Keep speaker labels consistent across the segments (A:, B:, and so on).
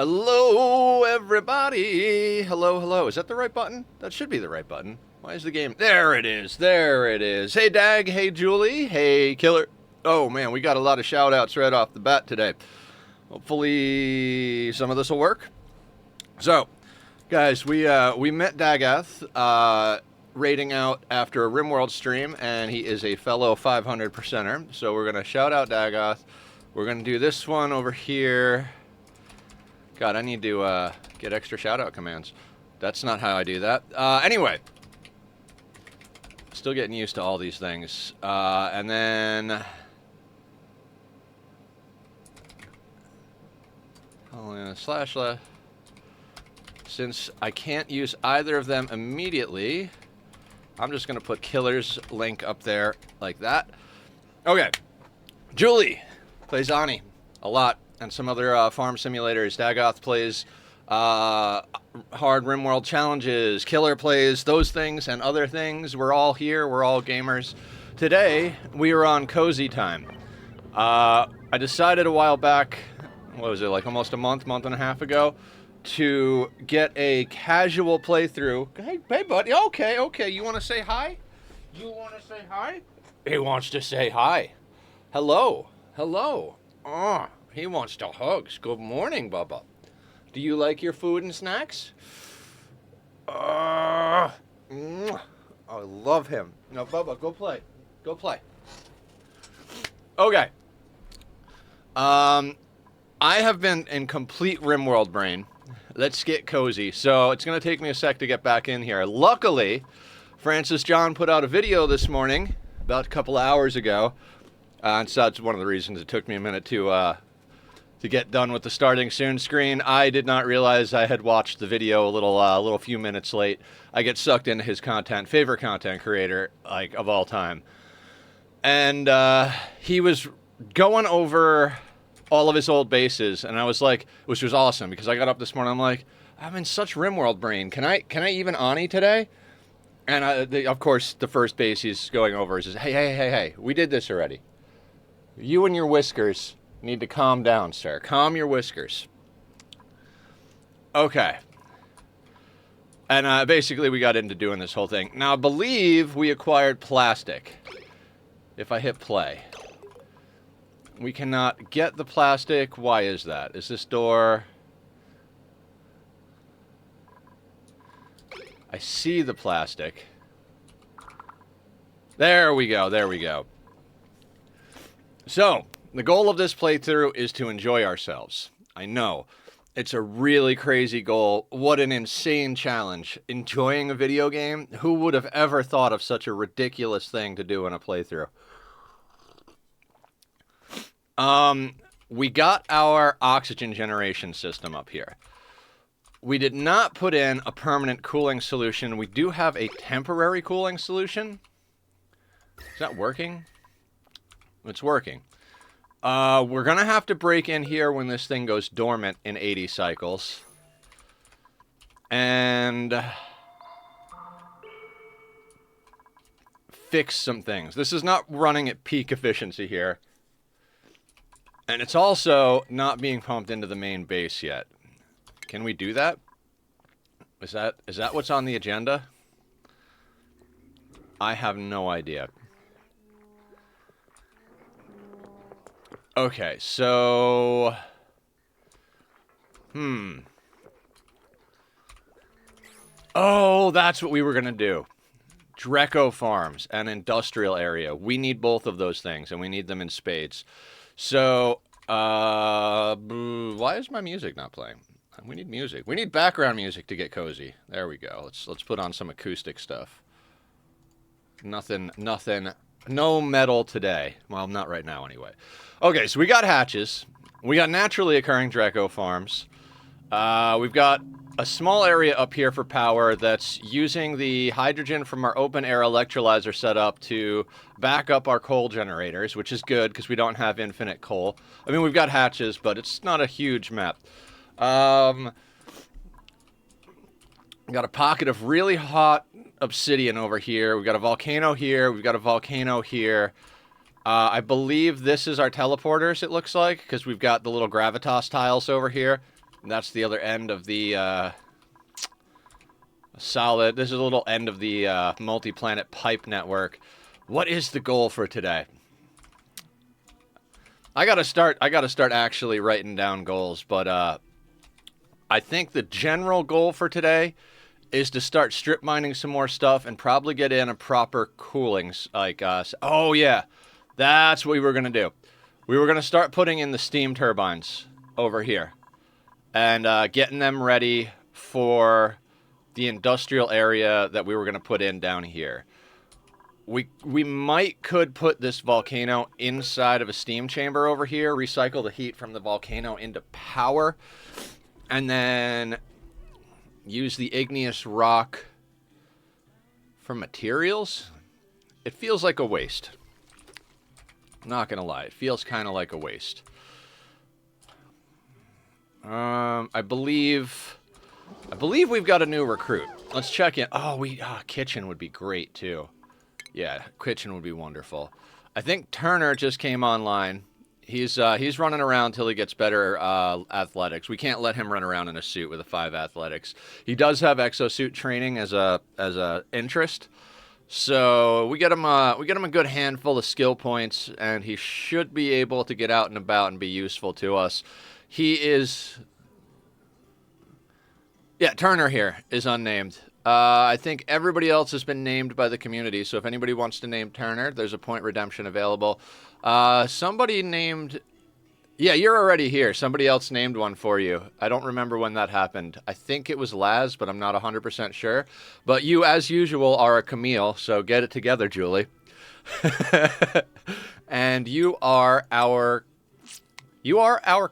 A: Hello, everybody. Hello, hello. Is that the right button? That should be the right button. Why is the game... There it is. There it is. Hey, Dag. Hey, Julie. Hey, Killer. Oh, man, we got a lot of shout-outs right off the bat today. Hopefully some of this will work. So, guys, we met Dagath raiding out after a RimWorld stream, and he is a fellow 500%er. So we're going to shout out Dagath. We're going to do this one over here. God, I need to get extra shout-out commands. That's not how I do that. Anyway. Still getting used to all these things. And then... slash left. Since I can't use either of them immediately, I'm just going to put Killer's link up there like that. Okay. Julie plays Ani a lot, and some other farm simulators. Dagath plays hard RimWorld challenges. Killer plays those things and other things. We're all here. We're all gamers. Today, we were on Cozy Time. I decided a while back, what was it, like almost a month and a half ago, to get a casual playthrough. Hey, buddy. Okay. You want to say hi? You want to say hi? He wants to say hi. Hello. Oh, he wants to hugs. Good morning, Bubba. Do you like your food and snacks? I love him. No, Bubba, go play. Go play. Okay. I have been in complete RimWorld brain. Let's get cozy. So it's going to take me a sec to get back in here. Luckily, Francis John put out a video this morning, about a couple of hours ago. And so that's one of the reasons it took me a minute to get done with the starting soon screen. I did not realize I had watched the video a little few minutes late. I get sucked into his content, favorite content creator, like, of all time. And he was going over all of his old bases, and I was like, which was awesome, because I got up this morning, I'm like, I'm in such RimWorld brain. Can I even Ani today? And of course, the first base he's going over is, hey, we did this already. You and your whiskers need to calm down, sir. Calm your whiskers. Okay. And basically, we got into doing this whole thing. Now, I believe we acquired plastic. If I hit play. We cannot get the plastic. Why is that? Is this door... I see the plastic. There we go. So, the goal of this playthrough is to enjoy ourselves. I know. It's a really crazy goal. What an insane challenge. Enjoying a video game? Who would have ever thought of such a ridiculous thing to do in a playthrough? We got our oxygen generation system up here. We did not put in a permanent cooling solution. We do have a temporary cooling solution. Is that working? It's working. We're going to have to break in here when this thing goes dormant in 80 cycles. And fix some things. This is not running at peak efficiency here. And it's also not being pumped into the main base yet. Can we do that? Is that what's on the agenda? I have no idea. Okay, so... Oh, that's what we were going to do. Dreco Farms, an industrial area. We need both of those things, and we need them in spades. So, why is my music not playing? We need music. We need background music to get cozy. There we go. Let's put on some acoustic stuff. Nothing, no metal today. Well, not right now anyway. Okay, so we got hatches. We got naturally occurring Dreco farms. We've got a small area up here for power that's using the hydrogen from our open air electrolyzer setup to back up our coal generators, which is good because we don't have infinite coal. I mean, we've got hatches, but it's not a huge map. We got a pocket of really hot obsidian over here. We've got a volcano here. We've got a volcano here. I believe this is our teleporters, it looks like, because we've got the little gravitas tiles over here. That's the other end of the solid. This is a little end of the multi-planet pipe network. What is the goal for today? I gotta start actually writing down goals, but I think the general goal for today is to start strip mining some more stuff and probably get in a proper cooling, like, oh yeah, that's what we were gonna do. We were gonna start putting in the steam turbines over here and getting them ready for the industrial area that we were gonna put in down here. We could put this volcano inside of a steam chamber over here, recycle the heat from the volcano into power, and then use the igneous rock for materials. It feels like a waste. I'm not gonna lie, it feels kind of like a waste. I believe we've got a new recruit. Let's check in. Oh, kitchen would be great too. Yeah, kitchen would be wonderful. I think Turner just came online. He's running around till he gets better athletics. We can't let him run around in a suit with a 5 athletics. He does have exosuit training as a interest, so we get him a good handful of skill points, and he should be able to get out and about and be useful to us. Turner here is unnamed. I think everybody else has been named by the community, so if anybody wants to name Turner, there's a point redemption available. Somebody named... Yeah, you're already here. Somebody else named one for you. I don't remember when that happened. I think it was Laz, but I'm not 100% sure. But you, as usual, are a Camille, so get it together, Julie. And you are our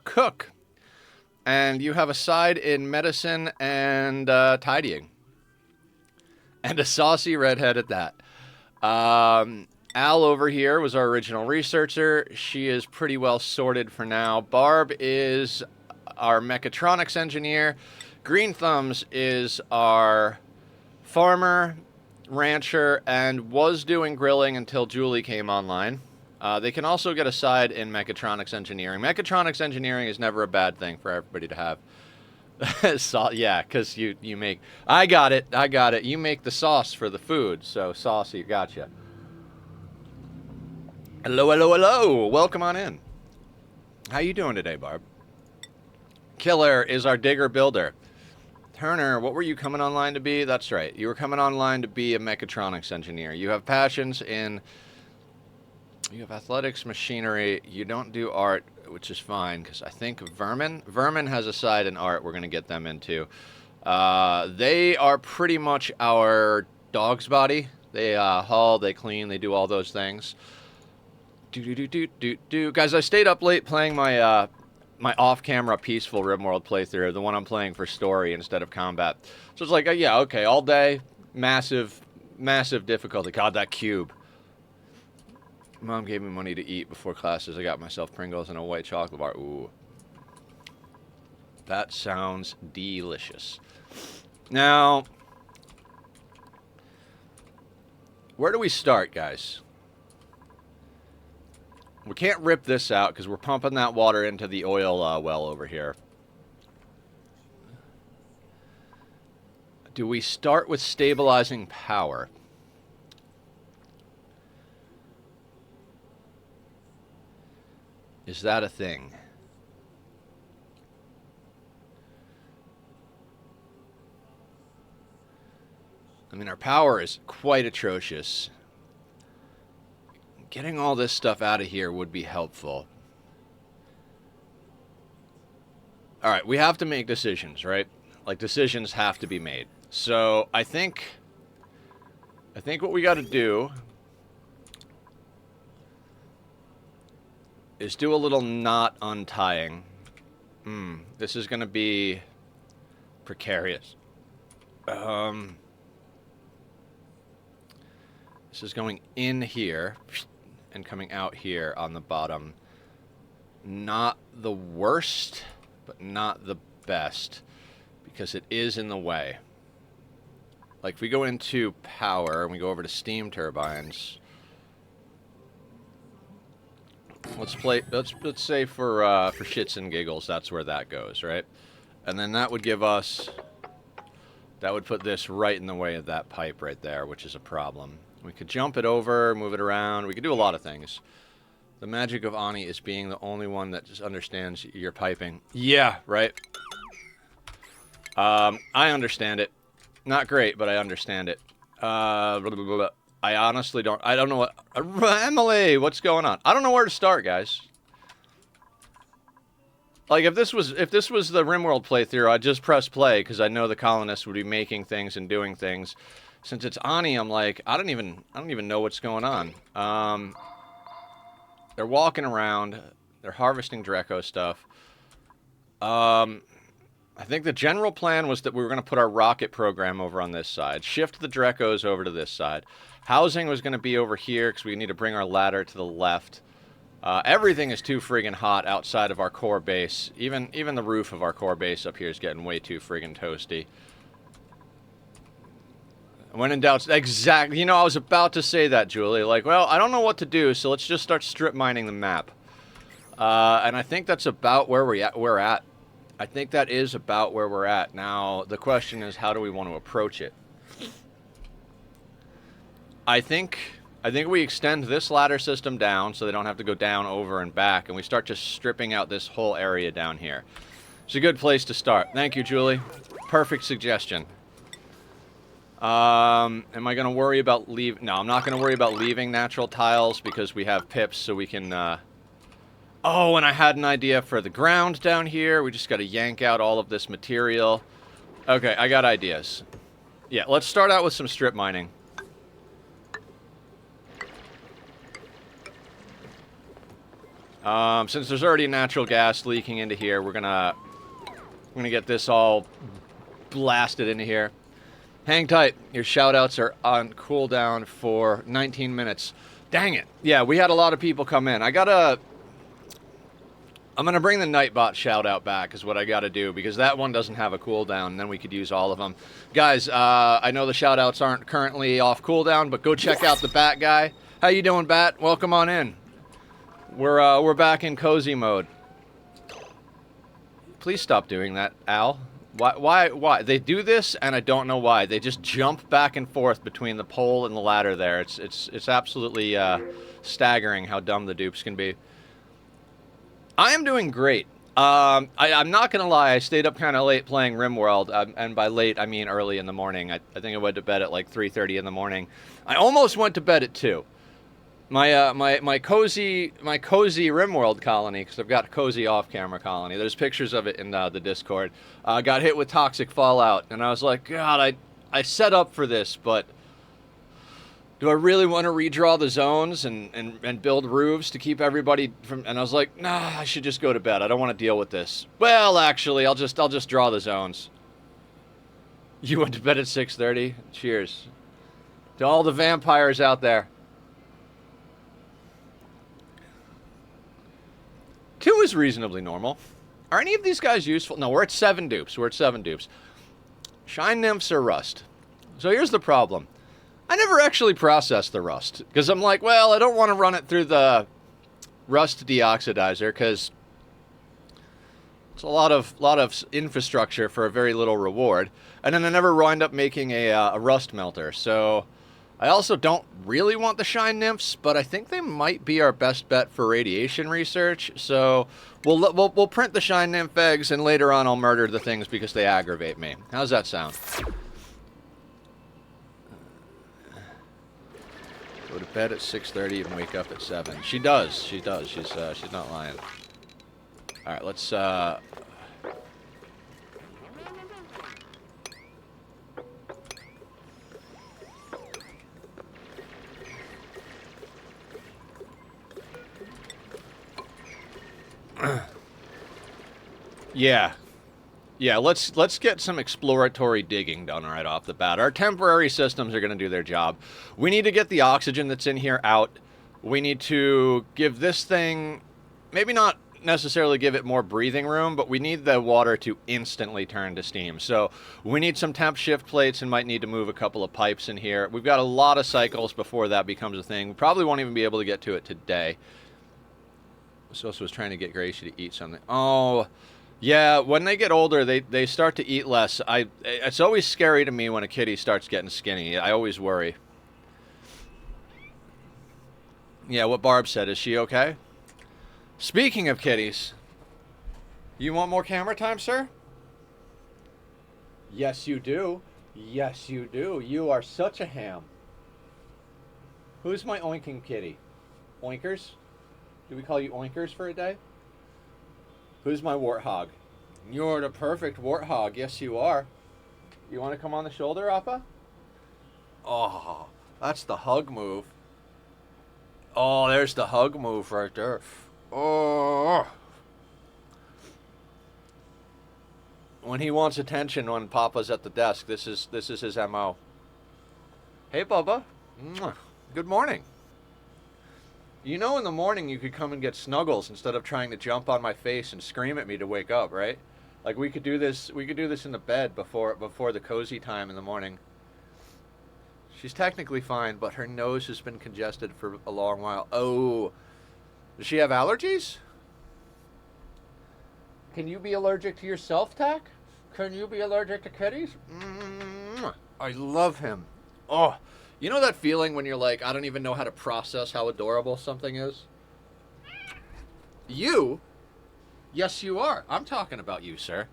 A: cook. And you have a side in medicine and tidying. And a saucy redhead at that. Al over here was our original researcher. She is pretty well sorted for now. Barb is our mechatronics engineer. Green Thumbs is our farmer, rancher, and was doing grilling until Julie came online. They can also get a side in mechatronics engineering. Mechatronics engineering is never a bad thing for everybody to have. Yeah, because you make... I got it. You make the sauce for the food, so saucy, gotcha. Hello. Welcome on in. How you doing today, Barb? Killer is our digger builder. Turner, what were you coming online to be? That's right. You were coming online to be a mechatronics engineer. You have passions in... You have athletics, machinery. You don't do art, which is fine, because I think Vermin has a side in art we're going to get them into. They are pretty much our dog's body. They haul, they clean, they do all those things. Guys, I stayed up late playing my my off-camera peaceful RimWorld playthrough, the one I'm playing for story instead of combat. So it's like, yeah, okay, all day, massive difficulty. God, that cube. Mom gave me money to eat before classes. I got myself Pringles and a white chocolate bar. Ooh. That sounds delicious. Now, where do we start, guys? We can't rip this out because we're pumping that water into the oil well over here. Do we start with stabilizing power? Is that a thing? I mean, our power is quite atrocious. Getting all this stuff out of here would be helpful. All right, we have to make decisions, right? Like, decisions have to be made. So, I think what we got to do is do a little knot untying. This is going to be precarious. This is going in here and coming out here on the bottom. Not the worst, but not the best, because it is in the way. Like, if we go into power and we go over to steam turbines, let's say for shits and giggles, that's where that goes, right? And then that would give us... That would put this right in the way of that pipe right there, which is a problem. We could jump it over, move it around. We could do a lot of things. The magic of Ani is being the only one that just understands your piping. Yeah, right? I understand it. Not great, but I understand it. Blah, blah, blah, blah. I honestly don't... I don't know what... Emily, what's going on? I don't know where to start, guys. Like, if this was the RimWorld playthrough, I'd just press play, because I know the colonists would be making things and doing things. Since it's Ani, I'm like, I don't even know what's going on. They're walking around. They're harvesting Draco stuff. I think the general plan was that we were going to put our rocket program over on this side. Shift the Dracos over to this side. Housing was going to be over here, because we need to bring our ladder to the left. Everything is too friggin' hot outside of our core base. Even the roof of our core base up here is getting way too friggin' toasty. When in doubt, exactly. You know, I was about to say that, Julie. Like, well, I don't know what to do, so let's just start strip mining the map. And I think that's about where we're at. I think that is about where we're at. Now, the question is, how do we want to approach it? I think we extend this ladder system down so they don't have to go down, over, and back, and we start just stripping out this whole area down here. It's a good place to start. Thank you, Julie. Perfect suggestion. Am I going to worry about No, I'm not going to worry about leaving natural tiles because we have pips, so we can... Oh, and I had an idea for the ground down here. We just got to yank out all of this material. Okay, I got ideas. Yeah, let's start out with some strip mining. Since there's already natural gas leaking into here, we're gonna get this all blasted into here. Hang tight. Your shoutouts are on cooldown for 19 minutes. Dang it. Yeah, we had a lot of people come in. I'm gonna bring the Nightbot shoutout back is what I gotta do, because that one doesn't have a cooldown, and then we could use all of them. Guys, I know the shoutouts aren't currently off cooldown, but go check out the Bat guy. How you doing, Bat? Welcome on in. We're back in cozy mode. Please stop doing that, Al. Why? They do this, and I don't know why. They just jump back and forth between the pole and the ladder there. It's absolutely staggering how dumb the dupes can be. I am doing great. I'm not going to lie, I stayed up kind of late playing RimWorld, and by late, I mean early in the morning. I think I went to bed at like 3:30 in the morning. I almost went to bed at 2. My cozy RimWorld colony, because I've got a cozy off-camera colony. There's pictures of it in the Discord. Got hit with toxic fallout, and I was like, God, I set up for this, but do I really want to redraw the zones and build roofs to keep everybody from? And I was like, nah, I should just go to bed. I don't want to deal with this. Well, actually, I'll just draw the zones. You went to bed at 6:30. Cheers to all the vampires out there. 2 is reasonably normal. Are any of these guys useful? No, we're at 7 dupes. Shine nymphs or rust. So here's the problem. I never actually processed the rust, because I'm like, well, I don't want to run it through the rust deoxidizer, because it's a lot of infrastructure for a very little reward. And then I never wind up making a rust melter. So I also don't really want the shine nymphs, but I think they might be our best bet for radiation research. So we'll print the shine nymph eggs, and later on I'll murder the things because they aggravate me. How's that sound? Go to bed at 6:30 and wake up at 7. She does. She's not lying. All right, let's Yeah, let's get some exploratory digging done right off the bat. Our temporary systems are going to do their job. We need to get the oxygen that's in here out. We need to give this thing, maybe not necessarily give it more breathing room, but we need the water to instantly turn to steam. So we need some temp shift plates and might need to move a couple of pipes in here. We've got a lot of cycles before that becomes a thing. We probably won't even be able to get to it today. Sos was trying to get Gracie to eat something. Oh, Yeah, when they get older, they start to eat less. It's always scary to me when a kitty starts getting skinny. I always worry. Yeah, what Barb said. Is she okay? Speaking of kitties, you want more camera time, sir? Yes, you do. Yes, you do. You are such a ham. Who's my oinking kitty? Oinkers? Do we call you oinkers for a day? Who's my warthog? You're the perfect warthog. Yes, you are. You want to come on the shoulder, Appa? Oh, that's the hug move. Oh, there's the hug move right there. Oh. When he wants attention when Papa's at the desk, this is his MO. Hey, Bubba. Good morning. You know, in the morning you could come and get snuggles instead of trying to jump on my face and scream at me to wake up, right? Like we could do this in the bed before the cozy time in the morning. She's technically fine, but her nose has been congested for a long while. Oh, does she have allergies? Can you be allergic to yourself, Tack? Can you be allergic to kitties? I love him. Oh, you know that feeling when you're like, I don't even know how to process how adorable something is? You? Yes, you are. I'm talking about you, sir.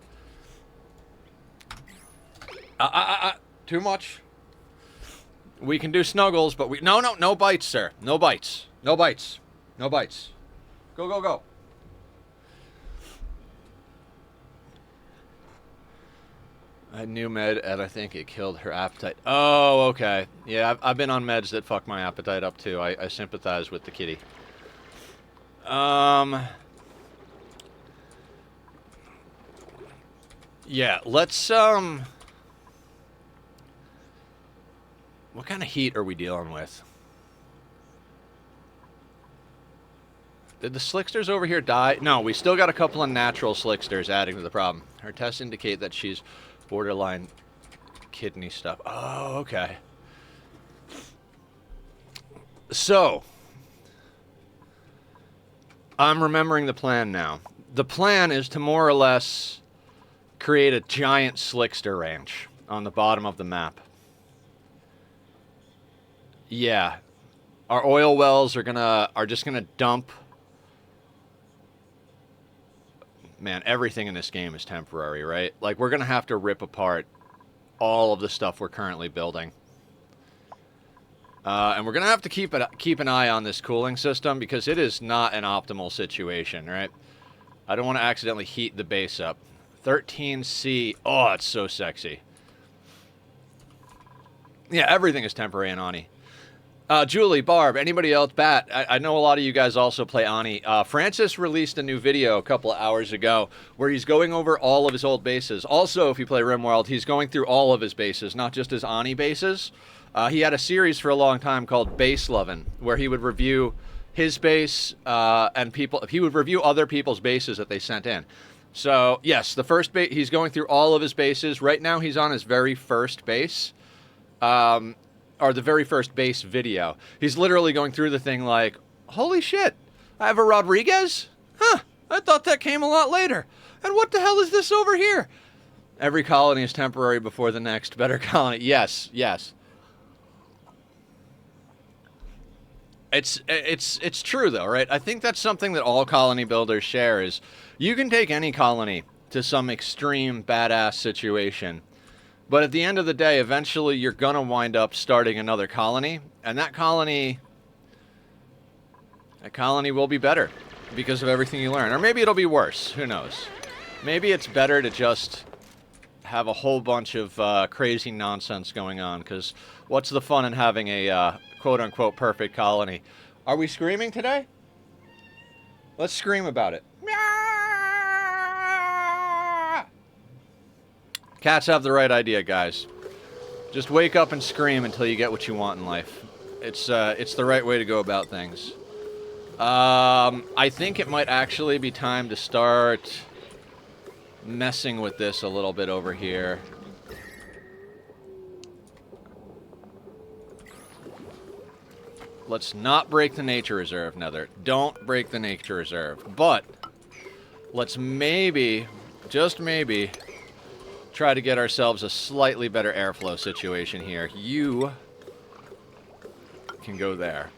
A: Too much. We can do snuggles, but no bites, sir. No bites. No bites. No bites. Go, go, go. A new med, and I think it killed her appetite. Oh, okay. Yeah, I've been on meds that fuck my appetite up, too. I sympathize with the kitty. Yeah, let's, what kind of heat are we dealing with? Did the slicksters over here die? No, we still got a couple of natural slicksters adding to the problem. Her tests indicate that she's borderline kidney stuff. Oh, okay. So, I'm remembering the plan now. The plan is to more or less create a giant slickster ranch on the bottom of the map. Yeah. Our oil wells are just gonna dump. Man, everything in this game is temporary, right? Like, we're gonna have to rip apart all of the stuff we're currently building. And we're gonna have to keep an eye on this cooling system because it is not an optimal situation, right? I don't want to accidentally heat the base up. 13C. Oh, it's so sexy. Yeah, everything is temporary in Ani. Julie, Barb, anybody else? Bat, I know a lot of you guys also play Ani. Francis released a new video a couple of hours ago where he's going over all of his old bases. Also, if you play RimWorld, he's going through all of his bases, not just his Ani bases. He had a series for a long time called Base Lovin', where he would review his base and he would review other people's bases that they sent in. So, yes, the first base, he's going through all of his bases. Right now, he's on his very first base. Or the very first base video. He's literally going through the thing like, holy shit, I have a Rodriguez? Huh, I thought that came a lot later. And what the hell is this over here? Every colony is temporary before the next better colony. Yes, yes. It's true though, right? I think that's something that all colony builders share is you can take any colony to some extreme badass situation. But at the end of the day, eventually you're going to wind up starting another colony. And that colony will be better because of everything you learn. Or maybe it'll be worse. Who knows? Maybe it's better to just have a whole bunch of crazy nonsense going on. Because what's the fun in having a quote-unquote perfect colony? Are we screaming today? Let's scream about it. Cats have the right idea, guys. Just wake up and scream until you get what you want in life. It's the right way to go about things. I think it might actually be time to start messing with this a little bit over here. Let's not break the nature reserve, Nether. Don't break the nature reserve. But let's maybe just maybe, try to get ourselves a slightly better airflow situation here. You can go there.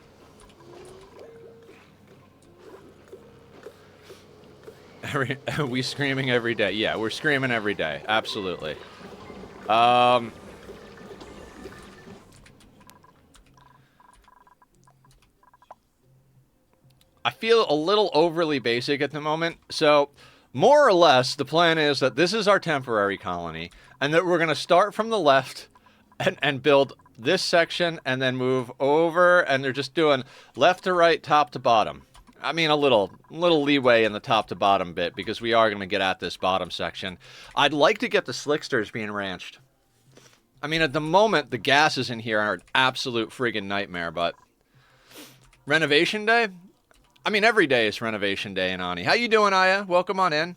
A: We screaming every day. Yeah, we're screaming every day. Absolutely. I feel a little overly basic at the moment. So, more or less, the plan is that this is our temporary colony, and that we're going to start from the left and build this section and then move over, and they're just doing left to right, top to bottom. I mean, a little leeway in the top to bottom bit, because we are going to get at this bottom section. I'd like to get the slicksters being ranched. I mean, at the moment, the gases in here are an absolute friggin' nightmare, but renovation day? I mean, every day is renovation day in Ani. How you doing, Aya? Welcome on in.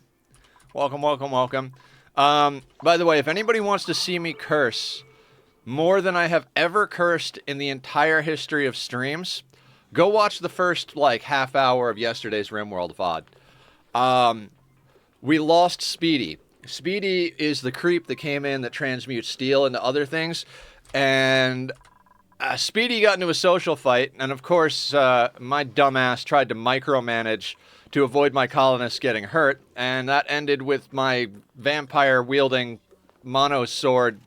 A: Welcome, welcome, welcome. By the way, if anybody wants to see me curse more than I have ever cursed in the entire history of streams, go watch the first, like, half hour of yesterday's RimWorld VOD. We lost Speedy. Speedy is the creep that came in that transmutes steel into other things, and Speedy got into a social fight, and of course, my dumbass tried to micromanage to avoid my colonists getting hurt, and that ended with my vampire-wielding mono-sword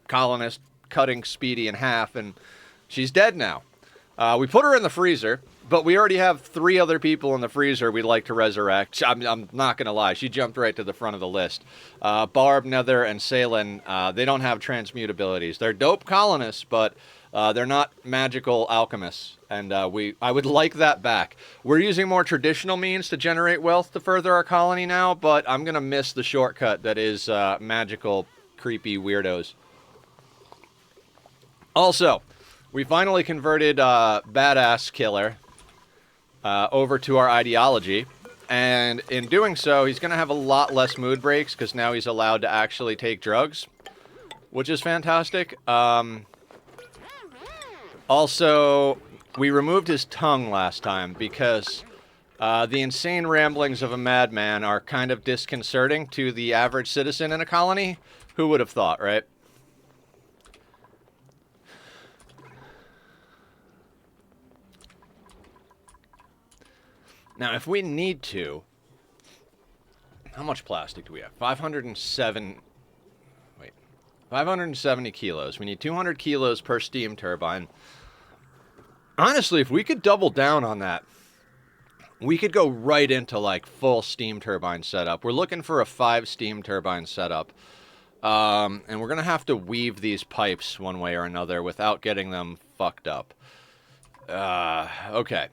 A: colonist cutting Speedy in half, and she's dead now. We put her in the freezer, but we already have 3 other people in the freezer we'd like to resurrect. I'm not going to lie. She jumped right to the front of the list. Barb, Nether, and Salen, they don't have transmutabilities. They're dope colonists, but they're not magical alchemists, and I would like that back. We're using more traditional means to generate wealth to further our colony now, but I'm going to miss the shortcut that is magical, creepy weirdos. Also, we finally converted Badass Killer over to our ideology, and in doing so, he's going to have a lot less mood breaks, because now he's allowed to actually take drugs, which is fantastic. Also, we removed his tongue last time, because the insane ramblings of a madman are kind of disconcerting to the average citizen in a colony. Who would have thought, right? Now, if we need to, how much plastic do we have? 570 kilos. We need 200 kilos per steam turbine. Honestly, if we could double down on that, we could go right into, like, full steam turbine setup. We're looking for a 5 steam turbine setup. And we're going to have to weave these pipes one way or another without getting them fucked up. Okay.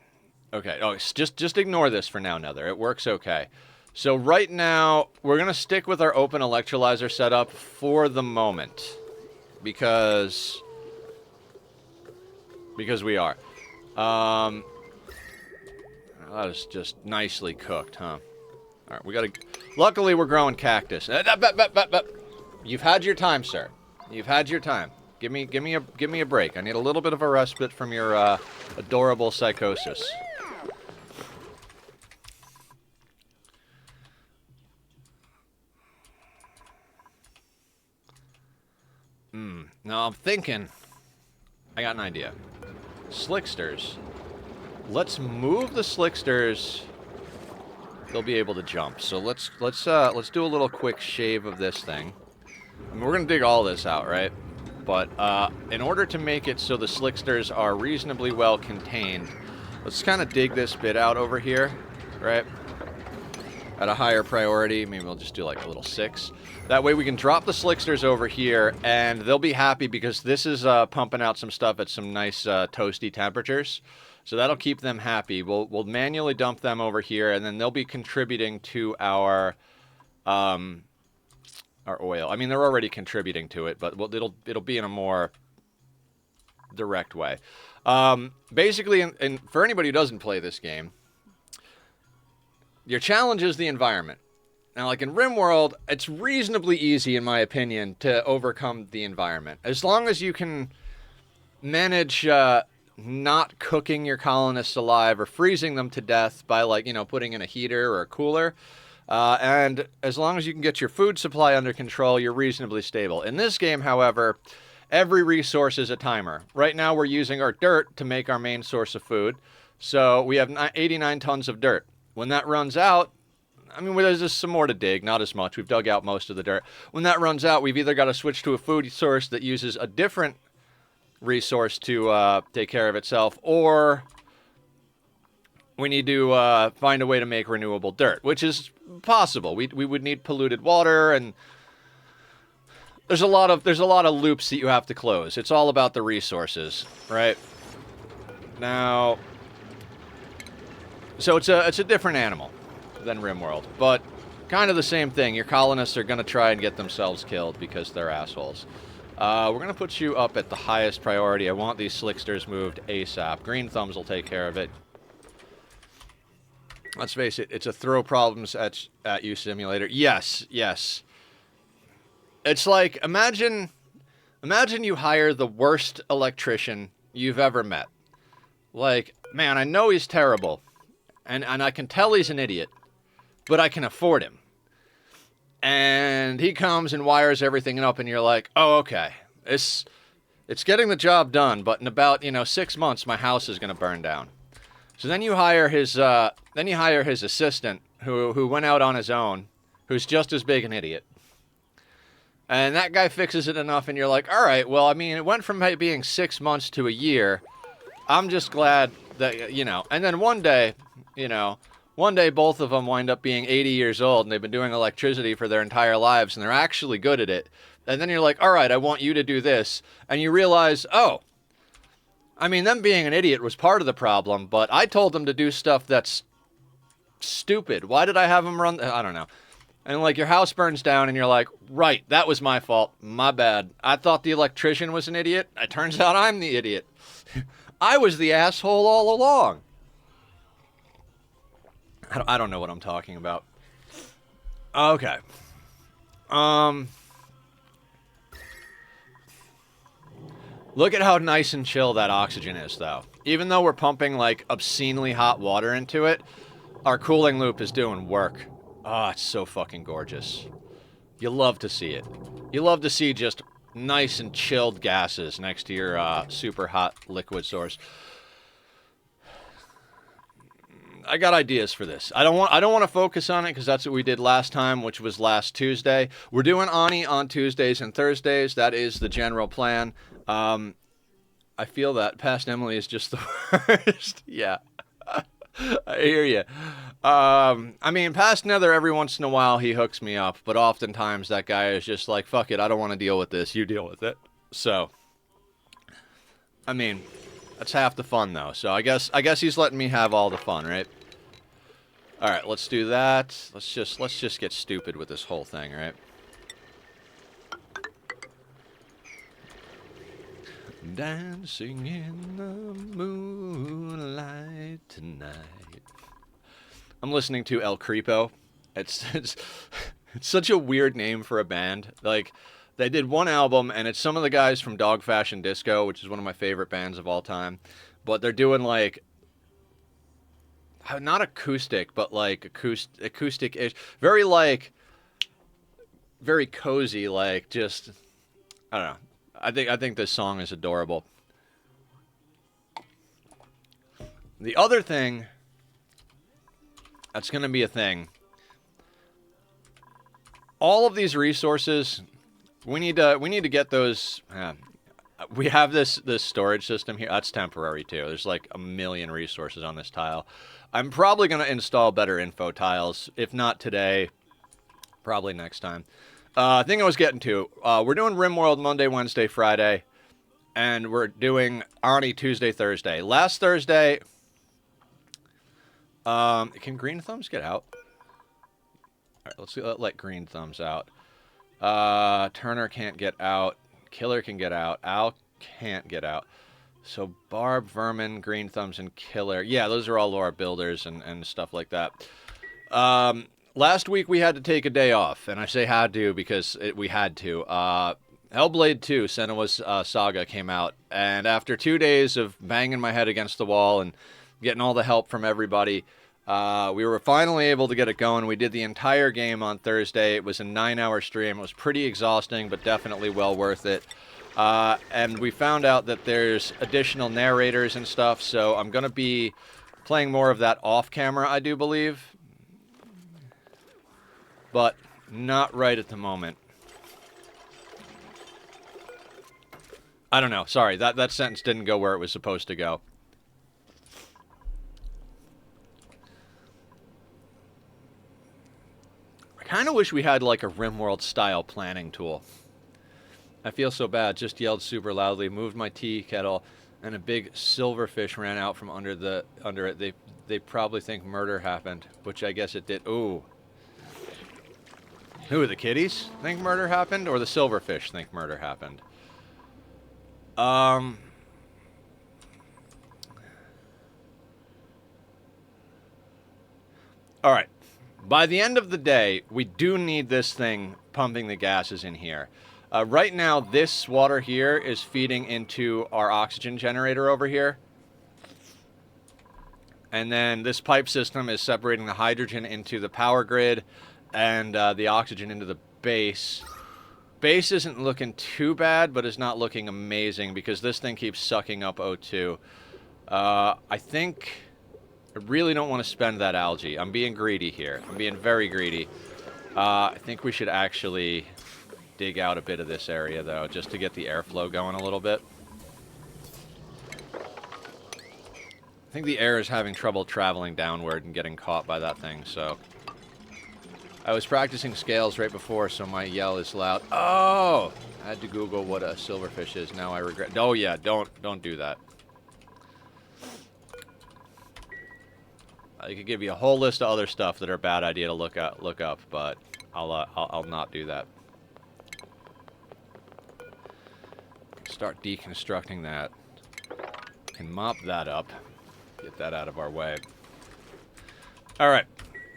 A: Okay, oh, just ignore this for now, Nether. It works okay. So right now, we're going to stick with our open electrolyzer setup for the moment. Because we are. That is just nicely cooked, huh? Alright, we gotta... Luckily, we're growing cactus. You've had your time, sir. You've had your time. Give me a break. I need a little bit of a respite from your adorable psychosis. Now I'm thinking, I got an idea. Slicksters. Let's move the slicksters. They'll be able to jump. So let's do a little quick shave of this thing. I mean, we're gonna dig all this out, right? But in order to make it so the slicksters are reasonably well contained, let's kind of dig this bit out over here, right? At a higher priority. Maybe we'll just do like a little 6. That way we can drop the slicksters over here, and they'll be happy because this is pumping out some stuff at some nice toasty temperatures. So that'll keep them happy. We'll manually dump them over here, and then they'll be contributing to our oil. I mean, they're already contributing to it, but it'll be in a more direct way. Basically, and for anybody who doesn't play this game, your challenge is the environment. Now, like in RimWorld, it's reasonably easy, in my opinion, to overcome the environment. As long as you can manage not cooking your colonists alive or freezing them to death by, like, you know, putting in a heater or a cooler, And as long as you can get your food supply under control, you're reasonably stable. In this game, however, every resource is a timer. Right now, we're using our dirt to make our main source of food. So we have 89 tons of dirt. When that runs out, I mean, there's just some more to dig, not as much. We've dug out most of the dirt. When that runs out, we've either got to switch to a food source that uses a different resource to take care of itself, or we need to find a way to make renewable dirt, which is possible. We would need polluted water, and there's a lot of loops that you have to close. It's all about the resources, right? Now, so it's a different animal than RimWorld, but kind of the same thing. Your colonists are going to try and get themselves killed because they're assholes. We're going to put you up at the highest priority. I want these slicksters moved ASAP. Green Thumbs will take care of it. Let's face it, it's a throw problems at you simulator. Yes, yes. It's like, imagine you hire the worst electrician you've ever met. Like, man, I know he's terrible, and I can tell he's an idiot, but I can afford him. And he comes and wires everything up, and you're like, oh, okay, it's getting the job done, but in about 6 months, my house is gonna burn down. So then you hire his assistant, who went out on his own, who's just as big an idiot. And that guy fixes it enough, and you're like, all right, well, I mean, it went from being 6 months to a year. I'm just glad that, and then one day both of them wind up being 80 years old, and they've been doing electricity for their entire lives, and they're actually good at it. And then you're like, all right, I want you to do this. And you realize, oh, I mean, them being an idiot was part of the problem, but I told them to do stuff that's stupid. Why did I have them run? I don't know. And like your house burns down and you're like, right, that was my fault. My bad. I thought the electrician was an idiot. It turns out I'm the idiot. I was the asshole all along. I don't know what I'm talking about. Okay. Look at how nice and chill that oxygen is, though. Even though we're pumping, like, obscenely hot water into it, our cooling loop is doing work. Oh, it's so fucking gorgeous. You love to see it. You love to see just nice and chilled gases next to your super hot liquid source. I got ideas for this. I don't want to focus on it because that's what we did last time, which was last Tuesday. We're doing Ani on Tuesdays and Thursdays. That is the general plan. I feel that Past Emily is just the worst. Yeah. I hear you. I mean, Past Nether, every once in a while, he hooks me up, but oftentimes that guy is just like, fuck it, I don't want to deal with this, you deal with it. So, I mean, that's half the fun, though. So I guess he's letting me have all the fun, right? All right, let's do that. Let's just get stupid with this whole thing, right? Dancing in the moonlight tonight. I'm listening to El Creepo. It's such a weird name for a band. Like, they did one album, and it's some of the guys from Dog Fashion Disco, which is one of my favorite bands of all time. But they're doing, like, not acoustic, but, like, acoustic-ish. Very, like, very cozy, like, just, I don't know. I think this song is adorable. The other thing that's going to be a thing, all of these resources, we need to get those. We have this storage system here. That's temporary too. There's like a million resources on this tile. I'm probably going to install better info tiles. If not today, probably next time. Thing I was getting to, we're doing RimWorld Monday, Wednesday, Friday, and we're doing Arnie Tuesday, Thursday. Last Thursday, can Green Thumbs get out? All right, let's let Green Thumbs out. Turner can't get out. Killer can get out. Al can't get out. So Barb, Vermin, Green Thumbs, and Killer. Yeah, those are all Laura builders and stuff like that. Last week we had to take a day off, and I say had to because we had to. Hellblade 2, Senua's Saga, came out, and after 2 days of banging my head against the wall and getting all the help from everybody, We were finally able to get it going. We did the entire game on Thursday. It was a 9-hour stream. It was pretty exhausting, but definitely well worth it. And we found out that there's additional narrators and stuff, so I'm going to be playing more of that off camera, I do believe. But not right at the moment. I don't know. Sorry, that sentence didn't go where it was supposed to go. I kind of wish we had like a RimWorld style planning tool. I feel so bad. Just yelled super loudly, moved my tea kettle, and a big silverfish ran out from under it. They probably think murder happened, which I guess it did. Ooh. Who, the kitties think murder happened, or the silverfish think murder happened? All right. By the end of the day, we do need this thing pumping the gases in here. Right now, this water here is feeding into our oxygen generator over here. And then this pipe system is separating the hydrogen into the power grid and the oxygen into the base. Base isn't looking too bad, but it's not looking amazing because this thing keeps sucking up O2. I think I really don't want to spend that algae. I'm being greedy here. I'm being very greedy. I think we should actually dig out a bit of this area, though, just to get the airflow going a little bit. I think the air is having trouble traveling downward and getting caught by that thing, so... I was practicing scales right before, so my yell is loud. Oh! I had to Google what a silverfish is. Now I regret... Oh, yeah, don't do that. I could give you a whole list of other stuff that are a bad idea to look up, but I'll not do that. Start deconstructing that. Can mop that up. Get that out of our way. All right.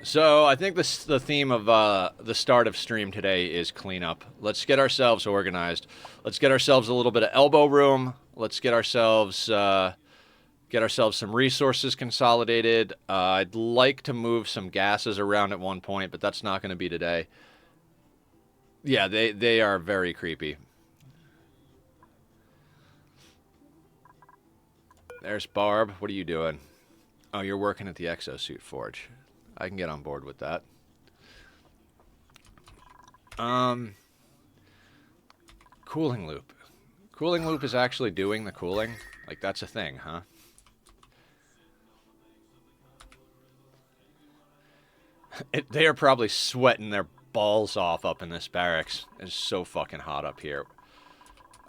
A: So I think the theme of the start of stream today is cleanup. Let's get ourselves organized. Let's get ourselves a little bit of elbow room. Let's get ourselves some resources consolidated. I'd like to move some gases around at one point, but that's not going to be today. Yeah, they are very creepy. There's Barb. What are you doing? Oh, you're working at the exosuit forge. I can get on board with that. Cooling loop. Cooling loop is actually doing the cooling? Like, that's a thing, huh? They are probably sweating their balls off up in this barracks. It's so fucking hot up here.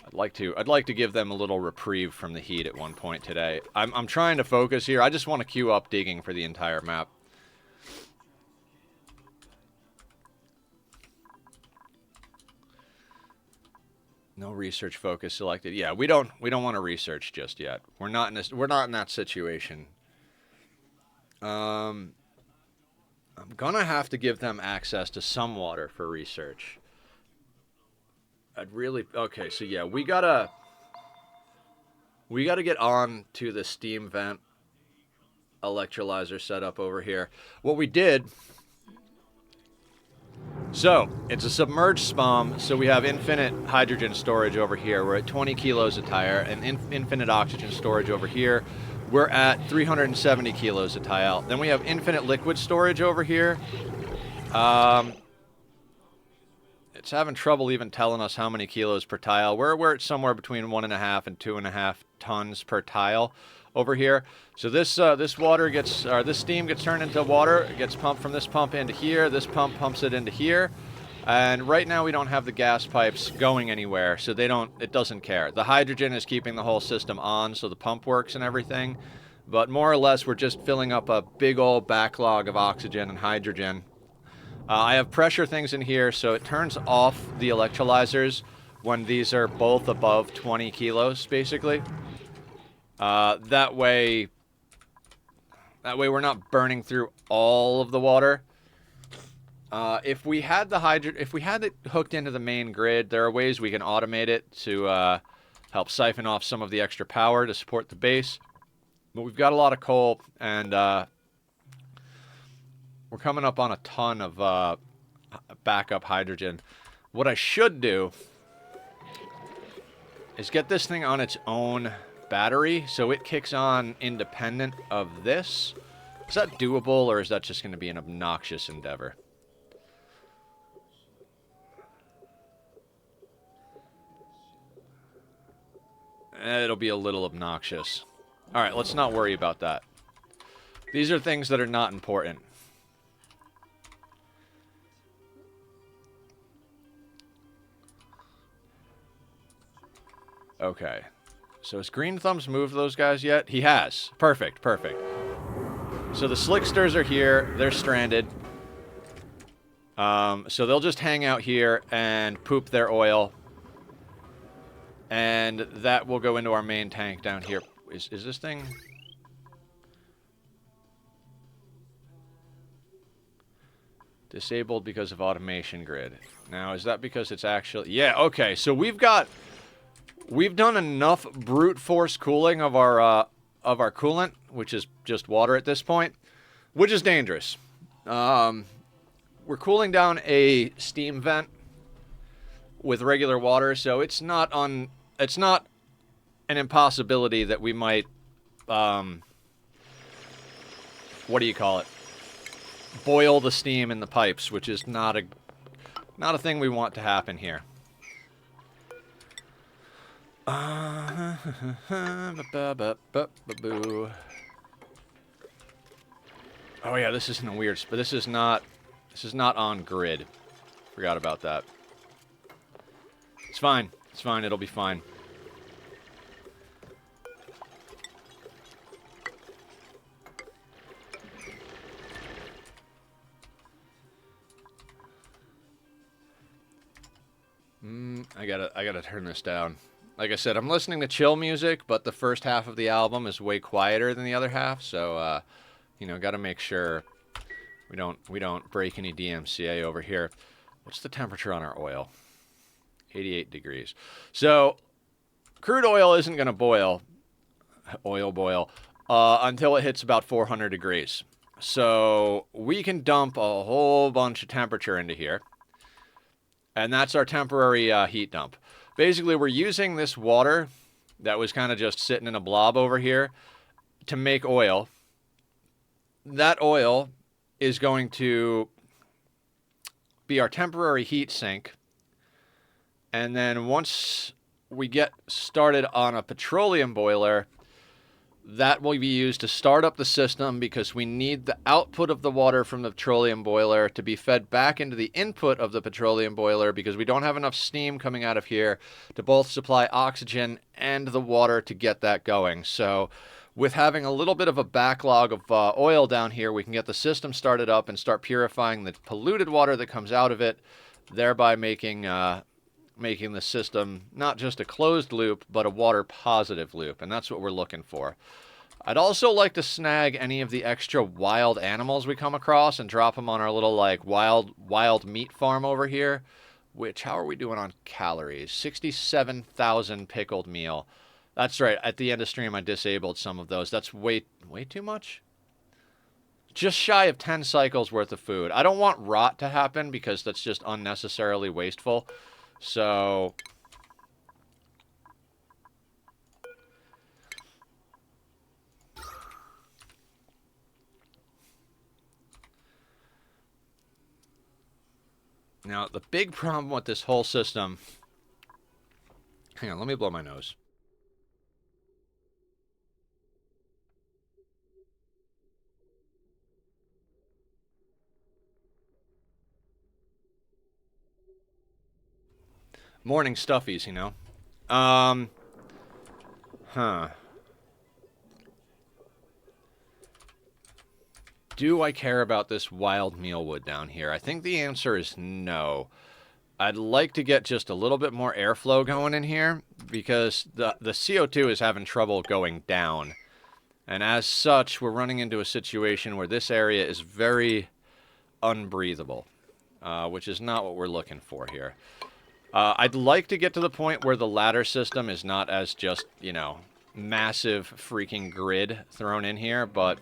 A: I'd like to give them a little reprieve from the heat at one point today. I'm trying to focus here. I just want to queue up digging for the entire map. No research focus selected. Yeah, we don't want to research just yet. We're not in that situation. I'm gonna have to give them access to some water for research. Okay, so yeah, we gotta get on to the steam vent electrolyzer setup over here. What we did, so it's a submerged spam, so we have infinite hydrogen storage over here. We're at 20 kilos a tire, and infinite oxygen storage over here. We're at 370 kilos a tile. Then we have infinite liquid storage over here. It's having trouble even telling us how many kilos per tile. We're at somewhere between 1.5 and 2.5 tons per tile over here. So this steam gets turned into water. It gets pumped from this pump into here. This pump pumps it into here. And right now we don't have the gas pipes going anywhere, so it doesn't care. The hydrogen is keeping the whole system on, so the pump works and everything. But more or less, we're just filling up a big old backlog of oxygen and hydrogen. I have pressure things in here, so it turns off the electrolyzers when these are both above 20 kilos, basically. That way we're not burning through all of the water. If we had it hooked into the main grid, there are ways we can automate it to help siphon off some of the extra power to support the base. But we've got a lot of coal, and We're coming up on a ton of backup hydrogen. What I should do is get this thing on its own battery so it kicks on independent of this. Is that doable, or is that just going to be an obnoxious endeavor? It'll be a little obnoxious. Alright, let's not worry about that. These are things that are not important. Okay. So has Green Thumbs moved those guys yet? He has. Perfect, perfect. So the Slicksters are here. They're stranded. So they'll just hang out here and poop their oil. And that will go into our main tank down here. Is this thing... disabled because of automation grid. Now, is that because it's actually... yeah, okay. So we've done enough brute force cooling of our coolant, which is just water at this point, which is dangerous. We're cooling down a steam vent with regular water, so it's not an impossibility that we might, what do you call it? Boil the steam in the pipes, which is not a thing we want to happen here. Oh yeah, this is in a weird spot. This is not on grid. Forgot about that. It's fine. It's fine. It'll be fine. I gotta turn this down. Like I said, I'm listening to chill music, but the first half of the album is way quieter than the other half, so you know, gotta make sure we don't break any DMCA over here. What's the temperature on our oil? 88 degrees. So crude oil isn't gonna boil, until it hits about 400 degrees. So we can dump a whole bunch of temperature into here. And that's our temporary heat dump. Basically, we're using this water that was kind of just sitting in a blob over here to make oil. That oil is going to be our temporary heat sink. And then once we get started on a petroleum boiler, that will be used to start up the system because we need the output of the water from the petroleum boiler to be fed back into the input of the petroleum boiler because we don't have enough steam coming out of here to both supply oxygen and the water to get that going. So with having a little bit of a backlog of oil down here, we can get the system started up and start purifying the polluted water that comes out of it, thereby making the system not just a closed loop, but a water positive loop, and that's what we're looking for. I'd also like to snag any of the extra wild animals we come across and drop them on our little, like, wild meat farm over here, which, how are we doing on calories? 67,000 pickled meal. That's right, at the end of stream I disabled some of those. That's way too much? Just shy of 10 cycles worth of food. I don't want rot to happen because that's just unnecessarily wasteful. So now the big problem with this whole system, hang on, let me blow my nose. Morning stuffies, you know. Do I care about this wild mealwood down here? I think the answer is no. I'd like to get just a little bit more airflow going in here because the CO2 is having trouble going down. And as such, we're running into a situation where this area is very unbreathable, which is not what we're looking for here. I'd like to get to the point where the ladder system is not as just, you know, massive freaking grid thrown in here, but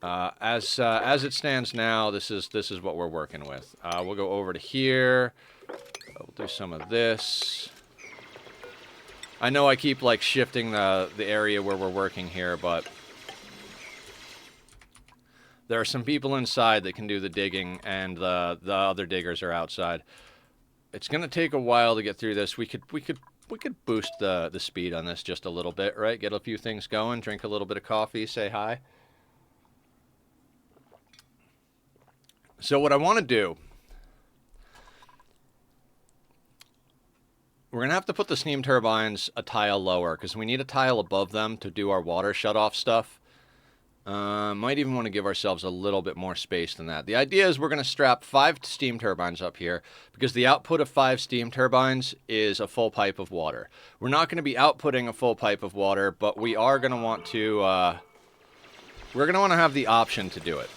A: As it stands now, this is what we're working with. We'll go over to here. We'll do some of this. I know I keep like shifting the area where we're working here, but there are some people inside that can do the digging, and the other diggers are outside. It's gonna take a while to get through this. We could boost the speed on this just a little bit, right? Get a few things going, drink a little bit of coffee, say hi. So what I want to do, we're going to have to put the steam turbines a tile lower because we need a tile above them to do our water shut-off stuff. Might even want to give ourselves a little bit more space than that. The idea is we're going to strap 5 steam turbines up here because the output of 5 steam turbines is a full pipe of water. We're not going to be outputting a full pipe of water, but we are going to want to, we're going to want to have the option to do it.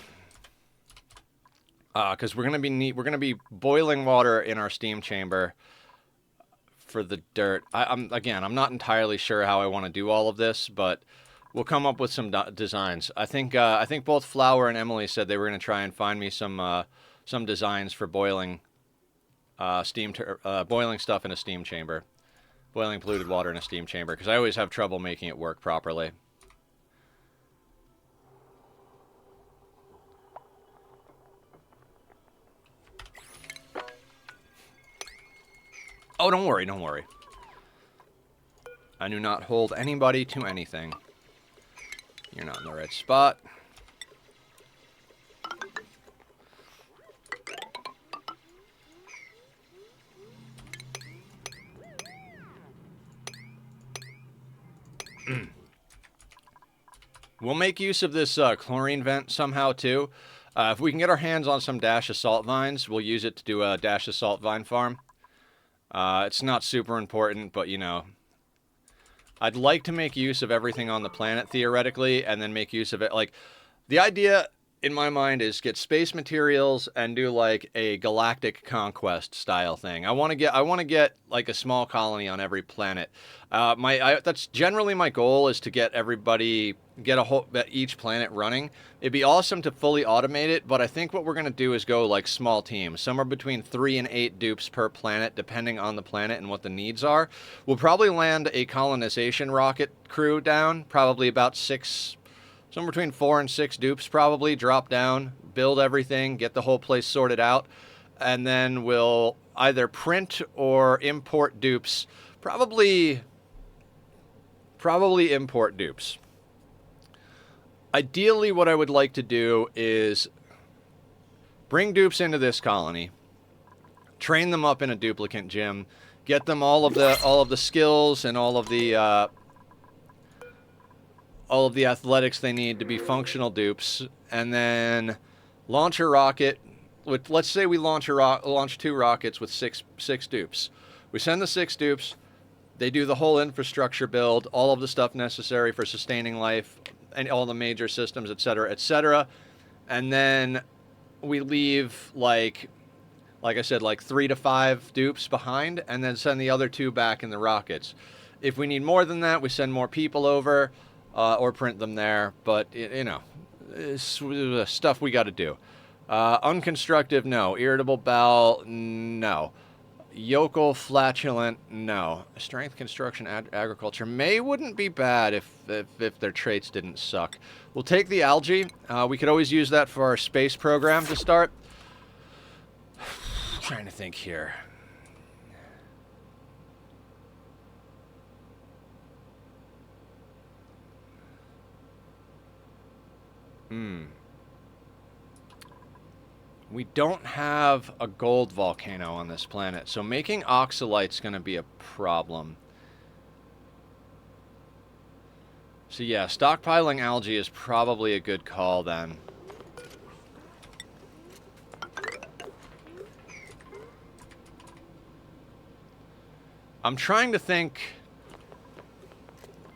A: Because we're gonna be boiling water in our steam chamber for the dirt. I'm not entirely sure how I want to do all of this, but we'll come up with some designs. I think both Flower and Emily said they were gonna try and find me some designs for boiling boiling stuff in a steam chamber, boiling polluted water in a steam chamber, because I always have trouble making it work properly. Oh, don't worry, don't worry. I do not hold anybody to anything. You're not in the right spot. We'll make use of this chlorine vent somehow, too. If we can get our hands on some dash of salt vines, we'll use it to do a dash of salt vine farm. It's not super important, but, you know, I'd like to make use of everything on the planet, theoretically, and then make use of it. Like, the idea, in my mind, is get space materials and do, like, a galactic conquest style thing. I want to get, like, a small colony on every planet. That's generally my goal, is to get each planet running. It'd be awesome to fully automate it, but I think what we're going to do is go like small teams, somewhere between 3 and 8 dupes per planet, depending on the planet and what the needs are. We'll probably land a colonization rocket crew down, probably about 6, somewhere between 4 and 6 dupes probably, drop down, build everything, get the whole place sorted out, and then we'll either print or import dupes, probably import dupes. Ideally, what I would like to do is bring dupes into this colony, train them up in a duplicate gym, get them all of the skills and all of the athletics they need to be functional dupes, and then launch a rocket. Let's say we launch 2 rockets with six dupes. We send the 6 dupes. They do the whole infrastructure build, all of the stuff necessary for sustaining life, and all the major systems, etc., etc. And then we leave, like I said, like 3 to 5 dupes behind, and then send the other 2 back in the rockets. If we need more than that, we send more people over, or print them there. But, you know, it's stuff we got to do. Unconstructive, no. Irritable bowel, no. Yokel, flatulent, no. Strength, construction, agriculture wouldn't be bad if their traits didn't suck. We'll take the algae. We could always use that for our space program to start. Trying to think here. We don't have a gold volcano on this planet, so making oxalite's going to be a problem. So yeah, stockpiling algae is probably a good call then. I'm trying to think...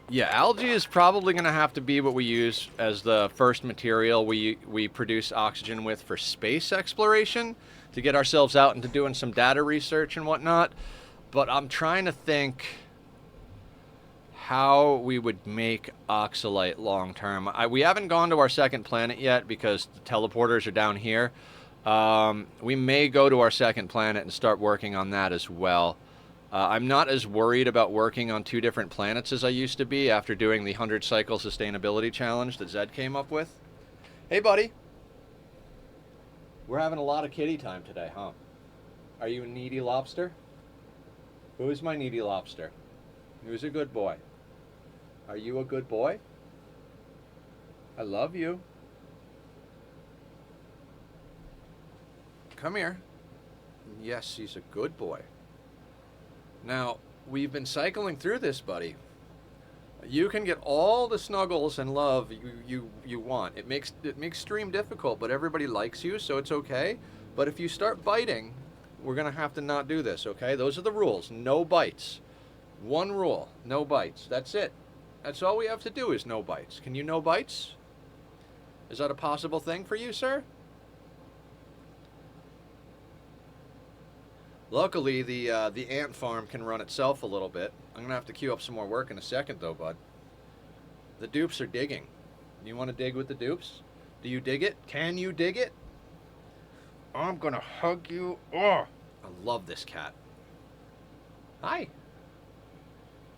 A: Yeah, algae is probably going to have to be what we use as the first material we produce oxygen with for space exploration, to get ourselves out into doing some data research and whatnot. But I'm trying to think how we would make oxalite long term. We haven't gone to our second planet yet because the teleporters are down here. We may go to our second planet and start working on that as well. I'm not as worried about working on 2 different planets as I used to be after doing the 100 cycle sustainability challenge that Zed came up with. Hey, buddy. We're having a lot of kitty time today, huh? Are you a needy lobster? Who's my needy lobster? Who's a good boy? Are you a good boy? I love you. Come here. Yes, he's a good boy. Now, we've been cycling through this, buddy. You can get all the snuggles and love you want. It makes stream difficult, but everybody likes you, so it's okay. But if you start biting, we're gonna have to not do this, okay? Those are the rules. No bites. One rule, no bites. That's it. That's all we have to do is no bites. Can you no bites? Is that a possible thing for you, sir? Luckily, the ant farm can run itself a little bit. I'm going to have to queue up some more work in a second, though, bud. The dupes are digging. You want to dig with the dupes? Do you dig it? Can you dig it? I'm going to hug you. Oh, I love this cat. Hi.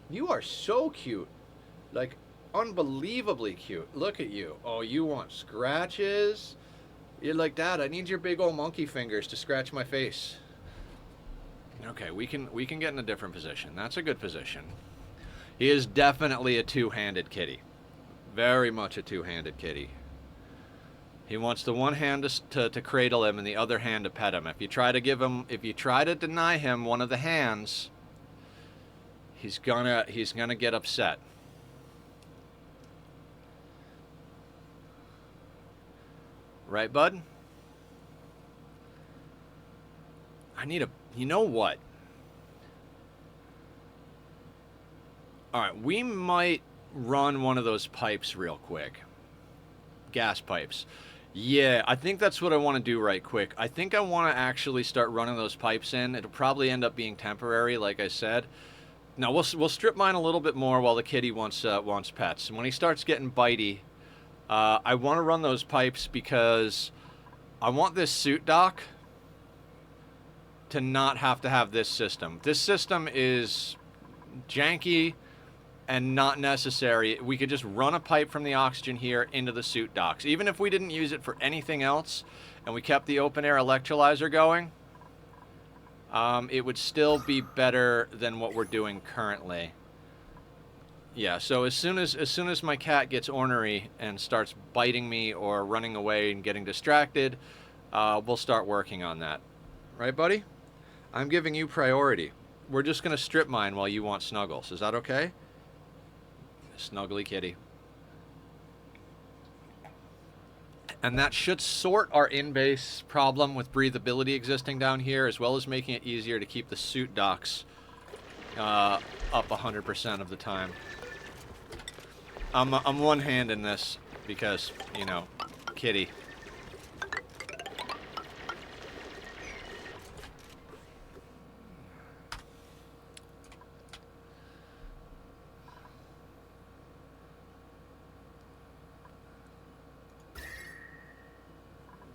A: You are so cute. Like, unbelievably cute. Look at you. Oh, you want scratches? You're like, Dad, I need your big old monkey fingers to scratch my face. Okay, we can get in a different position. That's a good position. He is definitely a two-handed kitty. Very much a two-handed kitty. He wants the one hand to cradle him and the other hand to pet him. If you try to deny him one of the hands, he's gonna get upset. Right, bud? You know what? Alright, we might run one of those pipes real quick. Gas pipes. Yeah, I think that's what I want to do right quick. I think I want to actually start running those pipes in. It'll probably end up being temporary, like I said. Now, we'll strip mine a little bit more while the kitty wants pets. And when he starts getting bitey, I want to run those pipes because I want this suit dock to not have to have this system. This system is janky and not necessary. We could just run a pipe from the oxygen here into the suit docks. Even if we didn't use it for anything else and we kept the open air electrolyzer going, it would still be better than what we're doing currently. Yeah, so as soon as my cat gets ornery and starts biting me or running away and getting distracted, we'll start working on that. Right, buddy? I'm giving you priority. We're just going to strip mine while you want snuggles. Is that okay? Snuggly kitty. And that should sort our in-base problem with breathability existing down here, as well as making it easier to keep the suit docks up 100% of the time. I'm one-handing this because, you know, kitty.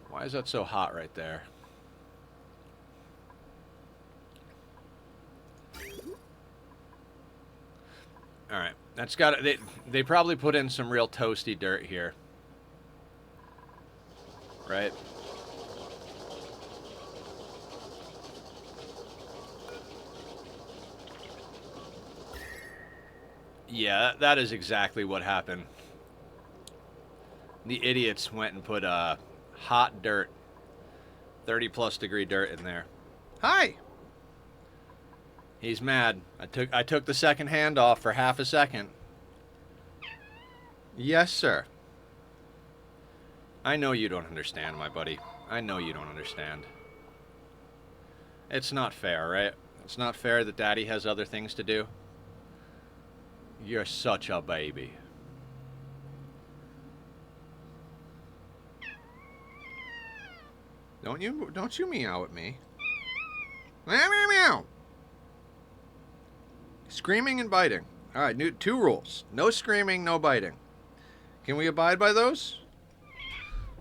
A: Why is that so hot right there? All right, that's got it. They probably put in some real toasty dirt here, right? Yeah, that is exactly what happened. The idiots went and put hot dirt, 30+ degree dirt in there. Hi. He's mad. I took the second hand off for half a second. Yes, sir. I know you don't understand, my buddy. I know you don't understand. It's not fair, right? It's not fair that Daddy has other things to do. You're such a baby. Don't you meow at me. Meow, meow, meow. Screaming and biting. All right, new 2 rules. No screaming, no biting. Can we abide by those?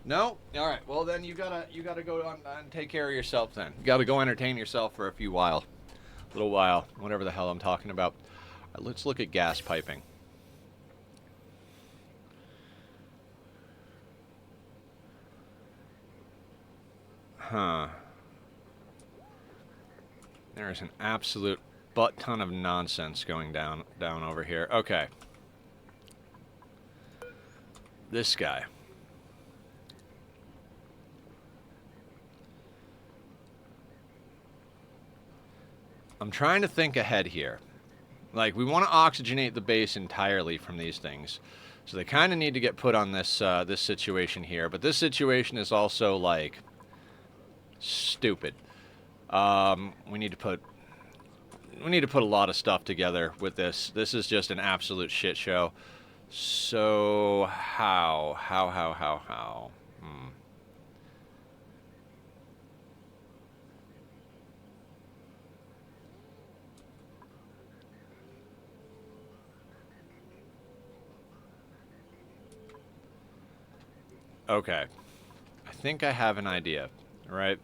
A: No? All right. Well, then you gotta go on and take care of yourself then. You gotta go entertain yourself for a little while, whatever the hell I'm talking about. All right, let's look at gas piping. Huh. There's an absolute butt ton of nonsense going down over here. Okay. This guy. I'm trying to think ahead here. Like, we want to oxygenate the base entirely from these things. So they kind of need to get put on this this situation here. But this situation is also, like, stupid. We need to put a lot of stuff together with this. This is just an absolute shit show. So, how? Okay. I think I have an idea, right?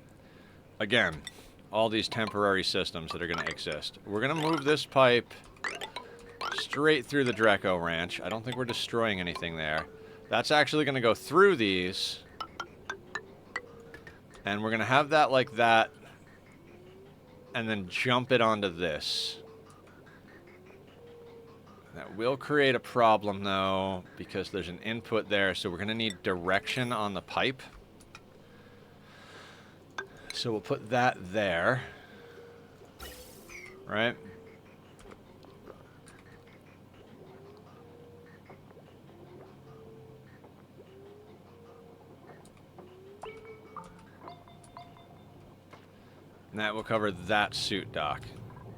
A: Again, all these temporary systems that are going to exist. We're going to move this pipe straight through the Draco Ranch. I don't think we're destroying anything there. That's actually going to go through these. And we're going to have that like that. And then jump it onto this. That will create a problem, though, because there's an input there, so we're going to need direction on the pipe. So we'll put that there. Right? And that will cover that suit dock.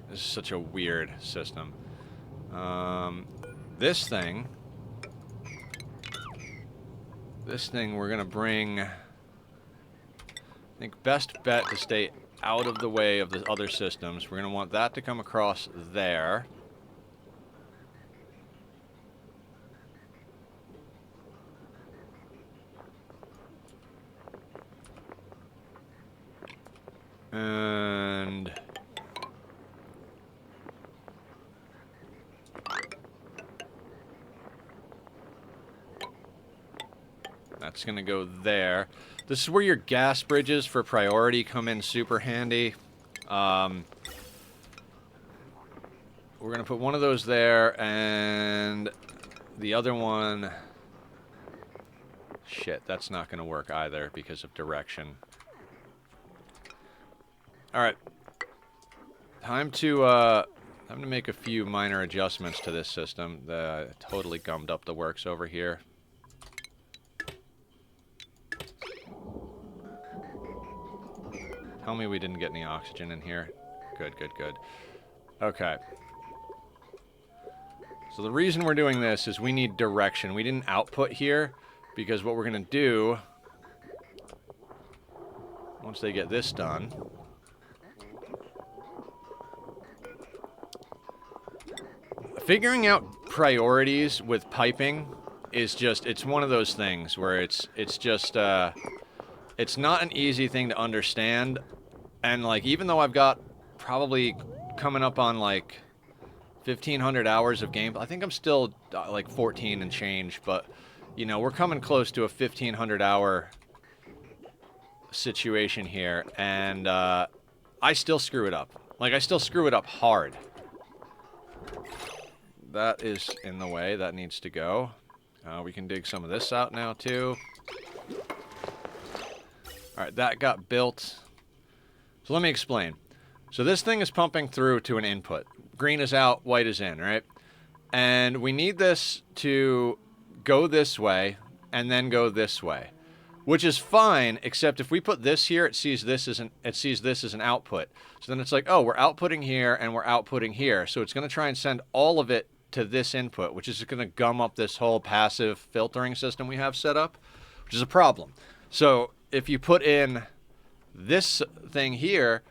A: This is such a weird system. This thing we're gonna bring, I think best bet to stay out of the way of the other systems. We're gonna want that to come across there. And that's going to go there. This is where your gas bridges for priority come in super handy. We're going to put one of those there, and the other one... Shit, that's not going to work either because of direction. Alright. Time to make a few minor adjustments to this system. Totally gummed up the works over here. Tell me we didn't get any oxygen in here. Good, good, good. Okay. So the reason we're doing this is we need direction. We didn't output here because what we're going to do, once they get this done, figuring out priorities with piping is just, it's one of those things where it's just, it's not an easy thing to understand. And, like, even though I've got probably coming up on, like, 1,500 hours of gameplay, I think I'm still, like, 14 and change, but, you know, we're coming close to a 1,500 hour situation here, and, I still screw it up. Like, I still screw it up hard. That is in the way. That needs to go. We can dig some of this out now, too. Alright, that got built. So let me explain. So this thing is pumping through to an input. Green is out, white is in, right? And we need this to go this way and then go this way. Which is fine, except if we put this here, it sees this as an output. So then it's like, oh, we're outputting here and we're outputting here. So it's going to try and send all of it to this input, which is going to gum up this whole passive filtering system we have set up, which is a problem. So if you put in this thing here,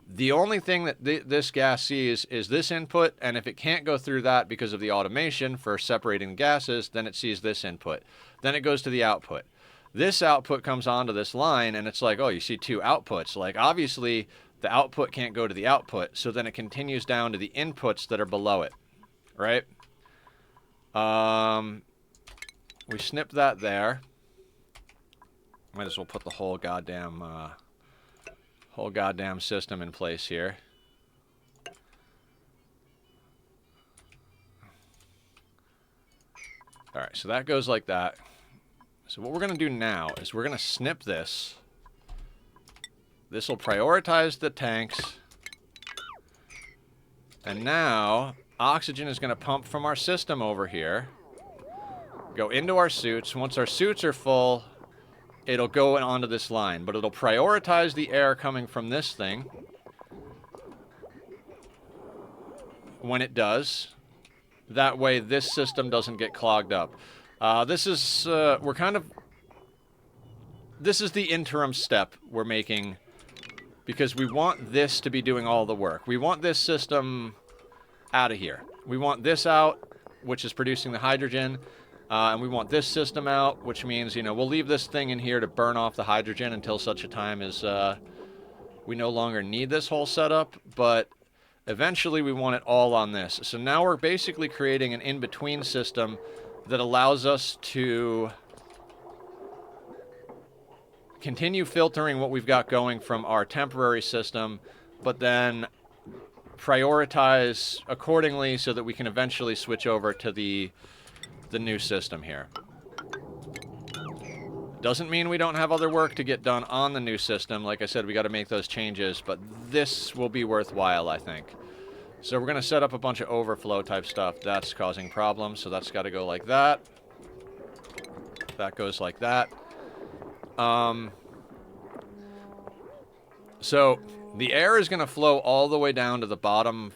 A: The only thing that this gas sees is this input, and if it can't go through that because of the automation for separating the gases, then it sees this input. Then it goes to the output. This output comes onto this line, and it's like, oh, you see two outputs. Like, obviously, the output can't go to the output, so then it continues down to the inputs that are below it, right? We snipped that there. Might as well put the whole goddamn system in place here. All right, so that goes like that. So what we're going to do now is we're going to snip this. This will prioritize the tanks. And now oxygen is going to pump from our system over here. Go into our suits. Once our suits are full, it'll go onto this line. But it'll prioritize the air coming from this thing. When it does. That way this system doesn't get clogged up. This is the interim step we're making because we want this to be doing all the work. We want this system out of here. We want this out, which is producing the hydrogen, and we want this system out, which means, you know, we'll leave this thing in here to burn off the hydrogen until such a time as we no longer need this whole setup, but eventually we want it all on this. So now we're basically creating an in-between system that allows us to continue filtering what we've got going from our temporary system, but then prioritize accordingly so that we can eventually switch over to the new system here. Doesn't mean we don't have other work to get done on the new system. Like I said, we got to make those changes, but this will be worthwhile, I think. So we're going to set up a bunch of overflow type stuff. That's causing problems, so that's got to go like that. That goes like that. So the air is going to flow all the way down to the bottom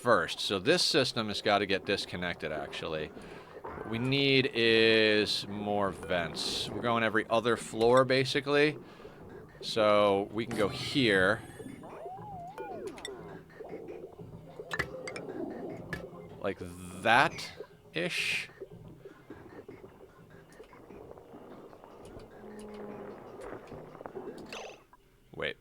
A: first. So this system has got to get disconnected, actually. What we need is more vents. We're going every other floor, basically. So we can go here. Like that-ish. Wait.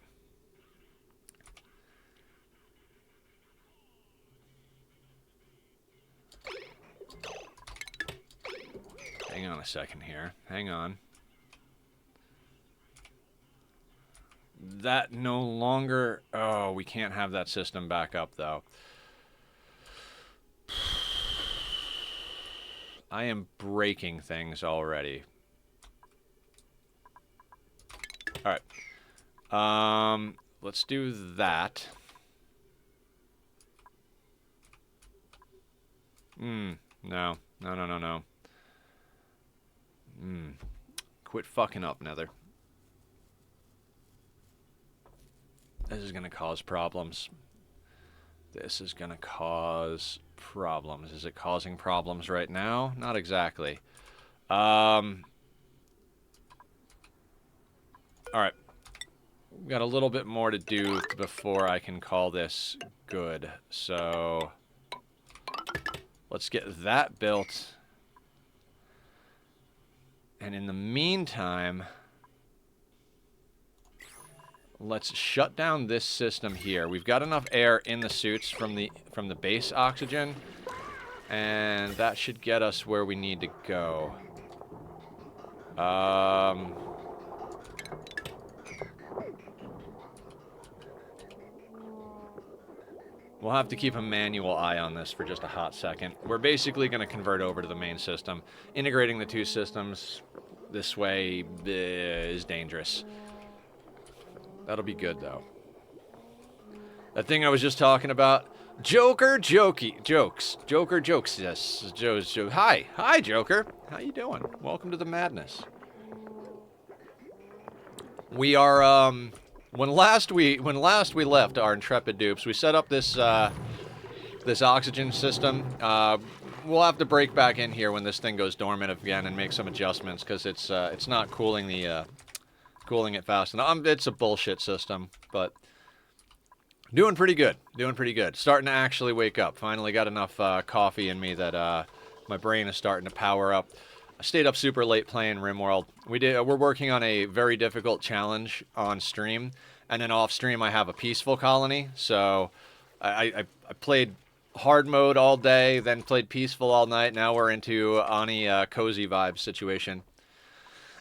A: Hang on a second here. Hang on. That no longer... Oh, we can't have that system back up, though. I am breaking things already. Alright. Let's do that. No. No. Quit fucking up, Nether. This is gonna cause problems. This is gonna cause problems. Is it causing problems right now? Not exactly. Alright. We've got a little bit more to do before I can call this good. So let's get that built. And in the meantime, let's shut down this system here. We've got enough air in the suits from the base oxygen, and that should get us where we need to go. We'll have to keep a manual eye on this for just a hot second. We're basically going to convert over to the main system. Integrating the two systems this way is dangerous. That'll be good, though. That thing I was just talking about. Joker jokes. Joker jokes. Yes. Joe's joke. Hi, Joker. How you doing? Welcome to the madness. We are, when last we left our intrepid dupes, we set up this, this oxygen system. We'll have to break back in here when this thing goes dormant again and make some adjustments, because it's not cooling it fast enough. It's a bullshit system, but Doing pretty good. Doing pretty good. Starting to actually wake up. Finally got enough coffee in me that my brain is starting to power up. I stayed up super late playing RimWorld. We're working on a very difficult challenge on stream, and then off stream I have a peaceful colony. So I played hard mode all day, then played peaceful all night. Now we're into Ani cozy vibe situation.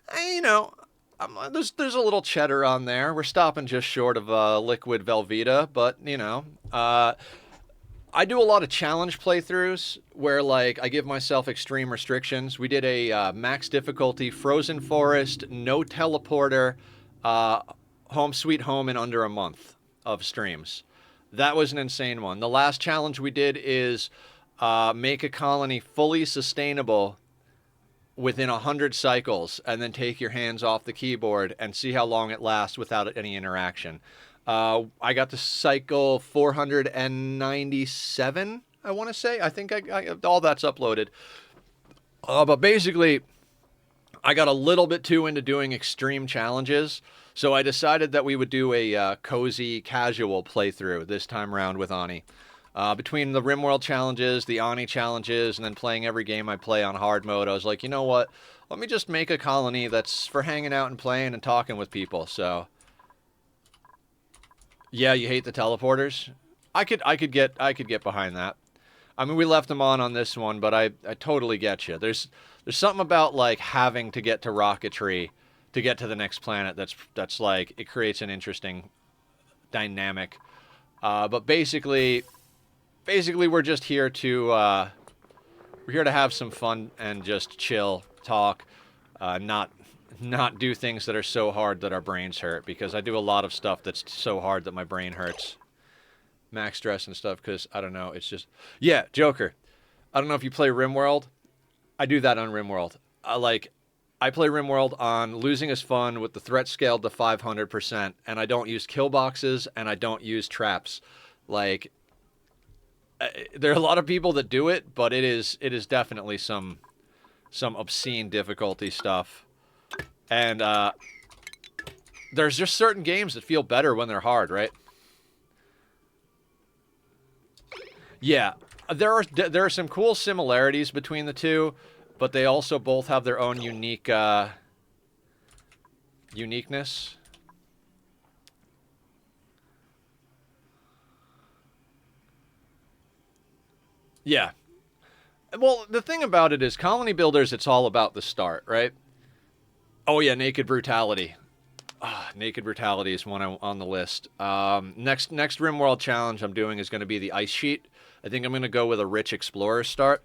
A: And, you know, there's a little cheddar on there. We're stopping just short of liquid Velveeta, but you know, I do a lot of challenge playthroughs where like I give myself extreme restrictions. We did a max difficulty Frozen Forest, no teleporter, home sweet home in under a month of streams. That was an insane one. The last challenge we did is make a colony fully sustainable within 100 cycles, and then take your hands off the keyboard and see how long it lasts without any interaction. I got to cycle 497, I want to say. I think all that's uploaded. But basically, I got a little bit too into doing extreme challenges, so I decided that we would do a cozy, casual playthrough this time around with Ani. Between the RimWorld challenges, the Ani challenges, and then playing every game I play on hard mode, I was like, you know what? Let me just make a colony that's for hanging out and playing and talking with people. So, yeah, you hate the teleporters? I could get behind that. I mean, we left them on this one, but I totally get you. There's something about like having to get to Rocketry to get to the next planet that's like it creates an interesting dynamic. But basically we're just here to have some fun and just chill, talk, not do things that are so hard that our brains hurt, because I do a lot of stuff that's so hard that my brain hurts. Max stress and stuff, because I don't know, it's just, yeah, Joker. I don't know if you play RimWorld. I do that on RimWorld. I play RimWorld on losing is fun with the threat scaled to 500%, and I don't use kill boxes and I don't use traps. Like, there are a lot of people that do it, but it is definitely some obscene difficulty stuff. And there's just certain games that feel better when they're hard, right? Yeah, there are some cool similarities between the two, but they also both have their own unique uniqueness. Yeah. Well, the thing about it is, Colony Builders, it's all about the start, right? Oh yeah, Naked Brutality. Naked Brutality is one on the list. Next RimWorld challenge I'm doing is going to be the Ice Sheet. I think I'm going to go with a Rich Explorer start.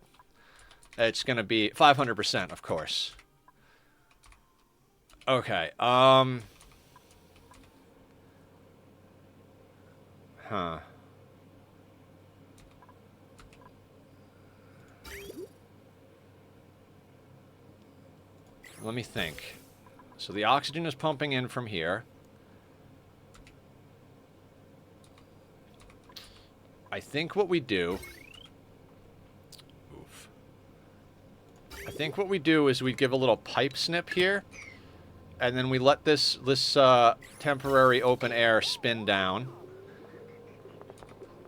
A: It's going to be 500%, of course. Okay, Huh. Let me think. So the oxygen is pumping in from here. I think what we do... Oof. I think what we do is we give a little pipe snip here, and then we let this temporary open air spin down.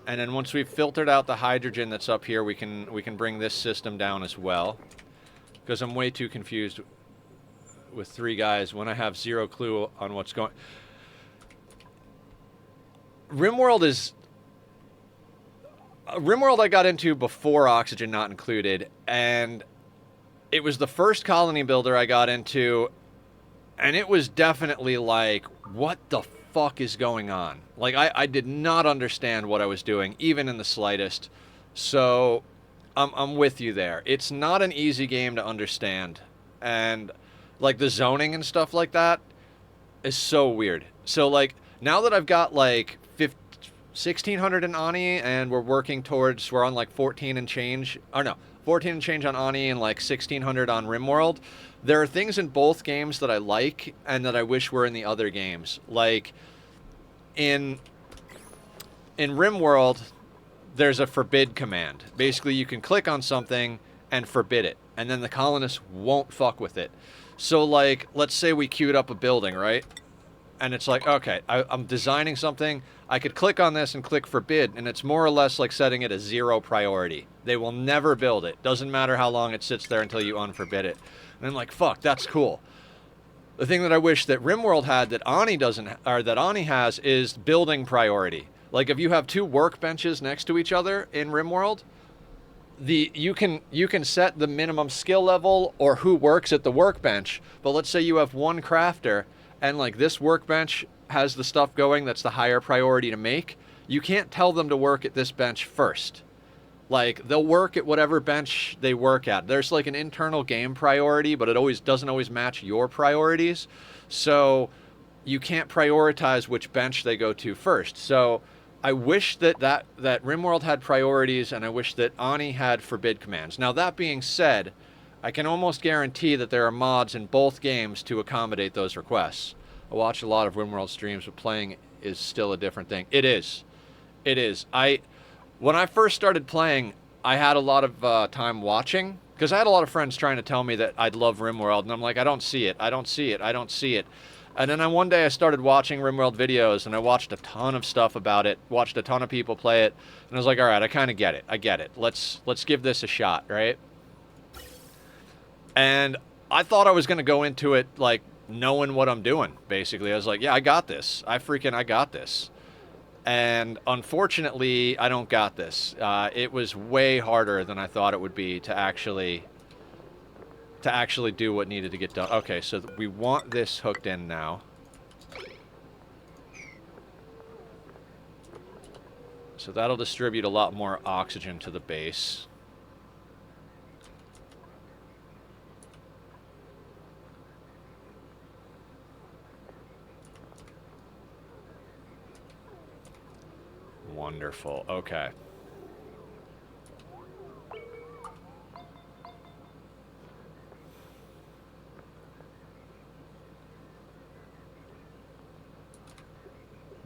A: And then once we've filtered out the hydrogen that's up here, we can bring this system down as well. Because I'm way too confused with three guys when I have zero clue on what's going. RimWorld I got into before Oxygen Not Included, and it was the first colony builder I got into, and it was definitely like, what the fuck is going on? Like, I did not understand what I was doing, even in the slightest. So I'm with you there. It's not an easy game to understand, and like the zoning and stuff like that is so weird. So like now that I've got like 1600 in Ani, and we're on like 14 and change, or no, 14 and change on Ani and like 1600 on RimWorld. There are things in both games that I like and that I wish were in the other games. Like in RimWorld, there's a forbid command. Basically, you can click on something and forbid it, and then the colonists won't fuck with it. So like, let's say we queued up a building, right? And it's like, okay, I'm designing something. I could click on this and click forbid, and it's more or less like setting it as 0 priority. They will never build it. Doesn't matter how long it sits there until you unforbid it. And I'm like, fuck, that's cool. The thing that I wish that RimWorld had that Ani doesn't, or that Ani has, is building priority. Like if you have 2 workbenches next to each other in RimWorld, you can set the minimum skill level or who works at the workbench. But let's say you have one crafter, and like this workbench has the stuff going that's the higher priority to make. You can't tell them to work at this bench first. Like they'll work at whatever bench they work at. There's like an internal game priority, but it doesn't always match your priorities. So you can't prioritize which bench they go to first. So I wish that RimWorld had priorities, and I wish that Ani had forbid commands. Now that being said, I can almost guarantee that there are mods in both games to accommodate those requests. I watch a lot of RimWorld streams, but playing is still a different thing. It is. It is. When I first started playing, I had a lot of time watching, because I had a lot of friends trying to tell me that I'd love RimWorld, and I'm like, I don't see it. I don't see it. I don't see it. And then one day I started watching RimWorld videos, and I watched a ton of stuff about it, watched a ton of people play it, and I was like, all right, I kind of get it. I get it. Let's give this a shot, right? And I thought I was going to go into it, like, knowing what I'm doing, basically. I was like, yeah, I got this. I got this. And unfortunately, I don't got this. It was way harder than I thought it would be to actually do what needed to get done. Okay, so we want this hooked in now. So that'll distribute a lot more oxygen to the base. Wonderful. Okay.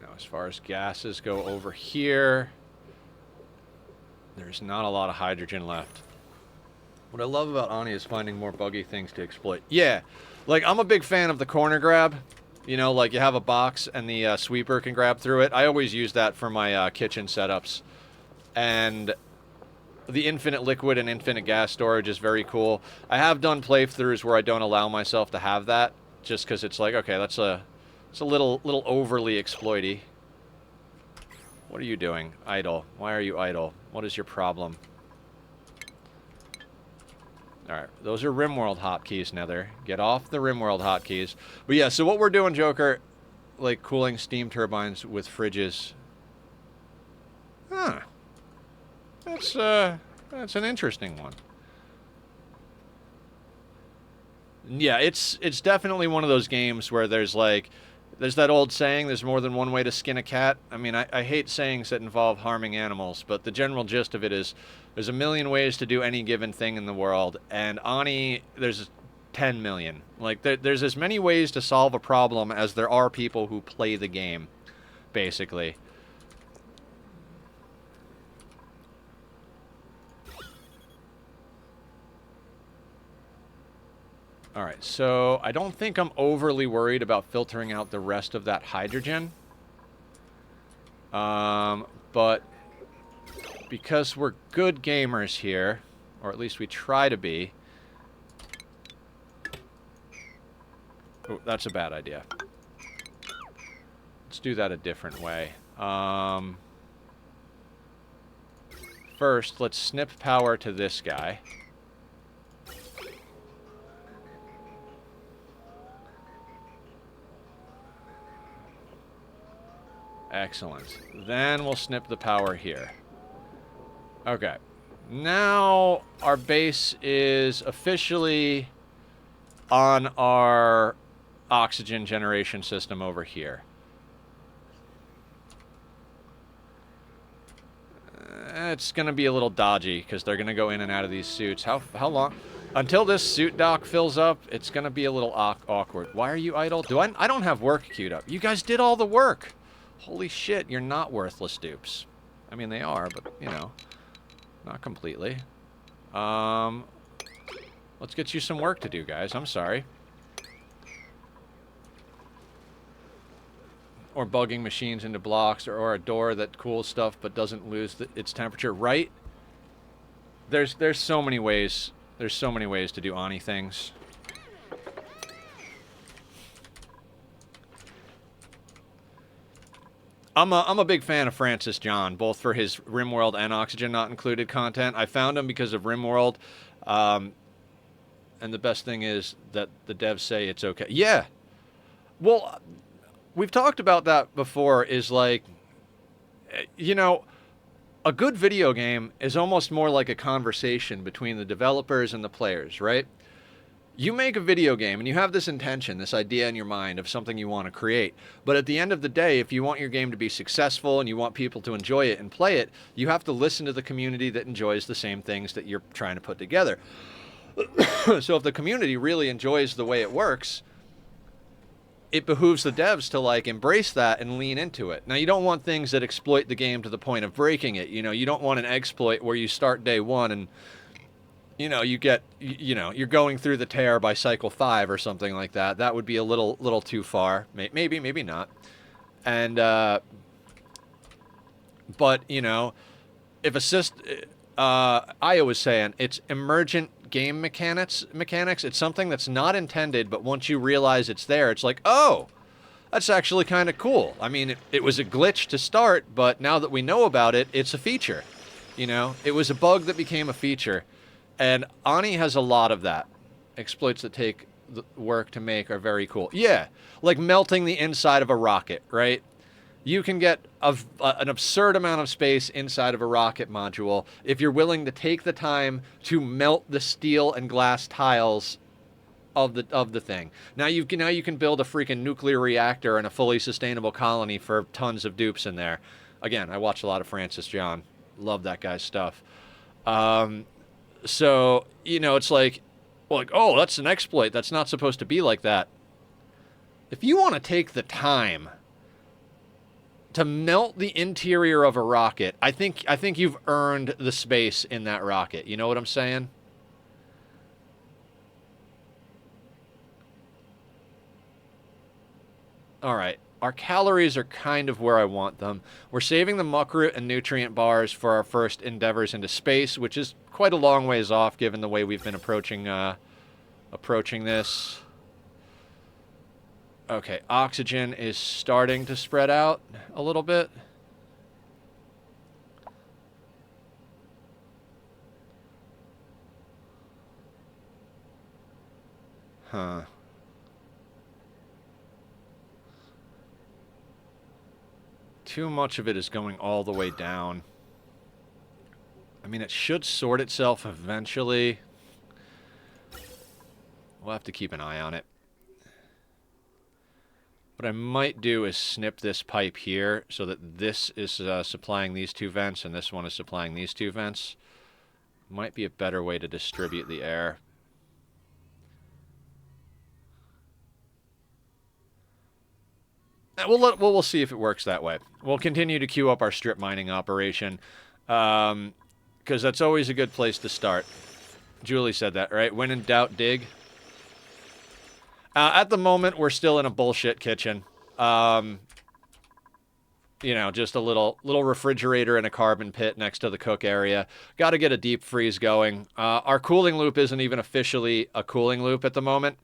A: Now, as far as gases go over here, there's not a lot of hydrogen left. What I love about Ani is finding more buggy things to exploit. Yeah, like I'm a big fan of the corner grab. You know, like you have a box and the sweeper can grab through it. I always use that for my kitchen setups. And the infinite liquid and infinite gas storage is very cool. I have done playthroughs where I don't allow myself to have that, just because it's like, okay, it's a little overly exploity. What are you doing, idle? Why are you idle? What is your problem? Alright, those are RimWorld hotkeys, Nether. Get off the RimWorld hotkeys. But yeah, so what we're doing, Joker, like cooling steam turbines with fridges. Huh. That's an interesting one. Yeah, it's definitely one of those games where there's that old saying, there's more than one way to skin a cat. I mean, I hate sayings that involve harming animals, but the general gist of it is there's a million ways to do any given thing in the world, and Ani, there's 10 million. Like, there's as many ways to solve a problem as there are people who play the game, basically. Alright, so I don't think I'm overly worried about filtering out the rest of that hydrogen. But because we're good gamers here, or at least we try to be... Oh, that's a bad idea. Let's do that a different way. First, let's snip power to this guy. Excellent. Then we'll snip the power here. Okay. Now our base is officially on our oxygen generation system over here. It's going to be a little dodgy because they're going to go in and out of these suits. How long? Until this suit dock fills up, it's going to be a little awkward. Why are you idle? I don't have work queued up. You guys did all the work. Holy shit, you're not worthless dupes. I mean, they are, but, you know, not completely. Let's get you some work to do, guys. I'm sorry. or bugging machines into blocks, or a door that cools stuff but doesn't lose its temperature, right? There's so many ways. There's so many ways to do Ani things. I'm a big fan of Francis John, both for his RimWorld and Oxygen Not Included content. I found him because of RimWorld, and the best thing is that the devs say it's okay. Yeah, well, we've talked about that before. Is like, you know, a good video game is almost more like a conversation between the developers and the players, right? You make a video game and you have this intention, this idea in your mind of something you want to create. But at the end of the day, if you want your game to be successful and you want people to enjoy it and play it, you have to listen to the community that enjoys the same things that you're trying to put together. So if the community really enjoys the way it works, it behooves the devs to like embrace that and lean into it. Now, you don't want things that exploit the game to the point of breaking it. You know, you don't want an exploit where you start day one and you know, you're going through the tear by cycle 5 or something like that. That would be a little too far. Maybe not. And, but, you know, if Io was saying, it's emergent game mechanics. It's something that's not intended, but once you realize it's there, it's like, oh, that's actually kind of cool. I mean, it was a glitch to start, but now that we know about it, it's a feature. You know, it was a bug that became a feature. And Ani has a lot of that. Exploits that take the work to make are very cool. Yeah, like melting the inside of a rocket, right? You can get an absurd amount of space inside of a rocket module if you're willing to take the time to melt the steel and glass tiles of the thing. Now you can build a freaking nuclear reactor and a fully sustainable colony for tons of dupes in there. Again, I watch a lot of Francis John. Love that guy's stuff. So, you know, it's like, oh, that's an exploit. That's not supposed to be like that. If you want to take the time to melt the interior of a rocket, I think you've earned the space in that rocket. You know what I'm saying? All right. Our calories are kind of where I want them. We're saving the muckroot and nutrient bars for our first endeavors into space, which is quite a long ways off given the way we've been approaching this. Okay, oxygen is starting to spread out a little bit. Huh. Too much of it is going all the way down. I mean, it should sort itself eventually. We'll have to keep an eye on it. What I might do is snip this pipe here so that this is supplying these two vents and this one is supplying these two vents. Might be a better way to distribute the air. We'll see if it works that way. We'll continue to queue up our strip mining operation, because that's always a good place to start. Julie said that, right? When in doubt, dig. At the moment, we're still in a bullshit kitchen. You know, just a little refrigerator and a carbon pit next to the cook area. Got to get a deep freeze going. Our cooling loop isn't even officially a cooling loop at the moment.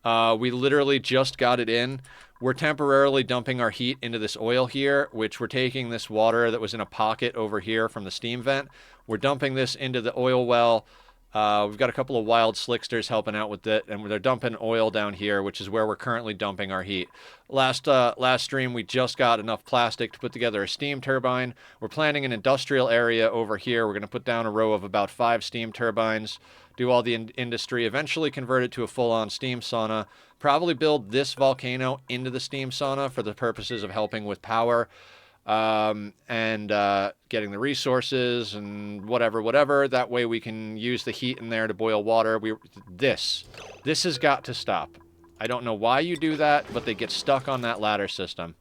A: We literally just got it in. We're temporarily dumping our heat into this oil here, which we're taking this water that was in a pocket over here from the steam vent. We're dumping this into the oil well. We've got a couple of wild slicksters helping out with it, and they're dumping oil down here, which is where we're currently dumping our heat. Last stream, we just got enough plastic to put together a steam turbine. We're planning an industrial area over here. We're going to put down a row of about 5 steam turbines, do all the industry, eventually convert it to a full-on steam sauna, probably build this volcano into the steam sauna for the purposes of helping with power, and getting the resources and whatever. That way we can use the heat in there to boil water. This has got to stop. I don't know why you do that, but they get stuck on that ladder system.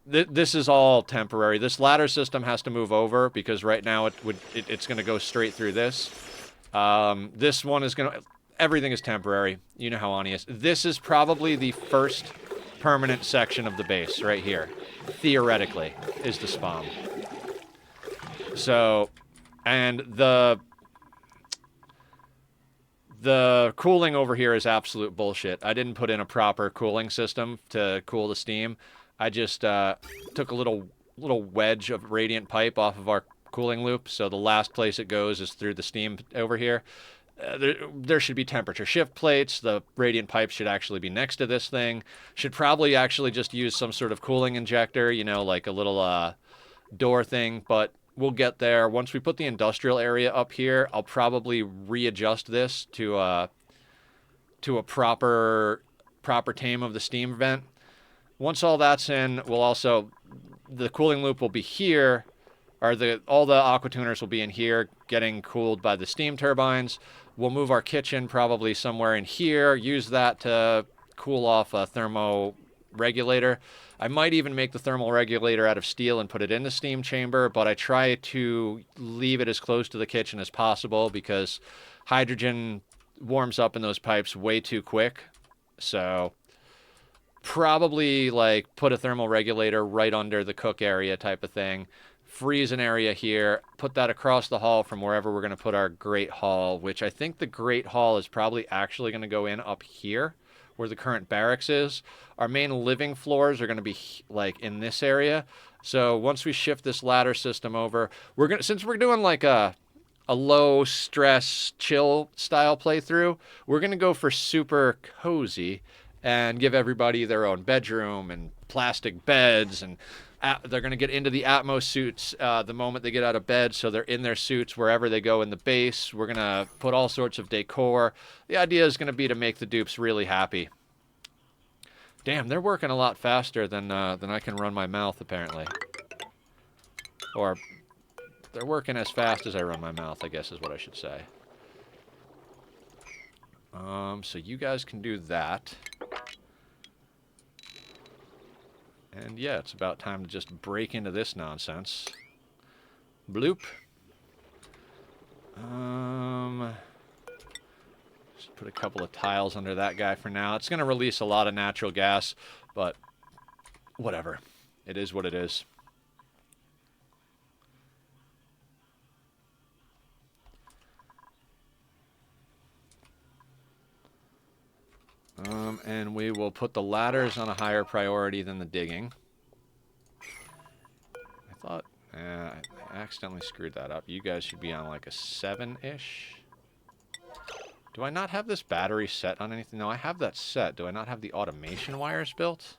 A: This is all temporary. This ladder system has to move over because right now it's going to go straight through this. This one is going to... Everything is temporary. You know how Ani is. This is probably the first permanent section of the base right here, theoretically, is the spawn. So, and the cooling over here is absolute bullshit. I didn't put in a proper cooling system to cool the steam. I just took a little wedge of radiant pipe off of our cooling loop, so the last place it goes is through the steam over here. There should be temperature shift plates. The radiant pipe should actually be next to this thing. Should probably actually just use some sort of cooling injector, you know, like a little door thing, but we'll get there. Once we put the industrial area up here, I'll probably readjust this to a proper tame of the steam vent. Once all that's in, we'll also, the cooling loop will be here, or all the aqua tuners will be in here getting cooled by the steam turbines. We'll move our kitchen probably somewhere in here, use that to cool off a thermo regulator. I might even make the thermal regulator out of steel and put it in the steam chamber, but I try to leave it as close to the kitchen as possible because hydrogen warms up in those pipes way too quick. So probably like put a thermal regulator right under the cook area type of thing. Freeze an area here, put that across the hall from wherever we're going to put our great hall, which I think the great hall is probably actually going to go in up here where the current barracks is. Our main living floors are going to be like in this area. So once we shift this ladder system over, since we're doing like a low stress chill style playthrough, we're going to go for super cozy and give everybody their own bedroom and plastic beds, and they're going to get into the Atmos suits the moment they get out of bed, so they're in their suits wherever they go in the base. We're going to put all sorts of decor. The idea is going to be to make the dupes really happy. Damn, they're working a lot faster than I can run my mouth, apparently. Or they're working as fast as I run my mouth, I guess is what I should say. So you guys can do that. And yeah, it's about time to just break into this nonsense. Bloop. Just put a couple of tiles under that guy for now. It's going to release a lot of natural gas, but whatever. It is what it is. And we will put the ladders on a higher priority than the digging. I thought, I accidentally screwed that up. You guys should be on like a 7-ish. Do I not have this battery set on anything? No, I have that set. Do I not have the automation wires built?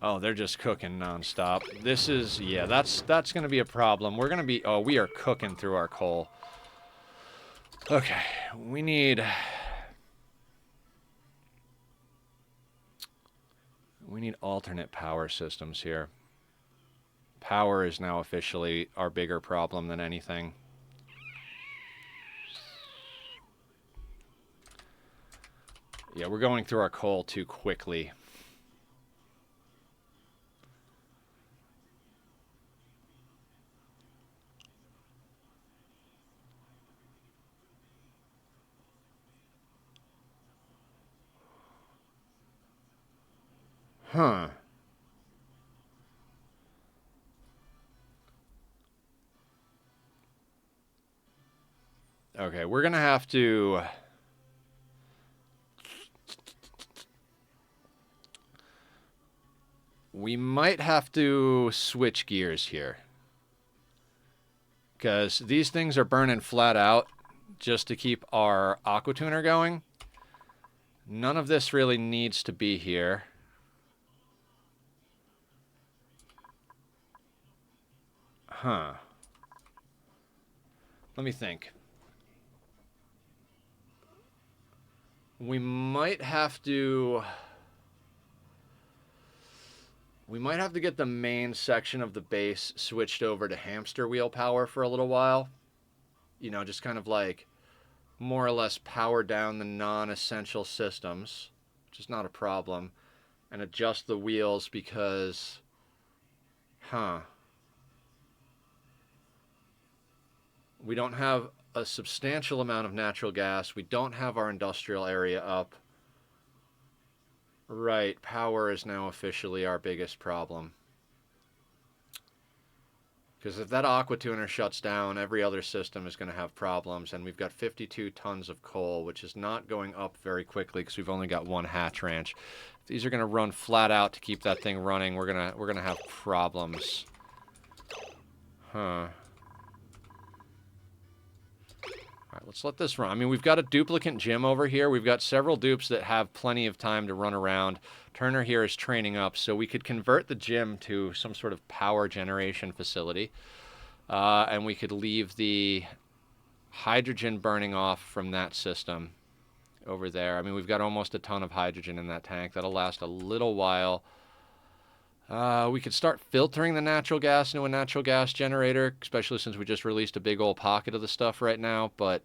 A: Oh, they're just cooking nonstop. This is, yeah, that's going to be a problem. We're going to be, oh, we are cooking through our coal. Okay, we need alternate power systems here. Power is now officially our bigger problem than anything. Yeah, we're going through our coal too quickly. Huh. Okay, we're going to have to... We might have to switch gears here. Because these things are burning flat out just to keep our aqua tuner going. None of this really needs to be here. Huh. Let me think. We might have to get the main section of the base switched over to hamster wheel power for a little while. You know, just kind of like more or less power down the non-essential systems, which is not a problem, and adjust the wheels because, we don't have a substantial amount of natural gas. We don't have our industrial area up. Right, power is now officially our biggest problem. Because if that aqua tuner shuts down, every other system is going to have problems. And we've got 52 tons of coal, which is not going up very quickly because we've only got one hatch ranch. If these are going to run flat out to keep that thing running, we're gonna have problems. Huh. Alright, let's let this run. I mean, we've got a duplicate gym over here. We've got several dupes that have plenty of time to run around. Turner here is training up, so we could convert the gym to some sort of power generation facility. And we could leave the hydrogen burning off from that system over there. I mean, we've got almost a ton of hydrogen in that tank. That'll last a little while. We could start filtering the natural gas into a natural gas generator, especially since we just released a big old pocket of the stuff right now, but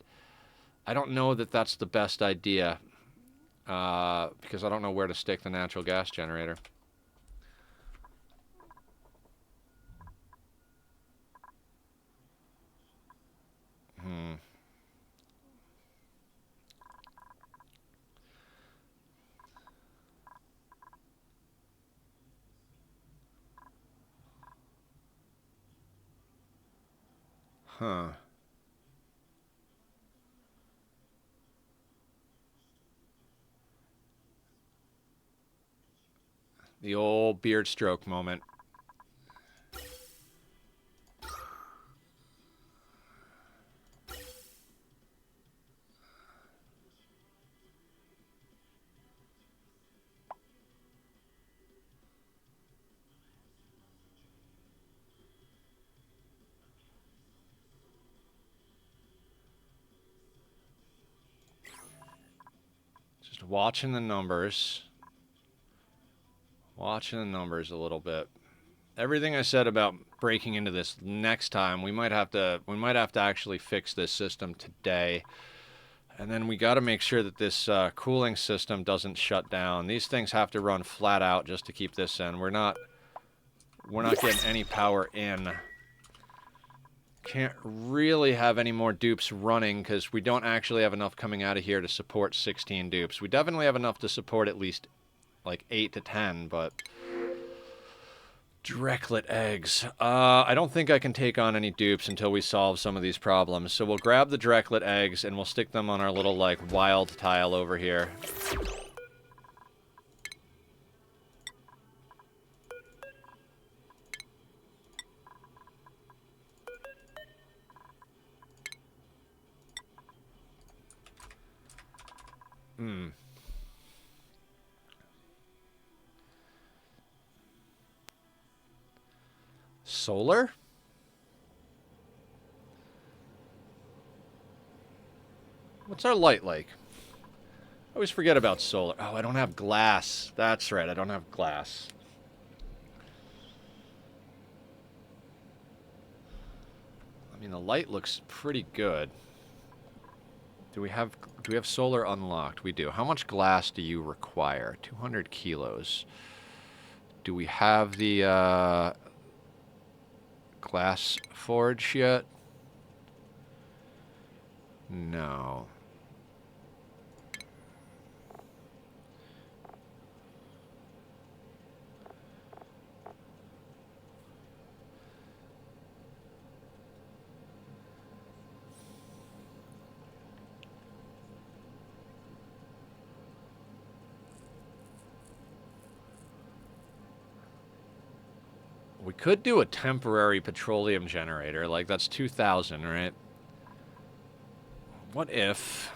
A: I don't know that that's the best idea, because I don't know where to stick the natural gas generator. Huh. The old beard stroke moment. Just watching the numbers. Watching the numbers a little bit. Everything I said about breaking into this next time, we might have to actually fix this system today. And then we got to make sure that this cooling system doesn't shut down. These things have to run flat out just to keep this in. We're not getting any power in. Can't really have any more dupes running because we don't actually have enough coming out of here to support 16 dupes. We definitely have enough to support at least like 8 to 10, but Drecklet eggs. I don't think I can take on any dupes until we solve some of these problems. So we'll grab the Drecklet eggs and we'll stick them on our little like wild tile over here. Solar? What's our light like? I always forget about solar. Oh, I don't have glass. That's right, I don't have glass. I mean, the light looks pretty good. Do we have solar unlocked? We do. How much glass do you require? 200 kilos. Do we have the glass forge yet? No. We could do a temporary petroleum generator, like that's 2,000, right? What if...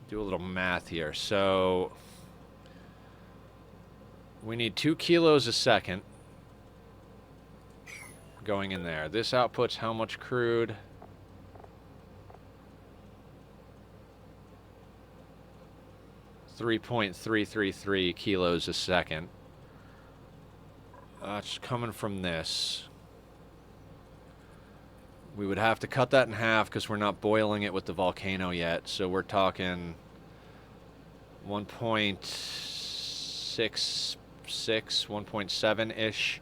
A: Do a little math here. So... we need 2 kilos a second going in there. This outputs how much crude? .333 kilos a second. That's coming from this. We would have to cut that in half because we're not boiling it with the volcano yet. So we're talking 1.66, 1.7-ish.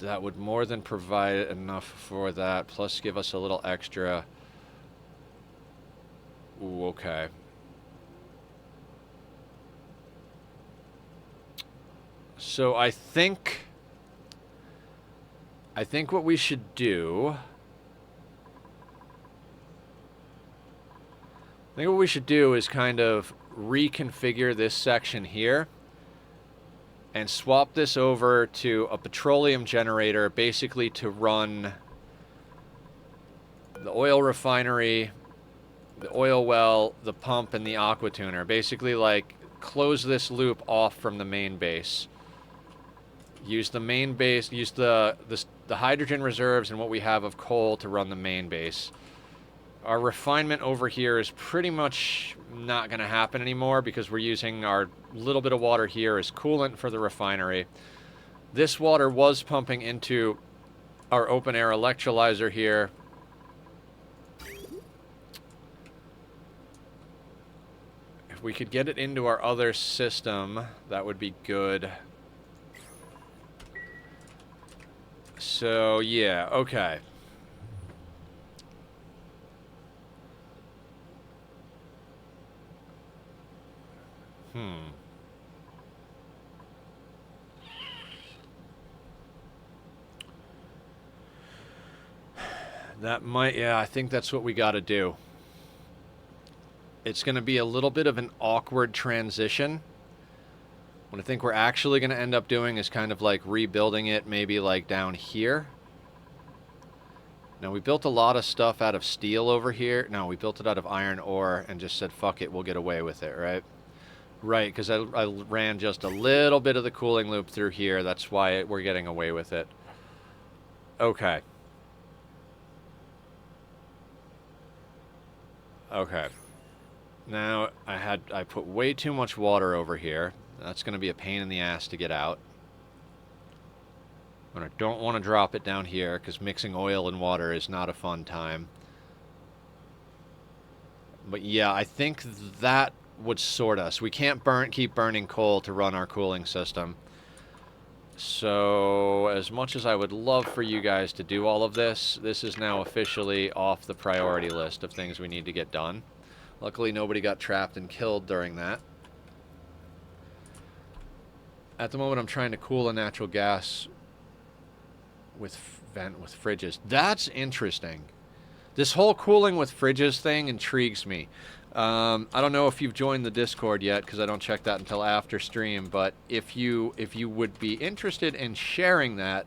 A: That would more than provide enough for that, plus give us a little extra. Ooh, okay. So I think what we should do... I think what we should do is kind of reconfigure this section here and swap this over to a petroleum generator, basically to run the oil refinery, the oil well, the pump, and the aqua tuner. Basically, like, close this loop off from the main base. Use the main base, use the hydrogen reserves and what we have of coal to run the main base. Our refinement over here is pretty much not going to happen anymore because we're using our little bit of water here as coolant for the refinery. This water was pumping into our open air electrolyzer here. If we could get it into our other system, that would be good. So, yeah, okay. That might, yeah, I think that's what we got to do. It's going to be a little bit of an awkward transition. What I think we're actually going to end up doing is kind of like rebuilding it maybe like down here. Now, we built a lot of stuff out of steel over here. No, we built it out of iron ore and just said, fuck it, we'll get away with it, right? Right, because I ran just a little bit of the cooling loop through here. That's why we're getting away with it. Okay. Okay. Now, I put way too much water over here. That's going to be a pain in the ass to get out. And I don't want to drop it down here because mixing oil and water is not a fun time. But yeah, I think that would sort us. We can't keep burning coal to run our cooling system. So, as much as I would love for you guys to do all of this, this is now officially off the priority list of things we need to get done. Luckily, nobody got trapped and killed during that. At the moment, I'm trying to cool a natural gas with fridges. That's interesting. This whole cooling with fridges thing intrigues me. I don't know if you've joined the Discord yet, because I don't check that until after stream, but if you would be interested in sharing that,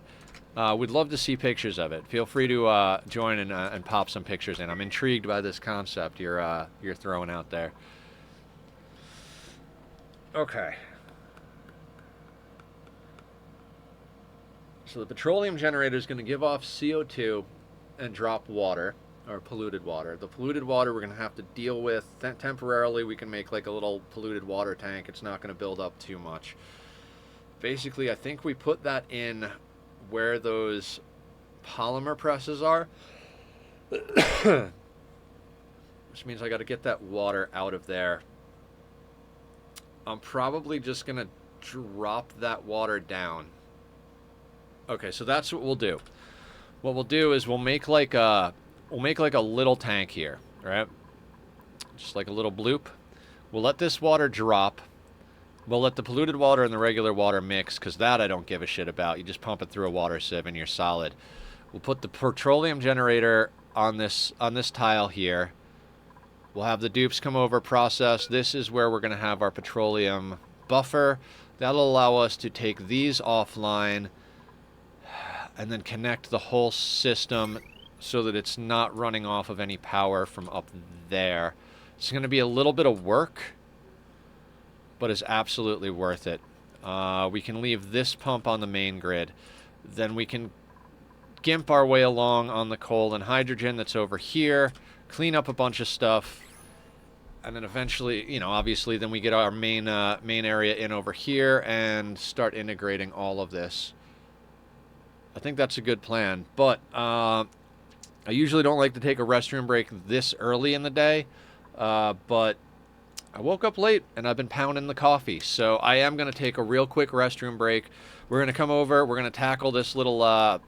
A: we'd love to see pictures of it. Feel free to join and pop some pictures in. I'm intrigued by this concept you're throwing out there. Okay. So the petroleum generator is going to give off CO2 and drop water. Or polluted water. The polluted water we're going to have to deal with temporarily. We can make like a little polluted water tank. It's not going to build up too much. Basically, I think we put that in where those polymer presses are. Which means I got to get that water out of there. I'm probably just going to drop that water down. Okay, so that's what we'll do. What we'll do is we'll make like a little tank here, right? Just like a little bloop. We'll let this water drop. We'll let the polluted water and the regular water mix, because that I don't give a shit about. You just pump it through a water sieve and you're solid. We'll put the petroleum generator on this tile here. We'll have the dupes come over, process. This is where we're going to have our petroleum buffer. That'll allow us to take these offline and then connect the whole system so that it's not running off of any power from up there. It's going to be a little bit of work, but it's absolutely worth it. We can leave this pump on the main grid. Then we can gimp our way along on the coal and hydrogen that's over here, clean up a bunch of stuff, and then eventually, you know, obviously then we get our main area in over here and start integrating all of this. I think that's a good plan, but I usually don't like to take a restroom break this early in the day, but I woke up late and I've been pounding the coffee, so I am going to take a real quick restroom break. We're going to come over, we're going to tackle this little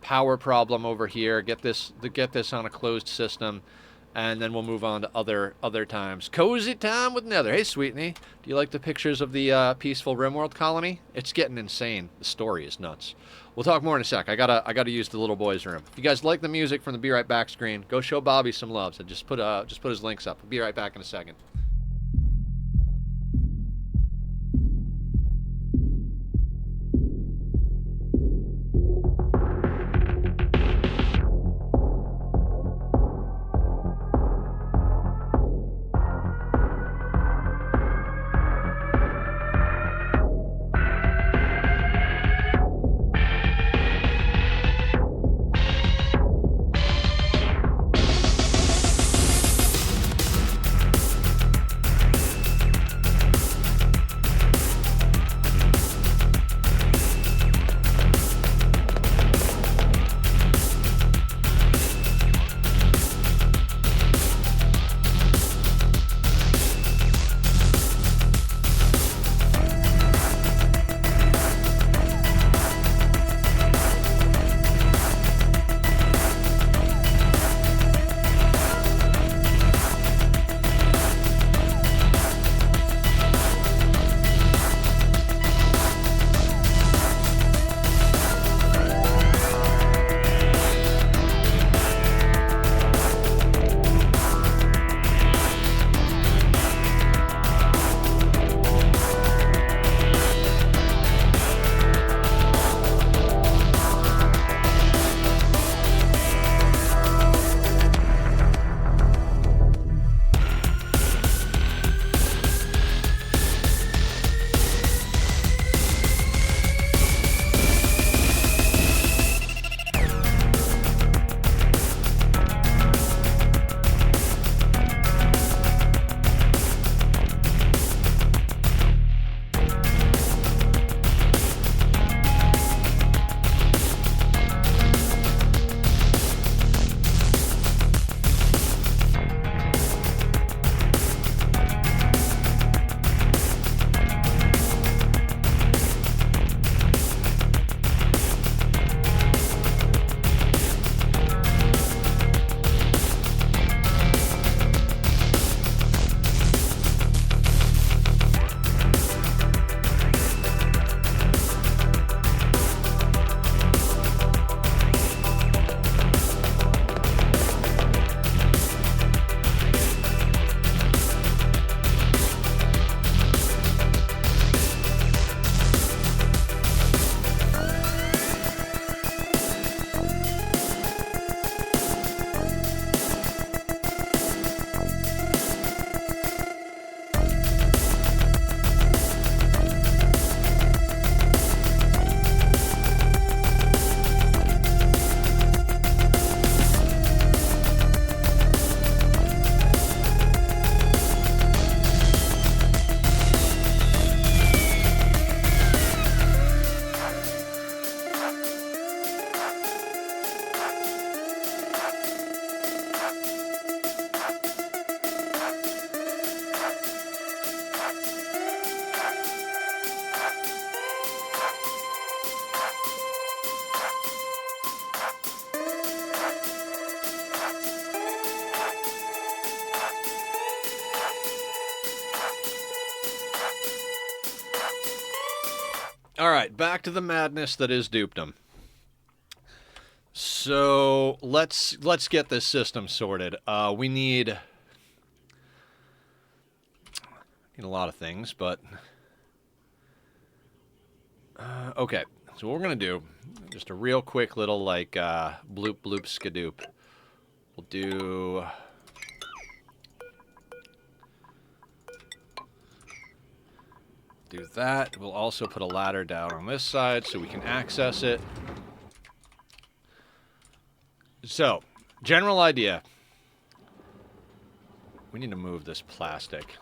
A: power problem over here, get this on a closed system, and then we'll move on to other times. Cozy time with Nether. Hey, Sweetney, do you like the pictures of the peaceful RimWorld colony? It's getting insane. The story is nuts. We'll talk more in a sec. I gotta use the little boy's room. If you guys like the music from the Be Right Back screen, go show Bobby some love. So just put his links up. I'll be right back in a second. All right, back to the madness that is dupedom. So let's get this system sorted. We need a lot of things, but okay. So what we're gonna do, just a real quick little like bloop bloop skadoop. We'll do. Do that. We'll also put a ladder down on this side so we can access it. So, general idea. We need to move this plastic.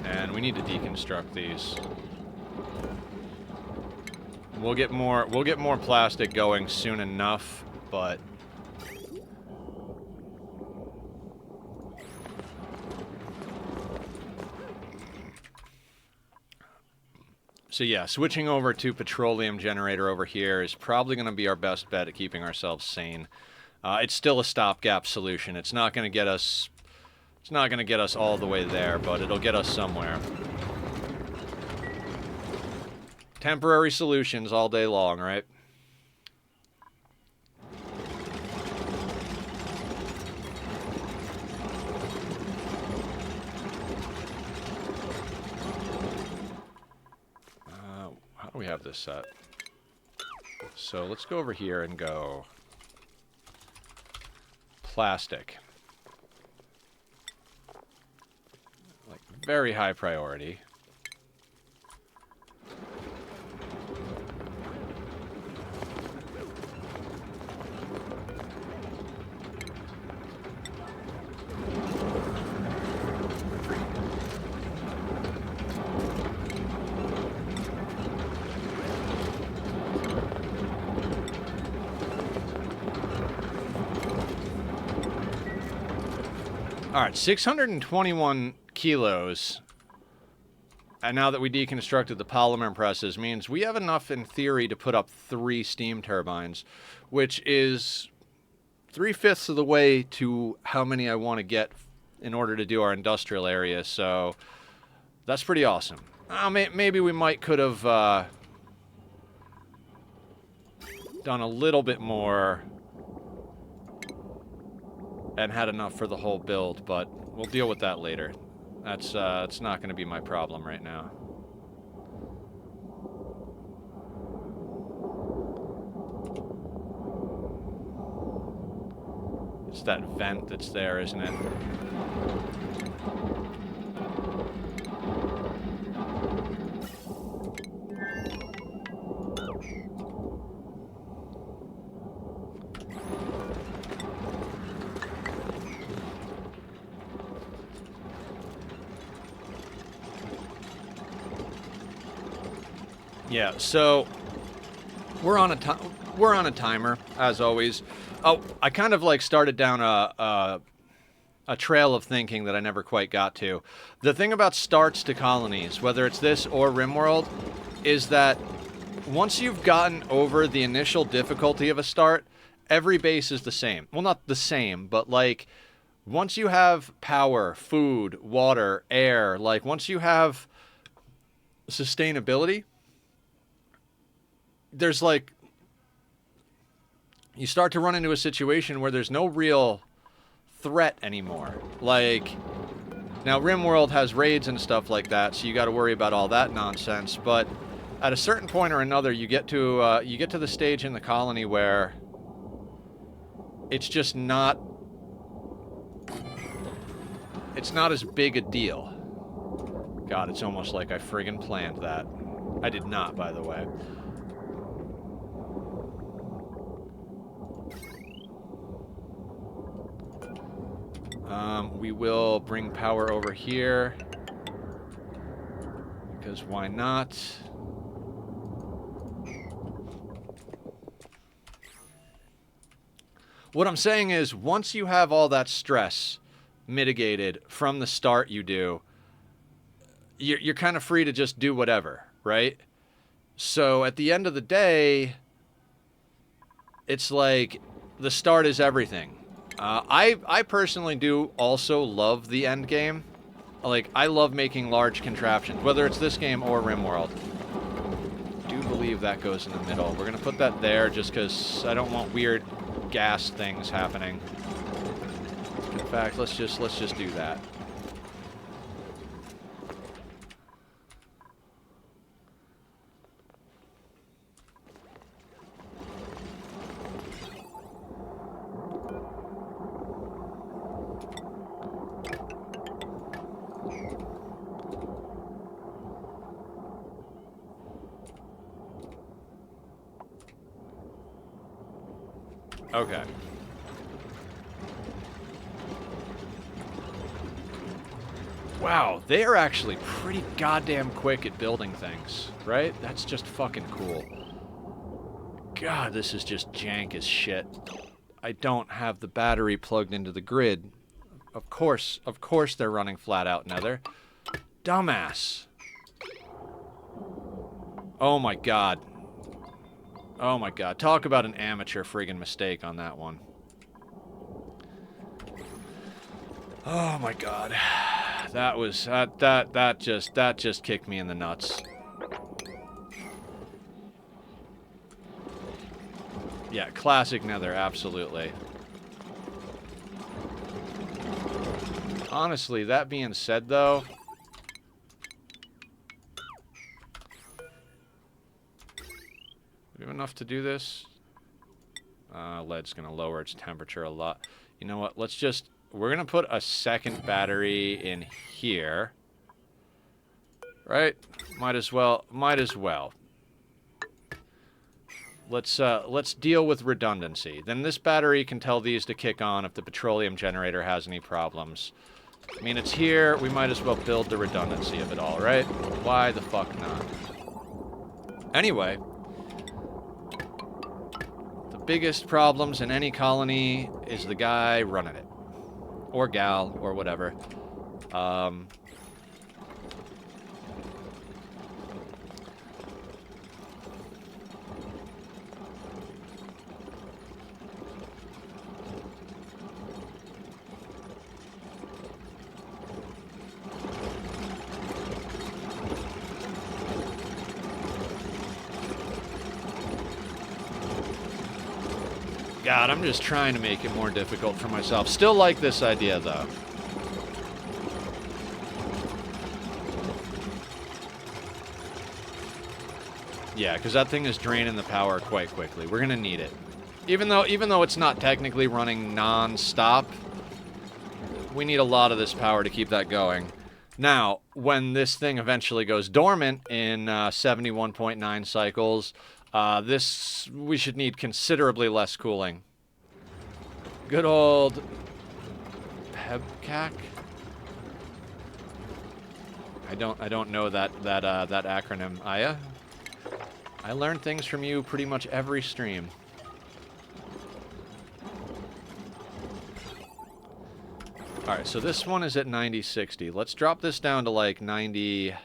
A: And we need to deconstruct these. We'll get more plastic going soon enough, but So yeah, switching over to petroleum generator over here is probably going to be our best bet at keeping ourselves sane. It's still a stopgap solution. It's not going to get us... It's not going to get us all the way there, but it'll get us somewhere. Temporary solutions all day long, right? How do we have this set? So let's go over here and go... Plastic. Like, very high priority. Alright, 621 kilos. And now that we deconstructed the polymer presses, means we have enough in theory to put up 3 steam turbines, which is 3/5 of the way to how many I want to get in order to do our industrial area, so that's pretty awesome. Maybe we might could have done a little bit more and had enough for the whole build, but we'll deal with that later. That's it's not going to be my problem right now. It's that vent that's there, isn't it? Yeah, so we're on a timer as always. Oh, I kind of like started down a trail of thinking that I never quite got to. The thing about starts to colonies, whether it's this or RimWorld, is that once you've gotten over the initial difficulty of a start, every base is the same. Well, not the same, but like once you have power, food, water, air, like once you have sustainability, there's like, you start to run into a situation where there's no real threat anymore. Like, now RimWorld has raids and stuff like that, so you got to worry about all that nonsense. But at a certain point or another, you get to the stage in the colony where it's just not, it's not as big a deal. God, it's almost like I friggin' planned that. I did not, by the way. We will bring power over here, because why not? What I'm saying is, once you have all that stress mitigated from the start you're kind of free to just do whatever, right? So at the end of the day, it's like the start is everything. I personally do also love the end game. Like, I love making large contraptions, whether it's this game or RimWorld. I do believe that goes in the middle. We're gonna put that there just because I don't want weird gas things happening. In fact, let's just do that. Okay. Wow, they are actually pretty goddamn quick at building things, right? That's just fucking cool. God, this is just jank as shit. I don't have the battery plugged into the grid. Of course they're running flat out, Nether. Dumbass. Oh my god. Oh my god. Talk about an amateur friggin' mistake on that one. Oh my god. That was that just kicked me in the nuts. Yeah, classic Nether, absolutely. Honestly, that being said though, we have enough to do this. Lead's gonna lower its temperature a lot. You know what? We're gonna put a second battery in here. Right? Might as well. Let's deal with redundancy. Then this battery can tell these to kick on if the petroleum generator has any problems. I mean, it's here. We might as well build the redundancy of it all, right? Why the fuck not? Anyway, the biggest problems in any colony is the guy running it. Or gal, or whatever. God, I'm just trying to make it more difficult for myself. Still like this idea, though. Yeah, because that thing is draining the power quite quickly. We're gonna need it. Even though it's not technically running non-stop, we need a lot of this power to keep that going. Now, when this thing eventually goes dormant in 71.9 cycles, we should need considerably less cooling. Good old PEBCAC. I don't know that acronym. Aya? I learn things from you pretty much every stream. Alright, so this one is at 90-60. Let's drop this down to like 90-40.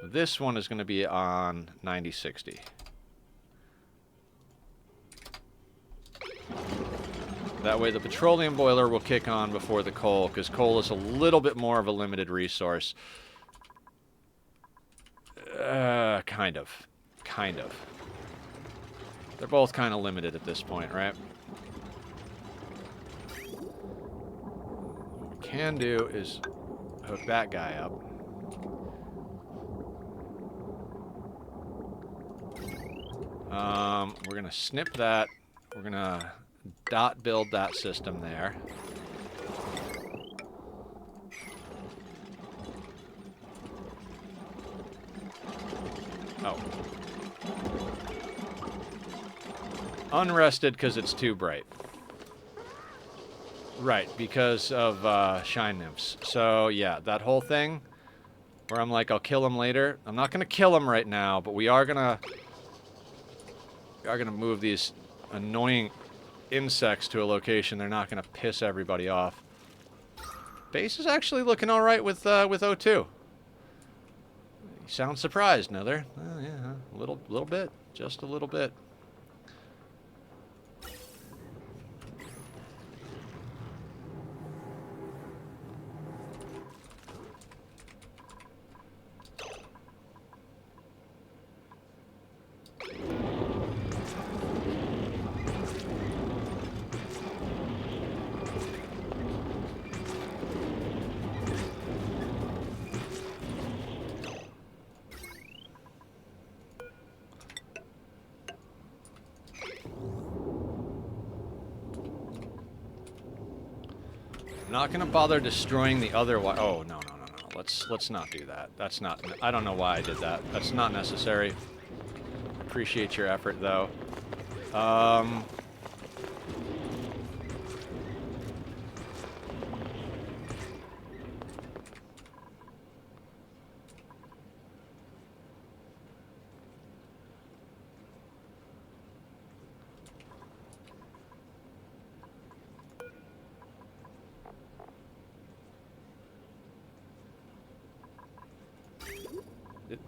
A: This one is going to be on 90-60. That way the petroleum boiler will kick on before the coal, because coal is a little bit more of a limited resource. Kind of. Kind of. They're both kind of limited at this point, right? What we can do is hook that guy up. We're going to snip that. We're going to dot build that system there. Oh. Unrested because it's too bright. Right, because of shine nymphs. So, yeah, that whole thing where I'm like, I'll kill him later. I'm not going to kill him right now, but we are going to move these annoying insects to a location they're not going to piss everybody off. Base is actually looking all right with O2. You sound surprised, Nether. Yeah, a little bit, just a little bit. I'm not gonna bother destroying the other one. Oh, no. Let's not do that. That's not... I don't know why I did that. That's not necessary. Appreciate your effort, though.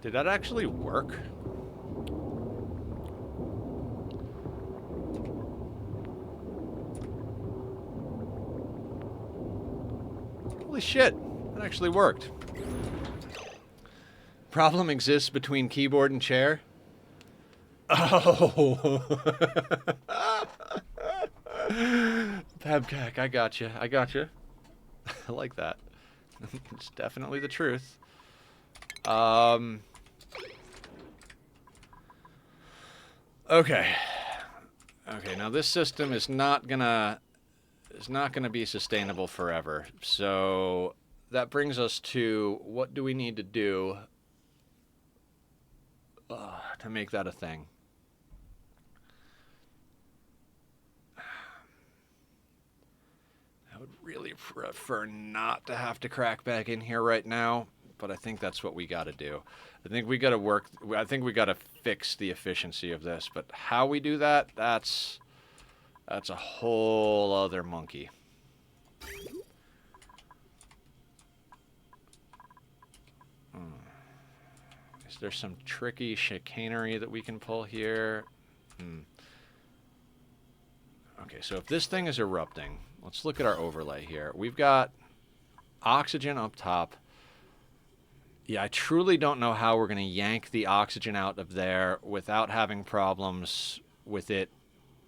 A: Did that actually work? Holy shit, that actually worked. Problem exists between keyboard and chair? Oh. Pabcac, I gotcha. I gotcha. I like that. It's definitely the truth. Okay. Okay, now this system is not gonna be sustainable forever. So that brings us to what do we need to do to make that a thing? I would really prefer not to have to crack back in here right now, but I think that's what we got to do. I think we got to fix the efficiency of this, but how we do that, that's a whole other monkey. Is there some tricky chicanery that we can pull here? Okay, so if this thing is erupting, let's look at our overlay here. We've got oxygen up top. Yeah, I truly don't know how we're going to yank the oxygen out of there without having problems with it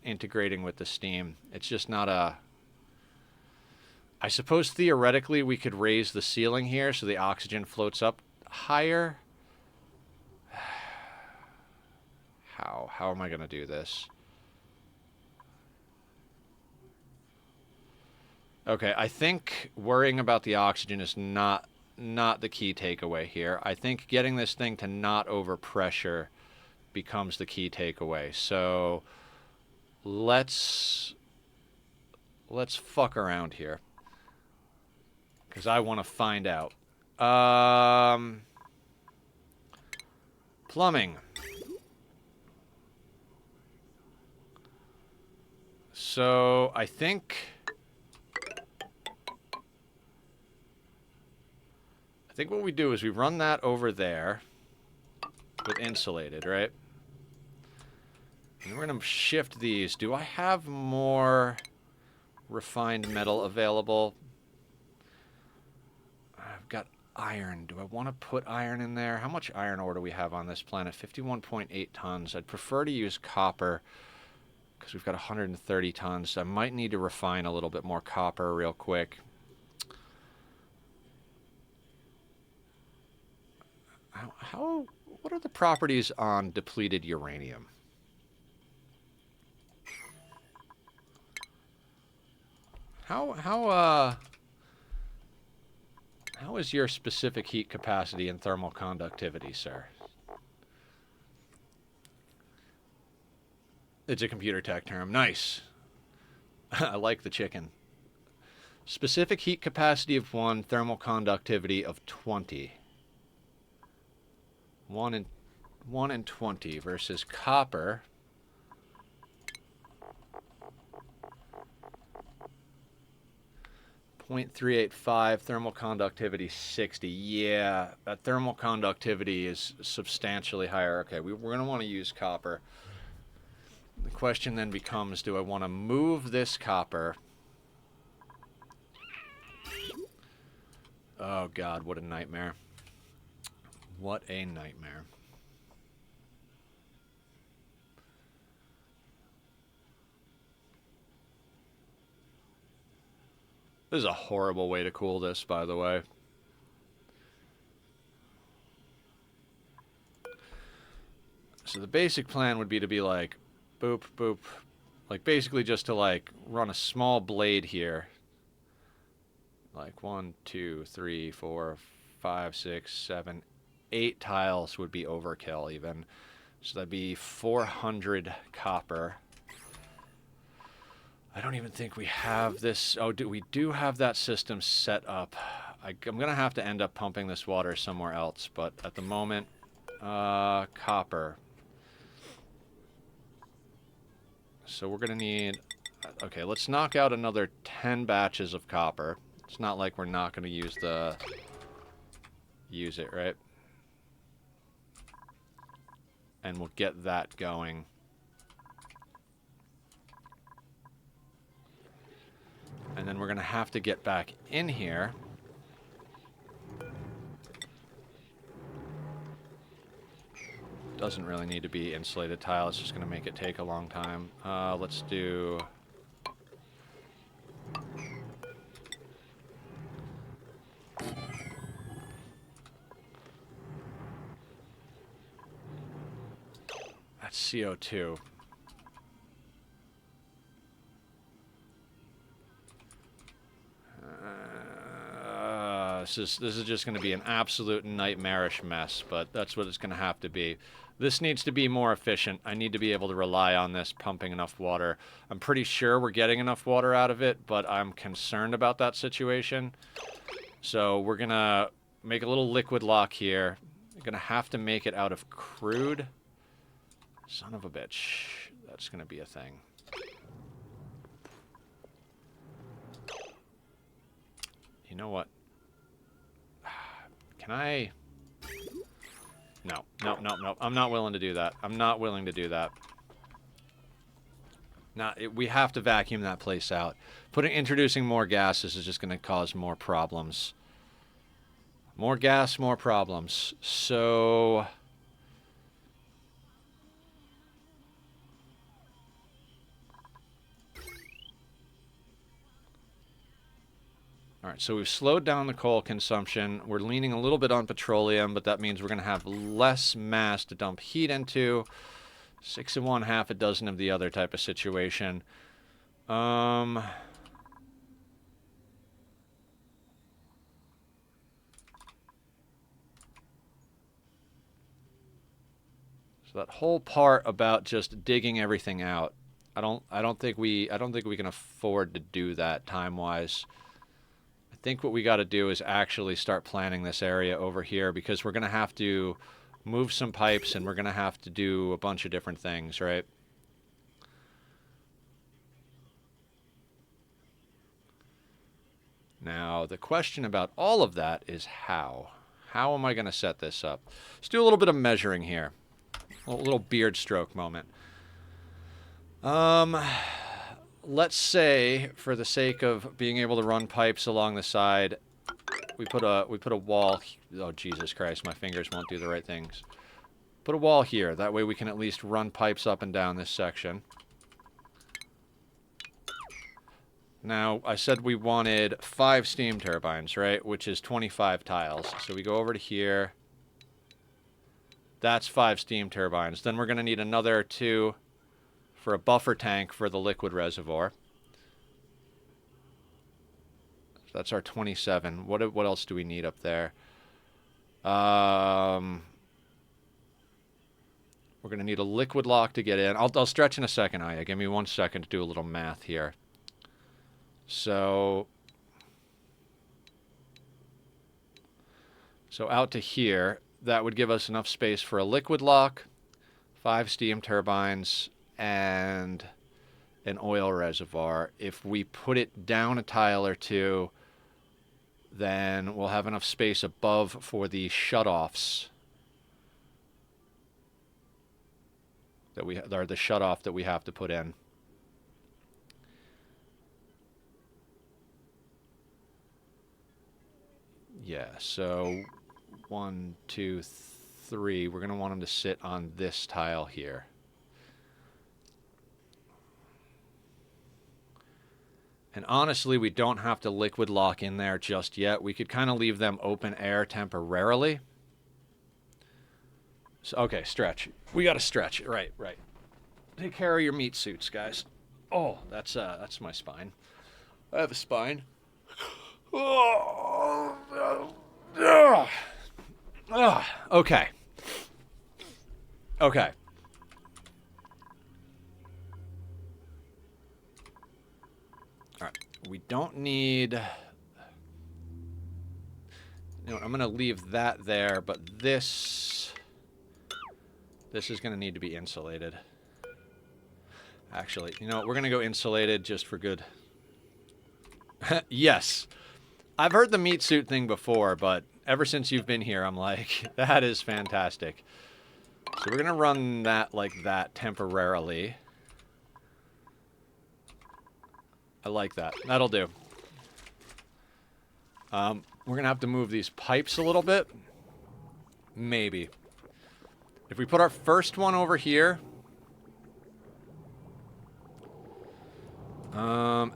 A: integrating with the steam. It's just not a... I suppose theoretically we could raise the ceiling here so the oxygen floats up higher. How am I going to do this? Okay, I think worrying about the oxygen is not the key takeaway here. I think getting this thing to not overpressure becomes the key takeaway. So let's fuck around here, because I want to find out. Plumbing. So I think what we do is we run that over there with insulated, right? And we're going to shift these. Do I have more refined metal available? I've got iron. Do I want to put iron in there? How much iron ore do we have on this planet? 51.8 tons. I'd prefer to use copper because we've got 130 tons. I might need to refine a little bit more copper real quick. What are the properties on depleted uranium? How is your specific heat capacity and thermal conductivity, sir? It's a computer tech term. Nice. I like the chicken. Specific heat capacity of 1, thermal conductivity of 20. 1 and 20 versus copper. .385, thermal conductivity 60. Yeah, that thermal conductivity is substantially higher. Okay, we're going to want to use copper. The question then becomes, do I want to move this copper? Oh God, what a nightmare. What a nightmare. This is a horrible way to cool this, by the way. So the basic plan would be to be like, boop, boop. Like basically just to like run a small blade here. Like 1, 2, 3, 4, 5, 6, 7, 8 tiles would be overkill even. So that'd be 400 copper. I don't even think we have this. Oh, we do have that system set up. I'm going to have to end up pumping this water somewhere else. But at the moment, copper. So we're going to need... Okay, let's knock out another 10 batches of copper. It's not like we're not going to use it, right? and we'll get that going. And then we're going to have to get back in here. Doesn't really need to be insulated tile. It's just going to make it take a long time. Let's do... That's CO2. This is just going to be an absolute nightmarish mess, but that's what it's going to have to be. This needs to be more efficient. I need to be able to rely on this pumping enough water. I'm pretty sure we're getting enough water out of it, but I'm concerned about that situation. So we're going to make a little liquid lock here. We're going to have to make it out of crude. Son of a bitch. That's going to be a thing. You know what? Can I... No. I'm not willing to do that. I'm not willing to do that. We have to vacuum that place out. Introducing more gases is just going to cause more problems. More gas, more problems. So... All right, so we've slowed down the coal consumption. We're leaning a little bit on petroleum, but that means we're going to have less mass to dump heat into. 6 of one, half a dozen of the other type of situation. So that whole part about just digging everything out, I don't think we can afford to do that time-wise. I think what we got to do is actually start planning this area over here, because we're going to have to move some pipes and we're going to have to do a bunch of different things, right? Now, the question about all of that is how. How am I going to set this up? Let's do a little bit of measuring here. A little beard stroke moment. Let's say, for the sake of being able to run pipes along the side, we put a wall. Oh, Jesus Christ, my fingers won't do the right things. Put a wall here. That way we can at least run pipes up and down this section. Now, I said we wanted 5 steam turbines, right? Which is 25 tiles. So we go over to here. That's 5 steam turbines. Then we're going to need another 2... for a buffer tank for the liquid reservoir. So that's our 27. What else do we need up there? We're going to need a liquid lock to get in. I'll stretch in a second, Aya. Give me 1 second to do a little math here. So out to here, that would give us enough space for a liquid lock, 5 steam turbines, and an oil reservoir. If we put it down a tile or 2, then we'll have enough space above for the shutoffs that the shutoff that we have to put in. Yeah, so 1, 2, 3. We're going to want them to sit on this tile here. And honestly, we don't have to liquid lock in there just yet. We could kind of leave them open air temporarily. So, okay, stretch. We got to stretch. Right. Take care of your meat suits, guys. Oh, that's my spine. I have a spine. Okay. Alright, we don't need... You know, I'm going to leave that there, but this is going to need to be insulated. Actually, you know what, we're going to go insulated just for good. Yes. I've heard the meat suit thing before, but ever since you've been here, I'm like, that is fantastic. So we're going to run that like that temporarily. I like that. That'll do. We're going to have to move these pipes a little bit. Maybe. If we put our first one over here...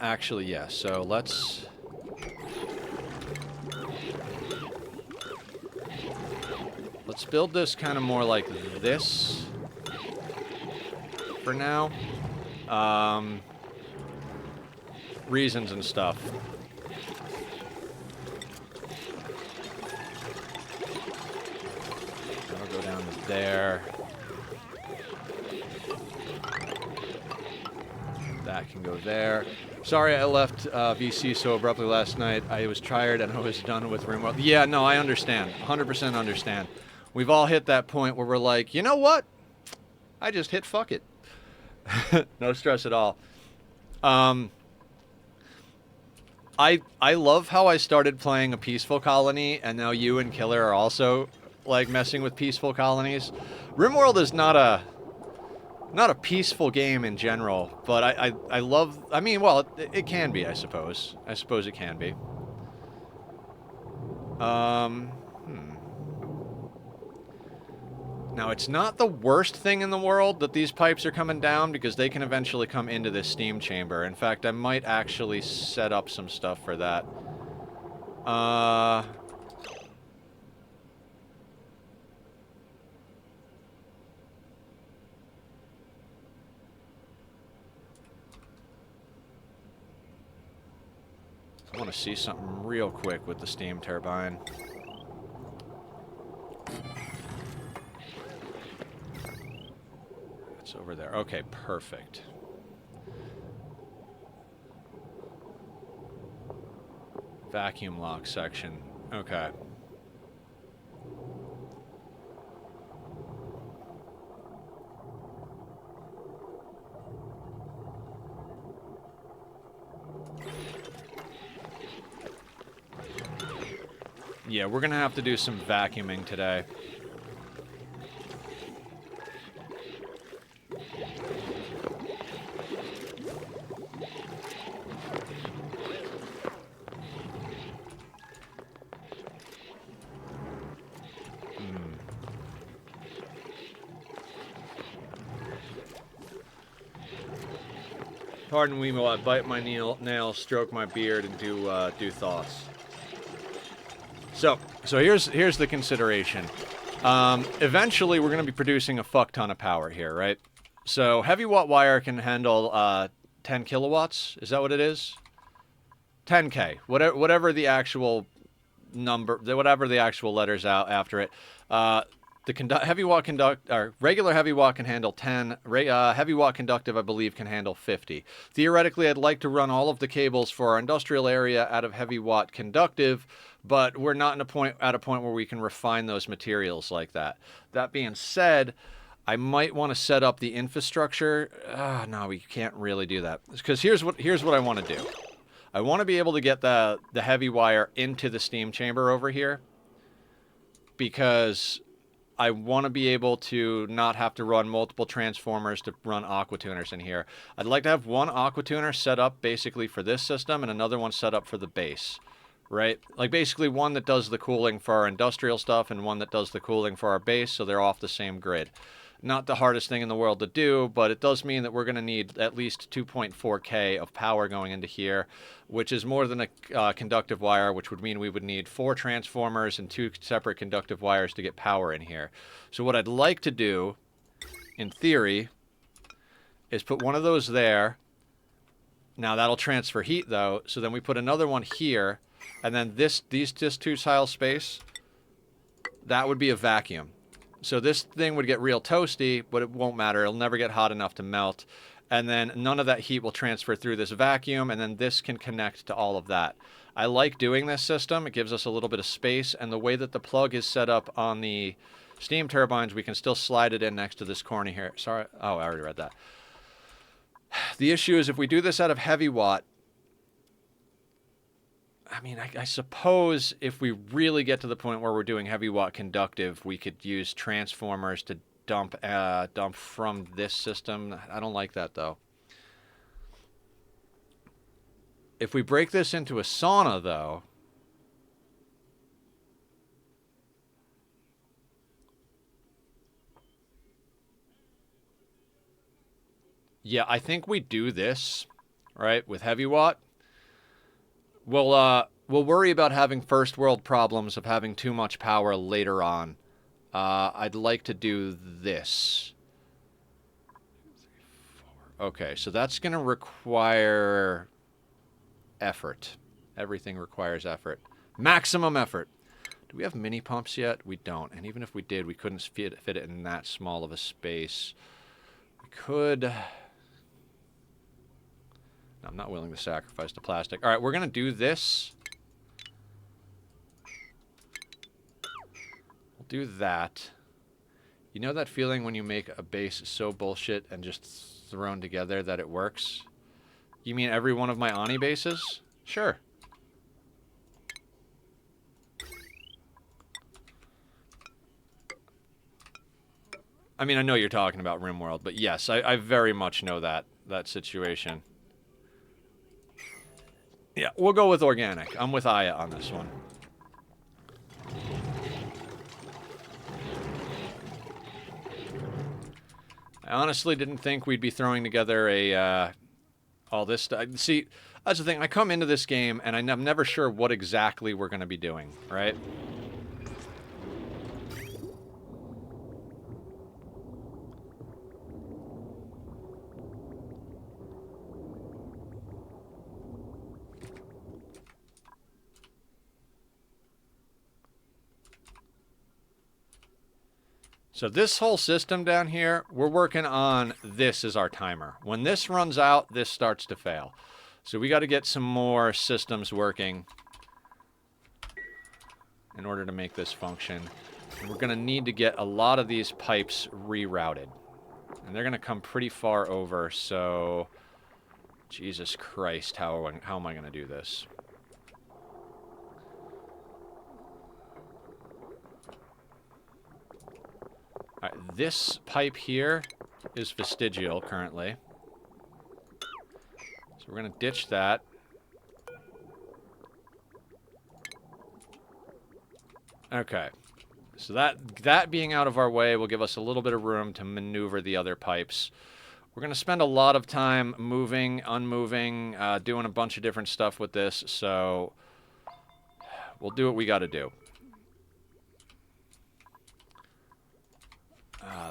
A: actually, yes. So let's... Let's build this kind of more like this for now. Reasons and stuff. That'll go down to there. That can go there. Sorry I left VC so abruptly last night. I was tired and I was done with RimWorld. Yeah, no, I understand. 100% understand. We've all hit that point where we're like, you know what? I just hit fuck it. No stress at all. I love how I started playing a peaceful colony, and now you and Killer are also like messing with peaceful colonies. RimWorld is not a peaceful game in general, but I love. I mean, well, it can be, I suppose. I suppose it can be. Now, it's not the worst thing in the world that these pipes are coming down, because they can eventually come into this steam chamber. In fact, I might actually set up some stuff for that. I want to see something real quick with the steam turbine. It's over there. Okay, perfect. Vacuum lock section. Okay. Yeah, we're gonna have to do some vacuuming today. Pardon me while I bite my nails, stroke my beard, and do thoughts. So here's the consideration. Eventually, we're going to be producing a fuck ton of power here, right? So heavy watt wire can handle 10 kilowatts. Is that what it is? 10K. Whatever the actual number, whatever the actual letters out after it. The heavy watt regular heavy watt can handle 10. Heavy watt conductive, I believe, can handle 50. Theoretically, I'd like to run all of the cables for our industrial area out of heavy watt conductive, but we're not at a point where we can refine those materials like that. That being said, I might want to set up the infrastructure. No, we can't really do that, because here's what I want to do. I want to be able to get the heavy wire into the steam chamber over here, because I want to be able to not have to run multiple transformers to run aqua tuners in here. I'd like to have one aqua tuner set up basically for this system and another one set up for the base, right? Like basically one that does the cooling for our industrial stuff and one that does the cooling for our base, so they're off the same grid. Not the hardest thing in the world to do, but it does mean that we're going to need at least 2.4K of power going into here, which is more than a conductive wire, which would mean we would need 4 transformers and 2 separate conductive wires to get power in here. So what I'd like to do, in theory, is put one of those there. Now that'll transfer heat, though, so then we put another one here, and then this 2-tile space, that would be a vacuum. So this thing would get real toasty, but it won't matter. It'll never get hot enough to melt. And then none of that heat will transfer through this vacuum, and then this can connect to all of that. I like doing this system. It gives us a little bit of space, and the way that the plug is set up on the steam turbines, we can still slide it in next to this corner here. Sorry. Oh, I already read that. The issue is if we do this out of heavy watt, I mean, I suppose if we really get to the point where we're doing heavy watt conductive, we could use transformers to dump from this system. I don't like that, though. If we break this into a sauna, though... Yeah, I think we do this, right, with heavy watt. We'll worry about having first world problems of having too much power later on. I'd like to do this. Okay, so that's going to require effort. Everything requires effort. Maximum effort. Do we have mini pumps yet? We don't. And even if we did, we couldn't fit it in that small of a space. We could... No, I'm not willing to sacrifice the plastic. All right, we're going to do this. We'll do that. You know that feeling when you make a base so bullshit and just thrown together that it works? You mean every one of my Ani bases? Sure. I mean, I know you're talking about RimWorld, but yes, I very much know that situation. Yeah, we'll go with organic. I'm with Aya on this one. I honestly didn't think we'd be throwing together all this stuff. See, that's the thing. I come into this game, and I'm never sure what exactly we're going to be doing, right? So this whole system down here, we're working on this as our timer. When this runs out, this starts to fail. So we got to get some more systems working in order to make this function. And we're going to need to get a lot of these pipes rerouted. And they're going to come pretty far over, so... Jesus Christ, how am I going to do this? All right, this pipe here is vestigial currently. So we're going to ditch that. Okay. So that being out of our way will give us a little bit of room to maneuver the other pipes. We're going to spend a lot of time moving, unmoving, doing a bunch of different stuff with this, so we'll do what we got to do.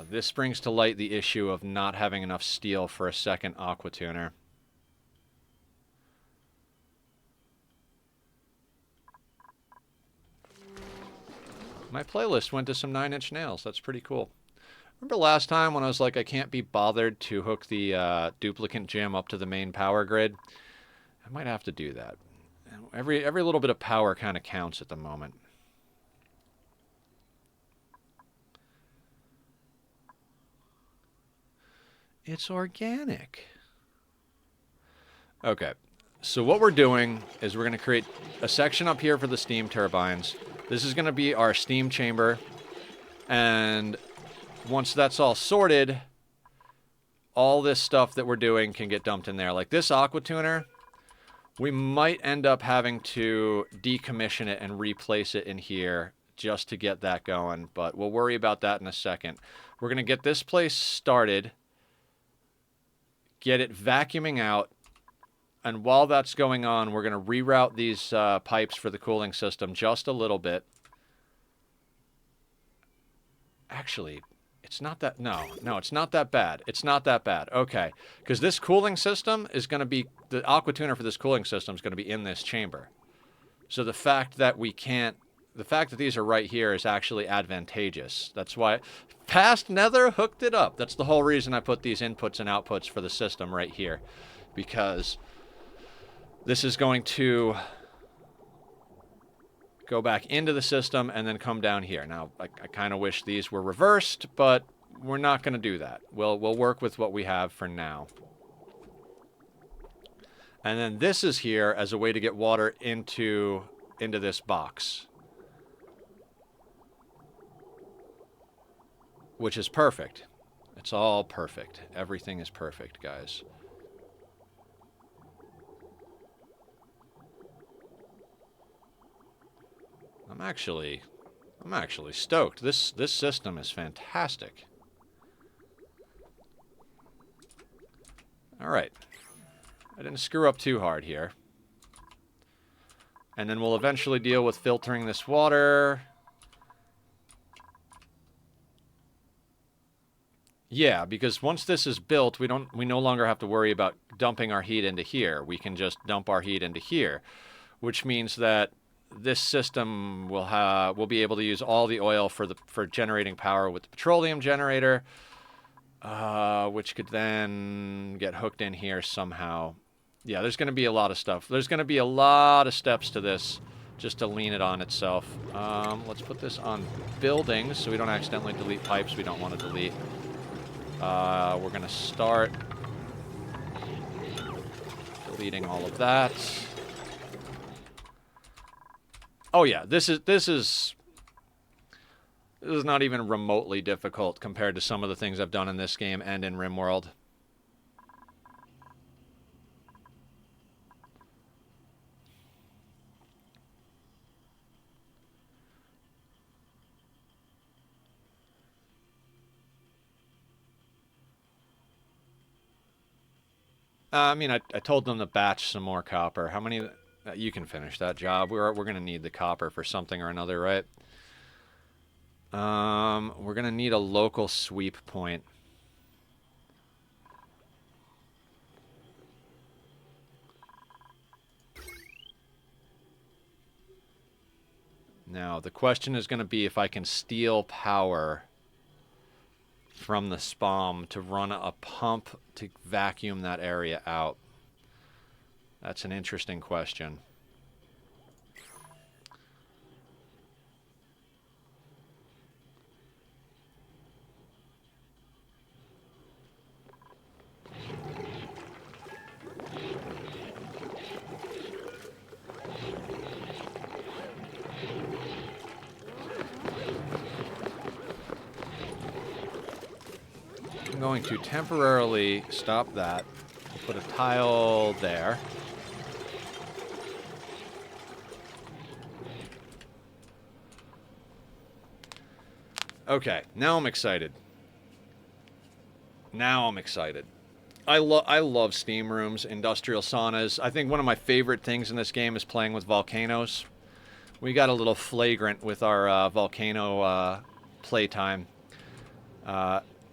A: This brings to light the issue of not having enough steel for a second aqua tuner. My playlist went to some 9-inch nails. That's pretty cool. Remember last time when I was like, I can't be bothered to hook the duplicate gem up to the main power grid? I might have to do that. Every little bit of power kind of counts at the moment. It's organic. Okay, so what we're doing is we're going to create a section up here for the steam turbines. This is going to be our steam chamber. And once that's all sorted, all this stuff that we're doing can get dumped in there. Like this aqua tuner, we might end up having to decommission it and replace it in here just to get that going. But we'll worry about that in a second. We're going to get this place started. Get it vacuuming out, and while that's going on, we're going to reroute these pipes for the cooling system just a little bit. Actually, it's not that... No, it's not that bad. It's not that bad. Okay, because this cooling system is going to be... The aqua tuner for this cooling system is going to be in this chamber. So the fact that we can't... The fact that these are right here is actually advantageous. That's why Past Nether hooked it up. That's the whole reason I put these inputs and outputs for the system right here. Because this is going to go back into the system and then come down here. Now, I kind of wish these were reversed, but we're not going to do that. We'll work with what we have for now. And then this is here as a way to get water into this box. which is perfect. It's all perfect. Everything is perfect, guys. I'm actually stoked. This system is fantastic. All right. I didn't screw up too hard here. And then we'll eventually deal with filtering this water. Yeah, because once this is built, we no longer have to worry about dumping our heat into here. We can just dump our heat into here, which means that this system will be able to use all the oil for generating power with the petroleum generator, which could then get hooked in here somehow. Yeah, there's going to be a lot of stuff. There's going to be a lot of steps to this just to lean it on itself. Let's put this on buildings so we don't accidentally delete pipes we don't want to delete. We're going to start deleting all of that. Oh yeah, this is not even remotely difficult compared to some of the things I've done in this game and in RimWorld. I mean, I told them to batch some more copper. How many? You can finish that job. We're going to need the copper for something or another, right? We're going to need a local sweep point. Now, the question is going to be if I can steal power from the SPOM to run a pump to vacuum that area out. That's an interesting question. I'm going to temporarily stop that. Put a tile there. Okay, now I'm excited. Now I'm excited. I love steam rooms, industrial saunas. I think one of my favorite things in this game is playing with volcanoes. We got a little flagrant with our volcano playtime.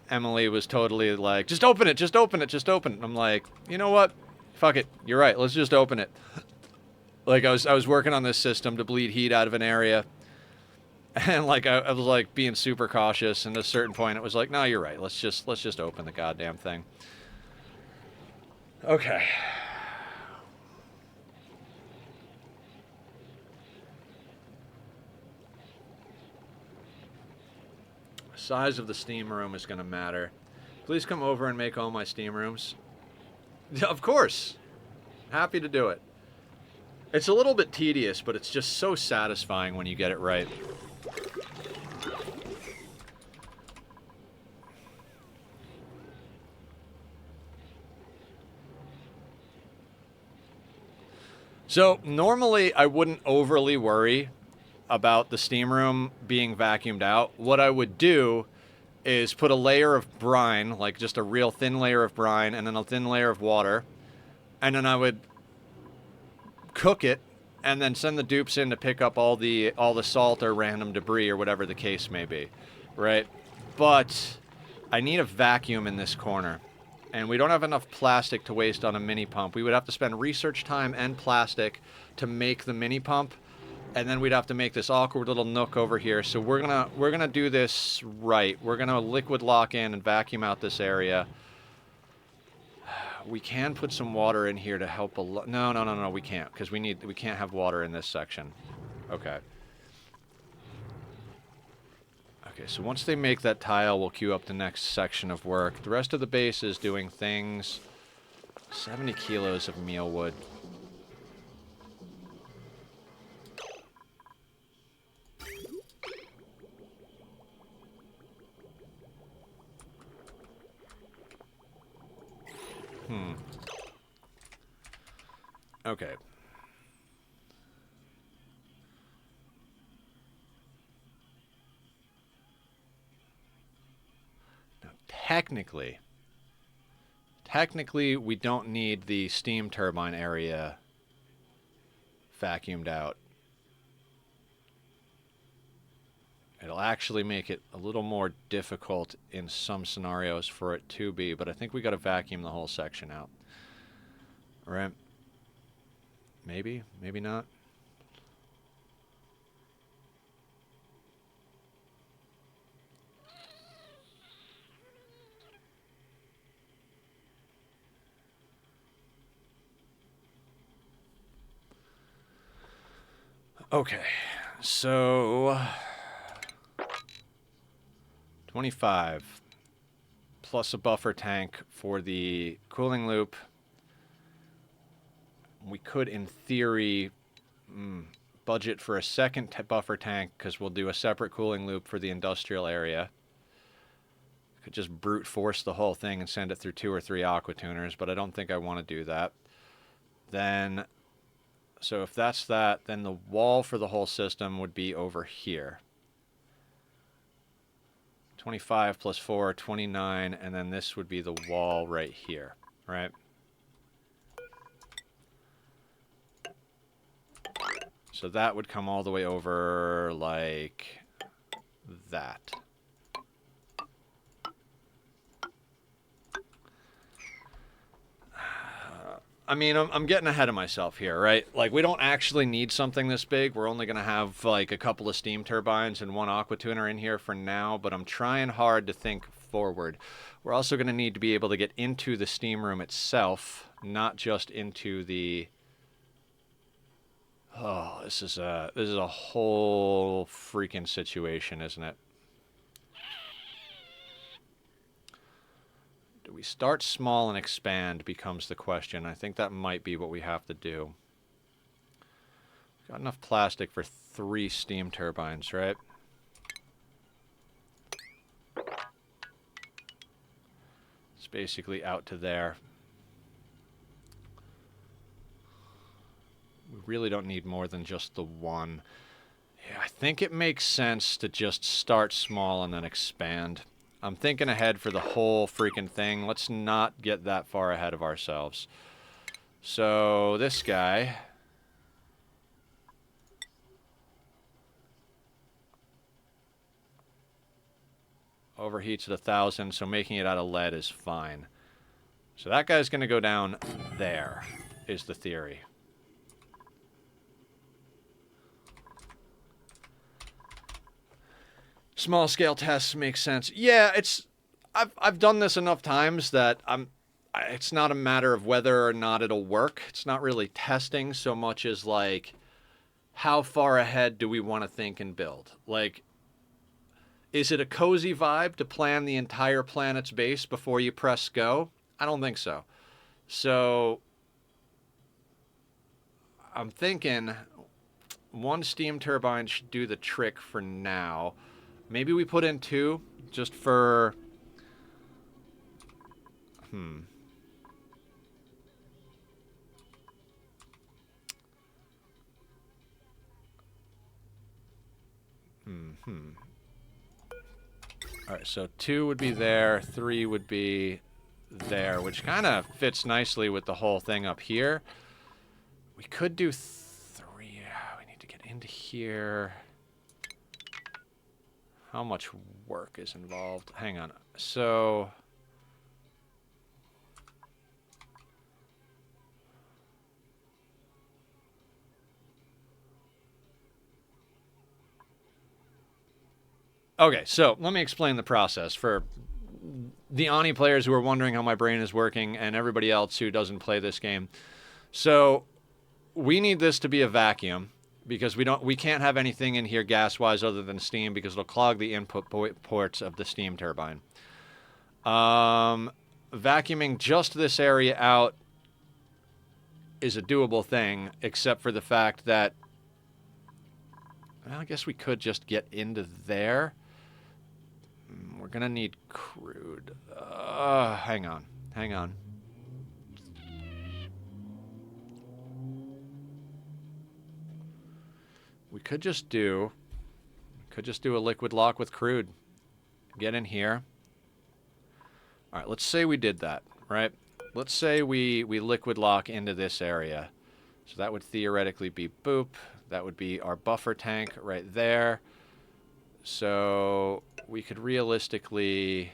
A: Emily was totally like, just open it, just open it, just open it. I'm like, you know what? Fuck it. You're right. Let's just open it. Like I was working on this system to bleed heat out of an area. And like I was like being super cautious, and at a certain point it was like, no, you're right. Let's just open the goddamn thing. Okay. Size of the steam room is going to matter. Please come over and make all my steam rooms. Of course. Happy to do it. It's a little bit tedious, but it's just so satisfying when you get it right. So, normally I wouldn't overly worry about the steam room being vacuumed out. What I would do is put a layer of brine, like just a real thin layer of brine, and then a thin layer of water. And then I would cook it, and then send the dupes in to pick up all the salt or random debris or whatever the case may be, right? But I need a vacuum in this corner, and we don't have enough plastic to waste on a mini pump. We would have to spend research time and plastic to make the mini pump, and then we'd have to make this awkward little nook over here. So we're gonna do this right. We're gonna liquid lock in and vacuum out this area. We can put some water in here to help a lot. No, we can't, because we can't have water in this section. Okay. Okay, so once they make that tile, we'll queue up the next section of work. The rest of the base is doing things. 70 kilos of meal wood. Okay. Now, technically, we don't need the steam turbine area vacuumed out. It'll actually make it a little more difficult in some scenarios for it to be, but I think we got to vacuum the whole section out. All right? Maybe, maybe not. Okay, so 25 plus a buffer tank for the cooling loop. We could, in theory, budget for a second buffer tank because we'll do a separate cooling loop for the industrial area. Could just brute force the whole thing and send it through 2 or 3 aqua tuners, but I don't think I want to do that. Then, so if that's that, then the wall for the whole system would be over here. 25 plus 4, 29, and then this would be the wall right here, right? So that would come all the way over like that. I mean, I'm getting ahead of myself here, right? Like, we don't actually need something this big. We're only going to have, like, a couple of steam turbines and 1 aqua tuner in here for now, but I'm trying hard to think forward. We're also going to need to be able to get into the steam room itself, not just into the... Oh, this is a whole freaking situation, isn't it? Do we start small and expand becomes the question. I think that might be what we have to do. Got enough plastic for 3 steam turbines, right? It's basically out to there. We really don't need more than just the 1. Yeah, I think it makes sense to just start small and then expand. I'm thinking ahead for the whole freaking thing. Let's not get that far ahead of ourselves. So, this guy... overheats at 1,000, so making it out of lead is fine. So that guy's going to go down there, is the theory. Small scale tests make sense. Yeah, I've done this enough times that it's not a matter of whether or not it'll work. It's not really testing so much as like how far ahead do we want to think and build? Like, is it a cozy vibe to plan the entire planet's base before you press go? I don't think so. So I'm thinking 1 steam turbine should do the trick for now. Maybe we put in 2 just for... Alright, so 2 would be there, 3 would be there, which kind of fits nicely with the whole thing up here. We could do 3. We need to get into here. How much work is involved? Hang on. So... okay, so let me explain the process for the Ani players who are wondering how my brain is working and everybody else who doesn't play this game. So we need this to be a vacuum because we can't have anything in here gas-wise other than steam because it'll clog the input ports of the steam turbine. Vacuuming just this area out is a doable thing, except for the fact that, well, I guess we could just get into there. We're going to need crude. Hang on. could just do a liquid lock with crude. Get in here. All right, let's say we did that, right? Let's say we liquid lock into this area. So that would theoretically be boop. That would be our buffer tank right there. So we could realistically...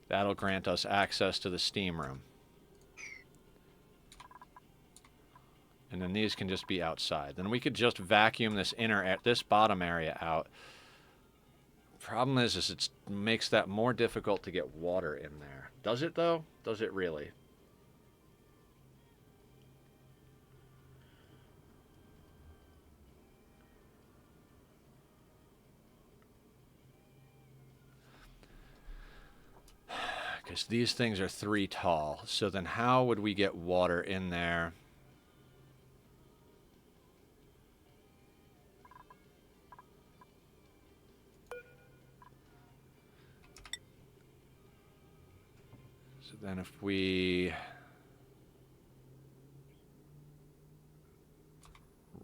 A: That'll grant us access to the steam room. And then these can just be outside. Then we could just vacuum this bottom area out. Problem is it makes that more difficult to get water in there. Does it, though? Does it really? Because these things are 3 tall. So then how would we get water in there? So then if we...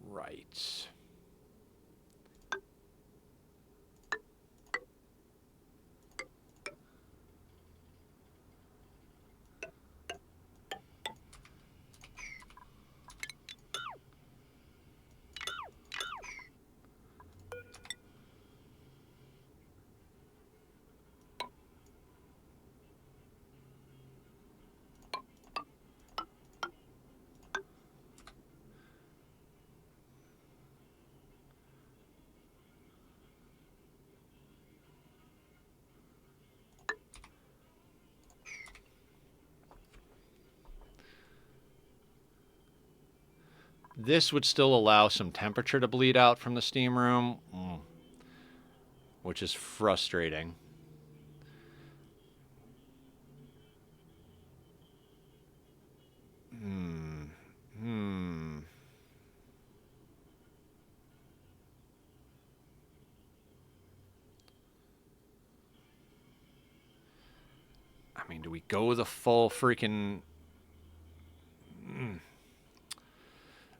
A: Right. This would still allow some temperature to bleed out from the steam room, which is frustrating. I mean, do we go the full freaking...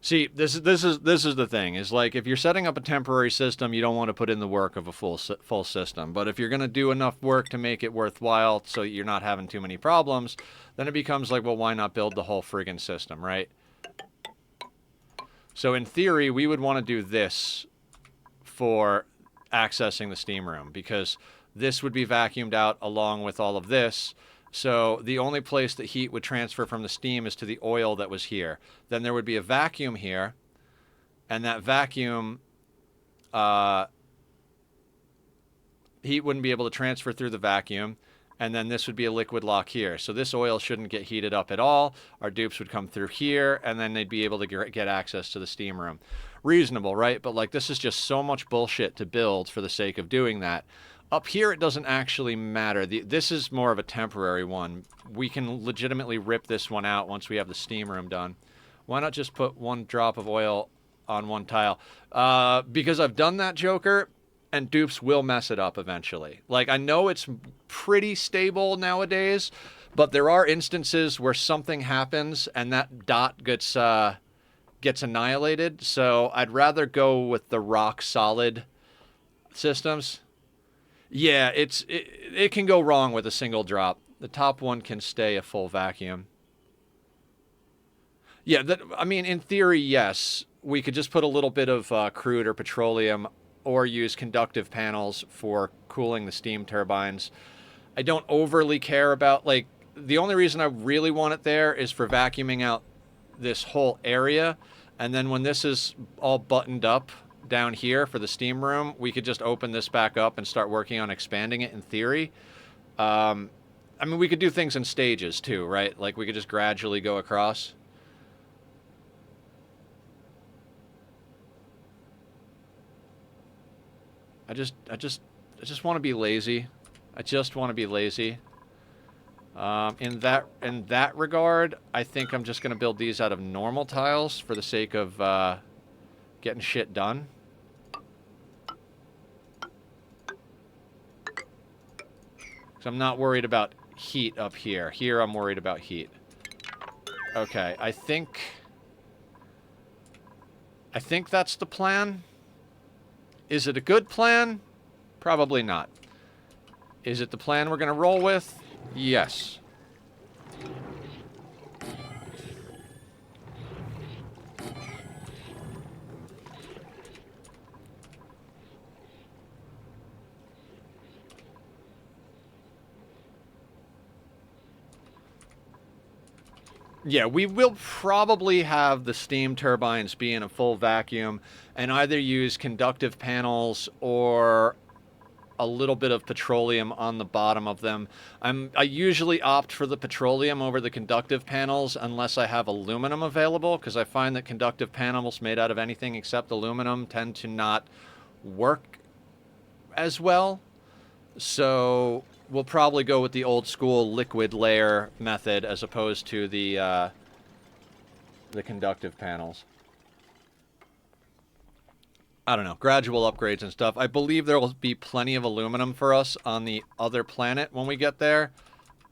A: See, this is the thing. Is like if you're setting up a temporary system, you don't want to put in the work of a full system. But if you're going to do enough work to make it worthwhile, so you're not having too many problems, then it becomes like, well, why not build the whole friggin' system, right? So in theory, we would want to do this for accessing the steam room because this would be vacuumed out along with all of this. So the only place that heat would transfer from the steam is to the oil that was here. Then there would be a vacuum here, and that vacuum, heat wouldn't be able to transfer through the vacuum, and then this would be a liquid lock here. So this oil shouldn't get heated up at all. Our dupes would come through here, and then they'd be able to get access to the steam room. Reasonable, right? But like this is just so much bullshit to build for the sake of doing that. Up here, it doesn't actually matter. This is more of a temporary one. We can legitimately rip this one out once we have the steam room done. Why not just put 1 drop of oil on 1 tile? Because I've done that, Joker, and dupes will mess it up eventually. Like, I know it's pretty stable nowadays, but there are instances where something happens and that dot gets annihilated. So I'd rather go with the rock solid systems. Yeah, it can go wrong with a single drop. The top one can stay a full vacuum. Yeah, I mean, in theory, yes. We could just put a little bit of crude or petroleum or use conductive panels for cooling the steam turbines. I don't overly care about, like, the only reason I really want it there is for vacuuming out this whole area. And then when this is all buttoned up down here for the steam room, we could just open this back up and start working on expanding it in theory. I mean, we could do things in stages too, right? Like we could just gradually go across. I just want to be lazy. I just want to be lazy. In that regard, I think I'm just going to build these out of normal tiles for the sake of getting shit done. So I'm not worried about heat up here. Here I'm worried about heat. Okay, I think that's the plan. Is it a good plan? Probably not. Is it the plan we're going to roll with? Yes. Yeah, we will probably have the steam turbines be in a full vacuum and either use conductive panels or a little bit of petroleum on the bottom of them. I usually opt for the petroleum over the conductive panels unless I have aluminum available, because I find that conductive panels made out of anything except aluminum tend to not work as well. So we'll probably go with the old school liquid layer method as opposed to the conductive panels. I don't know, gradual upgrades and stuff. I believe there will be plenty of aluminum for us on the other planet when we get there.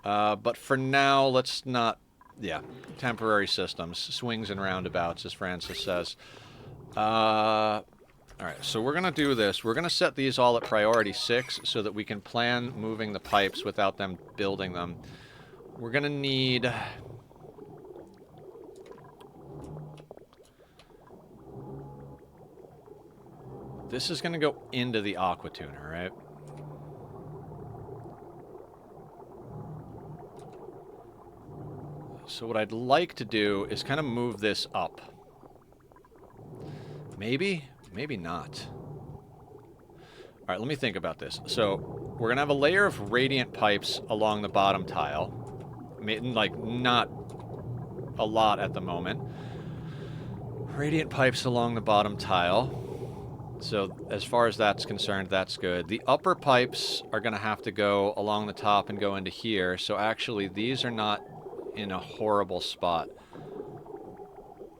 A: But for now, let's not... Yeah, temporary systems. Swings and roundabouts, as Francis says. Alright, so we're going to do this. We're going to set these all at priority 6 so that we can plan moving the pipes without them building them. We're going to need... This is going to go into the aqua tuner, right? So what I'd like to do is kind of move this up. Maybe? Maybe not. Alright, let me think about this. So, we're going to have a layer of radiant pipes along the bottom tile. Like, not a lot at the moment. Radiant pipes along the bottom tile. So, as far as that's concerned, that's good. The upper pipes are going to have to go along the top and go into here. So, actually, these are not in a horrible spot.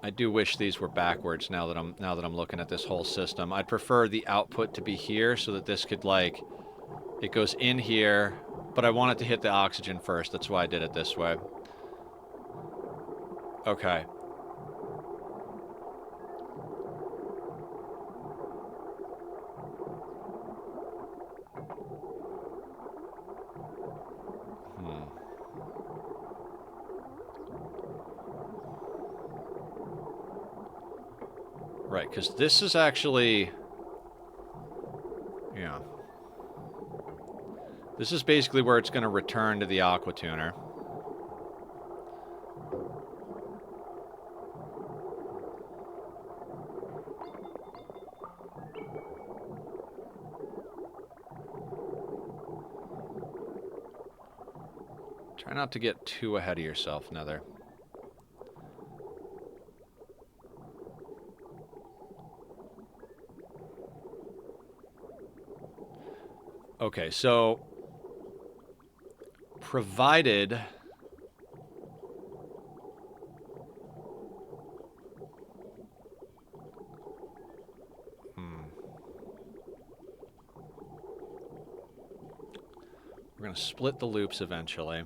A: I do wish these were backwards now that I'm looking at this whole system. I'd prefer the output to be here so that this could, like, it goes in here, but I want it to hit the oxygen first. That's why I did it this way. Okay. Right, because this is actually... Yeah. This is basically where it's going to return to the aqua tuner. Try not to get too ahead of yourself, Nether. Okay, so provided we're going to split the loops eventually.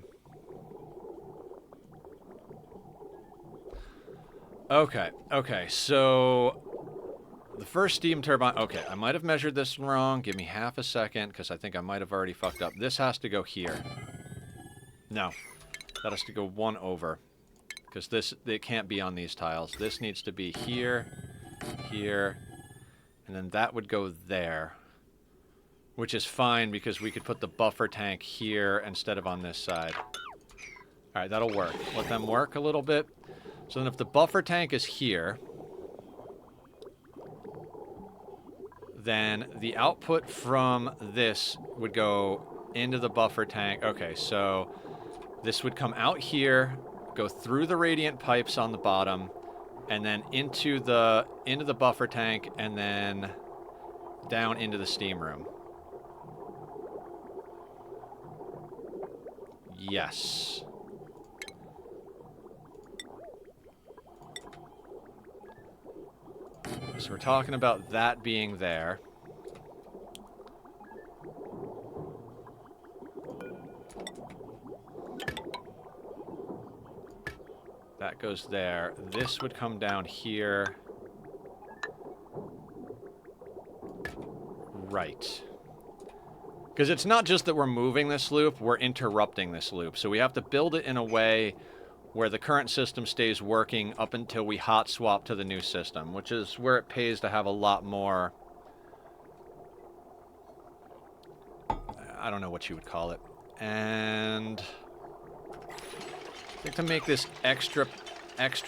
A: Okay, so the first steam turbine... Okay, I might have measured this wrong. Give me half a second, because I think I might have already fucked up. This has to go here. No. That has to go one over. Because it can't be on these tiles. This needs to be here, here, and then that would go there. Which is fine, because we could put the buffer tank here instead of on this side. Alright, that'll work. Let them work a little bit. So then if the buffer tank is here... then the output from this would go into the buffer tank. Okay, so this would come out here, go through the radiant pipes on the bottom, and then into the buffer tank, and then down into the steam room. Yes. So we're talking about that being there. That goes there. This would come down here. Right. Because it's not just that we're moving this loop, we're interrupting this loop. So we have to build it in a way where the current system stays working up until we hot swap to the new system, which is where it pays to have a lot more... I don't know what you would call it. And I think to make this extra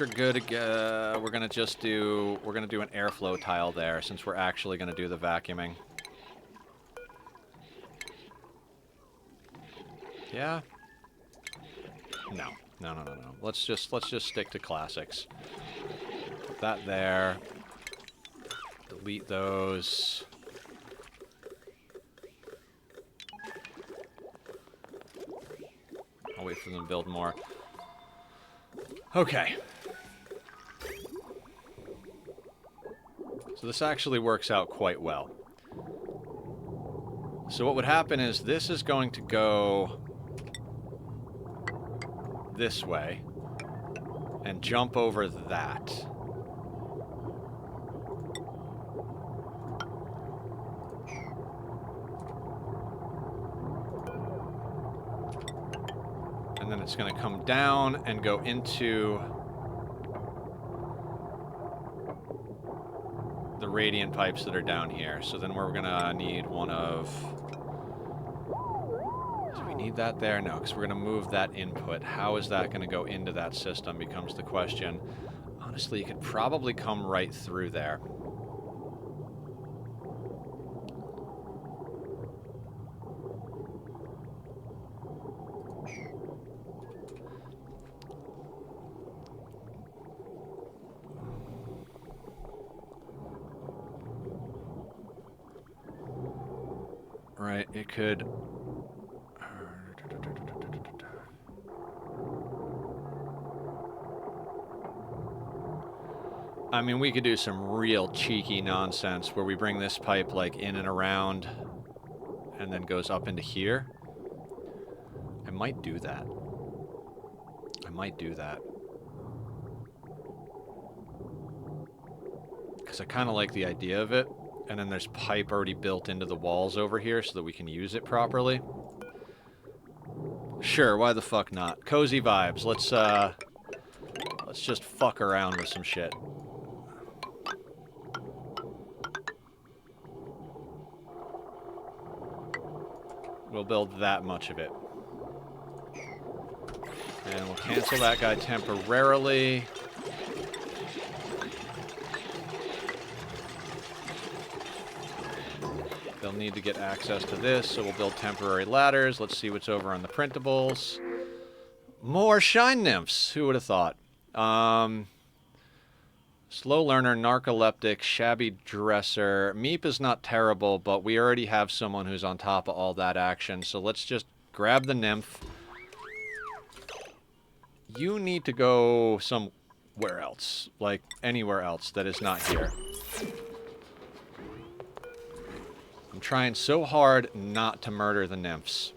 A: good, we're gonna do an airflow tile there, since we're actually gonna do the vacuuming. Yeah. No. Let's just stick to classics. Put that there. Delete those. I'll wait for them to build more. Okay. So this actually works out quite well. So what would happen is this is going to go this way and jump over that. And then it's going to come down and go into the radiant pipes that are down here. So then we're going to need one of... Do we need that there? No, because we're going to move that input. How is that going to go into that system becomes the question. Honestly, you could probably come right through there. Right, it could... I mean, we could do some real cheeky nonsense where we bring this pipe, like, in and around and then goes up into here. I might do that. Because I kind of like the idea of it. And then there's pipe already built into the walls over here so that we can use it properly. Sure, why the fuck not? Cozy vibes. Let's just fuck around with some shit. We'll build that much of it. And we'll cancel that guy temporarily. They'll need to get access to this, so we'll build temporary ladders. Let's see what's over on the printables. More shine nymphs. Who would have thought? Slow learner, narcoleptic, shabby dresser. Meep is not terrible, but we already have someone who's on top of all that action, so let's just grab the nymph. You need to go somewhere else, like anywhere else that is not here. I'm trying so hard not to murder the nymphs.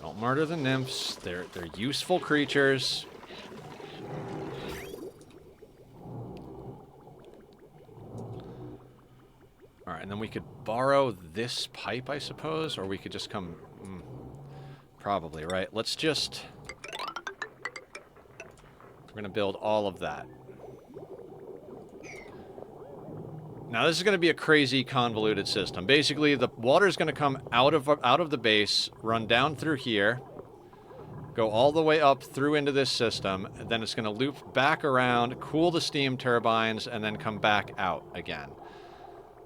A: Don't murder the nymphs. They're useful creatures. Alright, and then we could borrow this pipe, I suppose, or we could just come... probably, right? Let's just... We're going to build all of that. Now, this is going to be a crazy, convoluted system. Basically, the water is going to come out of the base, run down through here, go all the way up through into this system, and then it's going to loop back around, cool the steam turbines, and then come back out again.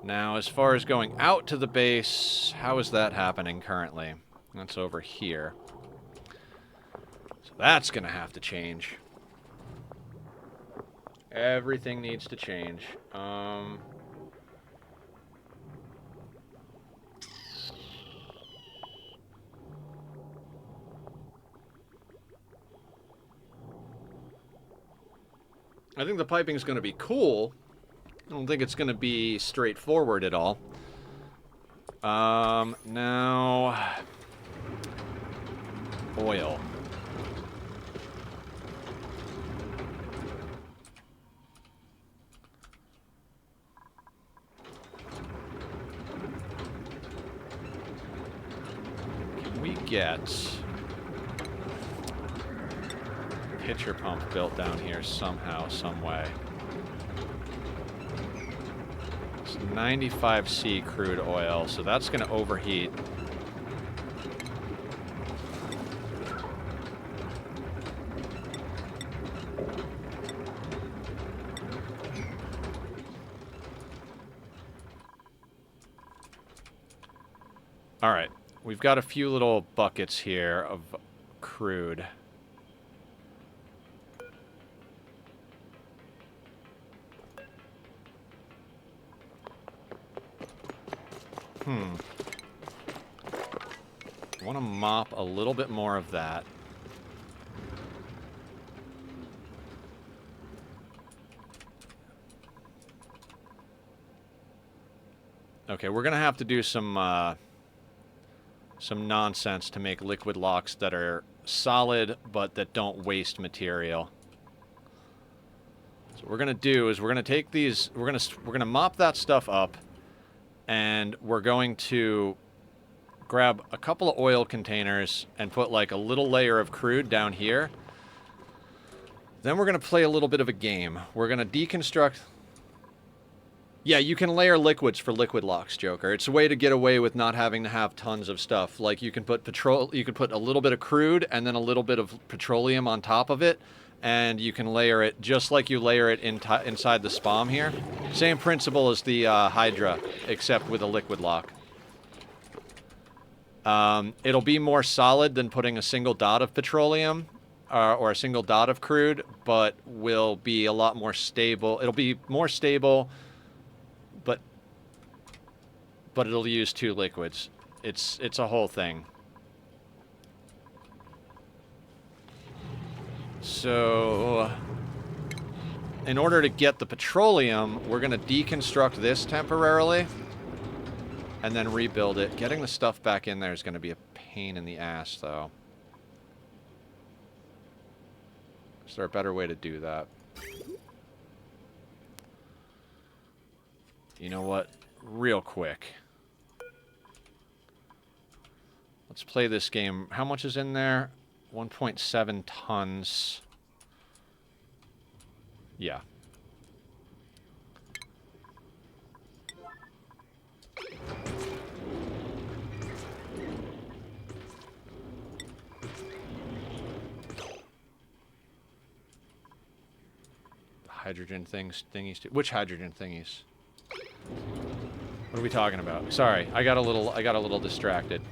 A: Now, as far as going out to the base, how is that happening currently? That's over here. So that's going to have to change. Everything needs to change. I think the piping is going to be cool. I don't think it's going to be straightforward at all. Now... Oil. Can we get... pitcher pump built down here somehow, some way? It's 95C crude oil, so that's going to overheat. All right, we've got a few little buckets here of crude. I want to mop a little bit more of that. Okay, we're going to have to do some nonsense to make liquid locks that are solid, but that don't waste material. So what we're going to do is we're going to take these, we're going to mop that stuff up, and we're going to grab a couple of oil containers and put like a little layer of crude down here. Then we're going to play a little bit of a game. We're going to deconstruct... Yeah, you can layer liquids for liquid locks, Joker. It's a way to get away with not having to have tons of stuff. Like you can put you can put a little bit of crude and then a little bit of petroleum on top of it, and you can layer it just like you layer it inside the spam here. Same principle as the Hydra, except with a liquid lock. It'll be more solid than putting a single dot of petroleum or a single dot of crude, but will be a lot more stable. It'll be more stable, but it'll use two liquids. It's a whole thing. So, in order to get the petroleum, we're going to deconstruct this temporarily and then rebuild it. Getting the stuff back in there is going to be a pain in the ass, though. Is there a better way to do that? You know what? Real quick. Let's play this game. How much is in there? 1.7 tons. Yeah. Hydrogen thingies too. Which hydrogen thingies? What are we talking about? Sorry, I got a little distracted.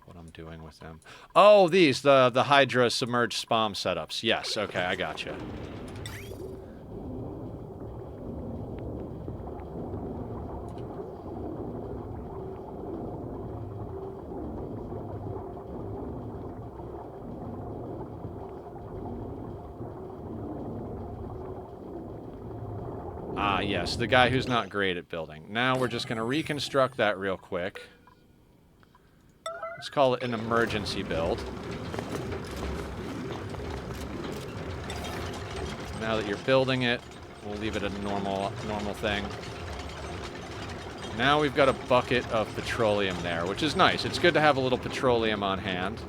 A: What I'm doing with them? Oh, these the Hydra submerged spam setups. Yes, okay, I gotcha. Yes, the guy who's not great at building. Now we're just going to reconstruct that real quick. Let's call it an emergency build. Now that you're building it, we'll leave it a normal thing. Now we've got a bucket of petroleum there, which is nice. It's good to have a little petroleum on hand.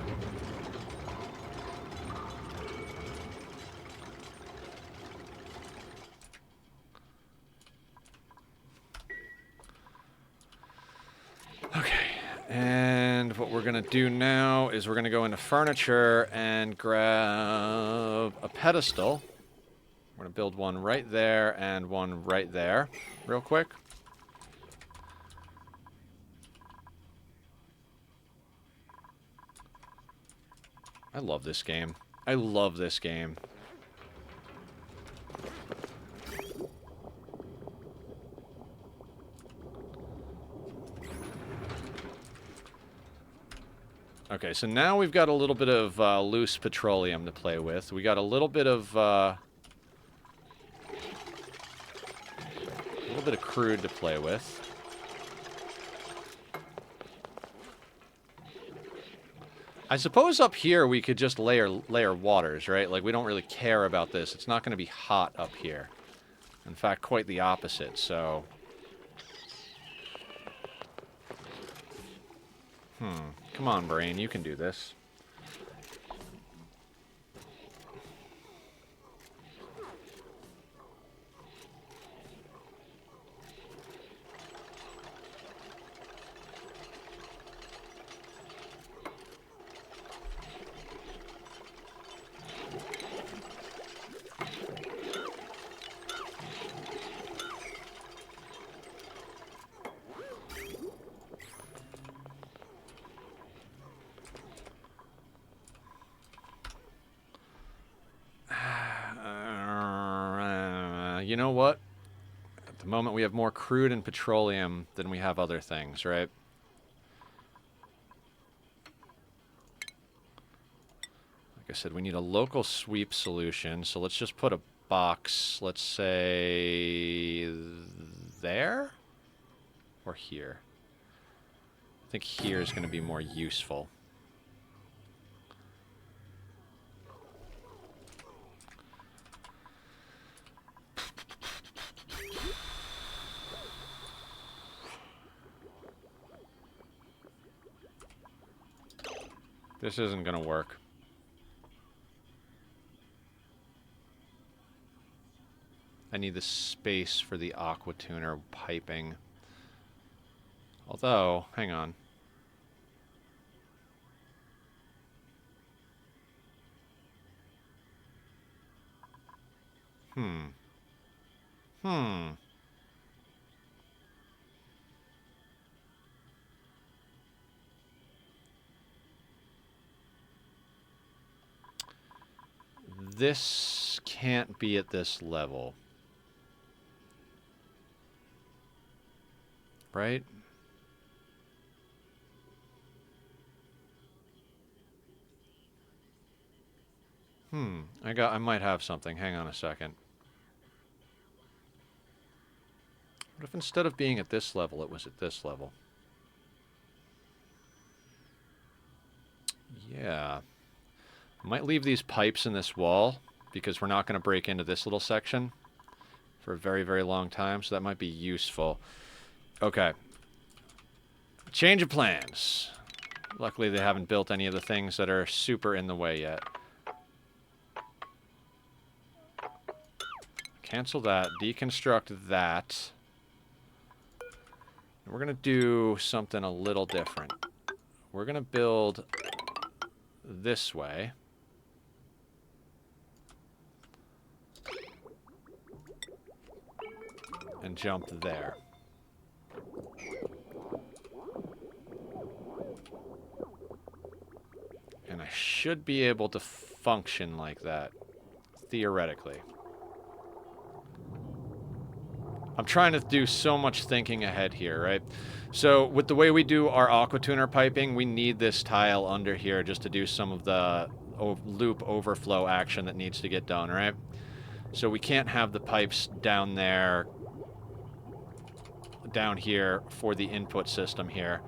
A: And what we're going to do now is we're going to go into furniture and grab a pedestal. We're going to build one right there and one right there real quick. I love this game. I love this game. Okay, so now we've got a little bit of loose petroleum to play with. We got a little bit of crude to play with. I suppose up here we could just layer waters, right? Like, we don't really care about this. It's not going to be hot up here. In fact, quite the opposite, so... Come on, brain, you can do this. You know what? At the moment, we have more crude and petroleum than we have other things, right? Like I said, we need a local sweep solution, so let's just put a box, let's say, there? Or here? I think here is going to be more useful. This isn't going to work. I need the space for the aqua tuner piping. Although, hang on. This can't be at this level. Right? I might have something. Hang on a second. What if instead of being at this level, it was at this level? Yeah. I might leave these pipes in this wall because we're not going to break into this little section for a very, very long time, so that might be useful. Okay. Change of plans. Luckily, they haven't built any of the things that are super in the way yet. Cancel that. Deconstruct that. We're going to do something a little different. We're going to build this way. And jump there. And I should be able to function like that, theoretically. I'm trying to do so much thinking ahead here, right? So with the way we do our aqua tuner piping, we need this tile under here just to do some of the loop overflow action that needs to get done, right? So we can't have the pipes down there, down here for the input system here.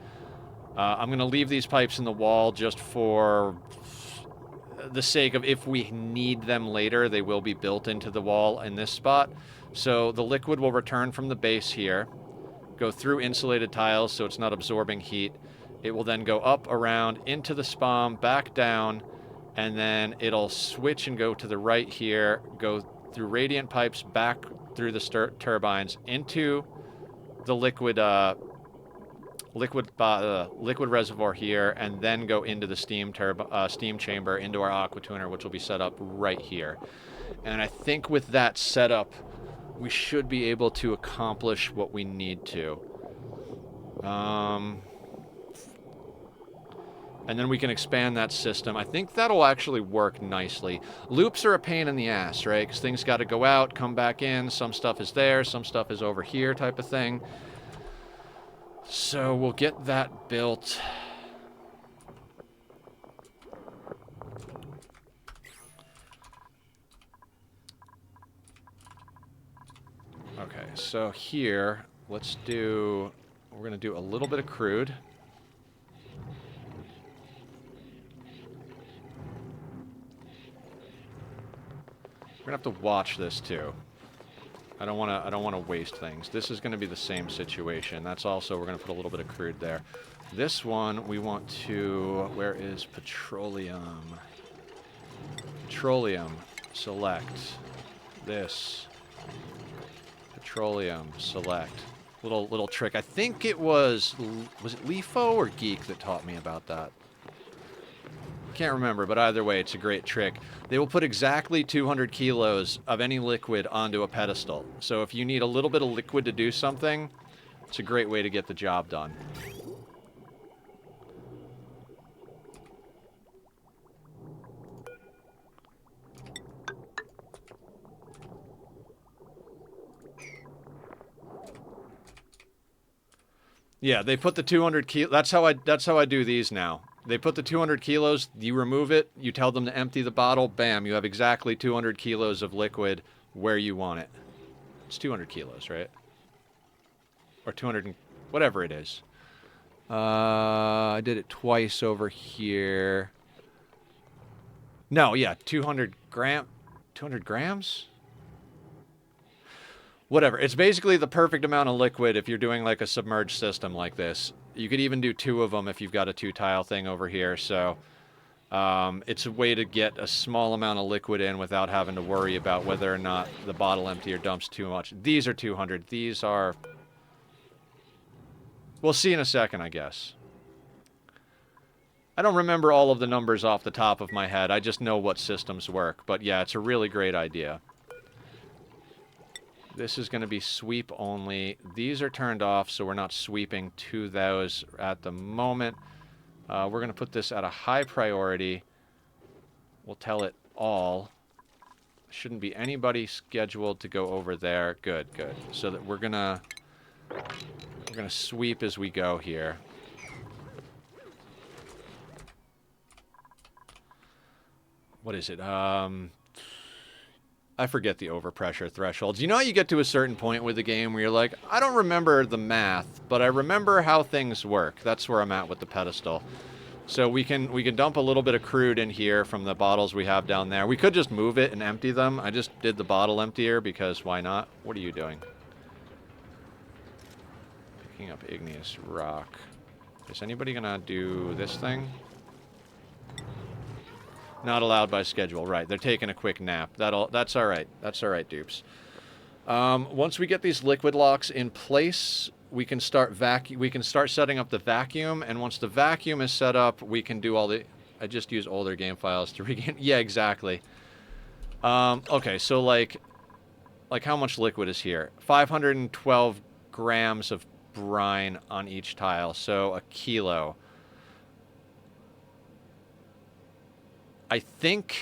A: I'm going to leave these pipes in the wall just for the sake of if we need them later, they will be built into the wall in this spot. So the liquid will return from the base here, go through insulated tiles so it's not absorbing heat. It will then go up, around, into the spam, back down, and then it'll switch and go to the right here, go through radiant pipes, back through the turbines, into the liquid reservoir here, and then go into the steam chamber, into our aqua tuner, which will be set up right here. And I think with that setup, we should be able to accomplish what we need to. And then we can expand that system. I think that'll actually work nicely. Loops are a pain in the ass, right? Because things got to go out, come back in. Some stuff is there, some stuff is over here type of thing. So we'll get that built. Okay, so here, let's do... We're going to do a little bit of crude. We're going to have to watch this, too. I don't want to waste things. This is going to be the same situation. That's also, we're going to put a little bit of crude there. This one, we want to... Where is petroleum? Petroleum. Select. This. Petroleum. Select. Little trick. I think it was it Lefo or Geek that taught me about that? Can't remember, but either way, it's a great trick. They will put exactly 200 kilos of any liquid onto a pedestal. So if you need a little bit of liquid to do something, it's a great way to get the job done. Yeah, they put the 200 kilos. That's how I do these now. They put the 200 kilos, you remove it, you tell them to empty the bottle, bam, you have exactly 200 kilos of liquid where you want it. It's 200 kilos, right? Or 200, whatever it is. I did it twice over here. No, yeah, 200 grams? Whatever. It's basically the perfect amount of liquid if you're doing like a submerged system like this. You could even do 2 of them if you've got a 2-tile thing over here. So it's a way to get a small amount of liquid in without having to worry about whether or not the bottle empty or dumps too much. These are 200. These are... We'll see in a second, I guess. I don't remember all of the numbers off the top of my head. I just know what systems work. But yeah, it's a really great idea. This is going to be sweep only. These are turned off, so we're not sweeping to those at the moment. We're going to put this at a high priority. We'll tell it all. Shouldn't be anybody scheduled to go over there. Good, good. So that we're gonna sweep as we go here. What is it? I forget the overpressure thresholds. You know how you get to a certain point with the game where you're like, I don't remember the math, but I remember how things work. That's where I'm at with the pedestal. So we can dump a little bit of crude in here from the bottles we have down there. We could just move it and empty them. I just did the bottle emptier because why not? What are you doing? Picking up igneous rock. Is anybody gonna do this thing? Not allowed by schedule. Right, they're taking a quick nap. That's all right. That's all right, dupes. Once we get these liquid locks in place, we can start setting up the vacuum, and once the vacuum is set up, we can do all the... I just use older game files to regain... Yeah, exactly. Okay, so like how much liquid is here? 512 grams of brine on each tile, so a kilo. I think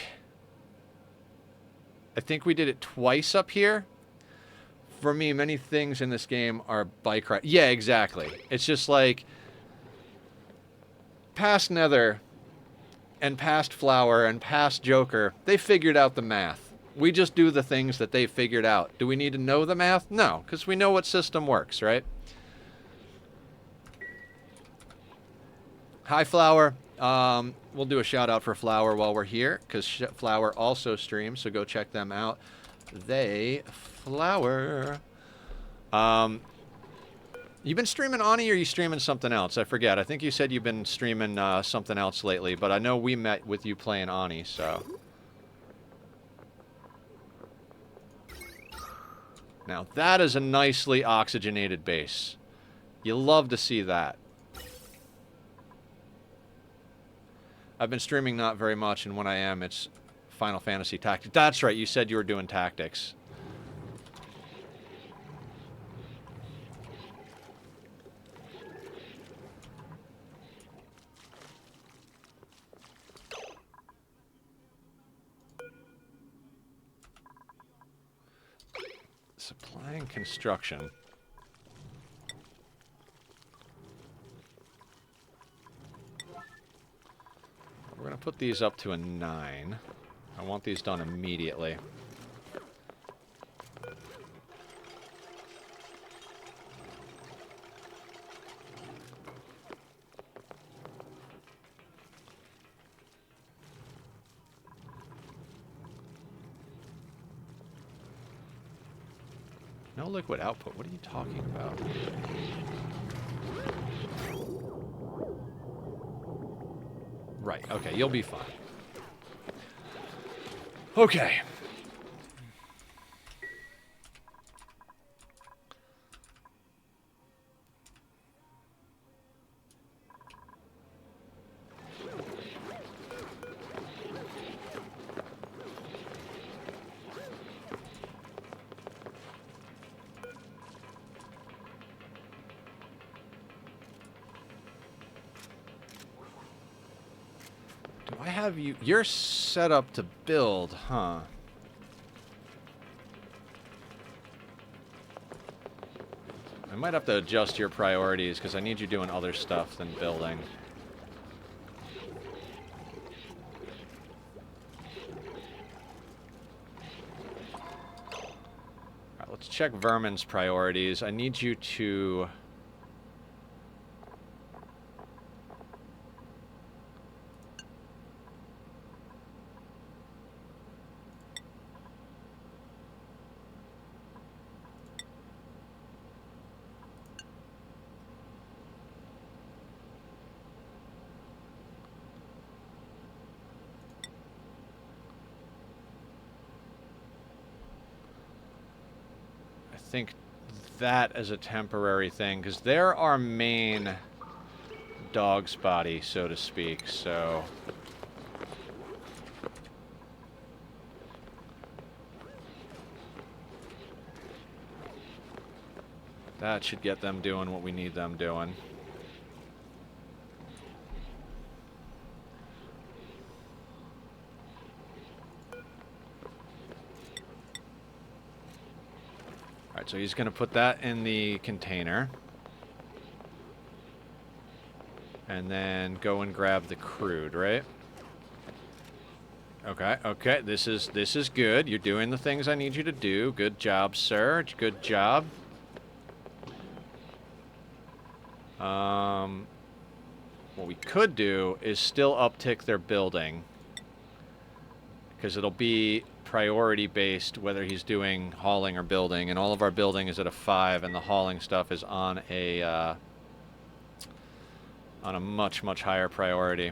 A: we did it twice up here. For me, many things in this game are bike ride. Yeah, exactly. It's just like past Nether and past Flower and past Joker, they figured out the math. We just do the things that they figured out. Do we need to know the math? No, because we know what system works, right? Hi, Flower. We'll do a shout out for Flower while we're here, because Flower also streams, so go check them out. Flower. You've been streaming Ani, or are you streaming something else? I forget. I think you said you've been streaming something else lately, but I know we met with you playing Ani, so. Now, that is a nicely oxygenated base. You love to see that. I've been streaming not very much, and when I am, it's Final Fantasy Tactics. That's right, you said you were doing tactics. Supplying construction. We're going to put these up to a 9. I want these done immediately. No liquid output. What are you talking about? Right. Okay, you'll be fine. Okay. Do I have you? You're set up to build, huh? I might have to adjust your priorities because I need you doing other stuff than building. Alright, let's check Vermin's priorities. I need you to... I think that as a temporary thing, because they're our main dog's body, so to speak, so... That should get them doing what we need them doing. Alright, so he's going to put that in the container. And then go and grab the crude, right? Okay, okay, this is good. You're doing the things I need you to do. Good job, sir. Good job. What we could do is still uptick their building. Because it'll be priority based whether he's doing hauling or building, and all of our building is at a 5 and the hauling stuff is on a much higher priority.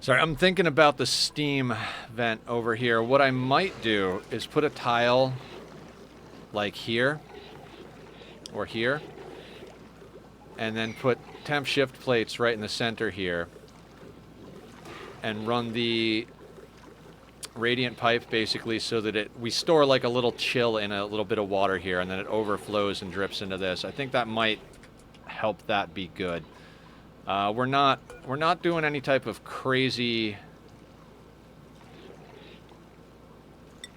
A: Sorry, I'm thinking about the steam vent over here. What I might do is put a tile like here or here, and then put temp shift plates right in the center here and run the radiant pipe basically so that we store like a little chill in a little bit of water here, and then it overflows and drips into this. I think that might help that be good. We're not doing any type of crazy...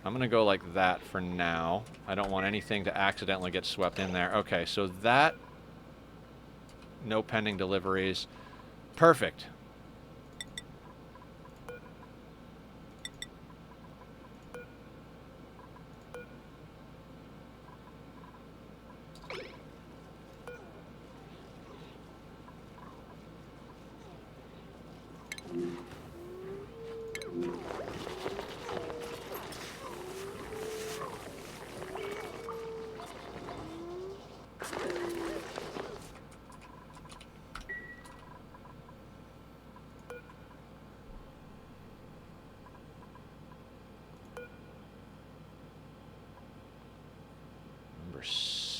A: I'm going to go like that for now. I don't want anything to accidentally get swept in there. Okay, so that... No pending deliveries. Perfect.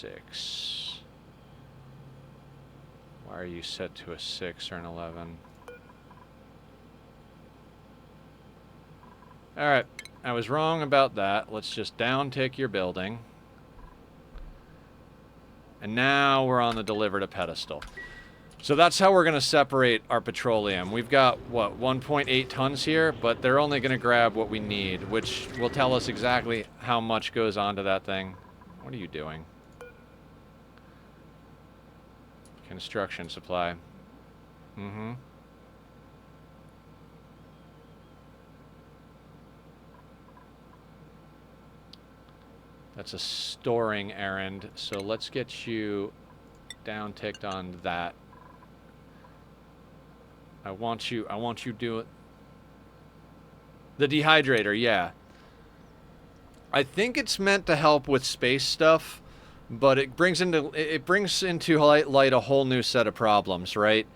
A: 6. Why are you set to a 6 or an 11? Alright, I was wrong about that. Let's just down-tick your building. And now we're on the deliver to pedestal. So that's how we're going to separate our petroleum. We've got, what, 1.8 tons here, but they're only going to grab what we need, which will tell us exactly how much goes onto that thing. What are you doing? Construction supply. Mm-hmm. That's a storing errand, so let's get you down-ticked on that. I want you do it. The dehydrator, yeah. I think it's meant to help with space stuff, but it brings into light a whole new set of problems, right?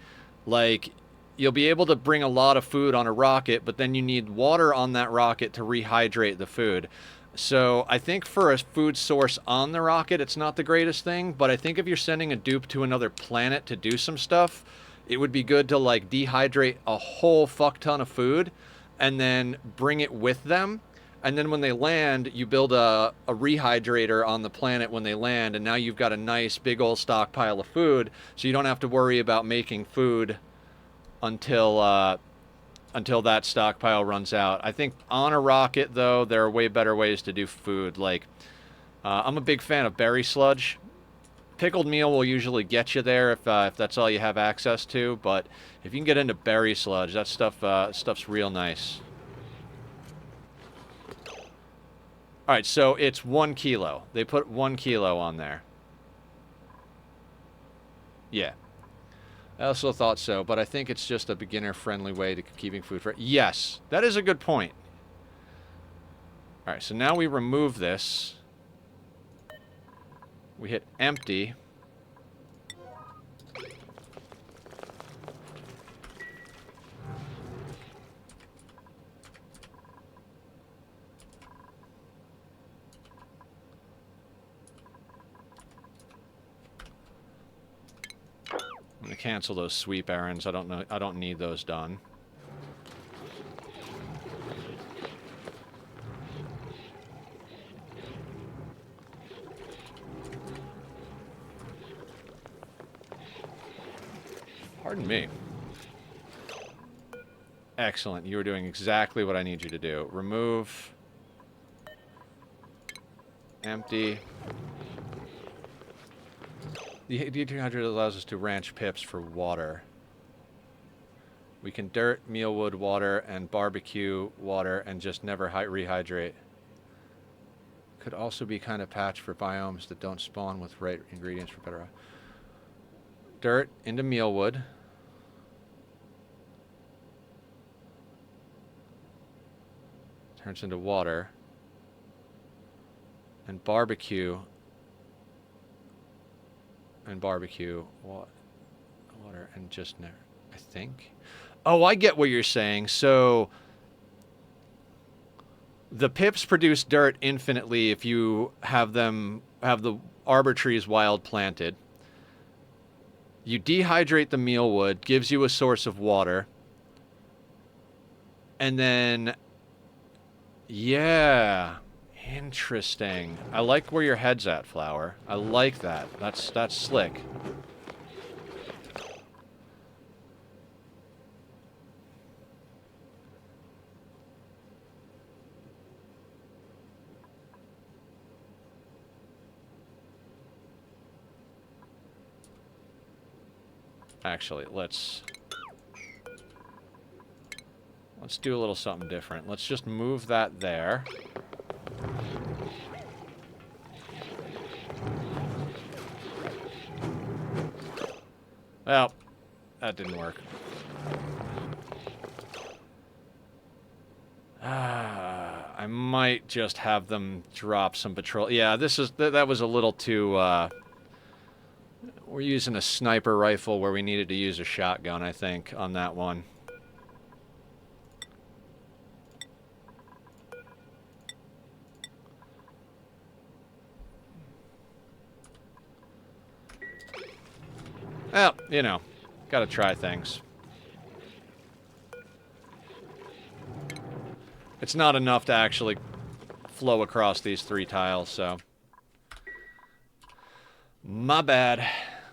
A: Like, you'll be able to bring a lot of food on a rocket, but then you need water on that rocket to rehydrate the food. So I think for a food source on the rocket, it's not the greatest thing, but I think if you're sending a dupe to another planet to do some stuff, it would be good to, like, dehydrate a whole fuck ton of food and then bring it with them. And then when they land, you build a rehydrator on the planet when they land, and now you've got a nice big old stockpile of food, so you don't have to worry about making food until that stockpile runs out. I think on a rocket, though, there are way better ways to do food. Like, I'm a big fan of berry sludge. Pickled meal will usually get you there if that's all you have access to, but if you can get into berry sludge, that stuff's real nice. All right, so it's 1 kilo. They put 1 kilo on there. Yeah. I also thought so, but I think it's just a beginner-friendly way to keeping food fresh. Yes, that is a good point. All right, so now we remove this. We hit empty. I'm gonna cancel those sweep errands. I don't need those done. Pardon me. Excellent. You are doing exactly what I need you to do. Remove. Empty. The dehydrator allows us to ranch pips for water. We can dirt, mealwood water, and barbecue water and just never rehydrate. Could also be kind of patched for biomes that don't spawn with right ingredients for better. Dirt into mealwood. Turns into water. And barbecue. And barbecue water and just never, I think. Oh, I get what you're saying. So the pips produce dirt infinitely if you have the arbor trees wild planted. You dehydrate the mealwood, gives you a source of water. And then, yeah, interesting. I like where your head's at, Flower. I like that. That's slick. Actually, let's do a little something different. Let's just move that there. Well, that didn't work. I might just have them drop some patrol. Yeah, that was a little too, we're using a sniper rifle where we needed to use a shotgun, I think, on that one. Well, you know, gotta try things. It's not enough to actually flow across these 3 tiles, so... My bad.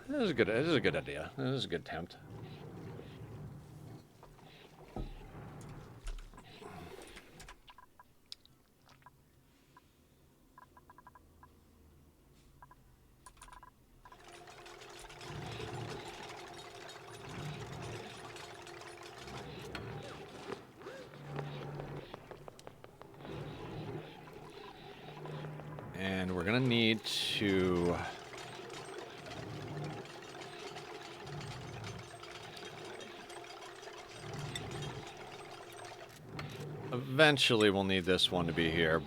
A: This is a good idea. This is a good attempt. And we're gonna need to... Eventually we'll need this one to be here.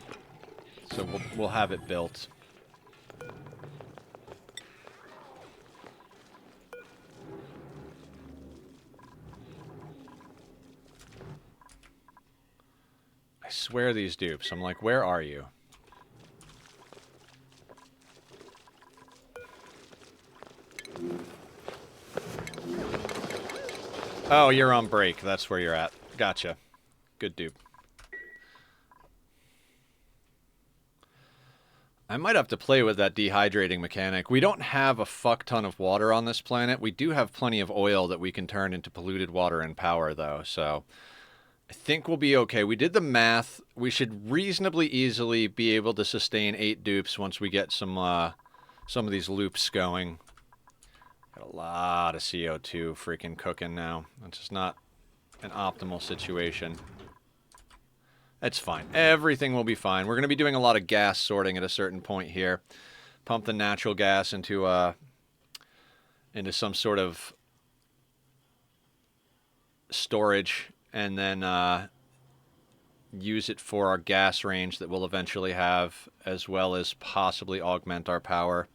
A: So we'll have it built. I swear these dupes. I'm like, where are you? Oh, you're on break. That's where you're at. Gotcha. Good dupe. I might have to play with that dehydrating mechanic. We don't have a fuck ton of water on this planet. We do have plenty of oil that we can turn into polluted water and power, though, so... I think we'll be okay. We did the math. We should reasonably easily be able to sustain 8 dupes once we get some of these loops going. Got a lot of CO2 freaking cooking now. It's just not an optimal situation. That's fine. Everything will be fine. We're going to be doing a lot of gas sorting at a certain point here. Pump the natural gas into some sort of storage, and then use it for our gas range that we'll eventually have, as well as possibly augment our power.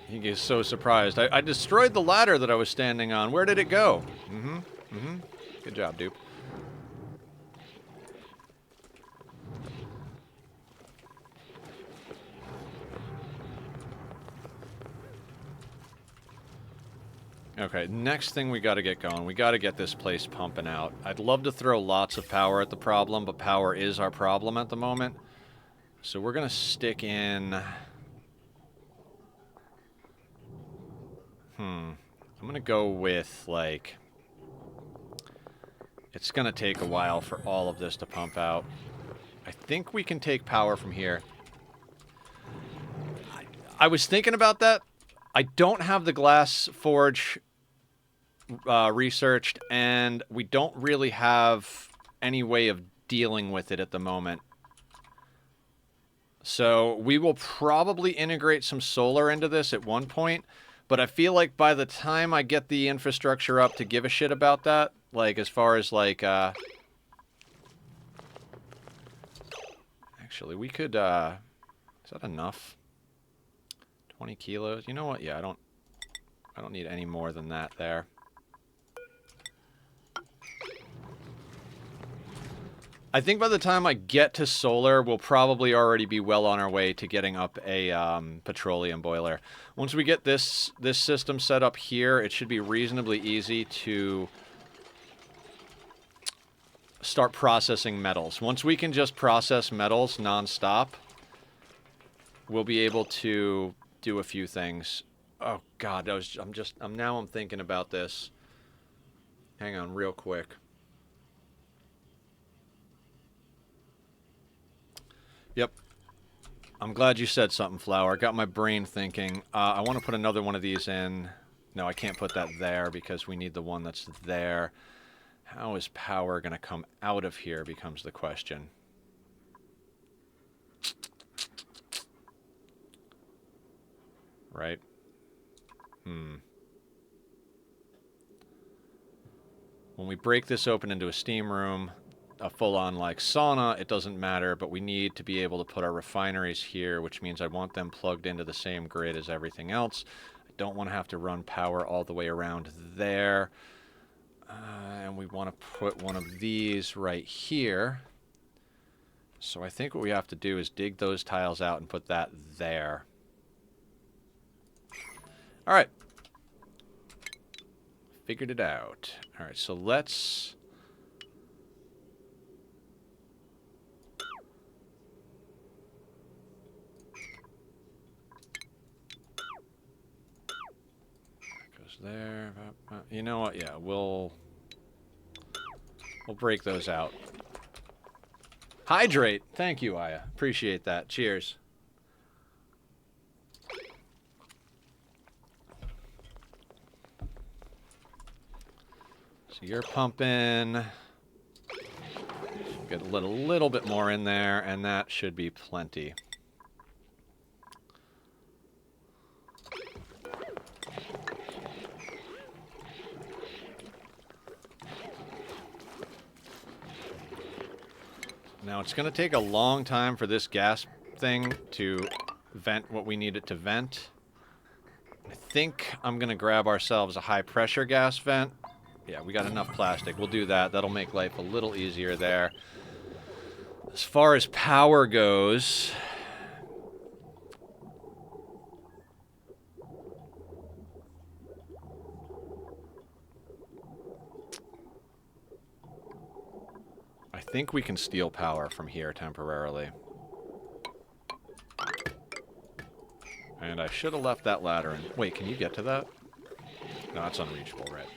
A: He gets so surprised. I destroyed the ladder that I was standing on. Where did it go? Good job, dupe. Okay, next thing we gotta get going. We gotta get this place pumping out. I'd love to throw lots of power at the problem, but power is our problem at the moment. So we're gonna stick in... I'm gonna go with, like... It's gonna take a while for all of this to pump out. I think we can take power from here. I was thinking about that. I don't have the glass forge researched, and we don't really have any way of dealing with it at the moment. So we will probably integrate some solar into this at one point, but I feel like by the time I get the infrastructure up to give a shit about that, like as far as like, actually we could, is that enough? 20 kilos? You know what? Yeah, I don't need any more than that there. I think by the time I get to solar, we'll probably already be well on our way to getting up a petroleum boiler. Once we get this system set up here, it should be reasonably easy to start processing metals. Once we can just process metals non-stop, we'll be able to do a few things. Oh God, I'm thinking about this. Hang on, real quick. Yep. I'm glad you said something, Flower. Got my brain thinking. I want to put another one of these in. No, I can't put that there because we need the one that's there. How is power going to come out of here becomes the question. Right? When we break this open into a steam room, a full-on like sauna, it doesn't matter, but we need to be able to put our refineries here, which means I want them plugged into the same grid as everything else. I Don't want to have to run power all the way around there. And we want to put one of these right here. So I think what we have to do is dig those tiles out and put that there. All right. Figured it out. All right, so let's... Goes there. You know what? Yeah, we'll break those out. Hydrate. Thank you, Aya. Appreciate that. Cheers. So you're pumping. Get a little bit more in there, and that should be plenty. Now, it's going to take a long time for this gas thing to vent what we need it to vent. I think I'm going to grab ourselves a high-pressure gas vent. Yeah, we got enough plastic. We'll do that. That'll make life a little easier there. As far as power goes... I think we can steal power from here temporarily. And I should have left that ladder in. Wait, can you get to that? No, that's unreachable, right?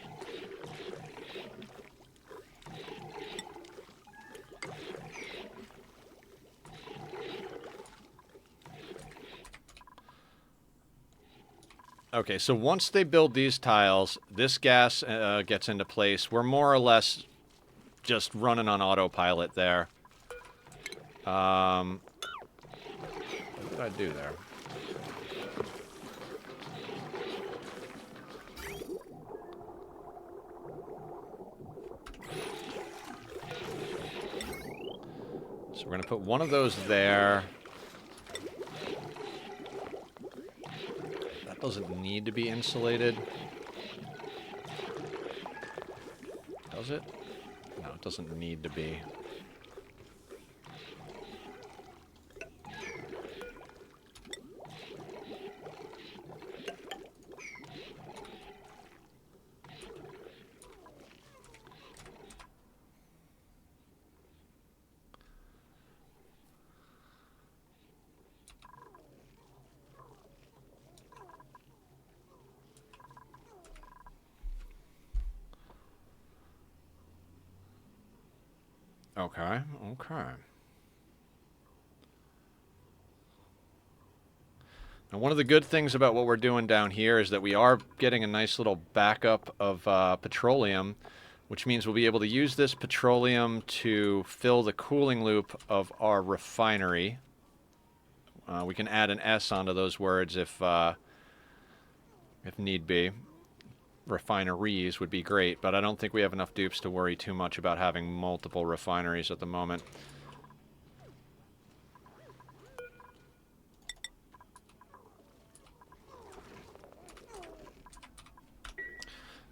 A: Okay, so once they build these tiles, this gas gets into place. We're more or less just running on autopilot there. What did I do there? So we're going to put one of those there. That doesn't need to be insulated. Does it? No, it doesn't need to be. Okay, okay. Now, one of the good things about what we're doing down here is that we are getting a nice little backup of petroleum, which means we'll be able to use this petroleum to fill the cooling loop of our refinery. We can add an S onto those words if need be. Refineries would be great, but I don't think we have enough dupes to worry too much about having multiple refineries at the moment.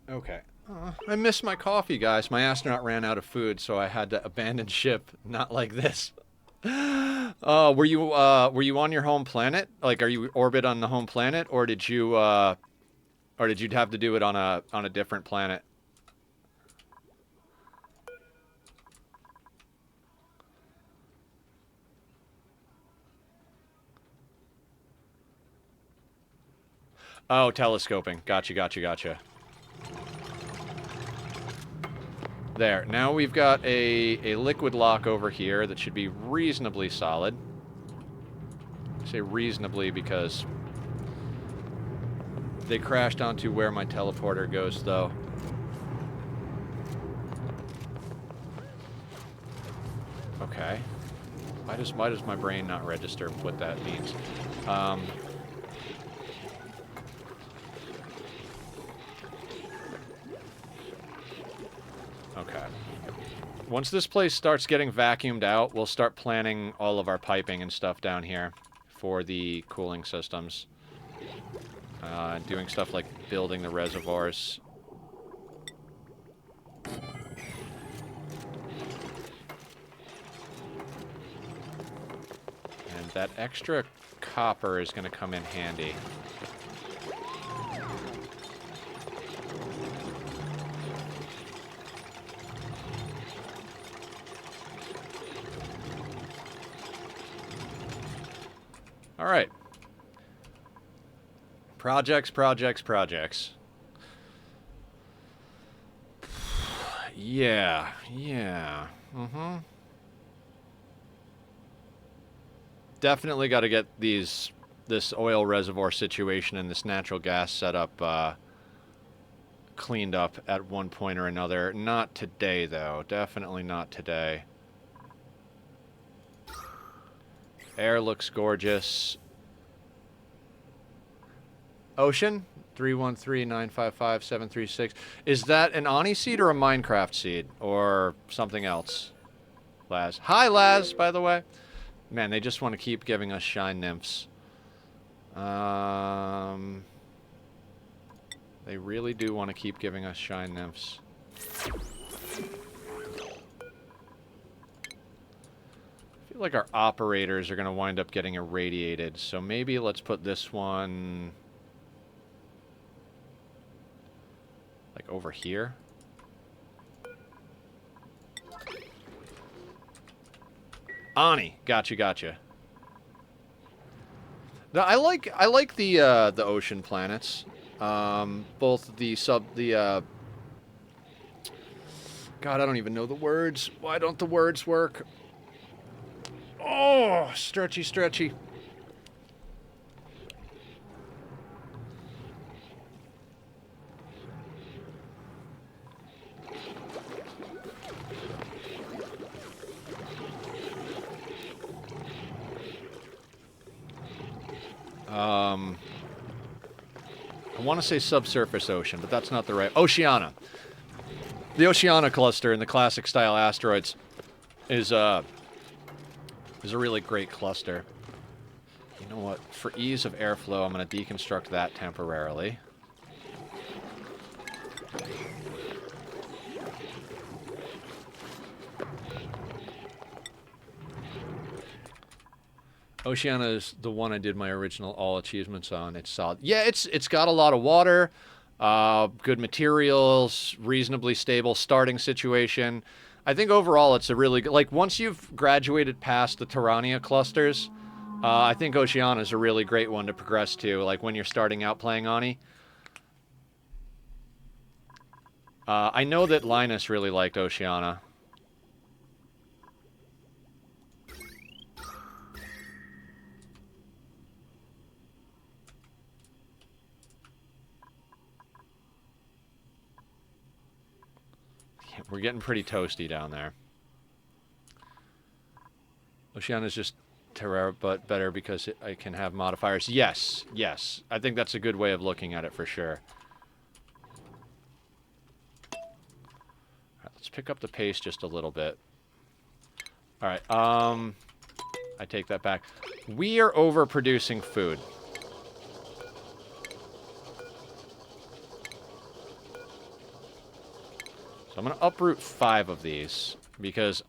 A: Okay. I miss my coffee, guys. My astronaut ran out of food, so I had to abandon ship. Not like this. Were you on your home planet? Like, are you orbit on the home planet, or did you have to do it on a different planet? Oh, telescoping. Gotcha. There. Now we've got a liquid lock over here that should be reasonably solid. I say reasonably because they crashed onto where my teleporter goes, though. Okay. Why does my brain not register what that means? Okay. Once this place starts getting vacuumed out, we'll start planning all of our piping and stuff down here for the cooling systems. Doing stuff like building the reservoirs. And that extra copper is going to come in handy. All right. Projects, projects, projects. Yeah, yeah. Mm-hmm. Definitely got to get this oil reservoir situation and this natural gas setup cleaned up at one point or another. Not today, though. Definitely not today. Air looks gorgeous. Ocean? 313-955-736. Is that an Ani seed or a Minecraft seed? Or something else? Laz. Hi, Laz, by the way. Man, they just want to keep giving us shine nymphs. They really do want to keep giving us shine nymphs. I feel like our operators are going to wind up getting irradiated, so maybe let's put this one... like over here. Ani, gotcha. Now, I like the ocean planets. Both God, I don't even know the words. Why don't the words work? Oh, stretchy. I want to say subsurface ocean, but that's not the right... Oceania. The Oceania cluster in the classic style asteroids is a really great cluster. You know what? For ease of airflow, I'm going to deconstruct that temporarily. Oceania is the one I did my original all achievements on. It's solid. Yeah, it's got a lot of water, good materials, reasonably stable starting situation. I think overall it's a really good... like, once you've graduated past the Tyrannia clusters, I think Oceania is a really great one to progress to, like, when you're starting out playing Ani. I know that Linus really liked Oceania. We're getting pretty toasty down there. Oceania's just Terra, but better because I can have modifiers. Yes. I think that's a good way of looking at it for sure. Alright, let's pick up the pace just a little bit. Alright, I take that back. We are overproducing food. So I'm going to uproot 5 of these because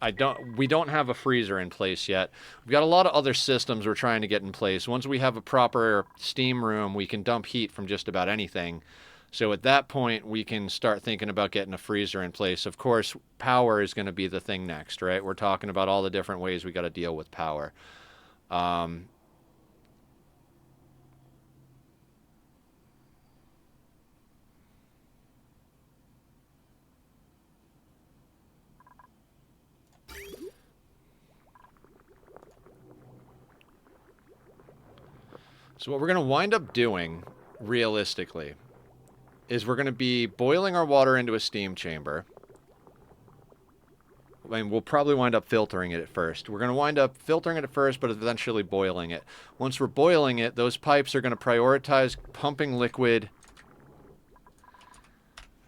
A: we don't have a freezer in place yet. We've got a lot of other systems we're trying to get in place. Once we have a proper steam room, we can dump heat from just about anything. So at that point, we can start thinking about getting a freezer in place. Of course, power is going to be the thing next, right? We're talking about all the different ways we got to deal with power. So what we're going to wind up doing, realistically, is we're going to be boiling our water into a steam chamber. I mean, we'll probably wind up filtering it at first. We're going to wind up filtering it at first, but eventually boiling it. Once we're boiling it, those pipes are going to prioritize pumping liquid.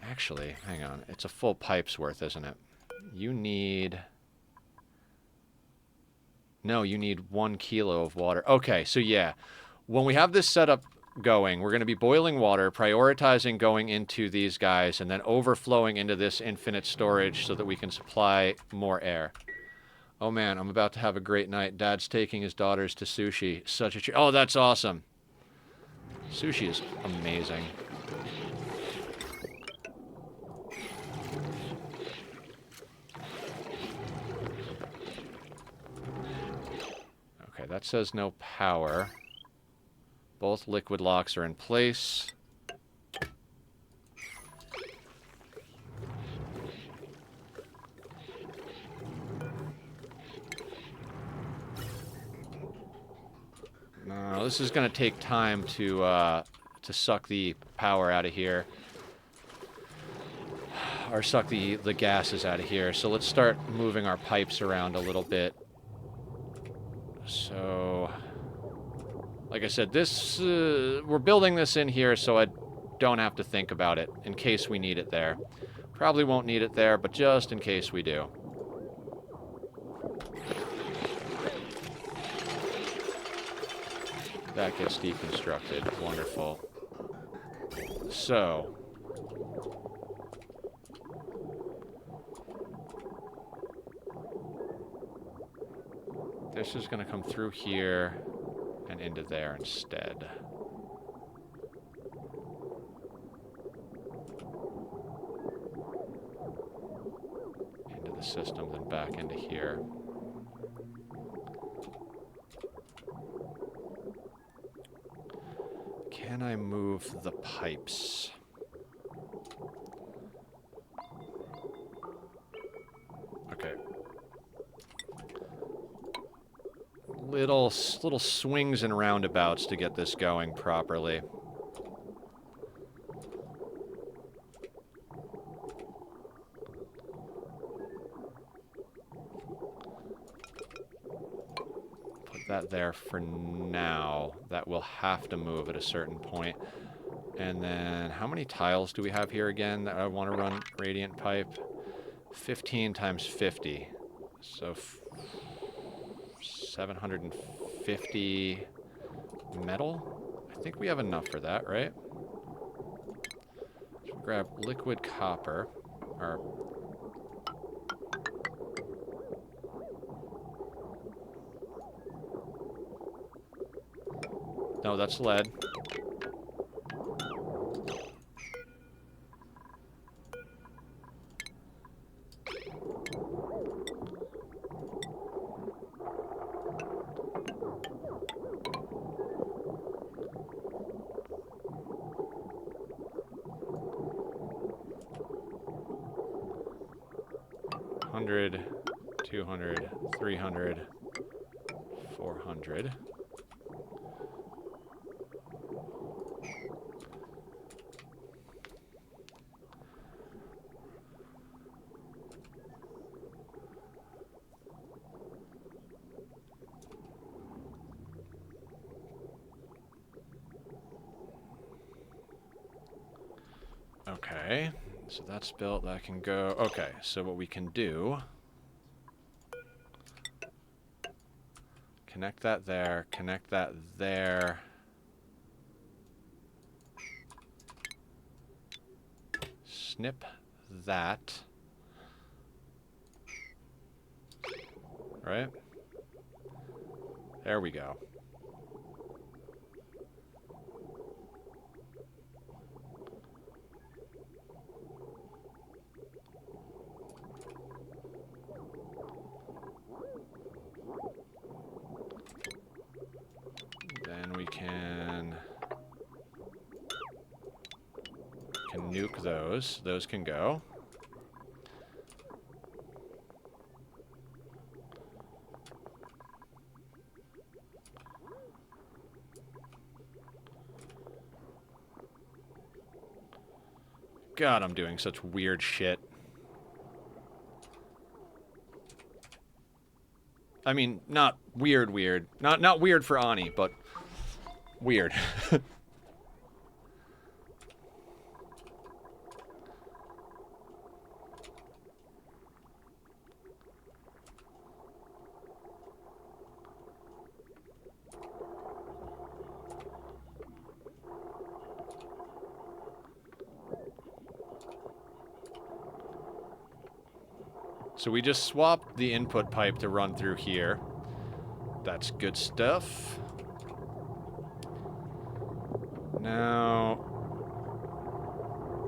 A: Actually, hang on. It's a full pipe's worth, isn't it? You need... No, you need 1 kilo of water. Okay, so yeah. When we have this set up going. We're going to be boiling water, prioritizing going into these guys, and then overflowing into this infinite storage so that we can supply more air. Oh man, I'm about to have a great night. Dad's taking his daughters to sushi. Such a treat. Oh, that's awesome. Sushi is amazing. Okay, that says no power. Both liquid locks are in place. No, this is going to take time to suck the power out of here. Or suck the gases out of here. So let's start moving our pipes around a little bit. So, like I said, this we're building this in here so I don't have to think about it in case we need it there. Probably won't need it there, but just in case we do. That gets deconstructed. Wonderful. So, this is going to come through here and into there instead. Into the system, then back into here. Can I move the pipes? Okay. Little swings and roundabouts to get this going properly. Put that there for now. That will have to move at a certain point. And then, how many tiles do we have here again that I want to run radiant pipe? 15 times 50. So 750 metal? I think we have enough for that, right? So grab liquid copper. Or no, that's lead. $100, $200, $300, $400. Okay, so that's built, that can go. Okay, so what we can do, connect that there, connect that there. Snip that. Right? There we go. Then we can nuke those. Those can go. God, I'm doing such weird shit. I mean, not weird. Not weird for Ani, but weird. So we just swapped the input pipe to run through here. That's good stuff. Now,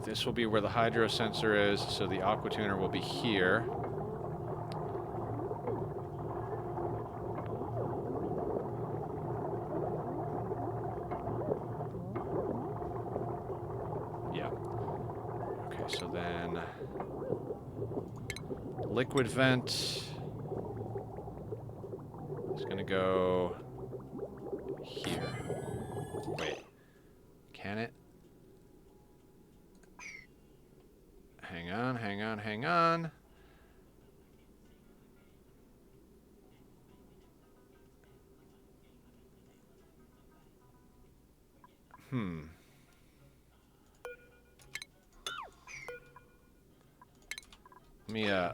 A: this will be where the hydro sensor is, so the aqua tuner will be here. Yeah. Okay, so then liquid vent is gonna go here. Wait, can it? Hang on, hang on, hang on.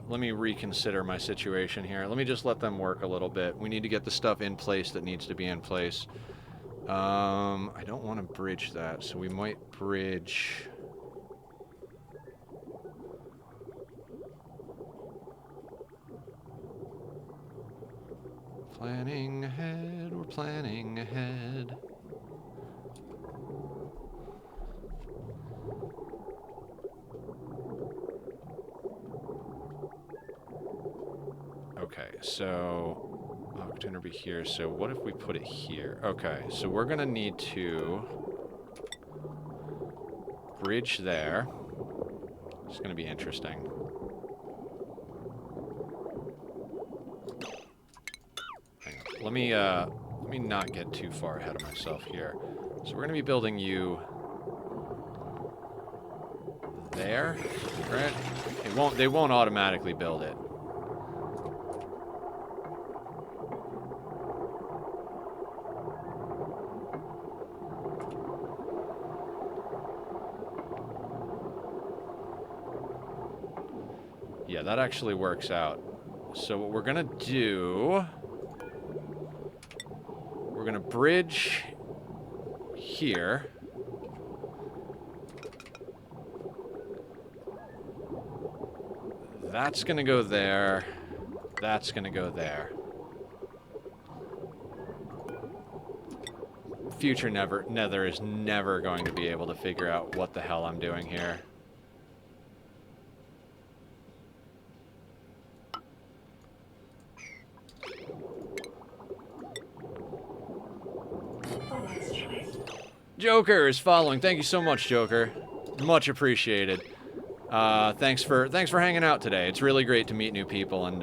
A: Let me reconsider my situation here. Let me just let them work a little bit. We need to get the stuff in place that needs to be in place. I don't want to bridge that, so we might bridge... Planning ahead, we're planning ahead. Okay, so aqua tuner be here. So what if we put it here? Okay, so we're gonna need to bridge there. It's gonna be interesting. Hang on. Let me not get too far ahead of myself here. So we're gonna be building you there, right? They won't automatically build it. Yeah, that actually works out. So what we're gonna do, we're gonna bridge here. That's gonna go there. That's gonna go there. Future Nether is never going to be able to figure out what the hell I'm doing here. Joker is following. Thank you so much, Joker. Much appreciated. Thanks for hanging out today. It's really great to meet new people, and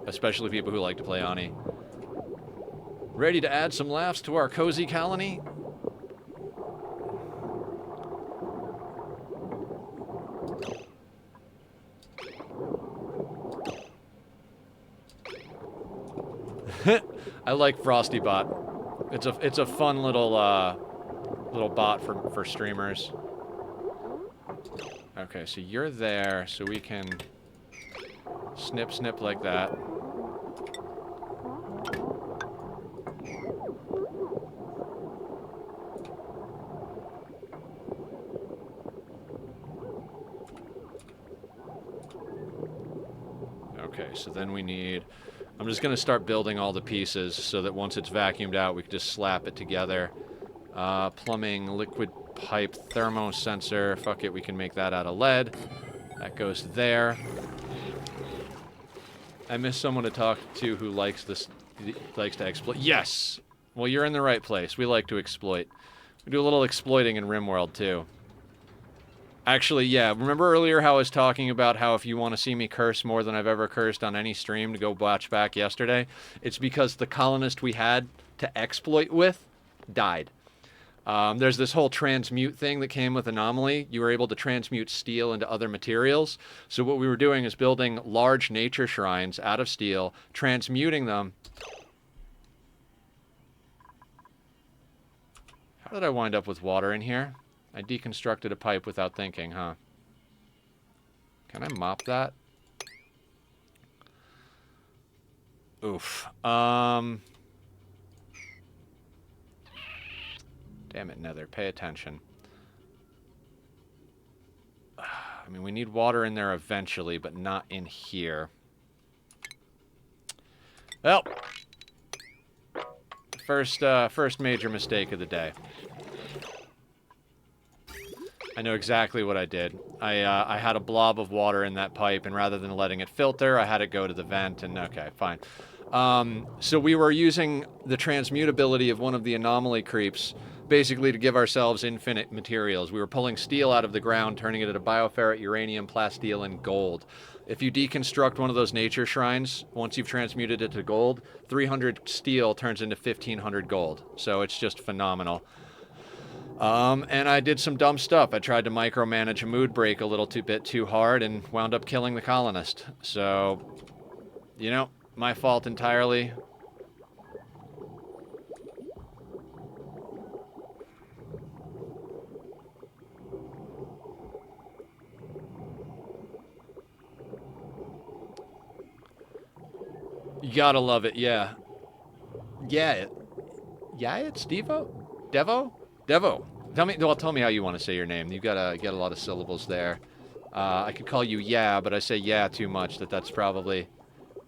A: especially people who like to play Ani. Ready to add some laughs to our cozy colony? I like FrostyBot. It's a fun little bot for streamers. Okay, so you're there, so we can snip snip like that. Okay, so then we need... I'm just going to start building all the pieces so that once it's vacuumed out, we can just slap it together. Plumbing, liquid pipe, thermo sensor. Fuck it, we can make that out of lead. That goes there. I miss someone to talk to who likes to exploit. Yes! Well, you're in the right place. We like to exploit. We do a little exploiting in RimWorld, too. Actually, yeah, remember earlier how I was talking about how if you want to see me curse more than I've ever cursed on any stream, to go watch back yesterday? It's because the colonist we had to exploit with died. There's this whole transmute thing that came with Anomaly. You were able to transmute steel into other materials. So what we were doing is building large nature shrines out of steel, transmuting them. How did I wind up with water in here? I deconstructed a pipe without thinking, huh? Can I mop that? Oof. Damn it, Nether. Pay attention. I mean, we need water in there eventually, but not in here. Well, first major mistake of the day. I know exactly what I did. I had a blob of water in that pipe, and rather than letting it filter, I had it go to the vent, and okay, fine. So we were using the transmutability of one of the anomaly creeps, basically to give ourselves infinite materials. We were pulling steel out of the ground, turning it into bioferrite, uranium, plasteel, and gold. If you deconstruct one of those nature shrines, once you've transmuted it to gold, 300 steel turns into 1,500 gold. So it's just phenomenal. And I did some dumb stuff. I tried to micromanage a mood break a little bit too hard and wound up killing the colonist. So, you know, my fault entirely. You gotta love it, yeah. Yeah. Yeah, it's Devo? Devo? Devo. Tell me how you want to say your name. You got a lot of syllables there. I could call you Yeah, but I say yeah too much. That's probably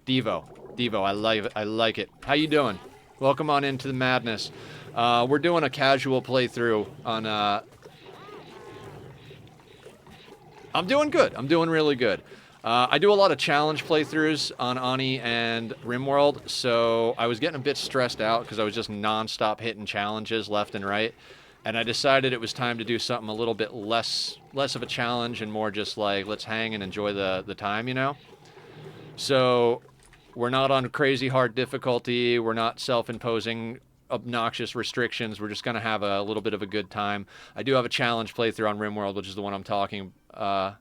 A: Devo. Devo, I like it. How you doing? Welcome on into the madness. We're doing a casual playthrough on. I'm doing good. I'm doing really good. I do a lot of challenge playthroughs on Ani and RimWorld, so I was getting a bit stressed out because I was just non-stop hitting challenges left and right. And I decided it was time to do something a little bit less of a challenge and more just like, let's hang and enjoy the time, you know? So we're not on crazy hard difficulty. We're not self-imposing obnoxious restrictions. We're just going to have a little bit of a good time. I do have a challenge playthrough on RimWorld, which is the one I'm talking. I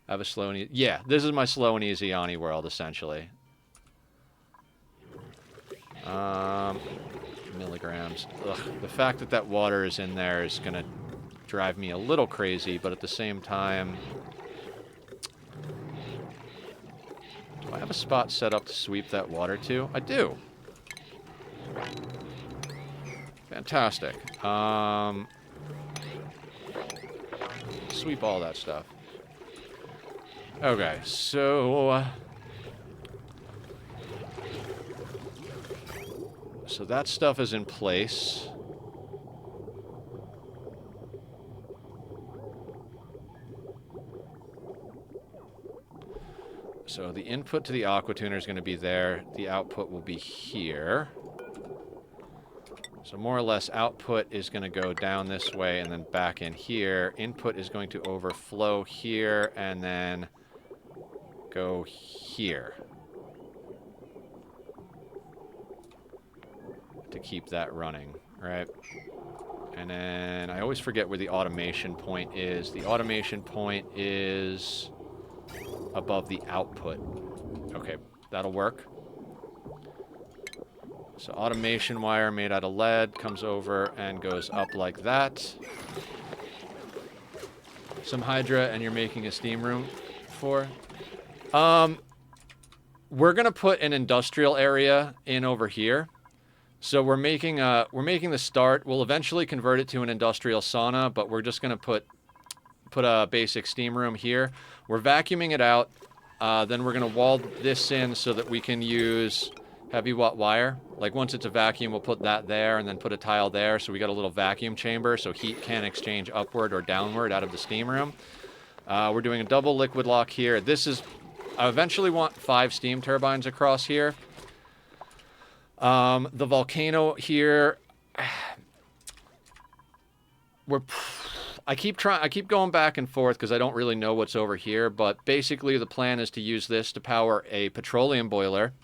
A: have a slow and easy. Yeah, this is my slow and easy Ani world, essentially. Milligrams. Ugh, the fact that that water is in there is going to drive me a little crazy, but at the same time... Do I have a spot set up to sweep that water to? I do. Fantastic. Sweep all that stuff. Okay, so... So that stuff is in place. So the input to the aqua tuner is going to be there. The output will be here. So more or less output is going to go down this way and then back in here. Input is going to overflow here and then go here. To keep that running, right? And then I always forget where the automation point is. The automation point is above the output. Okay, that'll work. So automation wire made out of lead comes over and goes up like that. Some Hydra, and you're making a steam room for? We're gonna put an industrial area in over here. So we're making the start. We'll eventually convert it to an industrial sauna, but we're just gonna put a basic steam room here. We're vacuuming it out. Then we're gonna wall this in so that we can use heavy watt wire. Like once it's a vacuum, we'll put that there and then put a tile there. So we got a little vacuum chamber so heat can exchange upward or downward out of the steam room. We're doing a double liquid lock here. I eventually want 5 steam turbines across here. The volcano here, I keep going back and forth because I don't really know what's over here, but basically the plan is to use this to power a petroleum boiler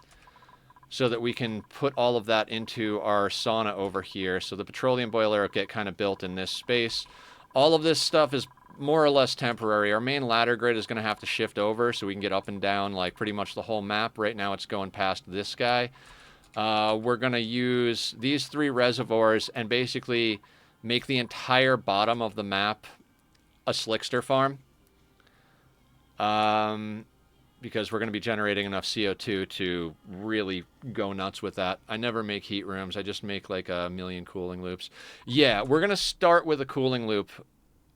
A: so that we can put all of that into our sauna over here. So the petroleum boiler will get kind of built in this space. All of this stuff is more or less temporary. Our main ladder grid is going to have to shift over so we can get up and down like pretty much the whole map. Right now it's going past this guy. We're going to use these 3 reservoirs and basically make the entire bottom of the map a slickster farm. Because we're going to be generating enough CO2 to really go nuts with that. I never make heat rooms. I just make like a million cooling loops. Yeah, we're going to start with a cooling loop.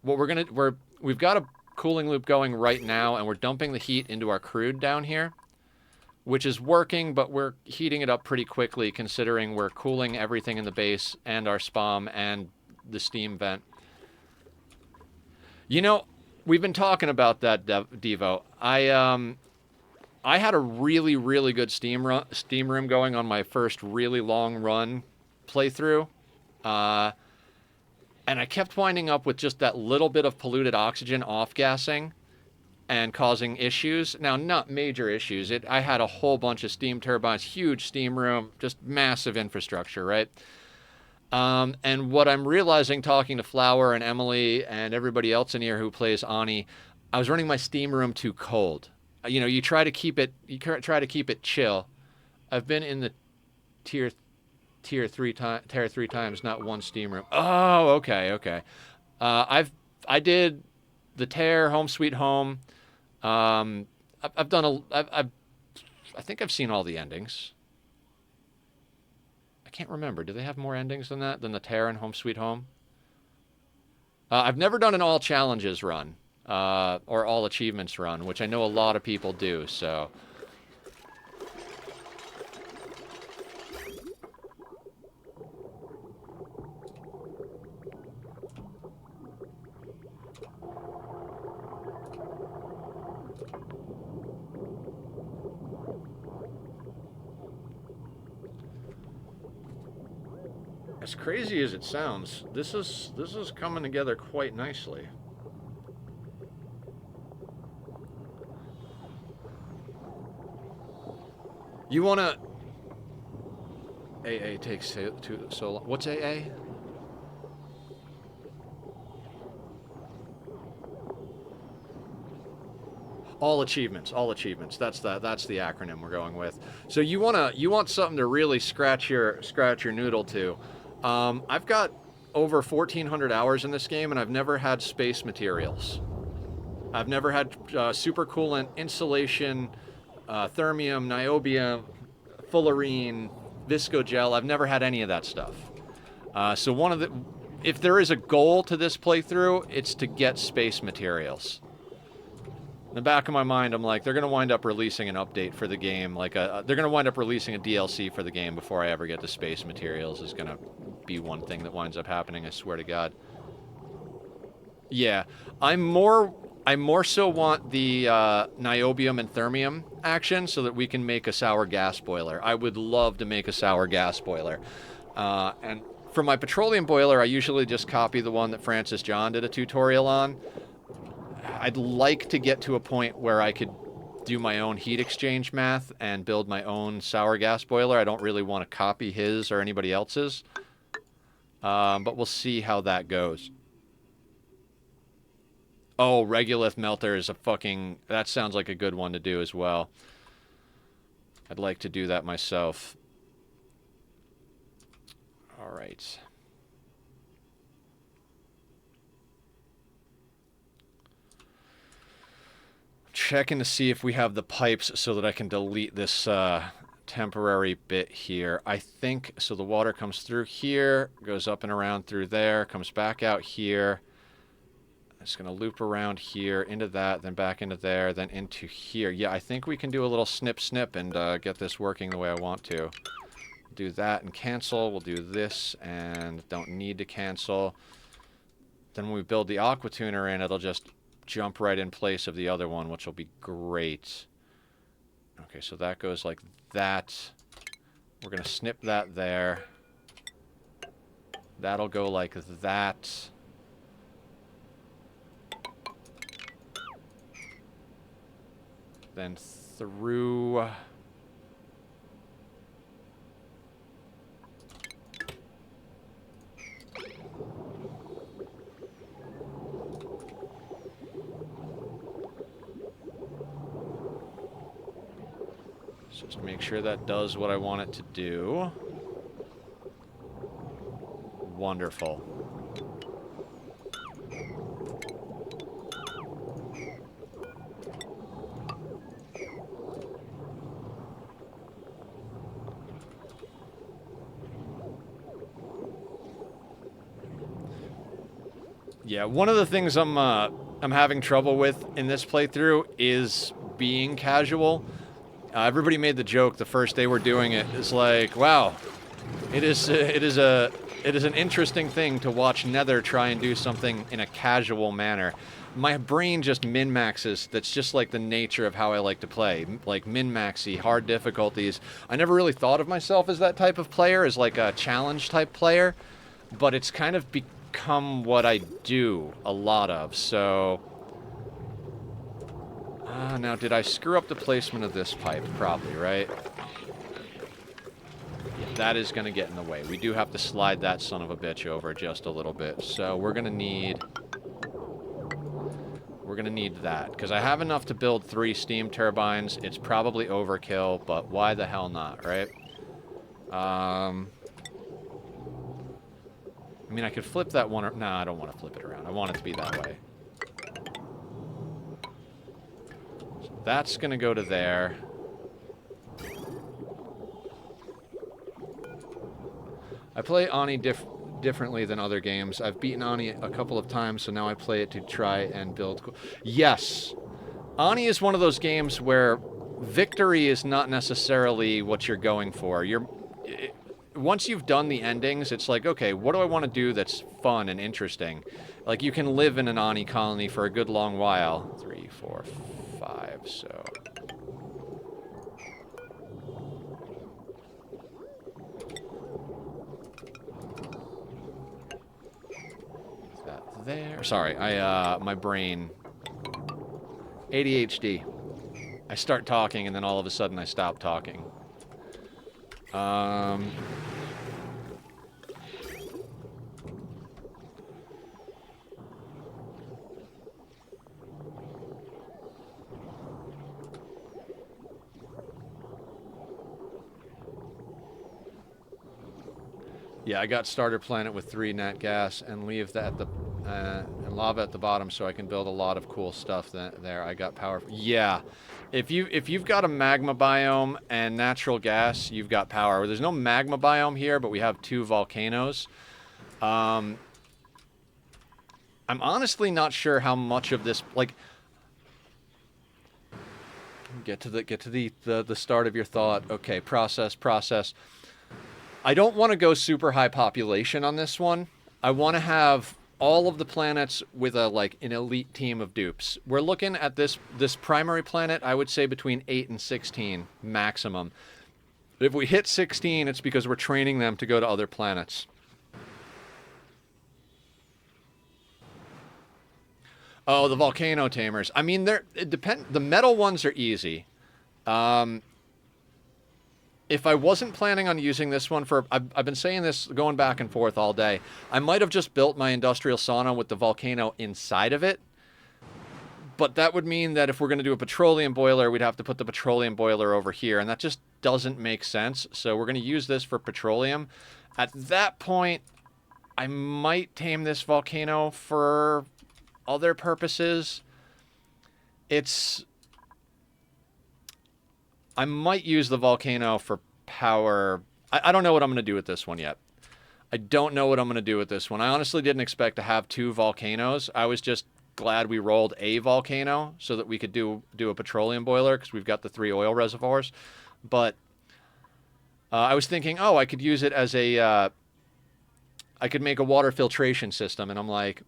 A: We've got a cooling loop going right now, and we're dumping the heat into our crude down here. which is working, but we're heating it up pretty quickly considering we're cooling everything in the base and our spam and the steam vent. You know, we've been talking about that, Devo. I had a really, really good steam room going on my first really long run playthrough. And I kept winding up with just that little bit of polluted oxygen off-gassing and causing issues. Now, not major issues. I had a whole bunch of steam turbines, huge steam room, just massive infrastructure, right? And what I'm realizing talking to Flower and Emily and everybody else in here who plays Ani, I was running my steam room too cold. You know, you try to keep it chill. I've been in the tier three times, not one steam room. Oh, okay. I did the Tear, Home Sweet Home. I've done I think I've seen all the endings. I can't remember. Do they have more endings than that, than the Tear and Home Sweet Home? I've never done an all challenges run, or all achievements run, which I know a lot of people do, so. As crazy as it sounds, this is coming together quite nicely. You wanna... AA takes too so long. What's AA? All achievements. That's the acronym we're going with. So you want something to really scratch your noodle to. I've got over 1,400 hours in this game, and I've never had space materials. I've never had supercoolant, insulation, thermium, niobium, fullerene, viscogel. I've never had any of that stuff. So if there is a goal to this playthrough, it's to get space materials. In the back of my mind, I'm like, they're going to wind up releasing an update for the game. Like, they're going to wind up releasing a DLC for the game before I ever get to space materials. Is going to be one thing that winds up happening, I swear to God. Yeah, I more so want the niobium and thermium action so that we can make a sour gas boiler. I would love to make a sour gas boiler. And for my petroleum boiler, I usually just copy the one that Francis John did a tutorial on. I'd like to get to a point where I could do my own heat exchange math and build my own sour gas boiler. I don't really want to copy his or anybody else's. But we'll see how that goes. Oh, regolith melter is that sounds like a good one to do as well. I'd like to do that myself. All right. Checking to see if we have the pipes so that I can delete this temporary bit here. I think, so the water comes through here, goes up and around through there, comes back out here. It's going to loop around here, into that, then back into there, then into here. Yeah, I think we can do a little snip and get this working the way I want to. Do that and cancel. We'll do this and don't need to cancel. Then when we build the aqua tuner in, it'll just jump right in place of the other one, which will be great. Okay, so that goes like that. We're going to snip that there. That'll go like that. Then through... Just make sure that does what I want it to do. Wonderful. Yeah, one of the things I'm having trouble with in this playthrough is being casual. Everybody made the joke the first day we're doing it. It's like, wow, it is an interesting thing to watch Nether try and do something in a casual manner. My brain just min-maxes. That's just like the nature of how I like to play. Like min-maxy, hard difficulties. I never really thought of myself as that type of player, as like a challenge type player, but it's kind of become what I do a lot of, so... now, did I screw up the placement of this pipe? Probably, right? Yeah, that is going to get in the way. We do have to slide that son of a bitch over just a little bit. So we're going to need... We're going to need that. Because I have enough to build 3 steam turbines. It's probably overkill, but why the hell not, right? I mean, I could flip that one... Nah, I don't want to flip it around. I want it to be that way. That's going to go to there. I play Ani differently than other games. I've beaten Ani a couple of times, so now I play it to try and build... Yes! Ani is one of those games where victory is not necessarily what you're going for. Once you've done the endings, it's like, okay, what do I want to do that's fun and interesting? Like, you can live in an Ani colony for a good long while. 3, 4, 5, so... That there. Sorry, my brain... ADHD. I start talking, and then all of a sudden I stop talking. Yeah, I got starter planet with 3 nat gas and leave that at the and lava at the bottom, so I can build a lot of cool stuff there. I got power. Yeah, if you've got a magma biome and natural gas, you've got power. There's no magma biome here, but we have 2 volcanoes. I'm honestly not sure how much of this, like, get to the start of your thought. Okay, process. I don't want to go super high population on this one. I want to have all of the planets with an elite team of dupes. We're looking at this primary planet, I would say between 8 and 16 maximum. If we hit 16, it's because we're training them to go to other planets. Oh, the volcano tamers. I mean, the metal ones are easy. If I wasn't planning on using this one for... I've been saying this going back and forth all day. I might have just built my industrial sauna with the volcano inside of it. But that would mean that if we're going to do a petroleum boiler, we'd have to put the petroleum boiler over here. And that just doesn't make sense. So we're going to use this for petroleum. At that point, I might tame this volcano for other purposes. I might use the volcano for power. I don't know what I'm going to do with this one yet. I don't know what I'm going to do with this one. I honestly didn't expect to have 2 volcanoes. I was just glad we rolled a volcano so that we could do a petroleum boiler because we've got the 3 oil reservoirs. But I was thinking, oh, I could use it as I could make a water filtration system. And I'm like,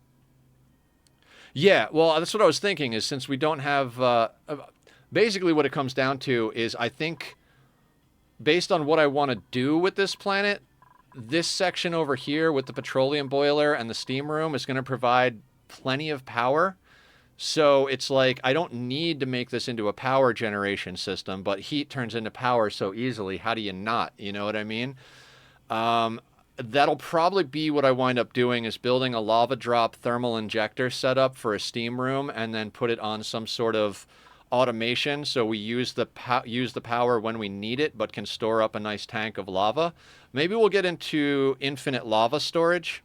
A: yeah, well, that's what I was thinking is since we don't have... basically what it comes down to is I think based on what I want to do with this planet, this section over here with the petroleum boiler and the steam room is going to provide plenty of power. So it's like I don't need to make this into a power generation system, but heat turns into power so easily. How do you not? You know what I mean? That'll probably be what I wind up doing is building a lava drop thermal injector setup for a steam room and then put it on some sort of automation so we use the power when we need it but can store up a nice tank of lava. Maybe we'll get into infinite lava storage.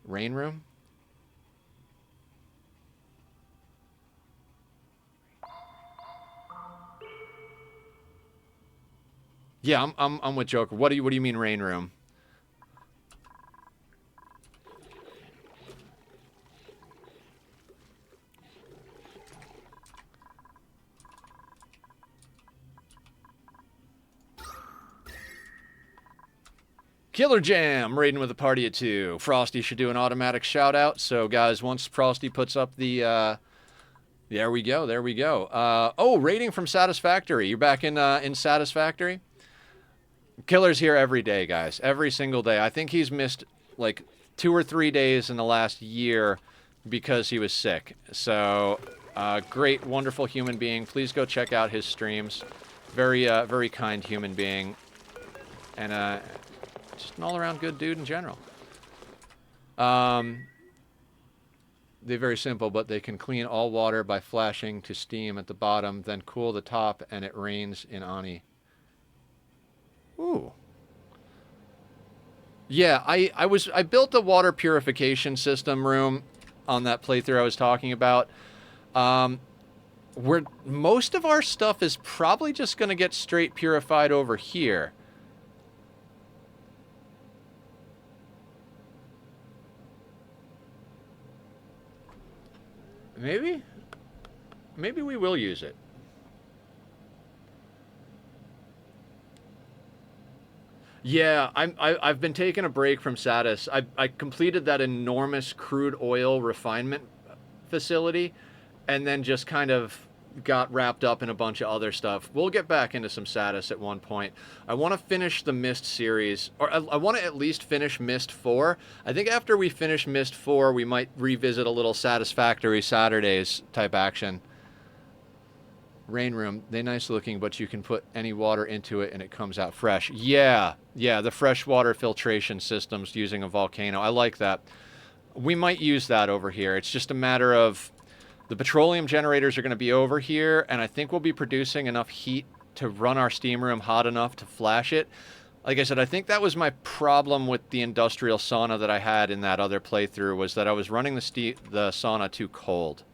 A: Rain room. Yeah, I'm with Joker. What do you mean rain room? Killer Jam, raiding with a party of 2. Frosty should do an automatic shout out. So guys, once Frosty puts up the there we go, there we go. Oh, rating from Satisfactory. You're back in Satisfactory? Killer's here every day, guys. Every single day. I think he's missed like 2 or 3 days in the last year because he was sick. So, great, wonderful human being. Please go check out his streams. Very, very kind human being. And, just an all-around good dude in general. They're very simple, but they can clean all water by flashing to steam at the bottom, then cool the top, and it rains in Ani. Ooh. Yeah, I built a water purification system room on that playthrough I was talking about. Where most of our stuff is probably just going to get straight purified over here. Maybe we will use it. Yeah, I've been taking a break from Satis. I completed that enormous crude oil refinement facility, and then just kind of got wrapped up in a bunch of other stuff. We'll get back into some Satis at one point. I want to finish the Mist series, or I want to at least finish Mist 4. I think after we finish Mist 4, we might revisit a little Satisfactory Saturdays type action. Rain room, they nice looking, but you can put any water into it and it comes out fresh. Yeah, the freshwater filtration systems using a volcano. I like that. We might use that over here. It's just a matter of the petroleum generators are going to be over here, and I think we'll be producing enough heat to run our steam room hot enough to flash it. Like I said, I think that was my problem with the industrial sauna that I had in that other playthrough, was that I was running the sauna too cold.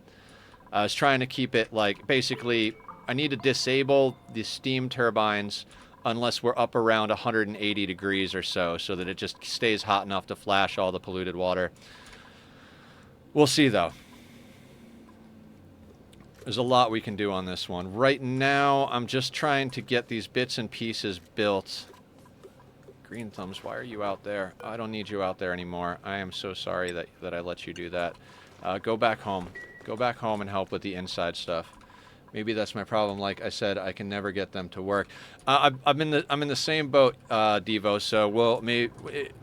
A: I was trying to keep it, like, basically, I need to disable the steam turbines unless we're up around 180 degrees or so that it just stays hot enough to flash all the polluted water. We'll see, though. There's a lot we can do on this one. Right now, I'm just trying to get these bits and pieces built. Green Thumbs, why are you out there? I don't need you out there anymore. I am so sorry that I let you do that. Go back home. Go back home and help with the inside stuff. Maybe that's my problem. Like I said, I can never get them to work. I'm in the same boat, Devo. So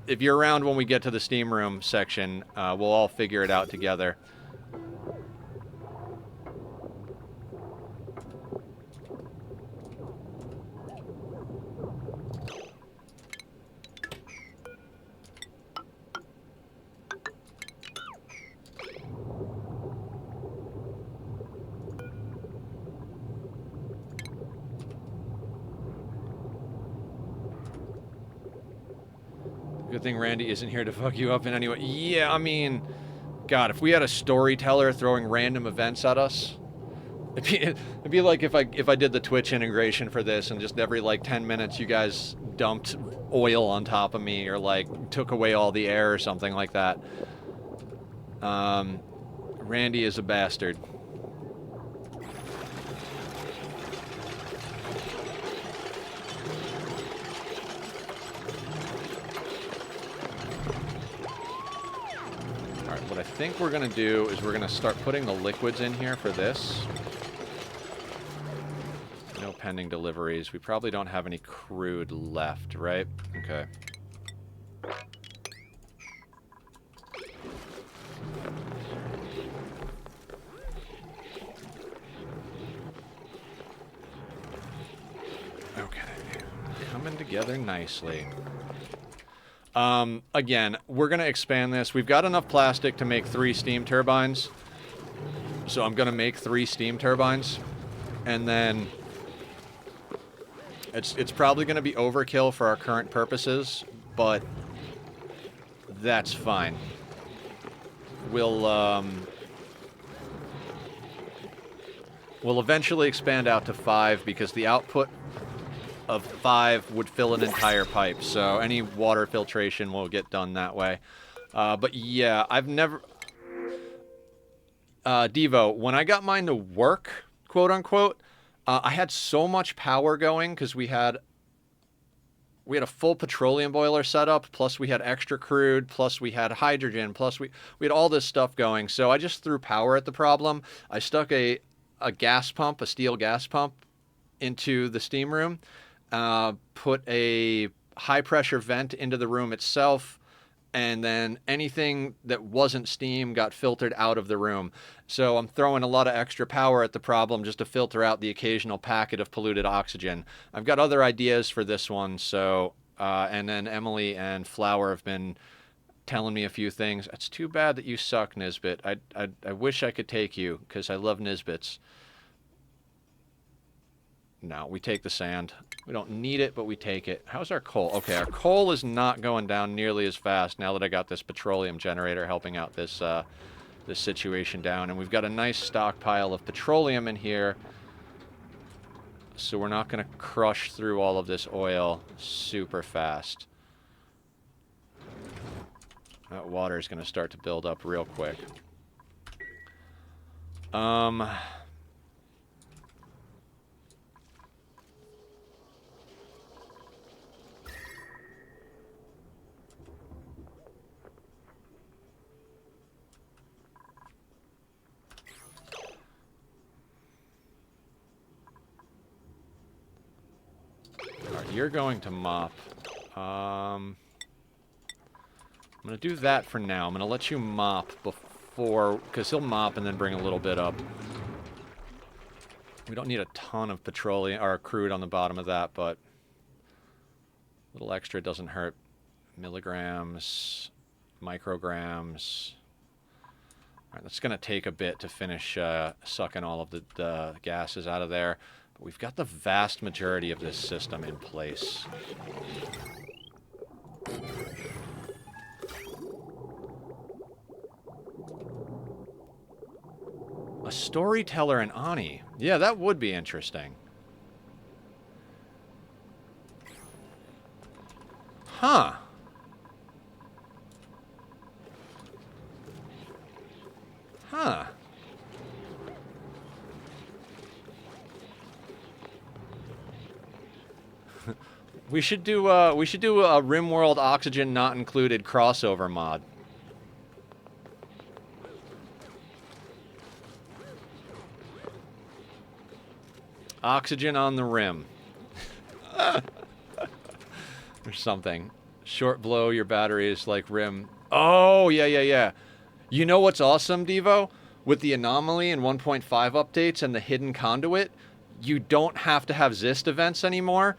A: if you're around when we get to the steam room section, we'll all figure it out together. Good thing Randy isn't here to fuck you up in any way. Yeah, I mean, God, if we had a storyteller throwing random events at us, it'd be like if I did the Twitch integration for this and just every like 10 minutes you guys dumped oil on top of me or like took away all the air or something like that. Randy is a bastard. What I think we're going to do is we're going to start putting the liquids in here for this. No pending deliveries. We probably don't have any crude left, right? Okay. Okay. Coming together nicely. Again, we're going to expand this. We've got enough plastic to make 3 steam turbines. So I'm going to make 3 steam turbines. And then it's probably going to be overkill for our current purposes, but that's fine. We'll eventually expand out to 5 because the output of 5 would fill an entire pipe, so any water filtration will get done that way. But yeah, I've never... Devo, when I got mine to work, quote-unquote, I had so much power going, because we had we had a full petroleum boiler set up, plus we had extra crude, plus we had hydrogen, plus we had all this stuff going. So I just threw power at the problem. I stuck a gas pump, a steel gas pump, into the steam room, put a high pressure vent into the room itself, and then anything that wasn't steam got filtered out of the room. So I'm throwing a lot of extra power at the problem just to filter out the occasional packet of polluted oxygen. I've got other ideas for this one, so and then Emily and Flower have been telling me a few things. It's too bad that you suck, Nisbet. I wish I could take you, because I love Nisbets. No, we take the sand. We don't need it, but we take it. How's our coal? Okay, our coal is not going down nearly as fast now that I got this petroleum generator helping out this this situation down. And we've got a nice stockpile of petroleum in here, so we're not going to crush through all of this oil super fast. That water is going to start to build up real quick. You're going to mop. I'm going to do that for now. I'm going to let you mop before, because he'll mop and then bring a little bit up. We don't need a ton of petroleum or crude on the bottom of that, but a little extra doesn't hurt. Milligrams, micrograms. All right, that's going to take a bit to finish sucking all of the gases out of there. But we've got the vast majority of this system in place. A storyteller in Ani. Yeah, that would be interesting. Huh. Huh. We should do a RimWorld Oxygen Not Included crossover mod. Oxygen on the rim. Or something. Short blow, your battery is like rim. Oh, yeah. You know what's awesome, Devo? With the anomaly and 1.5 updates and the hidden conduit, you don't have to have Zist events anymore.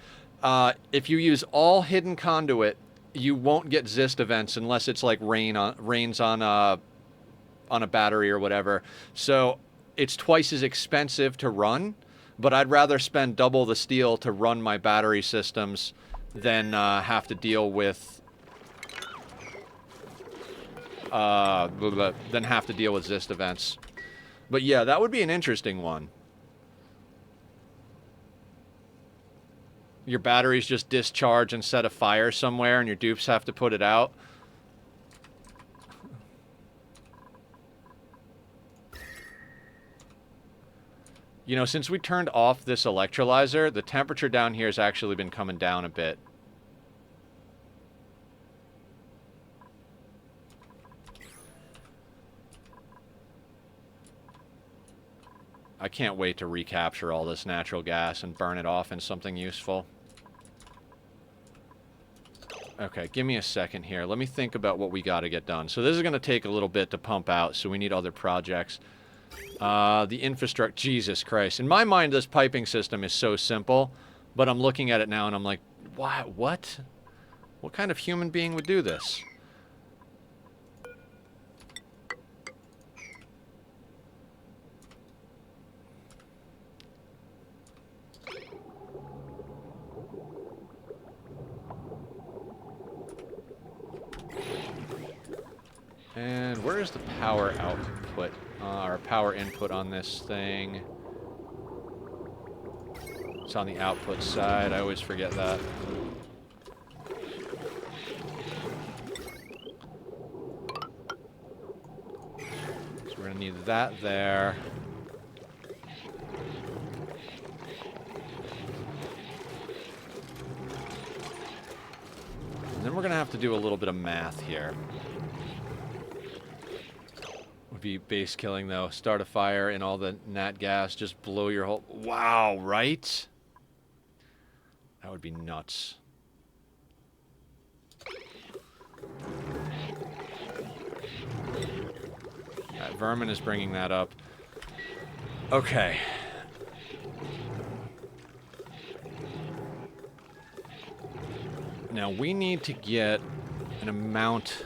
A: If you use all hidden conduit, you won't get Zist events unless it's like rains on a battery or whatever. So it's twice as expensive to run, but I'd rather spend double the steel to run my battery systems than have to deal with Zist events. But yeah, that would be an interesting one. Your batteries just discharge and set a fire somewhere, and your dupes have to put it out. You know, since we turned off this electrolyzer, the temperature down here has actually been coming down a bit. I can't wait to recapture all this natural gas and burn it off in something useful. Okay, give me a second here. Let me think about what we got to get done. So this is going to take a little bit to pump out, so we need other projects. The infrastructure... Jesus Christ. In my mind, this piping system is so simple, but I'm looking at it now and I'm like, what? What kind of human being would do this? And where is the power output, or power input on this thing? It's on the output side. I always forget that. So we're going to need that there. do a little bit of math here. Would be base killing, though. Start a fire and all the nat gas. Just blow your whole... Wow, right? That would be nuts. Vermin is bringing that up. Okay. Now, we need to get an amount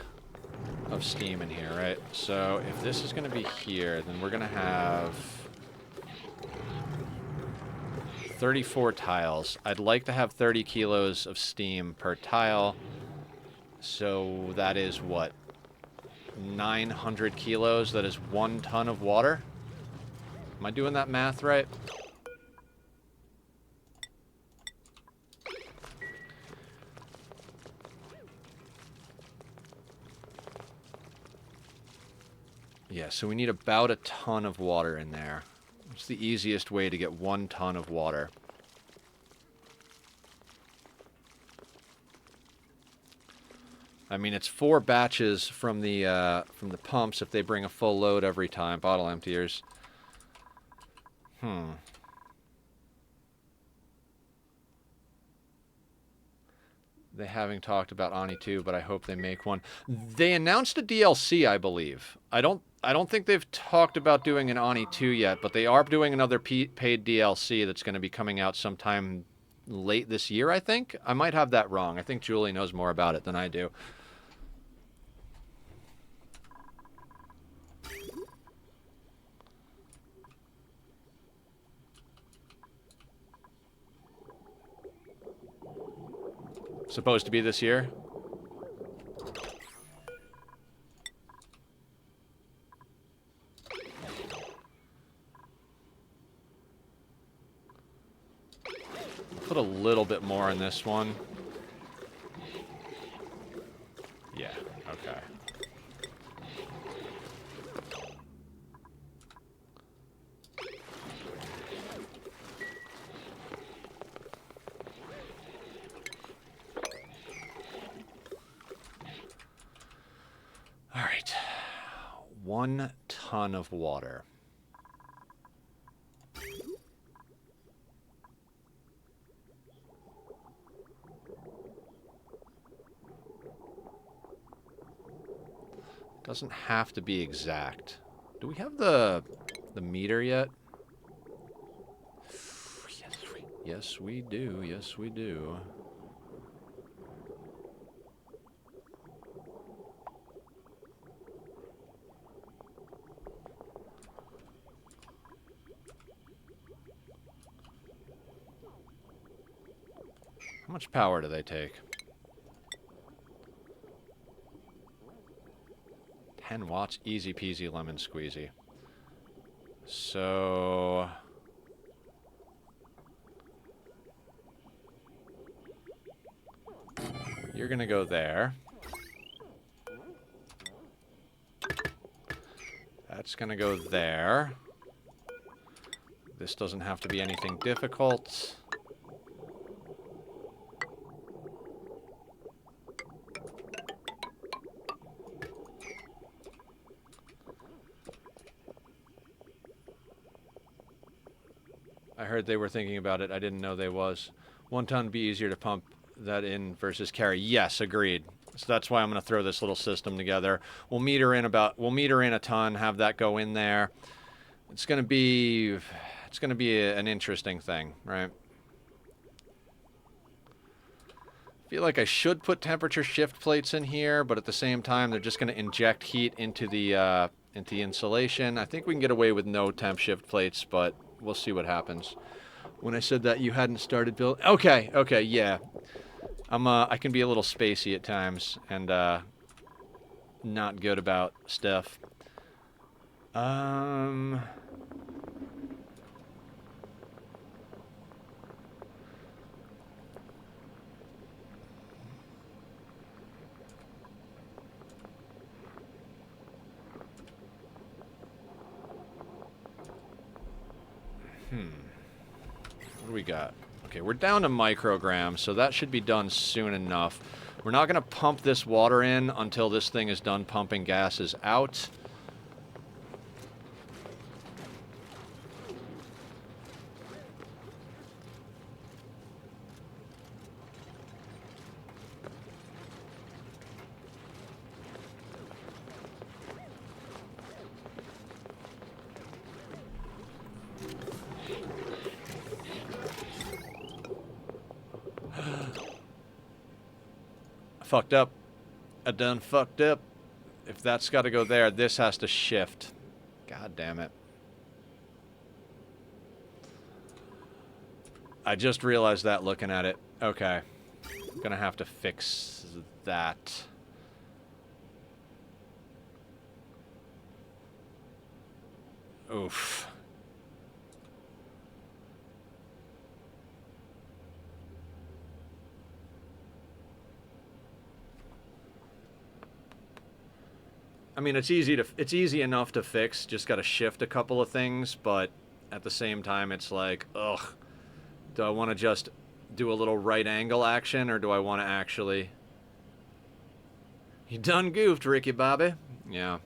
A: of steam in here, right? So, if this is going to be here, then we're going to have 34 tiles. I'd like to have 30 kilos of steam per tile. So, that is what? 900 kilos. That is 1 ton of water. Am I doing that math right? Yeah, so we need about a ton of water in there. It's the easiest way to get 1 ton of water. I mean, it's 4 batches from the pumps if they bring a full load every time. Bottle emptiers. They haven't talked about Ani 2, but I hope they make one. They announced a DLC, I believe. I don't think they've talked about doing an Ani 2 yet, but they are doing another paid DLC that's going to be coming out sometime late this year, I think. I might have that wrong. I think Julie knows more about it than I do. Supposed to be this year? Put a little bit more in this one. Yeah, okay. All right. 1 ton of water. Doesn't have to be exact. Do we have the meter yet? Yes, we do. Yes, we do. How much power do they take? 10 watts, easy peasy lemon squeezy. So... you're gonna go there. That's gonna go there. This doesn't have to be anything difficult. I heard they were thinking about it. I didn't know they was. 1 ton would be easier to pump that in versus carry. Yes, agreed. So that's why I'm going to throw this little system together. We'll meter in a ton, have that go in there. It's going to be an interesting thing, right? I feel like I should put temperature shift plates in here, but at the same time, they're just going to inject heat into the insulation. I think we can get away with no temp shift plates, but we'll see what happens. When I said that you hadn't started building... Okay, yeah. I can be a little spacey at times and not good about stuff. What do we got? Okay, we're down to micrograms, so that should be done soon enough. We're not going to pump this water in until this thing is done pumping gases out. Fucked up. I done fucked up. If that's got to go there, this has to shift. God damn it. I just realized that looking at it. Okay. Gonna have to fix that. Oof. I mean, it's easy enough to fix. Just got to shift a couple of things, but at the same time, it's like, ugh. Do I want to just do a little right angle action, or do I want to actually? You done goofed, Ricky Bobby. Yeah.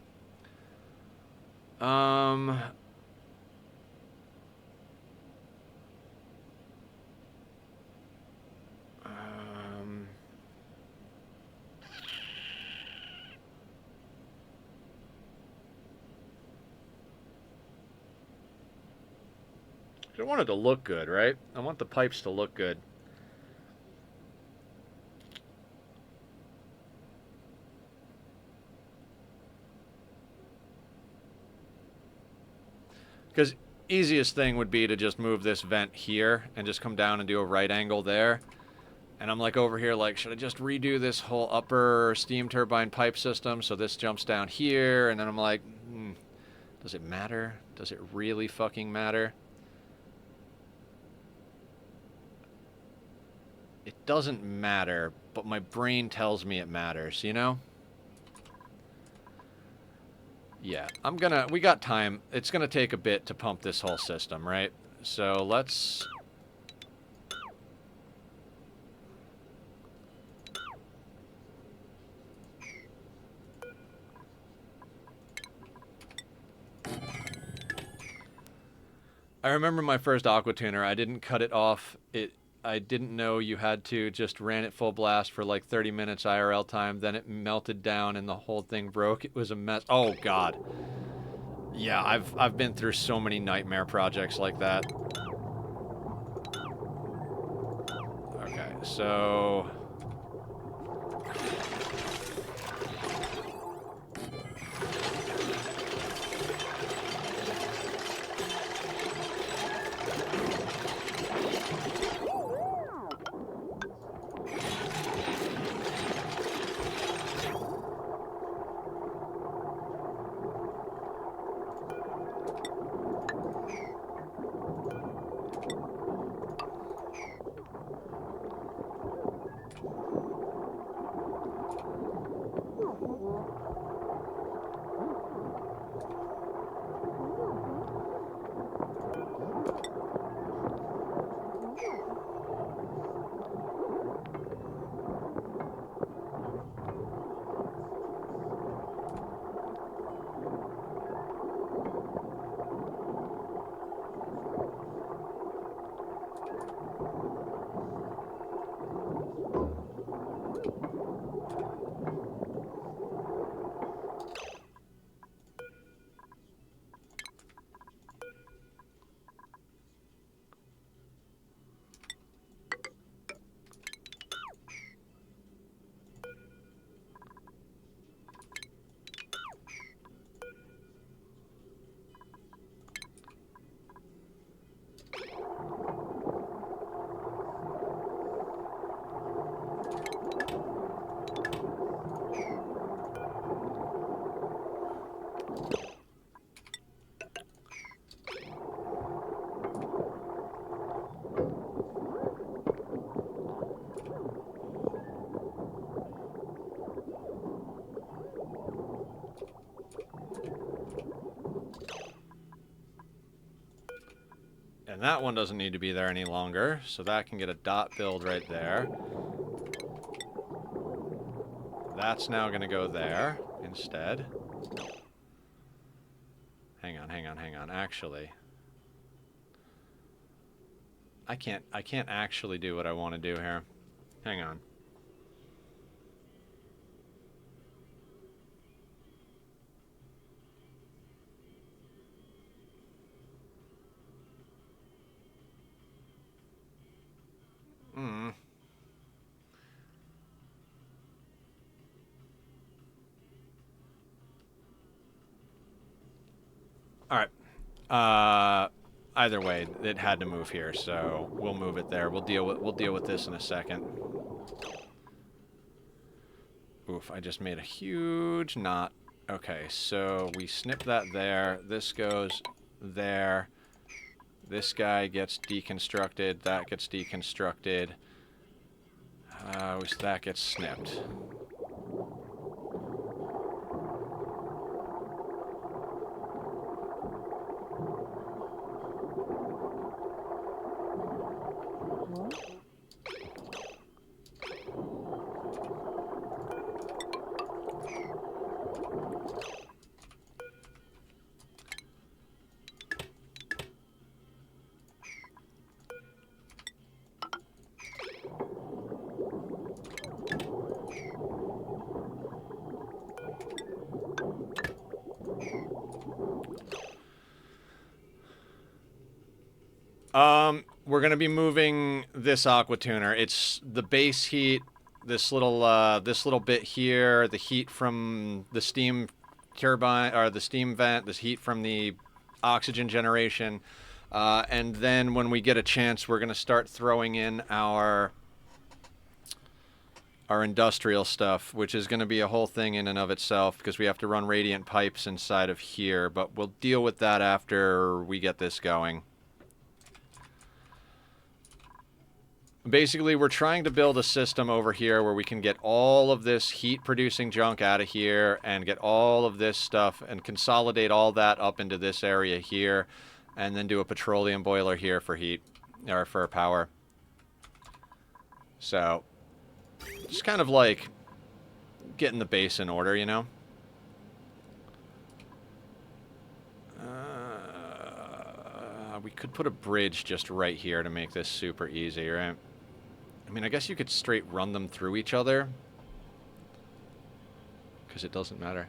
A: I want it to look good, right? I want the pipes to look good. Because easiest thing would be to just move this vent here and just come down and do a right angle there. And I'm like over here like, should I just redo this whole upper steam turbine pipe system so this jumps down here? And then I'm like, does it matter? Does it really fucking matter? It doesn't matter, but my brain tells me it matters, you know? Yeah, we got time. It's gonna take a bit to pump this whole system, right? So let's... I remember my first aqua tuner, I didn't cut it off. I didn't know you had to, just ran it full blast for like 30 minutes IRL time, then it melted down and the whole thing broke. It was a mess. Oh god. Yeah, I've been through so many nightmare projects like that. Okay, so and that one doesn't need to be there any longer, so that can get a dot build right there. That's now going to go there instead. Hang on, hang on, hang on. Actually, I can't actually do what I want to do here. Hang on. All right. Either way, it had to move here, so we'll move it there. We'll deal with this in a second. Oof, I just made a huge knot. Okay, so we snip that there. This goes there. This guy gets deconstructed. That gets deconstructed. That gets snipped. We're gonna be moving this aqua tuner. It's the base heat, this little bit here, the heat from the steam turbine or the steam vent, this heat from the oxygen generation, and then when we get a chance, we're gonna start throwing in our industrial stuff, which is going to be a whole thing in and of itself because we have to run radiant pipes inside of here, but we'll deal with that after we get this going. Basically, we're trying to build a system over here where we can get all of this heat-producing junk out of here and get all of this stuff and consolidate all that up into this area here and then do a petroleum boiler here for heat, or for power. So, just kind of like getting the base in order, you know? We could put a bridge just right here to make this super easy, right? I mean, I guess you could straight run them through each other. Because it doesn't matter.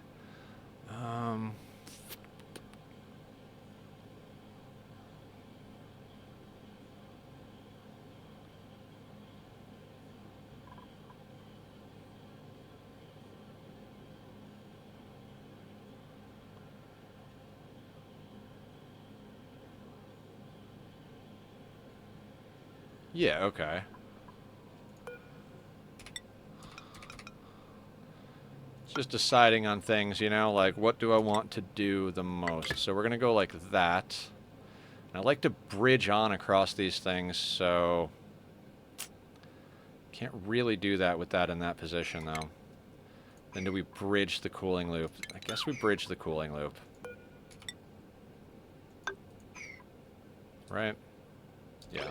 A: Yeah, okay. Just deciding on things, you know, like what do I want to do the most? So we're going to go like that. And I like to bridge on across these things, so can't really do that with that in that position, though. Then do we bridge the cooling loop? I guess we bridge the cooling loop. Right? Yeah.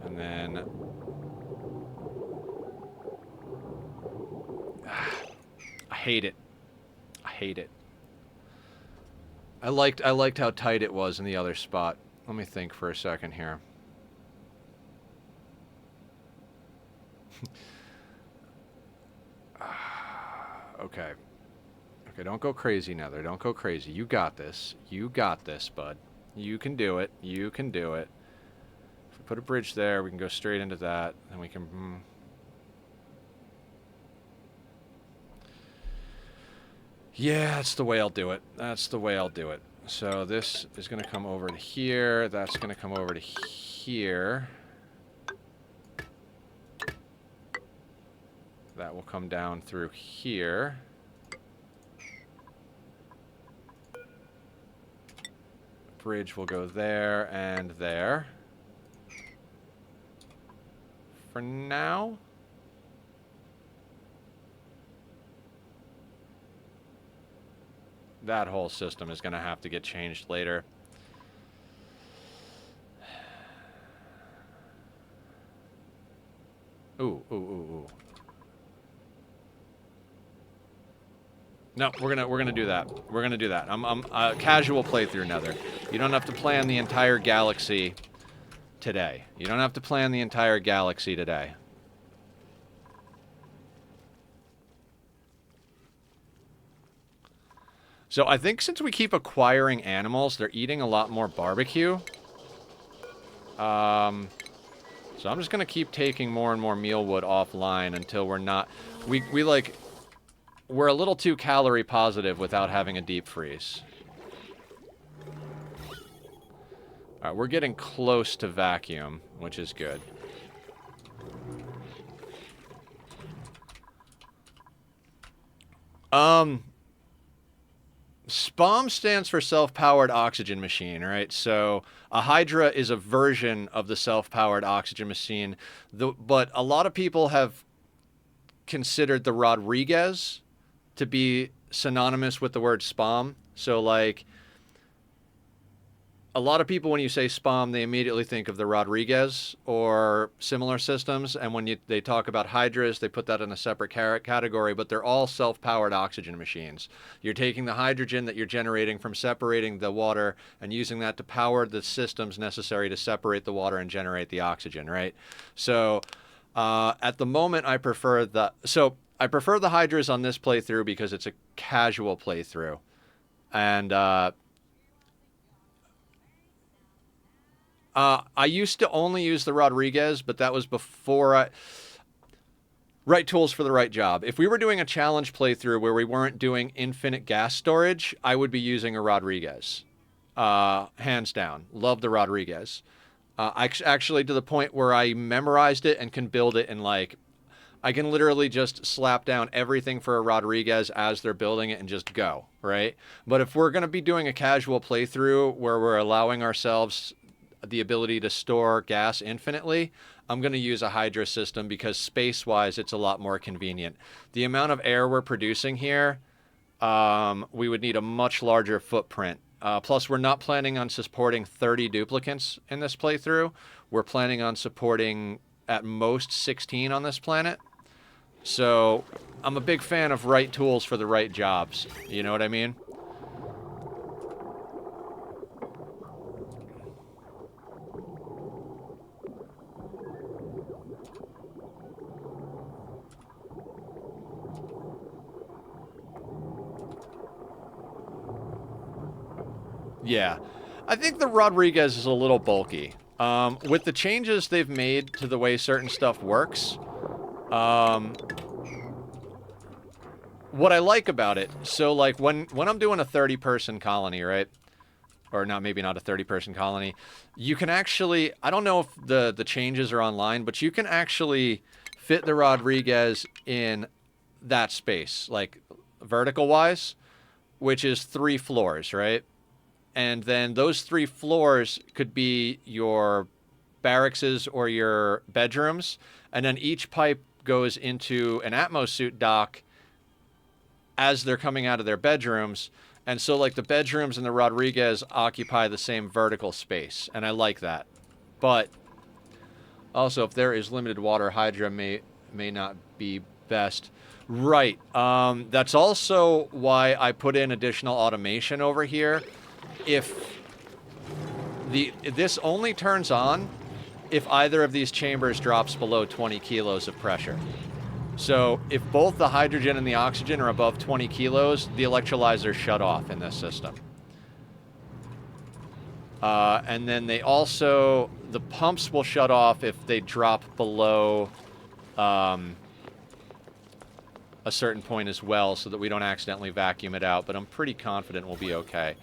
A: And then I hate it. I hate it. I liked how tight it was in the other spot. Let me think for a second here. Okay. Okay, don't go crazy, Nether. Don't go crazy. You got this. You got this, bud. You can do it. You can do it. If we put a bridge there, we can go straight into that. And we can... Yeah, that's the way I'll do it. That's the way I'll do it. So this is going to come over to here. That's going to come over to here. That will come down through here. Bridge will go there and there. For now. that whole system is going to have to get changed later. Ooh, ooh, ooh, ooh. No, we're gonna do that. We're gonna do that. I'm casual playthrough, Nether. You don't have to plan the entire galaxy today. You don't have to plan the entire galaxy today. So I think since we keep acquiring animals, they're eating a lot more barbecue. So I'm just gonna keep taking more and more mealwood offline until we're not... We're a little too calorie positive without having a deep freeze. Alright, we're getting close to vacuum, which is good. SPOM stands for self-powered oxygen machine, right? So a Hydra is a version of the self-powered oxygen machine, but a lot of people have considered the Rodriguez to be synonymous with the word SPOM. So, like, a lot of people, when you say SPOM, they immediately think of the Rodriguez or similar systems. And when they talk about Hydras, they put that in a separate category, but they're all self-powered oxygen machines. You're taking the hydrogen that you're generating from separating the water and using that to power the systems necessary to separate the water and generate the oxygen, right? So, at the moment, I prefer the Hydras on this playthrough because it's a casual playthrough. And, I used to only use the Rodriguez, but that was before right tools for the right job. If we were doing a challenge playthrough where we weren't doing infinite gas storage, I would be using a Rodriguez. Hands down. Love the Rodriguez. Actually, to the point where I memorized it and can build it in, like... I can literally just slap down everything for a Rodriguez as they're building it and just go, right? But if we're going to be doing a casual playthrough where we're allowing ourselves the ability to store gas infinitely, I'm going to use a Hydra system because space-wise, it's a lot more convenient. The amount of air we're producing here, we would need a much larger footprint. Plus, we're not planning on supporting 30 duplicates in this playthrough. We're planning on supporting at most 16 on this planet. So, I'm a big fan of right tools for the right jobs. You know what I mean? Yeah. I think the Rodriguez is a little bulky. With the changes they've made to the way certain stuff works, what I like about it, so, like, when I'm doing a 30-person colony, right? Or not, maybe not a 30-person colony, you can actually, I don't know if the changes are online, but you can actually fit the Rodriguez in that space, like, vertical-wise, which is 3 floors, right? And then those 3 floors could be your barrackses or your bedrooms, and then each pipe goes into an Atmos suit dock as they're coming out of their bedrooms. And so, like, the bedrooms and the Rodriguez occupy the same vertical space, and I like that. But also, if there is limited water, Hydra may not be best. Right. That's also why I put in additional automation over here. If this only turns on if either of these chambers drops below 20 kilos of pressure. So if both the hydrogen and the oxygen are above 20 kilos, the electrolyzers shut off in this system. And then they also, the pumps will shut off if they drop below a certain point as well, so that we don't accidentally vacuum it out, but I'm pretty confident we'll be okay.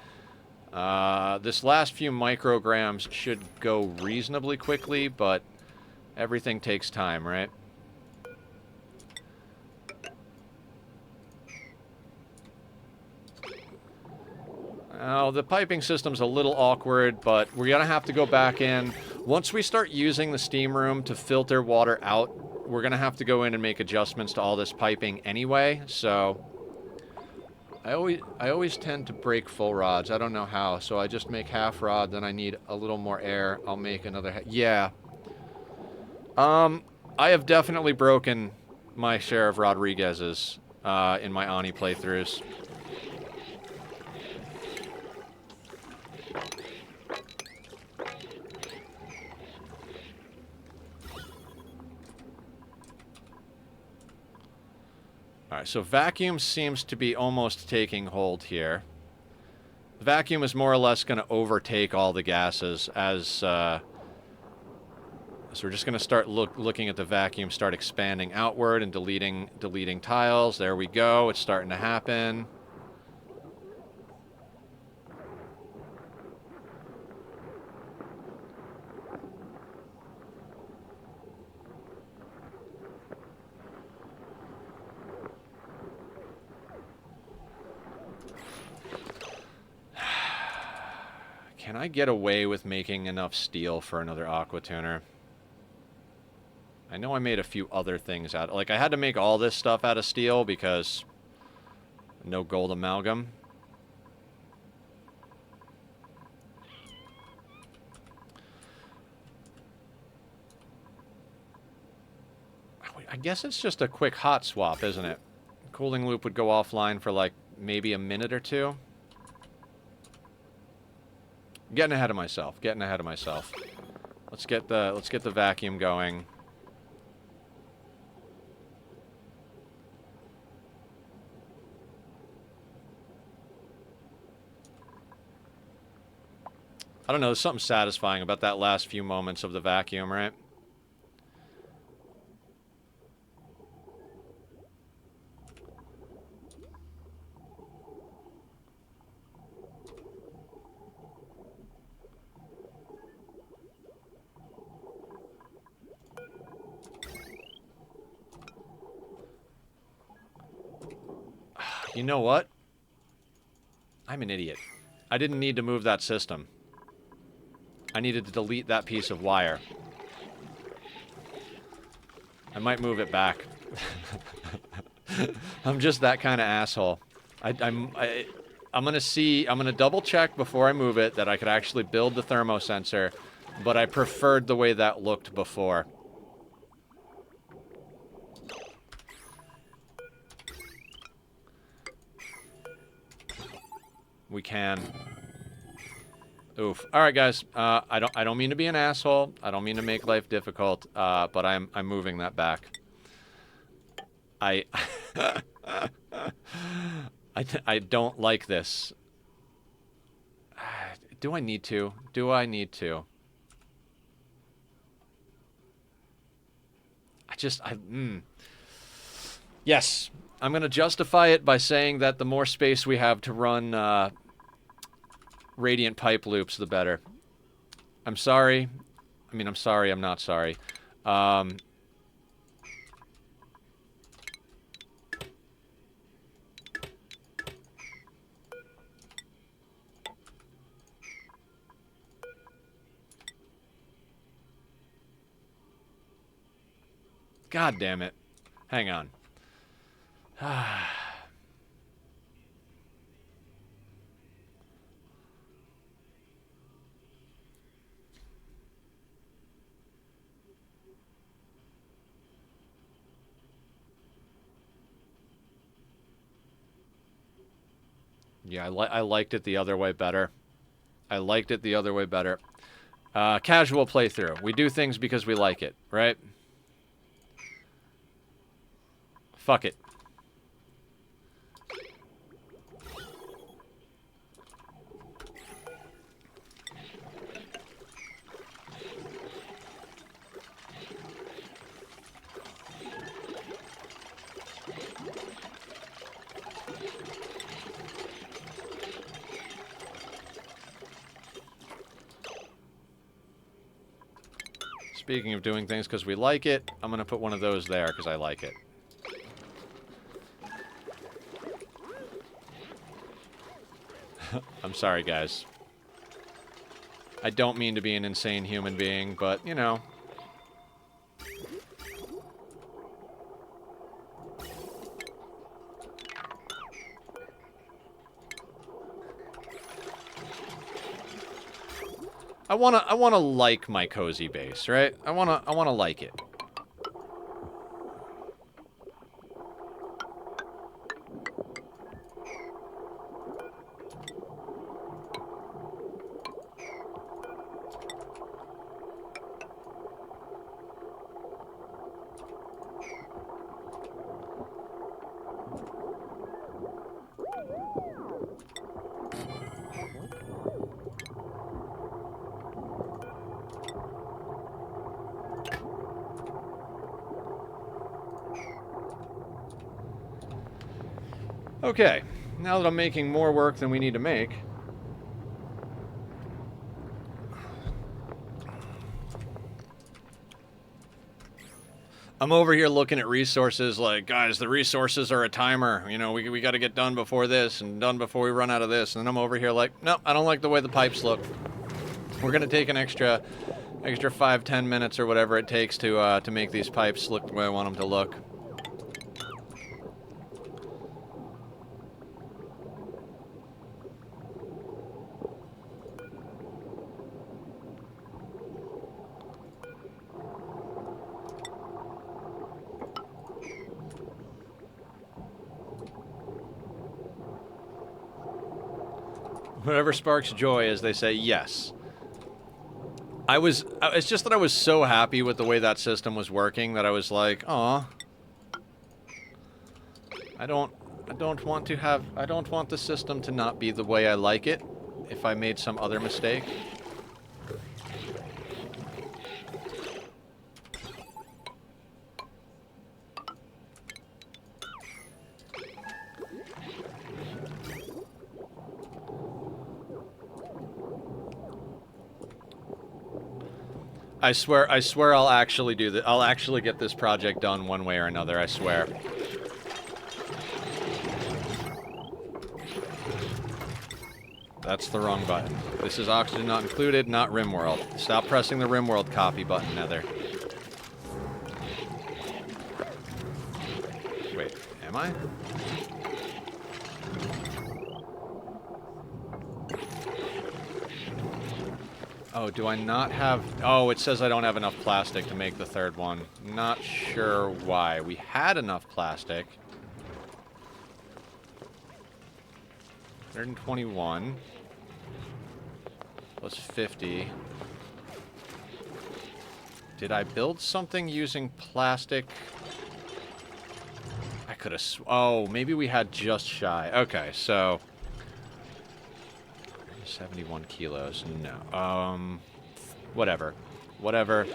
A: This last few micrograms should go reasonably quickly, but everything takes time, right? Oh, the piping system's a little awkward, but we're gonna have to go back in. Once we start using the steam room to filter water out, we're gonna have to go in and make adjustments to all this piping anyway, so I always tend to break full rods. I don't know how, so I just make half rod, then I need a little more air. I'll make another yeah. I have definitely broken my share of Rodriguez's in my Ani playthroughs. Alright, so vacuum seems to be almost taking hold here. The vacuum is more or less going to overtake all the gases as... so we're just going to start looking at the vacuum, start expanding outward and deleting tiles. There we go. It's starting to happen. Can I get away with making enough steel for another aqua tuner? I know I made a few other things out. Like, I had to make all this stuff out of steel because no gold amalgam. I guess it's just a quick hot swap, isn't it? Cooling loop would go offline for, like, maybe a minute or two. Getting ahead of myself. Getting ahead of myself. Let's get the vacuum going. I don't know, there's something satisfying about that last few moments of the vacuum, right? You know what? I'm an idiot. I didn't need to move that system. I needed to delete that piece of wire. I might move it back. I'm just that kind of asshole. I'm gonna double check before I move it that I could actually build the thermosensor, but I preferred the way that looked before. We can. Oof. All right, guys. I don't mean to be an asshole. I don't mean to make life difficult. But I'm moving that back. I don't like this. Do I need to? Do I need to? Yes. I'm going to justify it by saying that the more space we have to run radiant pipe loops, the better. I'm sorry. I mean, I'm sorry. I'm not sorry. God damn it. Hang on. Yeah, I liked it the other way better. I liked it the other way better. Casual playthrough. We do things because we like it, right? Fuck it. Speaking of doing things because we like it, I'm going to put one of those there because I like it. I'm sorry, guys. I don't mean to be an insane human being, but, you know. I wanna like my cozy base, right? I wanna like it. Okay, now that I'm making more work than we need to make, I'm over here looking at resources like, guys, the resources are a timer. You know, we got to get done before this and done before we run out of this. And then I'm over here like, no, I don't like the way the pipes look. We're going to take an extra 5-10 minutes or whatever it takes to make these pipes look the way I want them to look. Whatever sparks joy, as they say, yes. It's just that I was so happy with the way that system was working that I was like, aw. I don't want the system to not be the way I like it if I made some other mistake. I swear I'll actually do that. I'll actually get this project done one way or another, I swear. That's the wrong button. This is oxygen not included, not RimWorld. Stop pressing the RimWorld copy button, Nether. Wait, am I? Oh, do I not have... Oh, it says I don't have enough plastic to make the third one. Not sure why. We had enough plastic. 121. Plus 50. Did I build something using plastic? I could have... Oh, maybe we had just shy. Okay, so... 71 kilos. No. Whatever. Whatever.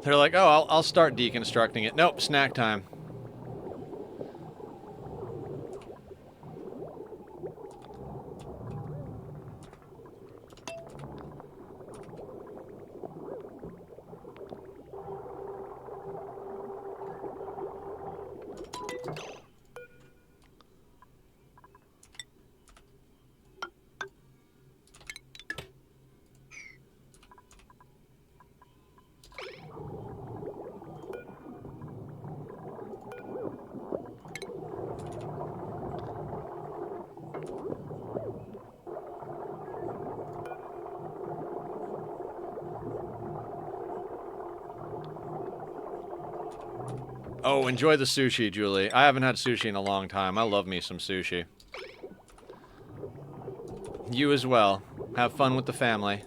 A: They're like, oh, I'll start deconstructing it. Nope, snack time. Oh, enjoy the sushi, Julie. I haven't had sushi in a long time. I love me some sushi. You as well. Have fun with the family.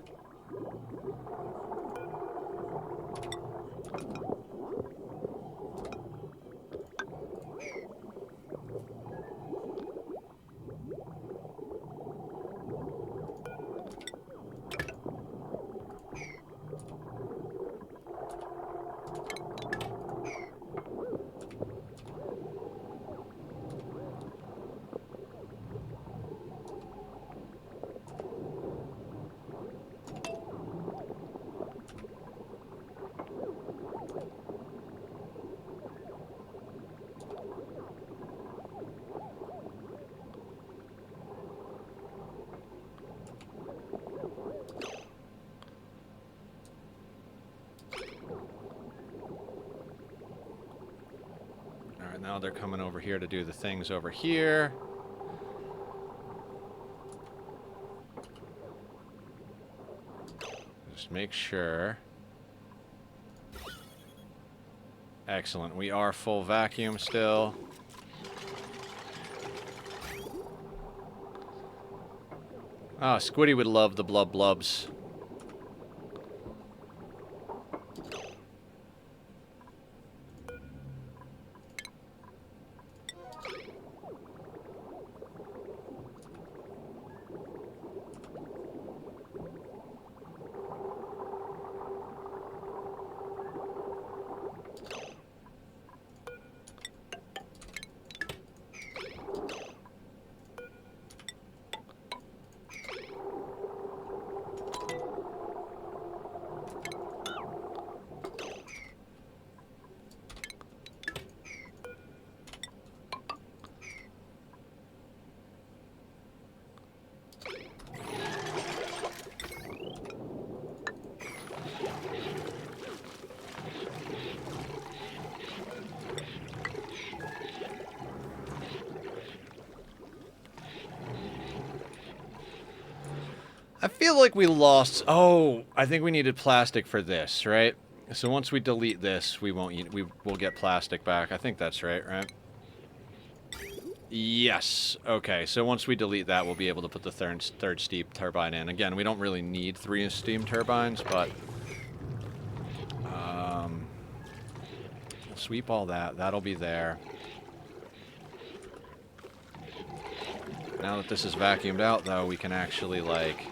A: now they're coming over here to do the things over here. Just make sure. Excellent. We are full vacuum still. Ah, Squiddy would love the blub blubs. I feel like we lost... Oh, I think we needed plastic for this, right? So once we delete this, we will get plastic back. I think that's right? Yes. Okay, so once we delete that, we'll be able to put the third steam turbine in. Again, we don't really need 3 steam turbines, but... sweep all that. That'll be there. Now that this is vacuumed out, though, we can actually, like...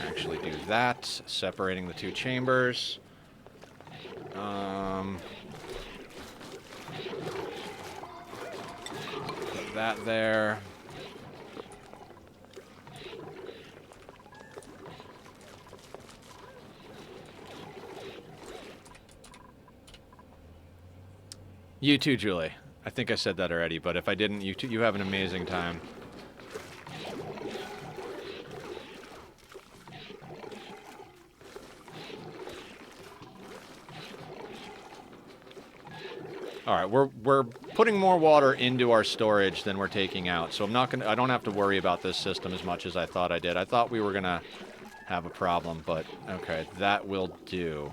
A: actually do that, separating the 2 chambers. Put that there. You too, Julie. I think I said that already, but if I didn't, you have an amazing time. All right, we're putting more water into our storage than we're taking out, so I don't have to worry about this system as much as I thought I did. I thought we were gonna have a problem, but okay, that will do.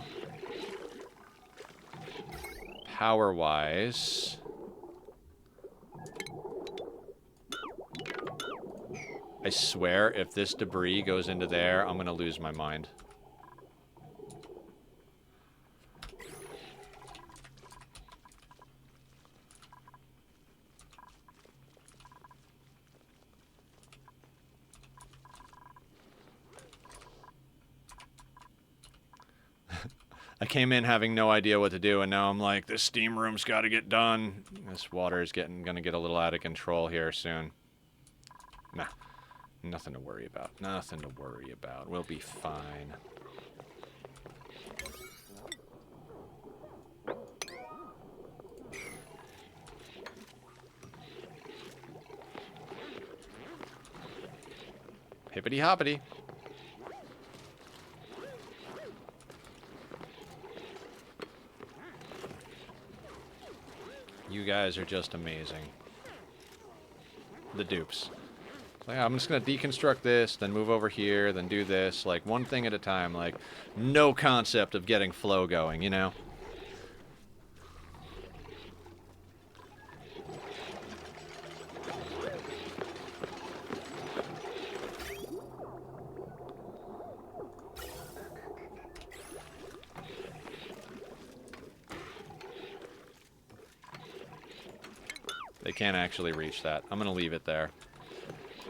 A: Power-wise, I swear, if this debris goes into there, I'm gonna lose my mind. I came in having no idea what to do, and now I'm like, this steam room's got to get done. This water is gonna get a little out of control here soon. Nah, nothing to worry about. Nothing to worry about. We'll be fine. Hippity hoppity. You guys are just amazing. The dupes. Like, I'm just gonna deconstruct this, then move over here, then do this, like one thing at a time, like no concept of getting flow going, you know? They can't actually reach that. I'm gonna leave it there.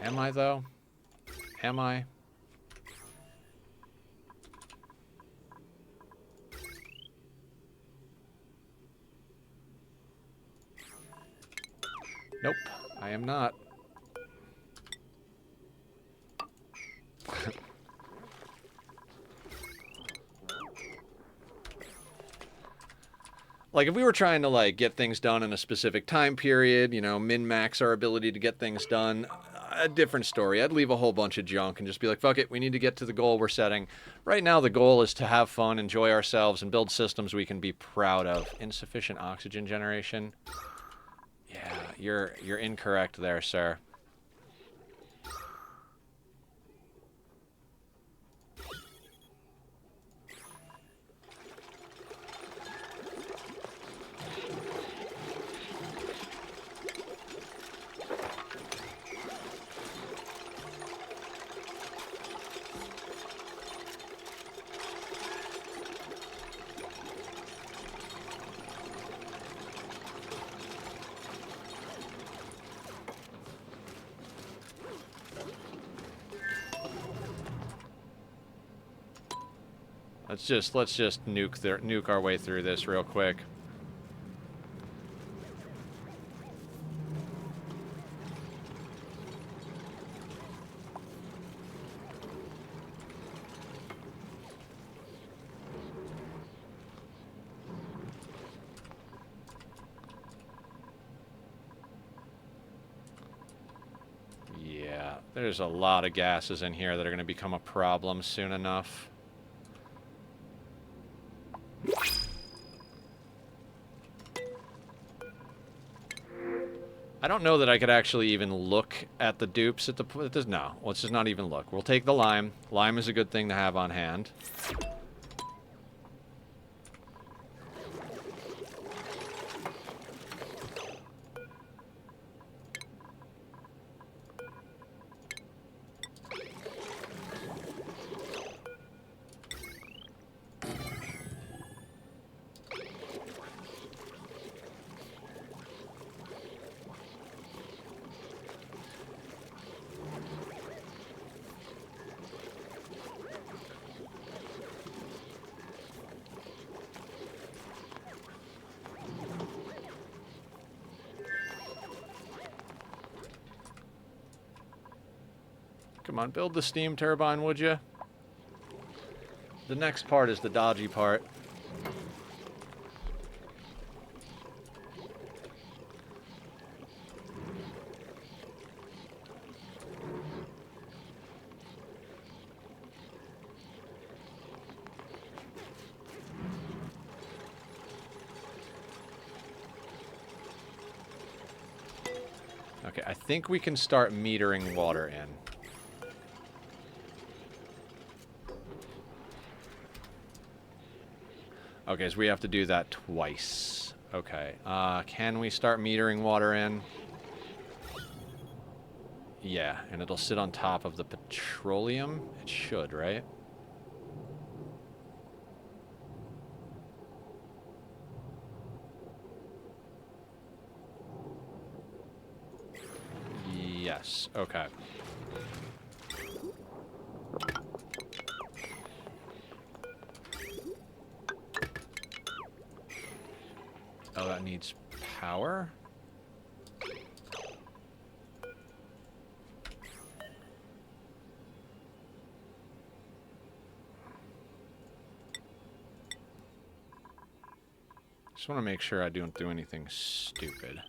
A: Am I, though? Am I? Nope, I am not. Like, if we were trying to, like, get things done in a specific time period, you know, min-max our ability to get things done, a different story. I'd leave a whole bunch of junk and just be like, fuck it, we need to get to the goal we're setting. Right now, the goal is to have fun, enjoy ourselves, and build systems we can be proud of. Insufficient oxygen generation. Yeah, you're incorrect there, sir. Let's just nuke our way through this real quick. Yeah, there's a lot of gases in here that are going to become a problem soon enough. I don't know that I could actually even look at the dupes at the... No, let's just not even look. We'll take the lime. Lime is a good thing to have on hand. Come on, build the steam turbine, would you? The next part is the dodgy part. Okay, I think we can start metering water in. Okay, so we have to do that twice. Okay, can we start metering water in? Yeah, and it'll sit on top of the petroleum? It should, right? Yes, okay. Oh, that needs power? Just want to make sure I don't do anything stupid.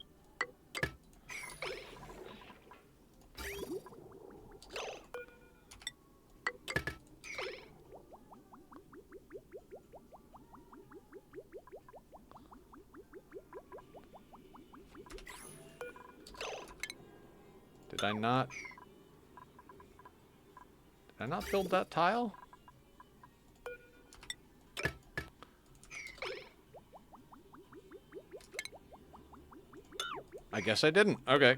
A: Did I not build that tile? I guess I didn't. Okay.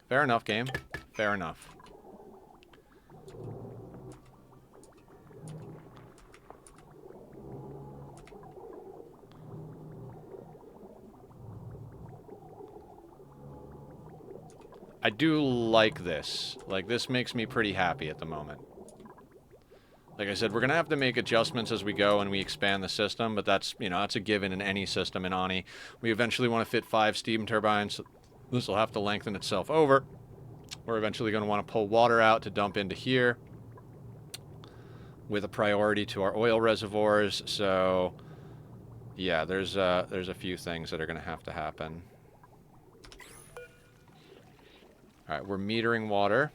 A: Fair enough, game. Fair enough. I do like this. Like, this makes me pretty happy at the moment. Like I said, we're going to have to make adjustments as we go and we expand the system, but that's, you know, that's a given in any system in Ani. We eventually want to fit 5 steam turbines. This will have to lengthen itself over. We're eventually going to want to pull water out to dump into here with a priority to our oil reservoirs. So, yeah, there's a few things that are going to happen. Alright, we're metering water.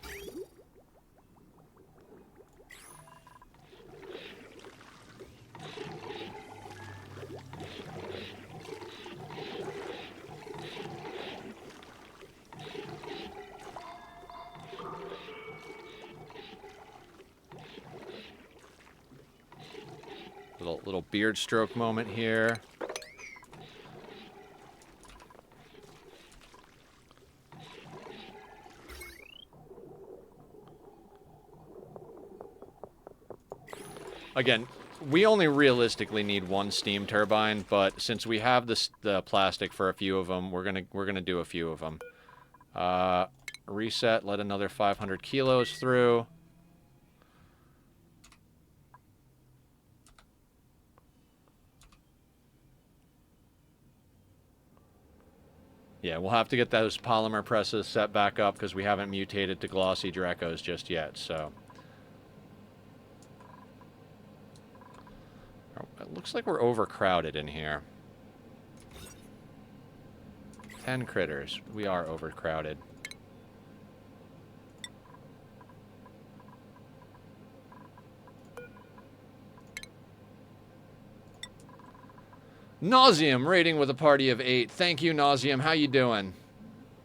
A: Little beard stroke moment here. Again, we only realistically need one steam turbine, but since we have the plastic for a few of them, we're gonna do a few of them. Reset. Let another 500 kilos through. Yeah, we'll have to get those polymer presses set back up because we haven't mutated to glossy Drecos just yet, so. It looks like we're overcrowded in here. 10 critters. We are overcrowded. Nauseum rating with a party of 8. Thank you, Nauseum. How you doing?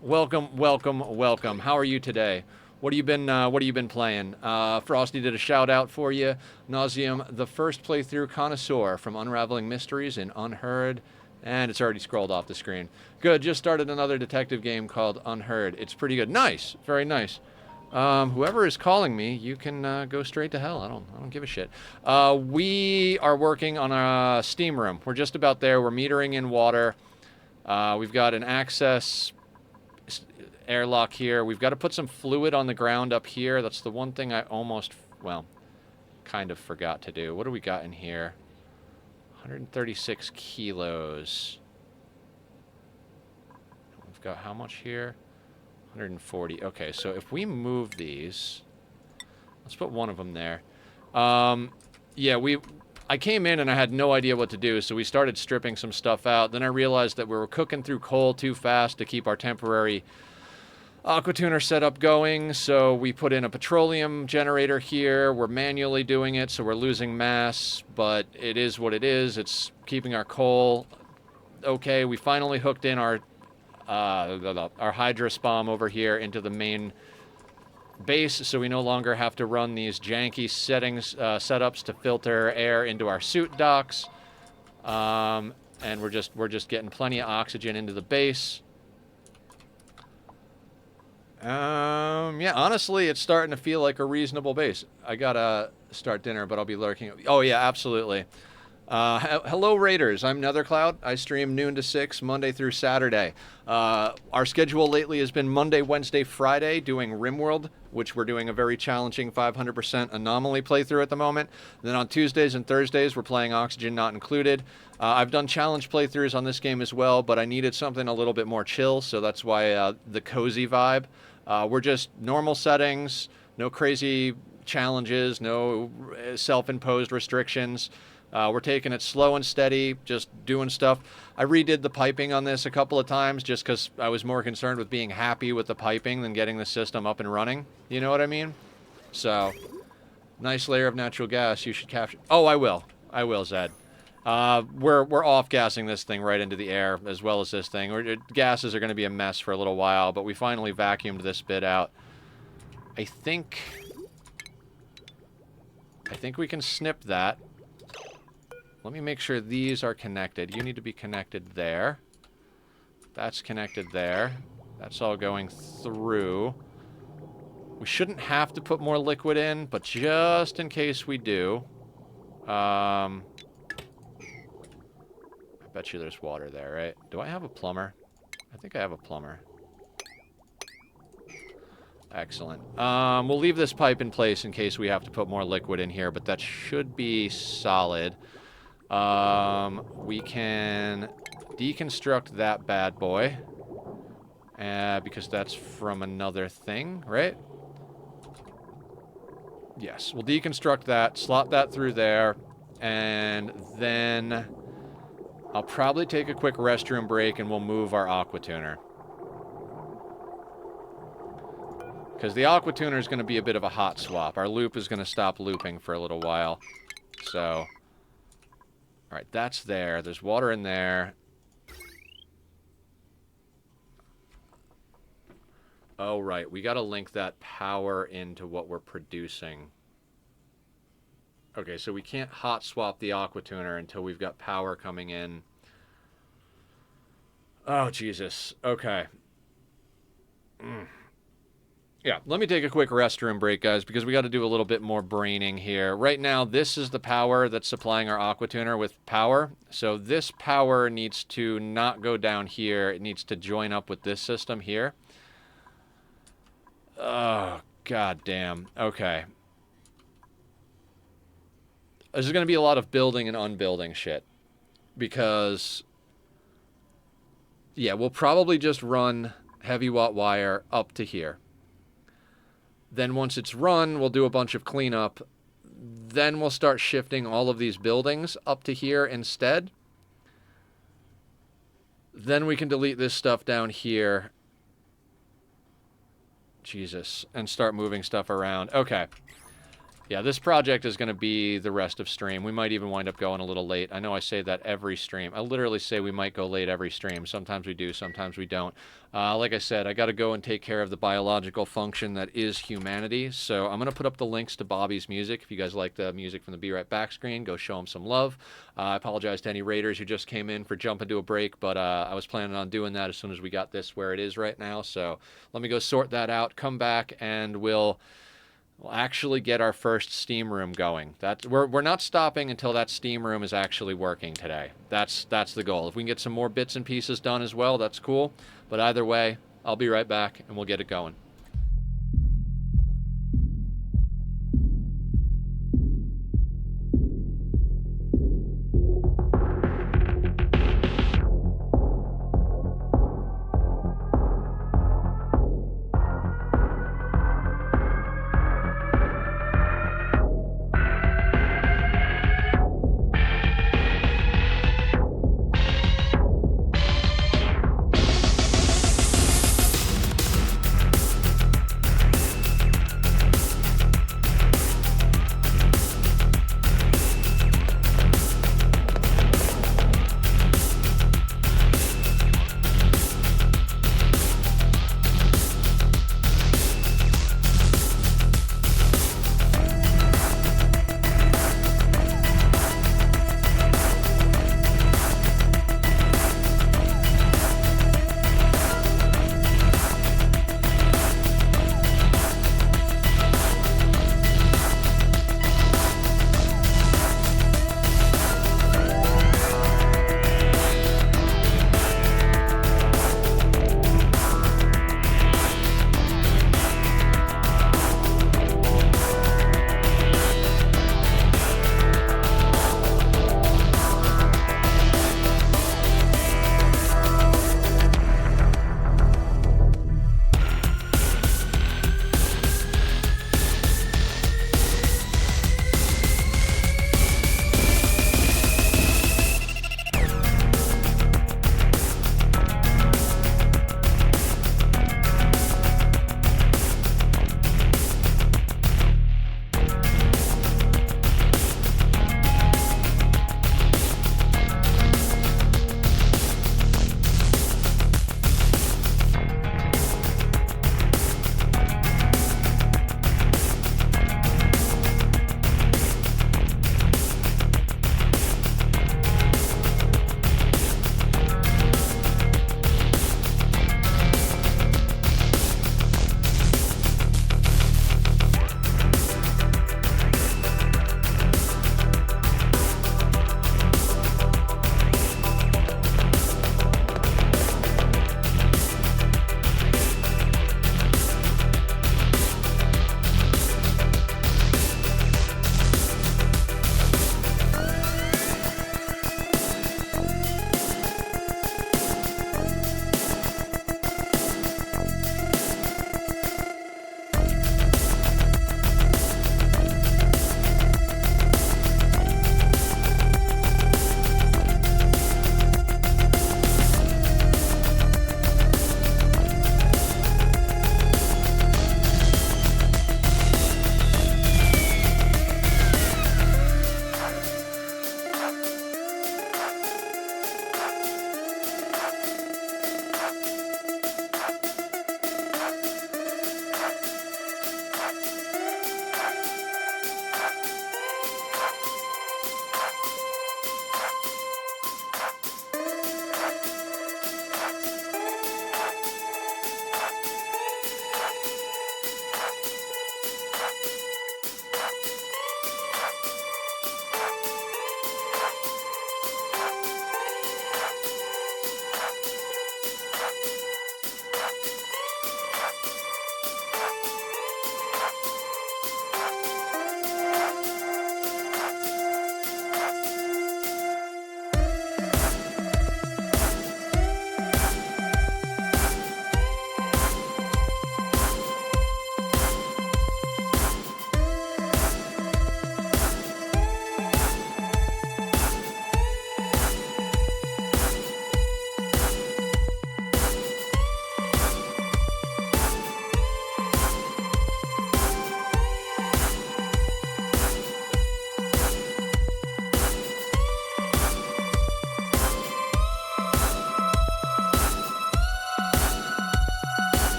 A: Welcome, welcome, welcome. How are you today? What have you been playing? Frosty did a shout out for you. Nauseum, the first playthrough connoisseur from Unraveling Mysteries in Unheard. And it's already scrolled off the screen. Good, just started another detective game called Unheard. It's pretty good. Nice, very nice. Whoever is calling me, you can go straight to hell. I don't give a shit. We are working on a steam room. We're just about there. We're metering in water. We've got an access airlock here. We've got to put some fluid on the ground up here. That's the one thing I almost, well, kind of forgot to do. What do we got in here? 136 kilos. We've got how much here? 140. Okay, so if we move these, let's put one of them there. Yeah, I came in and I had no idea what to do, so we started stripping some stuff out. Then I realized that we were cooking through coal too fast to keep our temporary aquatuner setup going, so we put in a petroleum generator here. We're manually doing it, so we're losing mass, but it is what it is. It's keeping our coal okay. We finally hooked in our hydrospom over here into the main base, so we no longer have to run these janky setups to filter air into our suit docks. And we're just getting plenty of oxygen into the base. Yeah, honestly, it's starting to feel like a reasonable base. I gotta start dinner, but I'll be lurking. Oh yeah, absolutely. Hello, Raiders. I'm Nethercloud. I stream noon to 6, Monday through Saturday. Our schedule lately has been Monday, Wednesday, Friday, doing RimWorld, which we're doing a very challenging 500% anomaly playthrough at the moment. Then on Tuesdays and Thursdays, we're playing Oxygen Not Included. I've done challenge playthroughs on this game as well, but I needed something a little bit more chill, so that's why the cozy vibe. We're just normal settings, no crazy challenges, no self-imposed restrictions. We're taking it slow and steady, just doing stuff. I redid the piping on this a couple of times just because I was more concerned with being happy with the piping than getting the system up and running. You know what I mean? So, nice layer of natural gas. You should capture... Oh, I will. I will, Zed. We're off-gassing this thing right into the air, as well as this thing. Gases are going to be a mess for a little while, but we finally vacuumed this bit out. I think we can snip that. Let me make sure these are connected. You need to be connected there. That's connected there. That's all going through. We shouldn't have to put more liquid in, but just in case we do. I bet you there's water there, right? Do I have a plumber? I think I have a plumber. Excellent. We'll leave this pipe in place in case we have to put more liquid in here, but that should be solid. We can deconstruct that bad boy. Because that's from another thing, right? Yes, we'll deconstruct that, slot that through there, and then I'll probably take a quick restroom break and we'll move our aquatuner. Because the aqua tuner is going to be a bit of a hot swap. Our loop is going to stop looping for a little while. So, alright, that's there. There's water in there. Oh, right. We got to link that power into what we're producing. Okay, so we can't hot swap the aqua tuner until we've got power coming in. Oh, Jesus. Okay. Yeah, let me take a quick restroom break, guys, because we got to do a little bit more braining here. Right now, this is the power that's supplying our aqua tuner with power. So this power needs to not go down here. It needs to join up with this system here. Oh, god damn. Okay. There's going to be a lot of building and unbuilding shit. Because, yeah, we'll probably just run heavy watt wire up to here. Then once it's run, we'll do a bunch of cleanup. Then we'll start shifting all of these buildings up to here instead. Then we can delete this stuff down here. Jesus. And start moving stuff around. Okay. Yeah, this project is going to be the rest of stream. We might even wind up going a little late. I know I say that every stream. I literally say we might go late every stream. Sometimes we do, sometimes we don't. Like I said, I got to go and take care of the biological function that is humanity. So I'm going to put up the links to Bobby's music. If you guys like the music from the Be Right Back screen, go show him some love. I apologize to any raiders who just came in for jumping to a break, but I was planning on doing that as soon as we got this where it is right now. So let me go sort that out, come back, and we'll actually get our first steam room going. We're not stopping until that steam room is actually working today. That's the goal. If we can get some more bits and pieces done as well, that's cool. But either way, I'll be right back and we'll get it going.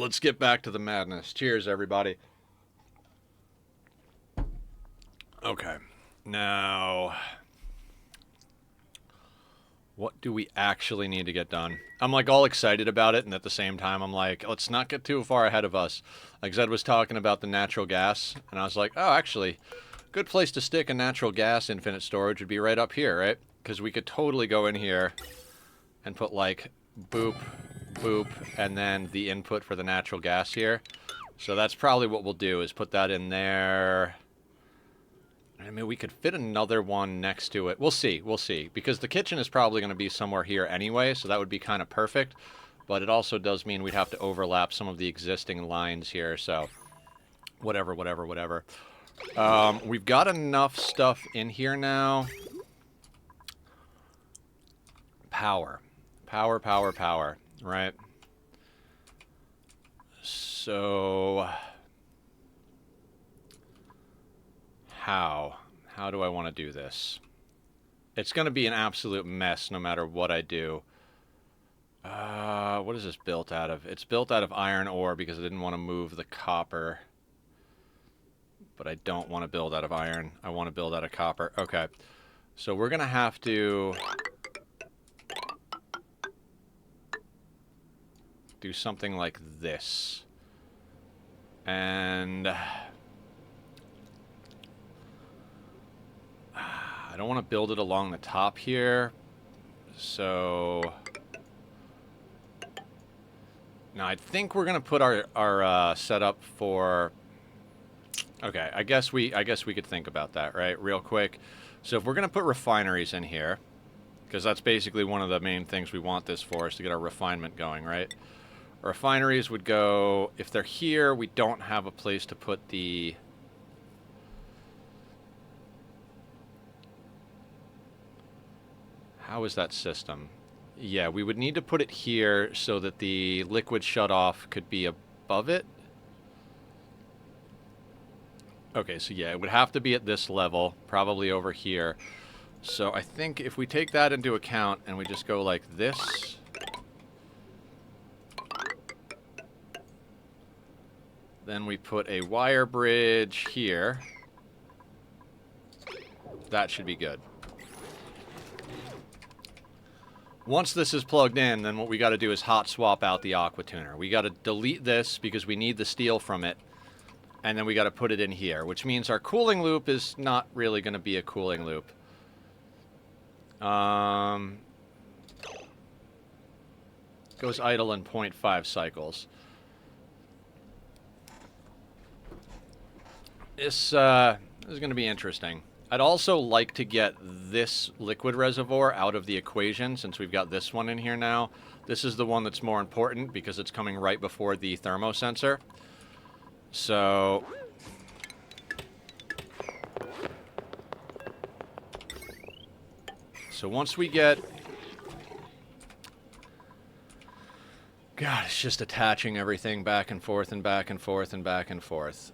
A: let's get back to the madness. Cheers, everybody. Okay. Now, what do we actually need to get done? I'm like all excited about it, and at the same time, I'm like, let's not get too far ahead of us. Like Zed was talking about the natural gas, and I was like, oh, actually, good place to stick a natural gas infinite storage would be right up here, right? Because we could totally go in here and put like boop, boop, and then the input for the natural gas here. So that's probably what we'll do, is put that in there. I mean, we could fit another one next to it. We'll see, because the kitchen is probably going to be somewhere here anyway, so that would be kind of perfect. But it also does mean we'd have to overlap some of the existing lines here, so whatever. We've got enough stuff in here now. Power, right? So how do I want to do this? It's going to be an absolute mess no matter what I do. What is this built out of? It's built out of iron ore because I didn't want to move the copper. But I don't want to build out of iron. I want to build out of copper. Okay. So we're going to have to do something like this. And I don't want to build it along the top here. So now I think we're going to put our setup for... Okay, I guess we could think about that, right? Real quick. So if we're going to put refineries in here, because that's basically one of the main things we want this for, is to get our refinement going, right? Refineries would go... If they're here, we don't have a place to put the... How is that system? Yeah, we would need to put it here so that the liquid shutoff could be above it. Okay, so yeah, it would have to be at this level, probably over here. So I think if we take that into account and we just go like this... Then we put a wire bridge here. That should be good. Once this is plugged in, then what we got to do is hot swap out the aqua tuner. We got to delete this because we need the steel from it. And then we got to put it in here, which means our cooling loop is not really going to be a cooling loop. Goes idle in 0.5 cycles. This is going to be interesting. I'd also like to get this liquid reservoir out of the equation since we've got this one in here now. This is the one that's more important because it's coming right before the thermosensor. So once we get... God, it's just attaching everything back and forth and back and forth and back and forth.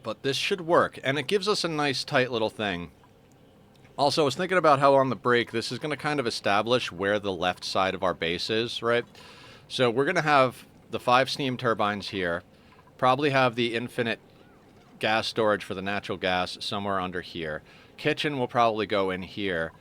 A: But this should work, and it gives us a nice tight little thing. Also, I was thinking about how on the break, this is going to kind of establish where the left side of our base is, right? So we're going to have the 5 steam turbines here, probably have the infinite gas storage for the natural gas somewhere under here. Kitchen will probably go in here.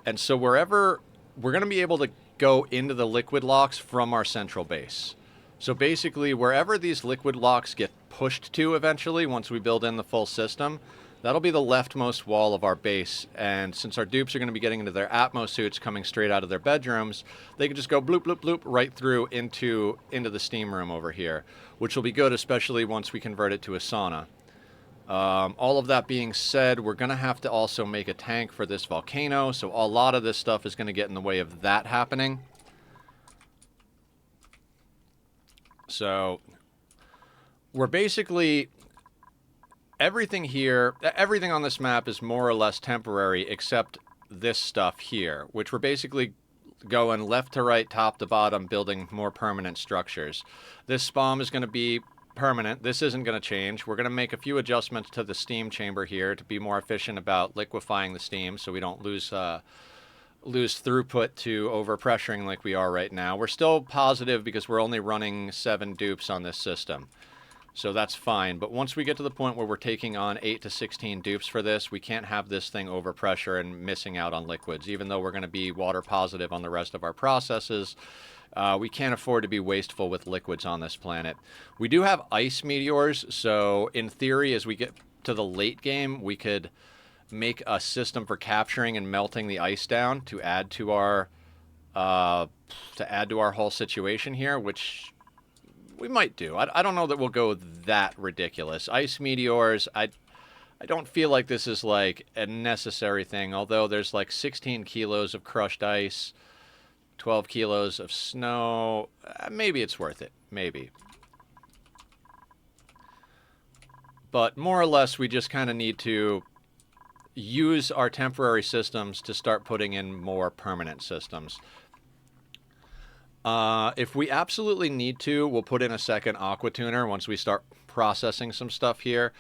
A: And so wherever, we're going to be able to go into the liquid locks from our central base. So basically, wherever these liquid locks get pushed to eventually, once we build in the full system, that'll be the leftmost wall of our base. And since our dupes are going to be getting into their Atmos suits coming straight out of their bedrooms, they can just go bloop, bloop, bloop right through into the steam room over here, which will be good, especially once we convert it to a sauna. All of that being said, we're going to have to also make a tank for this volcano, so a lot of this stuff is going to get in the way of that happening. So we're basically... Everything here, everything on this map is more or less temporary except this stuff here, which we're basically going left to right, top to bottom, building more permanent structures. This spawn is going to be permanent. This isn't going to change. We're going to make a few adjustments to the steam chamber here to be more efficient about liquefying the steam so we don't lose lose throughput to overpressuring like we are right now. We're still positive because we're only running 7 dupes on this system. So that's fine. But once we get to the point where we're taking on 8 to 16 dupes for this, we can't have this thing overpressure and missing out on liquids. Even though we're going to be water positive on the rest of our processes, we can't afford to be wasteful with liquids on this planet. We do have ice meteors, so in theory, as we get to the late game, we could make a system for capturing and melting the ice down to add to our whole situation here, which we might do. I don't know that we'll go that ridiculous. Ice meteors, I don't feel like this is like a necessary thing, although there's like 16 kilos of crushed ice, 12 kilos of snow. Maybe it's worth it. Maybe. But more or less, we just kind of need to use our temporary systems to start putting in more permanent systems. If we absolutely need to, we'll put in a second aqua tuner once we start processing some stuff here.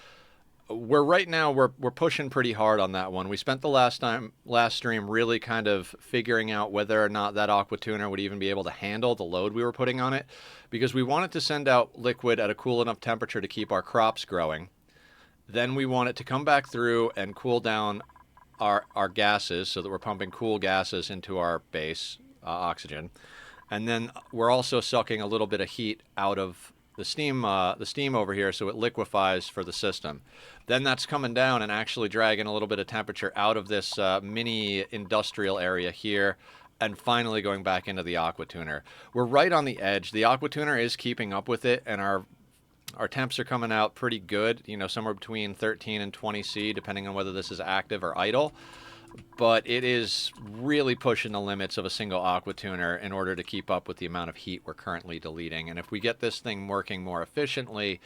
A: Right now we're pushing pretty hard on that one. We spent the last stream really kind of figuring out whether or not that aqua tuner would even be able to handle the load we were putting on it, because we wanted to send out liquid at a cool enough temperature to keep our crops growing. Then we want it to come back through and cool down our gases so that we're pumping cool gases into our base, oxygen. And then we're also sucking a little bit of heat out of the steam over here so it liquefies for the system. Then that's coming down and actually dragging a little bit of temperature out of this mini industrial area here, and finally going back into the aqua tuner. We're right on the edge. The aqua tuner is keeping up with it, and our temps are coming out pretty good, you know, somewhere between 13 and 20 C, depending on whether this is active or idle. But it is really pushing the limits of a single aqua tuner in order to keep up with the amount of heat we're currently deleting. And if we get this thing working more efficiently,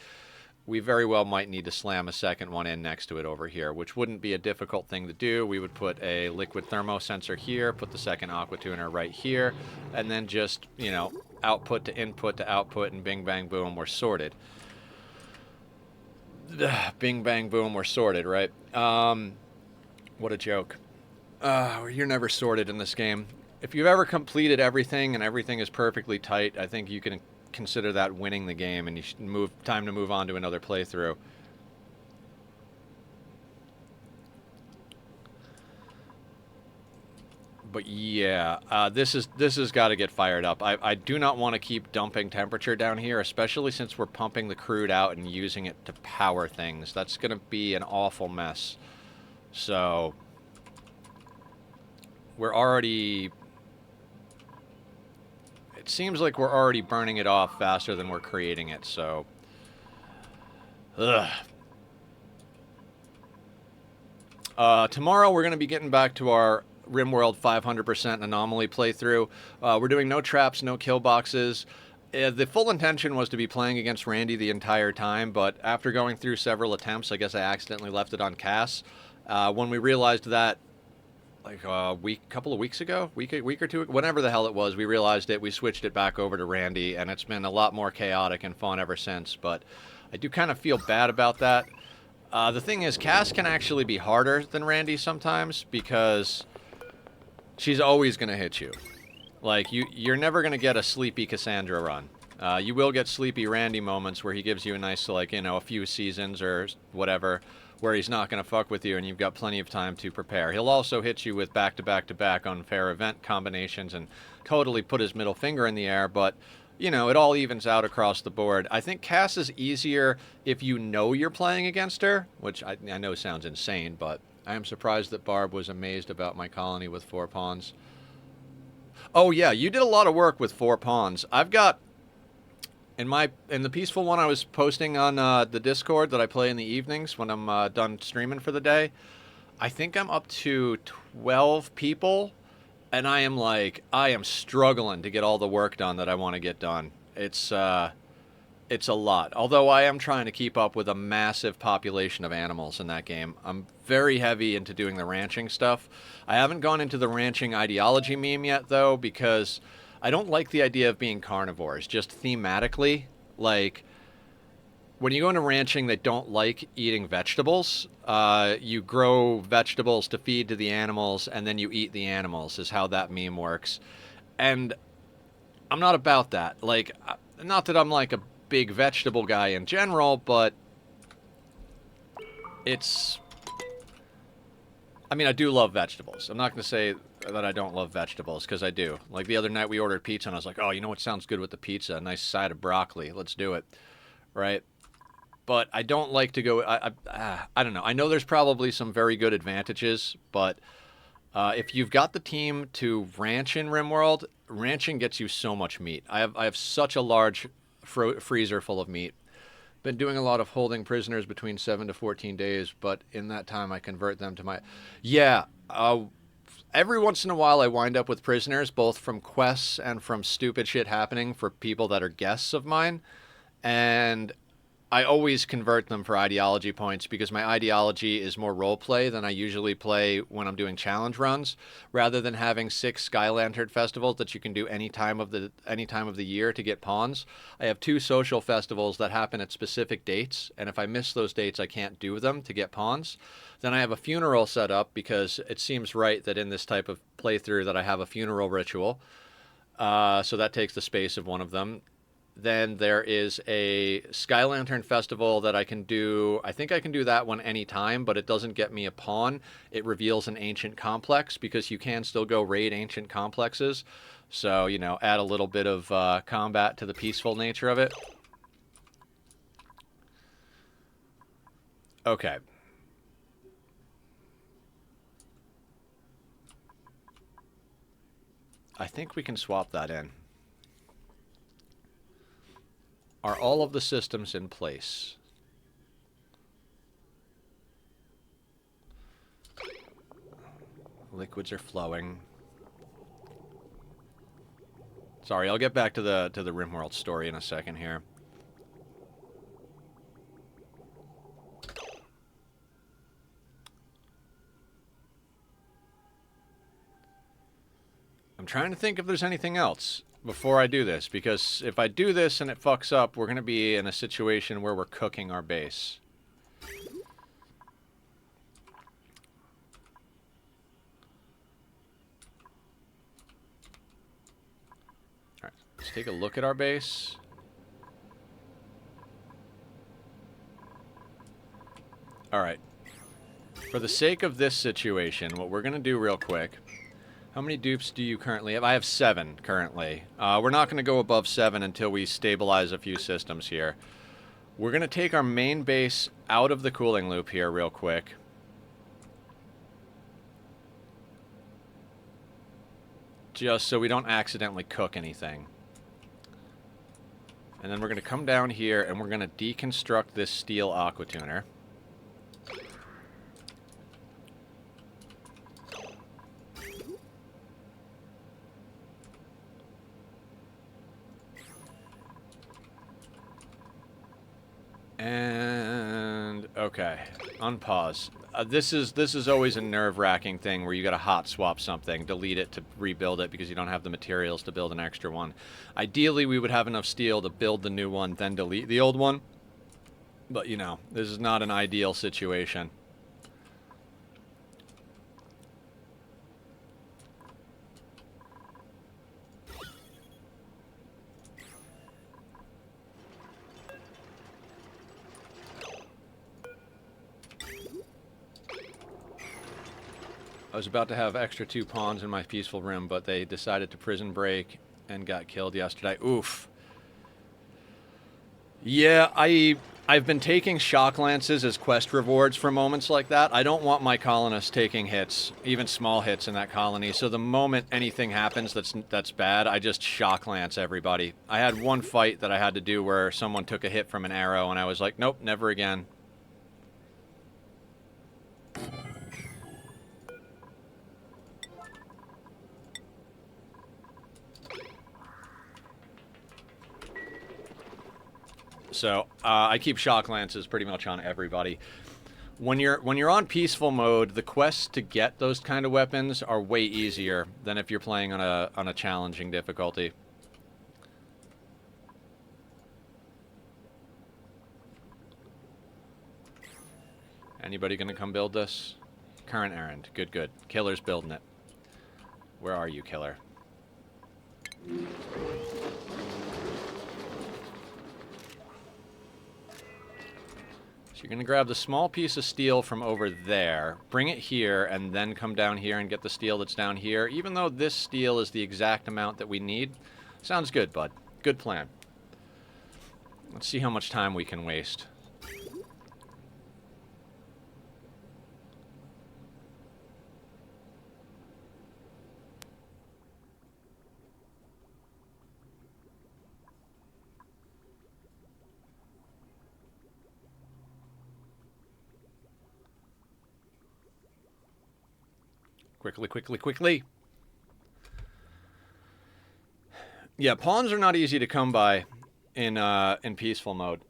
A: we very well might need to slam a second one in next to it over here, which wouldn't be a difficult thing to do. We would put a liquid thermo sensor here, put the second aqua tuner right here, and then just, you know, output to output, and bing, bang, boom, we're sorted. Bing, bang, boom, we're sorted, right? What a joke. You're never sorted in this game. If you've ever completed everything and everything is perfectly tight, I think you can consider that winning the game, and you should time to move on to another playthrough. But yeah, this has got to get fired up. I do not want to keep dumping temperature down here, especially since we're pumping the crude out and using it to power things. That's going to be an awful mess. So we're already... It seems like we're already burning it off faster than we're creating it, so... Ugh. Tomorrow we're going to be getting back to our RimWorld 500% anomaly playthrough. We're doing no traps, no kill boxes. The full intention was to be playing against Randy the entire time, but after going through several attempts, I guess I accidentally left it on Cass. When we realized that, like a couple of weeks ago, week or two, whenever the hell it was, we realized it, we switched it back over to Randy, and it's been a lot more chaotic and fun ever since, but I do kind of feel bad about that. The thing is, Cass can actually be harder than Randy sometimes, because she's always going to hit you. Like, you're never going to get a sleepy Cassandra run. You will get sleepy Randy moments where he gives you a nice, like, you know, a few seasons or whatever, where he's not going to fuck with you and you've got plenty of time to prepare. He'll also hit you with back-to-back-to-back unfair event combinations and totally put his middle finger in the air, but, you know, it all evens out across the board. I think Cass is easier if you know you're playing against her, which I know sounds insane, but I am surprised that Barb was amazed about my colony with 4 pawns. Oh yeah, you did a lot of work with 4 pawns. I've got... In the peaceful one I was posting on the Discord that I play in the evenings when I'm done streaming for the day, I think I'm up to 12 people, and I am struggling to get all the work done that I want to get done. It's a lot. Although I am trying to keep up with a massive population of animals in that game. I'm very heavy into doing the ranching stuff. I haven't gone into the ranching ideology meme yet, though, because I don't like the idea of being carnivores, just thematically. Like, when you go into ranching, they don't like eating vegetables. You grow vegetables to feed to the animals, and then you eat the animals, is how that meme works. And I'm not about that. Like, not that I'm like a big vegetable guy in general, but it's... I mean, I do love vegetables. I'm not going to say that I don't love vegetables, because I do. Like, the other night we ordered pizza, and I was like, oh, you know what sounds good with the pizza? A nice side of broccoli. Let's do it. Right? But I don't like to go... I don't know. I know there's probably some very good advantages, but if you've got the team to ranch in RimWorld, ranching gets you so much meat. I have such a large freezer full of meat. Been doing a lot of holding prisoners between 7 to 14 days, but in that time I convert them to my... Yeah, every once in a while I wind up with prisoners, both from quests and from stupid shit happening for people that are guests of mine, and I always convert them for ideology points because my ideology is more roleplay than I usually play when I'm doing challenge runs. Rather than having 6 Sky Lantern festivals that you can do any time of the year to get pawns, I have 2 social festivals that happen at specific dates, and if I miss those dates, I can't do them to get pawns. Then I have a funeral set up because it seems right that in this type of playthrough that I have a funeral ritual. So that takes the space of one of them. Then there is a Sky Lantern Festival that I can do. I think I can do that one anytime, but it doesn't get me a pawn. It reveals an ancient complex because you can still go raid ancient complexes. So, you know, add a little bit of combat to the peaceful nature of it. Okay. I think we can swap that in. Are all of the systems in place? Liquids are flowing. Sorry, I'll get back to the RimWorld story in a second here. I'm trying to think if there's anything else before I do this, because if I do this and it fucks up, we're going to be in a situation where we're cooking our base. Alright, let's take a look at our base. Alright. For the sake of this situation, what we're going to do real quick... How many dupes do you currently have? I have 7 currently. We're not going to go above 7 until we stabilize a few systems here. We're going to take our main base out of the cooling loop here real quick. Just so we don't accidentally cook anything. And then we're going to come down here and we're going to deconstruct this steel aqua tuner. And okay, unpause. This is always a nerve-wracking thing where you got to hot swap something, delete it to rebuild it because you don't have the materials to build an extra one. Ideally, we would have enough steel to build the new one, then delete the old one. But you know, this is not an ideal situation. I was about to have extra 2 pawns in my peaceful rim, but they decided to prison break and got killed yesterday. Oof. Yeah, I've been taking shock lances as quest rewards for moments like that. I don't want my colonists taking hits, even small hits in that colony. So the moment anything happens that's bad, I just shock lance everybody. I had one fight that I had to do where someone took a hit from an arrow, and I was like, nope, never again. So I keep shock lances pretty much on everybody. When you're on peaceful mode, the quests to get those kind of weapons are way easier than if you're playing on a challenging difficulty. Anybody gonna come build this? Current errand. Good, good. Killer's building it. Where are you, Killer? So you're going to grab the small piece of steel from over there, bring it here, and then come down here and get the steel that's down here. Even though this steel is the exact amount that we need. Sounds good, bud. Good plan. Let's see how much time we can waste. Quickly, quickly, quickly. Yeah, pawns are not easy to come by in peaceful mode.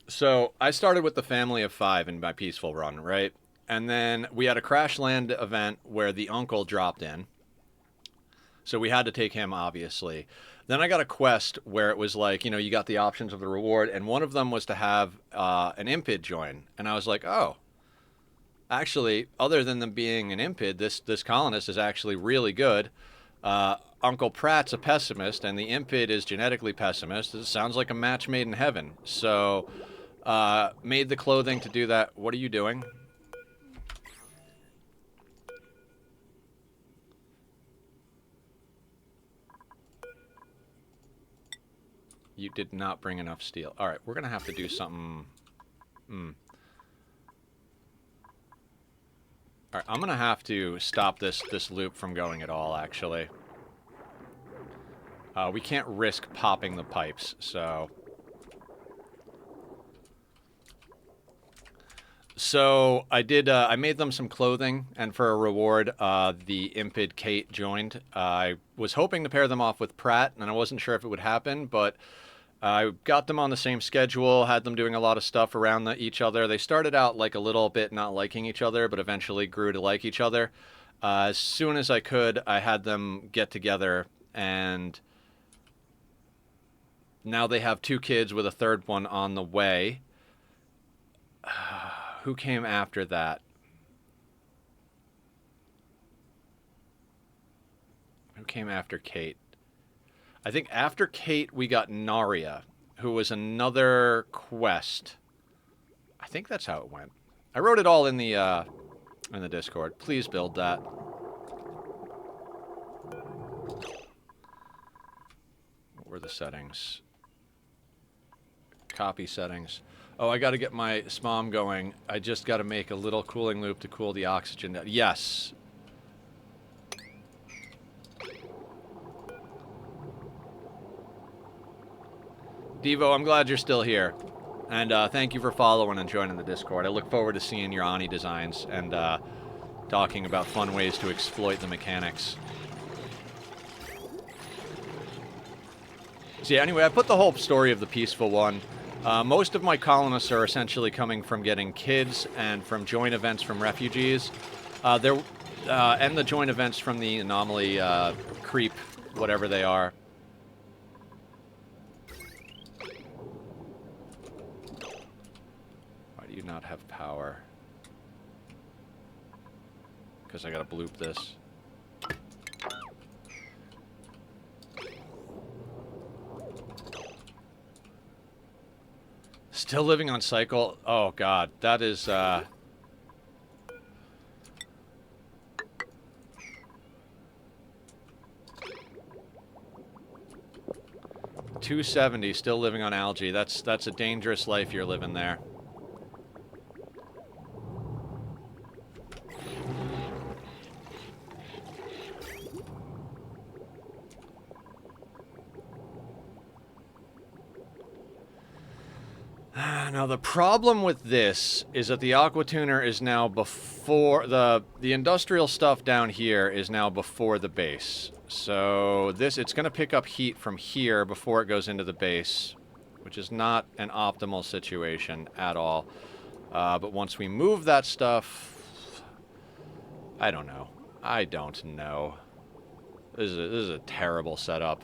A: So I started with the family of 5 in my peaceful run, right? And then we had a crash land event where the uncle dropped in. So we had to take him, obviously. Then I got a quest where it was like, you know, you got the options of the reward, and one of them was to have an impid join. And I was like, oh, actually, other than them being an impid, this colonist is actually really good. Uncle Pratt's a pessimist, and the impid is genetically pessimist. It sounds like a match made in heaven. So, made the clothing to do that. What are you doing? You did not bring enough steel. All right, we're going to have to do something. All right, I'm going to have to stop this loop from going at all, actually. We can't risk popping the pipes, so... So, I did, I made them some clothing, and for a reward, the impid Kate joined. I was hoping to pair them off with Pratt, and I wasn't sure if it would happen, but I got them on the same schedule, had them doing a lot of stuff around each other. They started out like a little bit not liking each other, but eventually grew to like each other. As soon as I could, I had them get together, and now they have 2 kids with a 3rd one on the way. Who came after that? Who came after Kate? I think after Kate, we got Naria, who was another quest. I think that's how it went. I wrote it all in the Discord. Please build that. What were the settings? Copy settings. Oh, I got to get my SMOM going. I just got to make a little cooling loop to cool the oxygen down. Yes. Devo, I'm glad you're still here. And thank you for following and joining the Discord. I look forward to seeing your Ani designs and talking about fun ways to exploit the mechanics. So yeah, anyway, I put the whole story of the peaceful one. Most of my colonists are essentially coming from getting kids and from joint events from refugees. And the joint events from the anomaly creep, whatever they are. Why do you not have power? Because I gotta bloop this. Still living on cycle? Oh god, that is 270, still living on algae. That's a dangerous life you're living there. Now the problem with this is that the aqua tuner is now before the industrial stuff down here is now before the base. So it's going to pick up heat from here before it goes into the base, which is not an optimal situation at all. But once we move that stuff, I don't know. I don't know. This is a terrible setup.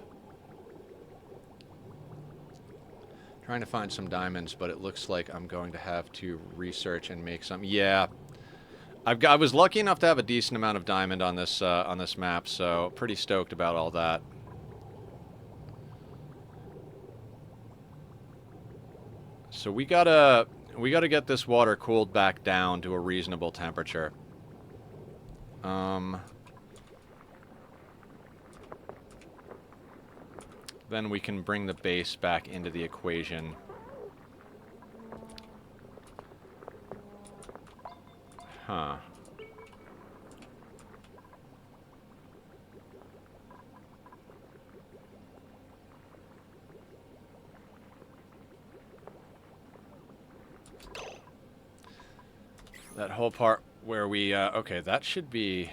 A: Trying to find some diamonds, but it looks like I'm going to have to research and make some. Yeah. I was lucky enough to have a decent amount of diamond on this map, so pretty stoked about all that. So we gotta get this water cooled back down to a reasonable temperature. Then we can bring the base back into the equation. Huh. That whole part where we, okay, that should be...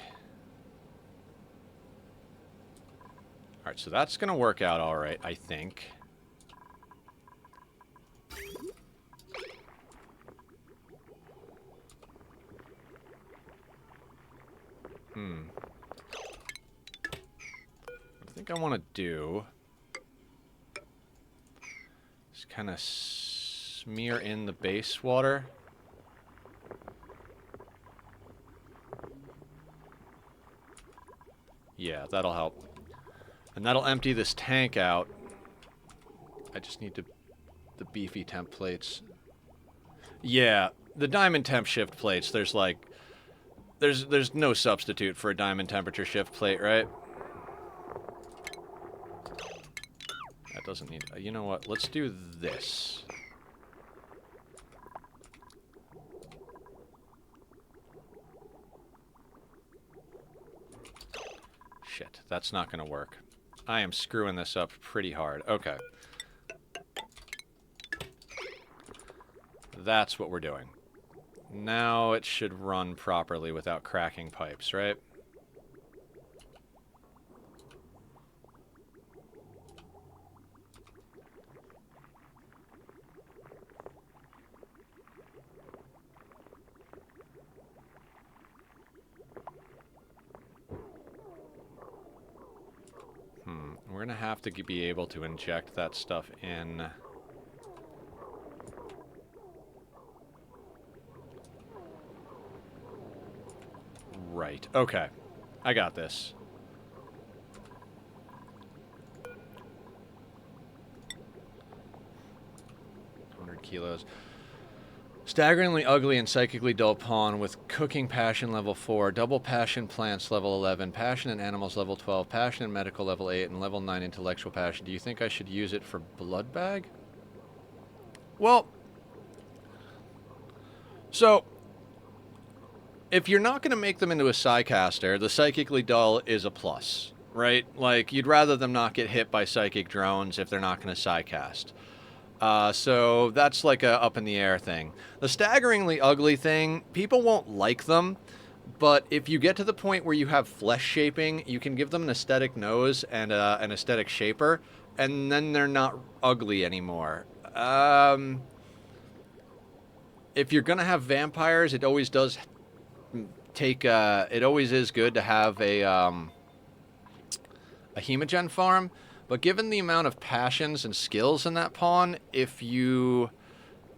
A: Alright, so that's gonna work out alright, I think. I think I want to do... Just kind of smear in the base water. Yeah, that'll help. And that'll empty this tank out. I just need the beefy temp plates. Yeah, the diamond temp shift plates, there's like... There's no substitute for a diamond temperature shift plate, right? That doesn't need... you know what? Let's do this. Shit, that's not going to work. I am screwing this up pretty hard. Okay. That's what we're doing. Now it should run properly without cracking pipes, right? We're going to have to be able to inject that stuff in. Right. Okay. I got this. 100 kilos. Staggeringly ugly and psychically dull pawn with cooking passion level 4, double passion plants level 11, passion in animals level 12, passion in medical level 8, and level 9 intellectual passion. Do you think I should use it for blood bag? Well, so if you're not going to make them into a psycaster, the psychically dull is a plus, right? Like, you'd rather them not get hit by psychic drones if they're not going to psycast. So that's like a up in the air thing. The staggeringly ugly thing, people won't like them, but if you get to the point where you have flesh shaping, you can give them an aesthetic nose and an aesthetic shaper, and then they're not ugly anymore. If you're gonna have vampires, it always does take, it always is good to have a hemogen farm. But given the amount of passions and skills in that pawn, if you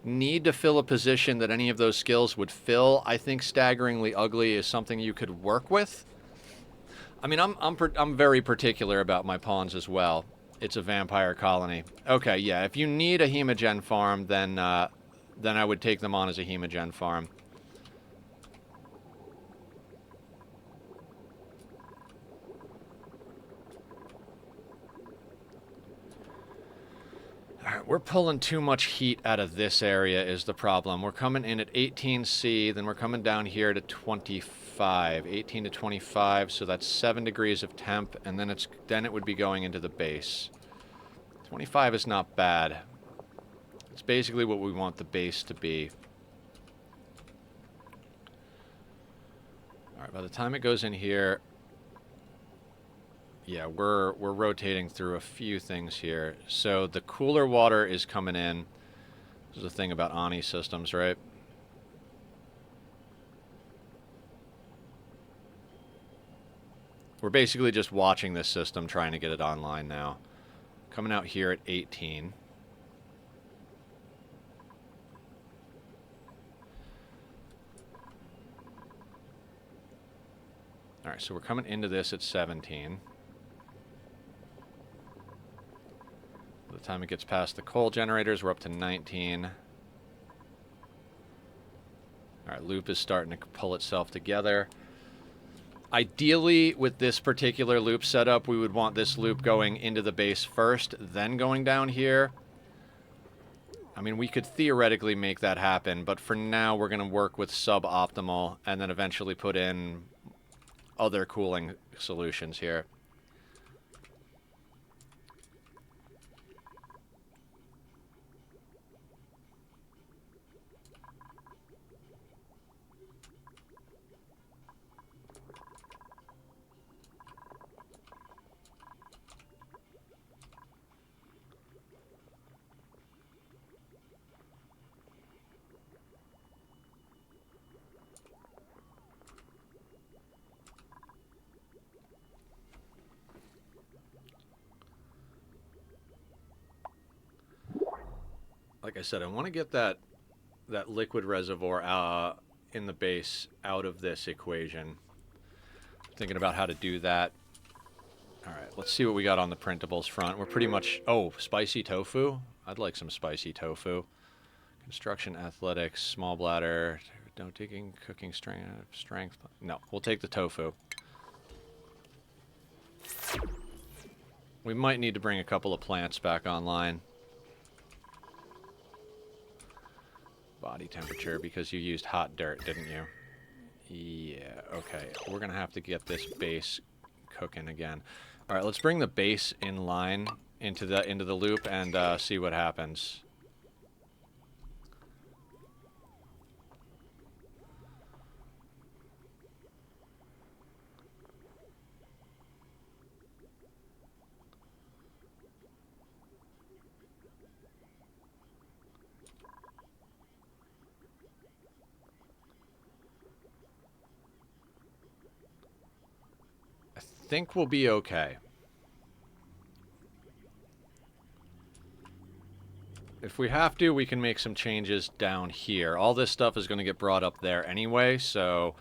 A: need to fill a position that any of those skills would fill, I think staggeringly ugly is something you could work with. I mean, I'm very particular about my pawns as well. It's a vampire colony. Okay, yeah, if you need a hemogen farm, then I would take them on as a hemogen farm. Alright, we're pulling too much heat out of this area is the problem. We're coming in at 18C, then we're coming down here to 25. 18 to 25, so that's 7 degrees of temp, and then it would be going into the base. 25 is not bad. It's basically what we want the base to be. Alright, by the time it goes in here... Yeah, we're rotating through a few things here. So the cooler water is coming in. This is the thing about Ani systems, right? We're basically just watching this system, trying to get it online now. Coming out here at 18. Alright, so we're coming into this at 17. By the time it gets past the coal generators, we're up to 19. Alright, loop is starting to pull itself together. Ideally, with this particular loop setup, we would want this loop going into the base first, then going down here. I mean, we could theoretically make that happen, but for now, we're going to work with suboptimal and then eventually put in other cooling solutions here. Like I said, I want to get that liquid reservoir in the base out of this equation. Thinking about how to do that. All right, let's see what we got on the printables front. We're pretty much... Oh, spicy tofu? I'd like some spicy tofu. Construction, athletics, small bladder, no digging, cooking, strength. No, we'll take the tofu. We might need to bring a couple of plants back online. Body temperature, because you used hot dirt, didn't you? Yeah, okay. We're going to have to get this base cooking again. All right, let's bring the base in line into the loop and see what happens. I think we'll be okay. If we have to, we can make some changes down here. All this stuff is going to get brought up there anyway, so...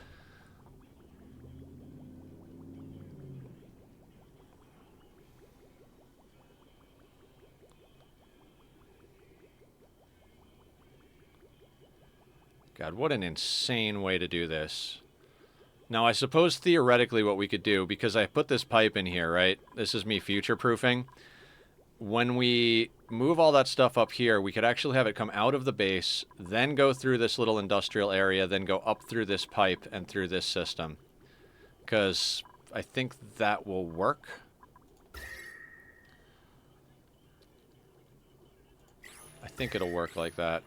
A: God, what an insane way to do this. Now, I suppose theoretically what we could do, because I put this pipe in here, right? This is me future-proofing. When we move all that stuff up here, we could actually have it come out of the base, then go through this little industrial area, then go up through this pipe and through this system. Because I think that will work. I think it'll work like that.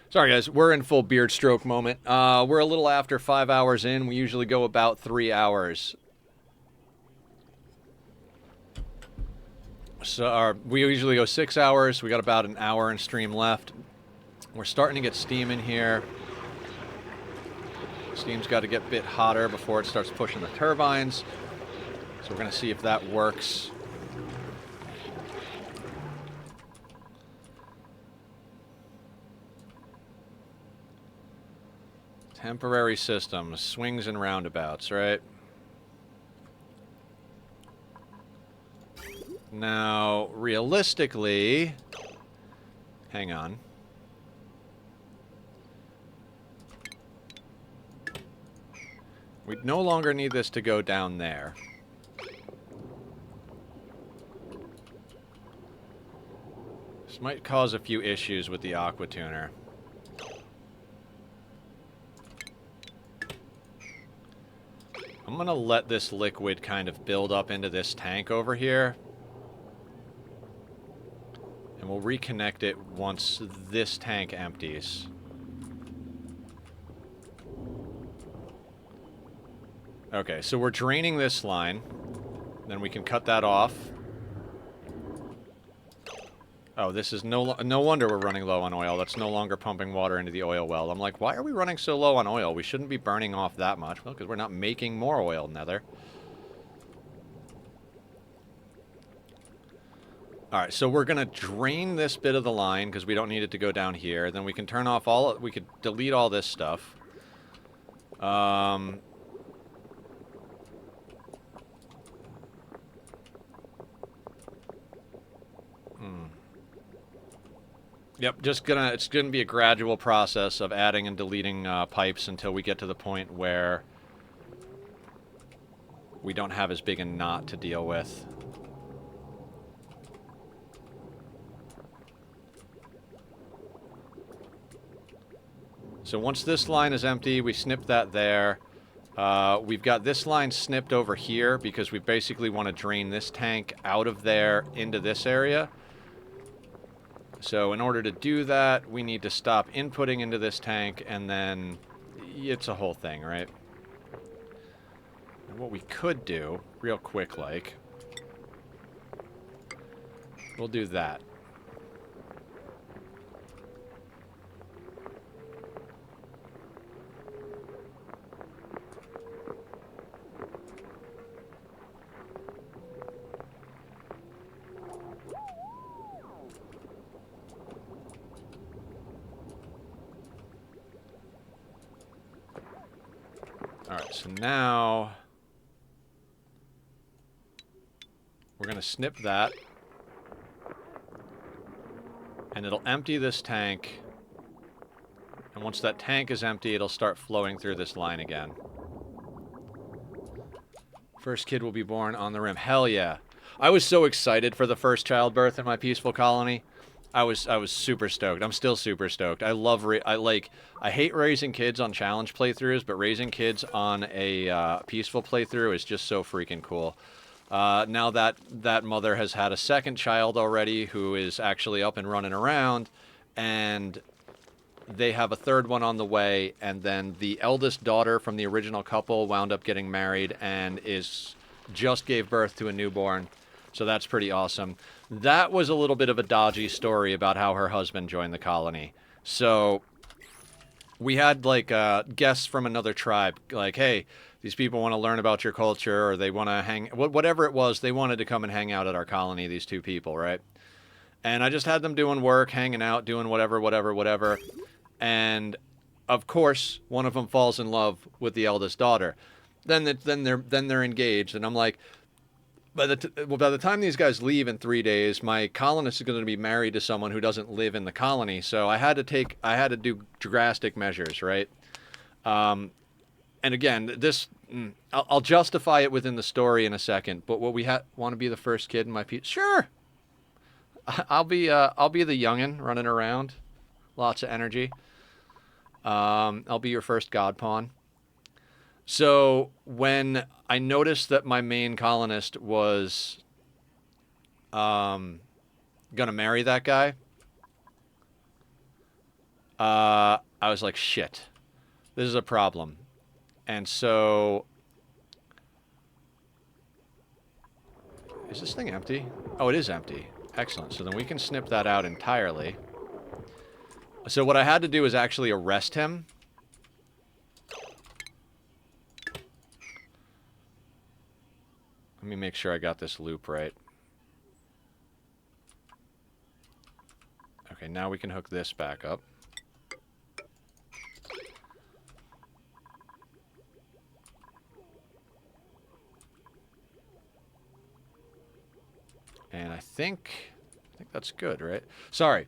A: Sorry, guys. We're in full beard stroke moment. We're a little after 5 hours in. We usually go about 3 hours. So we usually go 6 hours. We got about an hour in stream left. We're starting to get steam in here. Steam's got to get a bit hotter before it starts pushing the turbines. So we're going to see if that works. Temporary systems, swings and roundabouts, right? Now, realistically... Hang on. We no longer need this to go down there. This might cause a few issues with the aqua tuner. I'm going to let this liquid kind of build up into this tank over here. And we'll reconnect it once this tank empties. Okay, so we're draining this line. Then we can cut that off. Oh, this is no wonder we're running low on oil. That's no longer pumping water into the oil well. I'm like, why are we running so low on oil? We shouldn't be burning off that much. Well, because we're not making more oil, Nether. Alright, so we're going to drain this bit of the line because we don't need it to go down here. Then we can turn off all... We could delete all this stuff. Yep, it's gonna be a gradual process of adding and deleting pipes until we get to the point where we don't have as big a knot to deal with. So once this line is empty, we snip that there. We've got this line snipped over here because we basically want to drain this tank out of there into this area. So in order to do that, we need to stop inputting into this tank, and then it's a whole thing, right? And what we could do, real quick like, we'll do that. Alright, so now we're going to snip that, and it'll empty this tank, and once that tank is empty, it'll start flowing through this line again. First kid will be born on the rim. Hell yeah. I was so excited for the first childbirth in my peaceful colony. I was super stoked. I'm still super stoked. I hate raising kids on challenge playthroughs, but raising kids on a peaceful playthrough is just so freaking cool. Now that mother has had a second child already who is actually up and running around, and they have a third one on the way, and then the eldest daughter from the original couple wound up getting married and just gave birth to a newborn. So that's pretty awesome. That was a little bit of a dodgy story about how her husband joined the colony. So we had like guests from another tribe, like, hey, these people want to learn about your culture, or they want to whatever it was, they wanted to come and hang out at our colony, these two people, right? And I just had them doing work, hanging out, doing whatever. And of course, one of them falls in love with the eldest daughter. Then they're engaged, and I'm like, by the time these guys leave in 3 days, my colonist is going to be married to someone who doesn't live in the colony. So I had to do drastic measures, right? And again, I'll justify it within the story in a second. But what we want to be the first kid in my piece? Sure, I'll be the youngin' running around, lots of energy. I'll be your first god pawn. So when I noticed that my main colonist was gonna marry that guy, I was like, shit, this is a problem. And so, is this thing empty? Oh, it is empty. Excellent. So then we can snip that out entirely. So what I had to do is actually arrest him. Let me make sure I got this loop right. Okay, now we can hook this back up. And I think that's good, right? Sorry.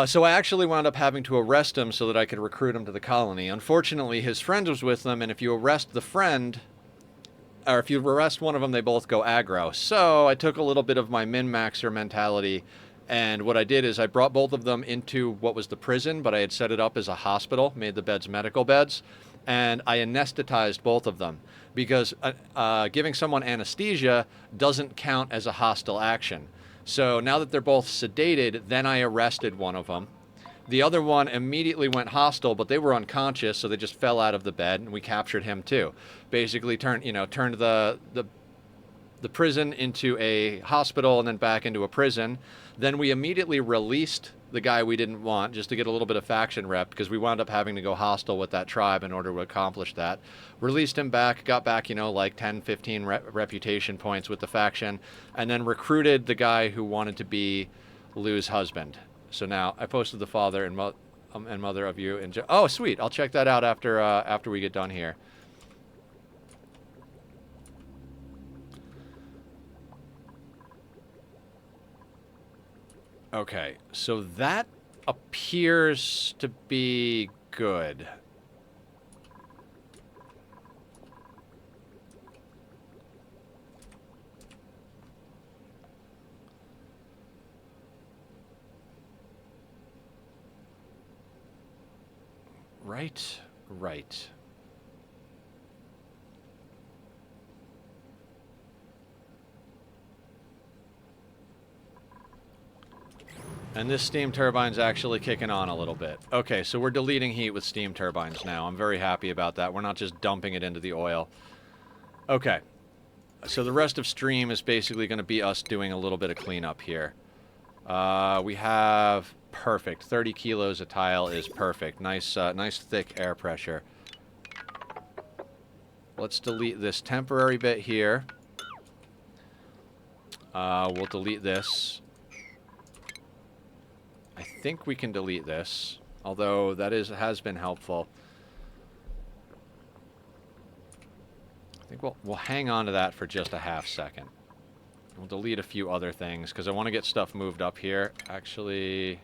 A: So I actually wound up having to arrest him so that I could recruit him to the colony. Unfortunately, his friend was with them, and if you arrest the friend, or if you arrest one of them, they both go aggro. So I took a little bit of my min-maxer mentality, and what I did is I brought both of them into what was the prison, but I had set it up as a hospital, made the beds medical beds, and I anesthetized both of them, because giving someone anesthesia doesn't count as a hostile action. So now that they're both sedated, then I arrested one of them. The other one immediately went hostile, but they were unconscious, so they just fell out of the bed, and we captured him too. Basically turned the the prison into a hospital and then back into a prison. Then we immediately released the guy we didn't want just to get a little bit of faction rep because we wound up having to go hostile with that tribe in order to accomplish that. Released him back, got back, you know, like 10, 15 reputation points with the faction, and then recruited the guy who wanted to be Lou's husband. So now I posted the father and mother of you. Oh, sweet. I'll check that out after we get done here. Okay, so that appears to be good. Right, right. And this steam turbine's actually kicking on a little bit. Okay, so we're deleting heat with steam turbines now. I'm very happy about that. We're not just dumping it into the oil. Okay. So the rest of stream is basically going to be us doing a little bit of cleanup here. We have... Perfect. 30 kilos a tile is perfect. Nice, nice thick air pressure. Let's delete this temporary bit here. We'll delete this. I think we can delete this, although that has been helpful. I think we'll hang on to that for just a half second. We'll delete a few other things because I want to get stuff moved up here. Actually,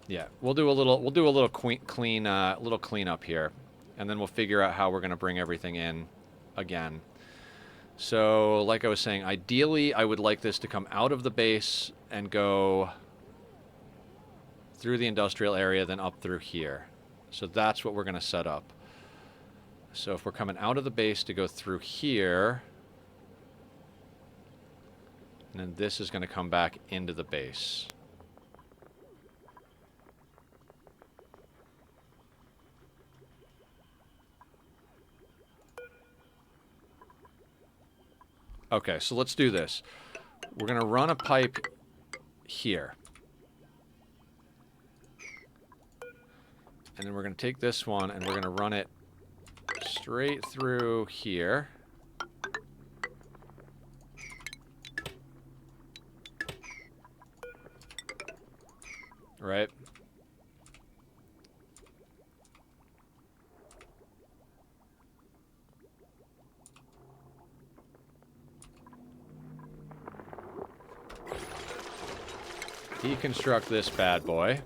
A: yeah, we'll do a little cleanup here, and then we'll figure out how we're going to bring everything in again. So, like I was saying, ideally I would like this to come out of the base and go through the industrial area, then up through here. So that's what we're going to set up. So if we're coming out of the base to go through here, and then this is going to come back into the base. Okay, so let's do this. We're going to run a pipe here. And then we're going to take this one and we're going to run it straight through here. Right? Deconstruct this bad boy.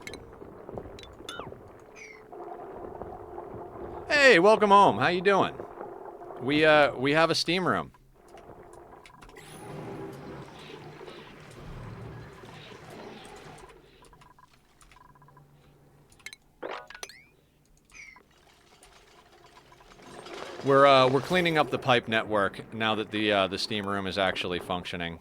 A: Hey, welcome home. How you doing? We have a steam room. We're cleaning up the pipe network now that the steam room is actually functioning.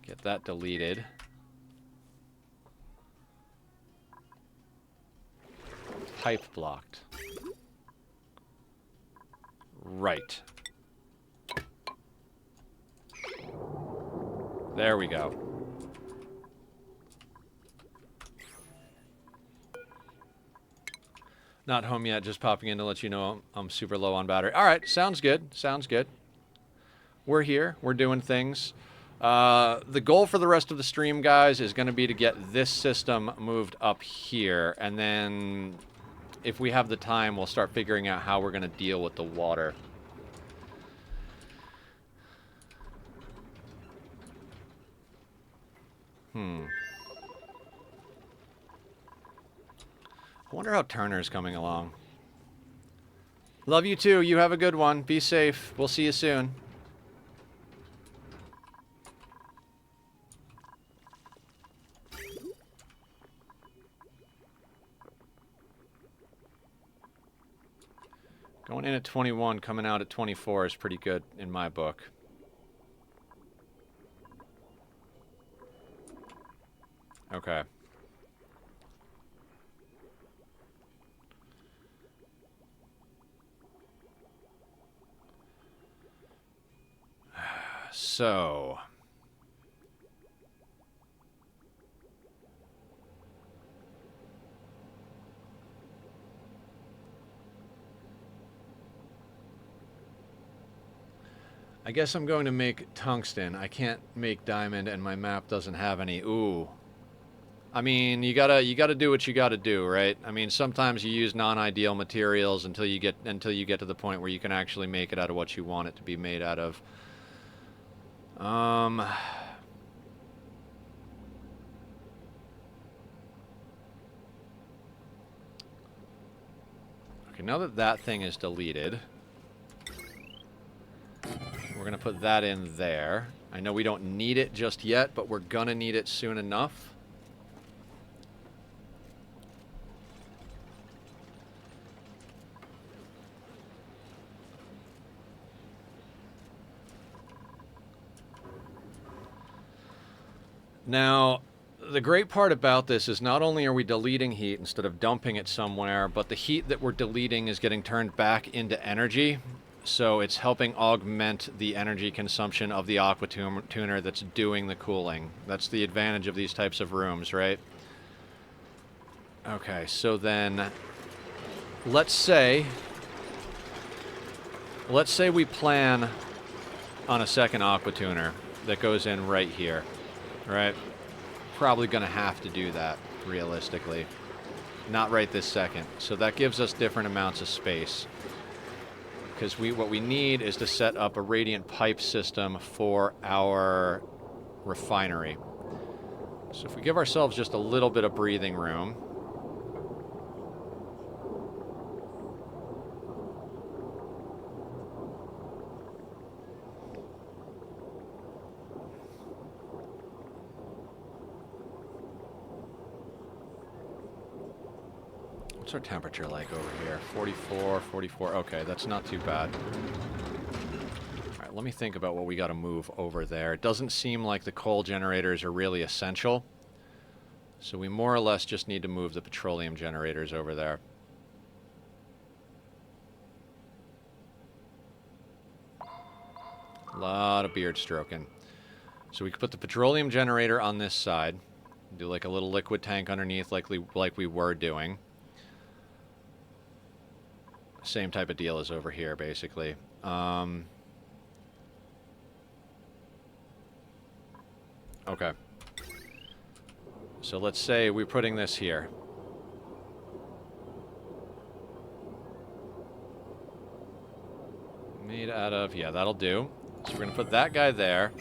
A: Get that deleted. Pipe blocked. Right. There we go. Not home yet, just popping in to let you know I'm super low on battery. All right, sounds good. Sounds good. We're here. We're doing things. The goal for the rest of the stream, guys, is going to be to get this system moved up here. And then, if we have the time, we'll start figuring out how we're going to deal with the water. I wonder how Turner's coming along. Love you too. You have a good one. Be safe. We'll see you soon. Going in at 21, coming out at 24 is pretty good in my book. Okay. So... I guess I'm going to make tungsten. I can't make diamond, and my map doesn't have any. Ooh. I mean, you gotta do what you gotta do, right? I mean, sometimes you use non-ideal materials until you get to the point where you can actually make it out of what you want it to be made out of. Okay, now that that thing is deleted, we're gonna put that in there. I know we don't need it just yet, but we're gonna need it soon enough. Now, the great part about this is not only are we deleting heat instead of dumping it somewhere, but the heat that we're deleting is getting turned back into energy. So it's helping augment the energy consumption of the aqua tuner that's doing the cooling. That's the advantage of these types of rooms, right? Okay, so then let's say we plan on a second aqua tuner that goes in right here, right? Probably going to have to do that, realistically. Not right this second. So that gives us different amounts of space. Because what we need is to set up a radiant pipe system for our refinery. So if we give ourselves just a little bit of breathing room... What's our temperature like over here? 44, 44. Okay, that's not too bad. All right, let me think about what we got to move over there. It doesn't seem like the coal generators are really essential. So we more or less just need to move the petroleum generators over there. A lot of beard stroking. So we could put the petroleum generator on this side. Do like a little liquid tank underneath like we were doing. Same type of deal as over here, basically. Okay. So let's say we're putting this here. Made out of... Yeah, that'll do. So we're going to put that guy there.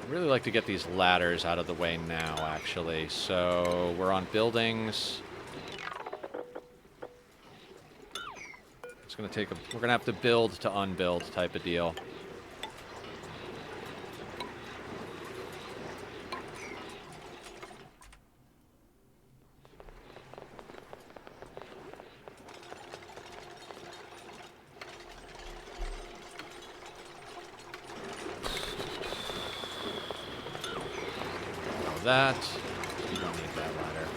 A: I'd really like to get these ladders out of the way now, actually. So we're on buildings... Gonna take we're gonna have to build to unbuild type of deal. That you don't need that ladder.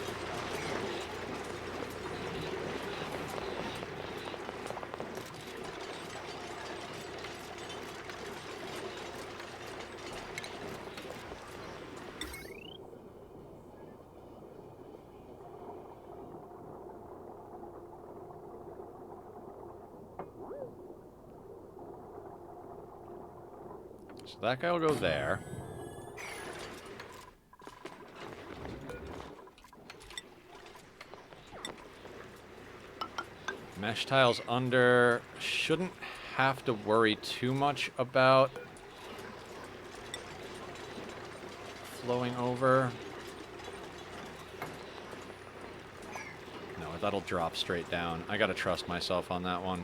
A: So that guy will go there. Mesh tiles under. Shouldn't have to worry too much about flowing over. No, that'll drop straight down. I gotta trust myself on that one.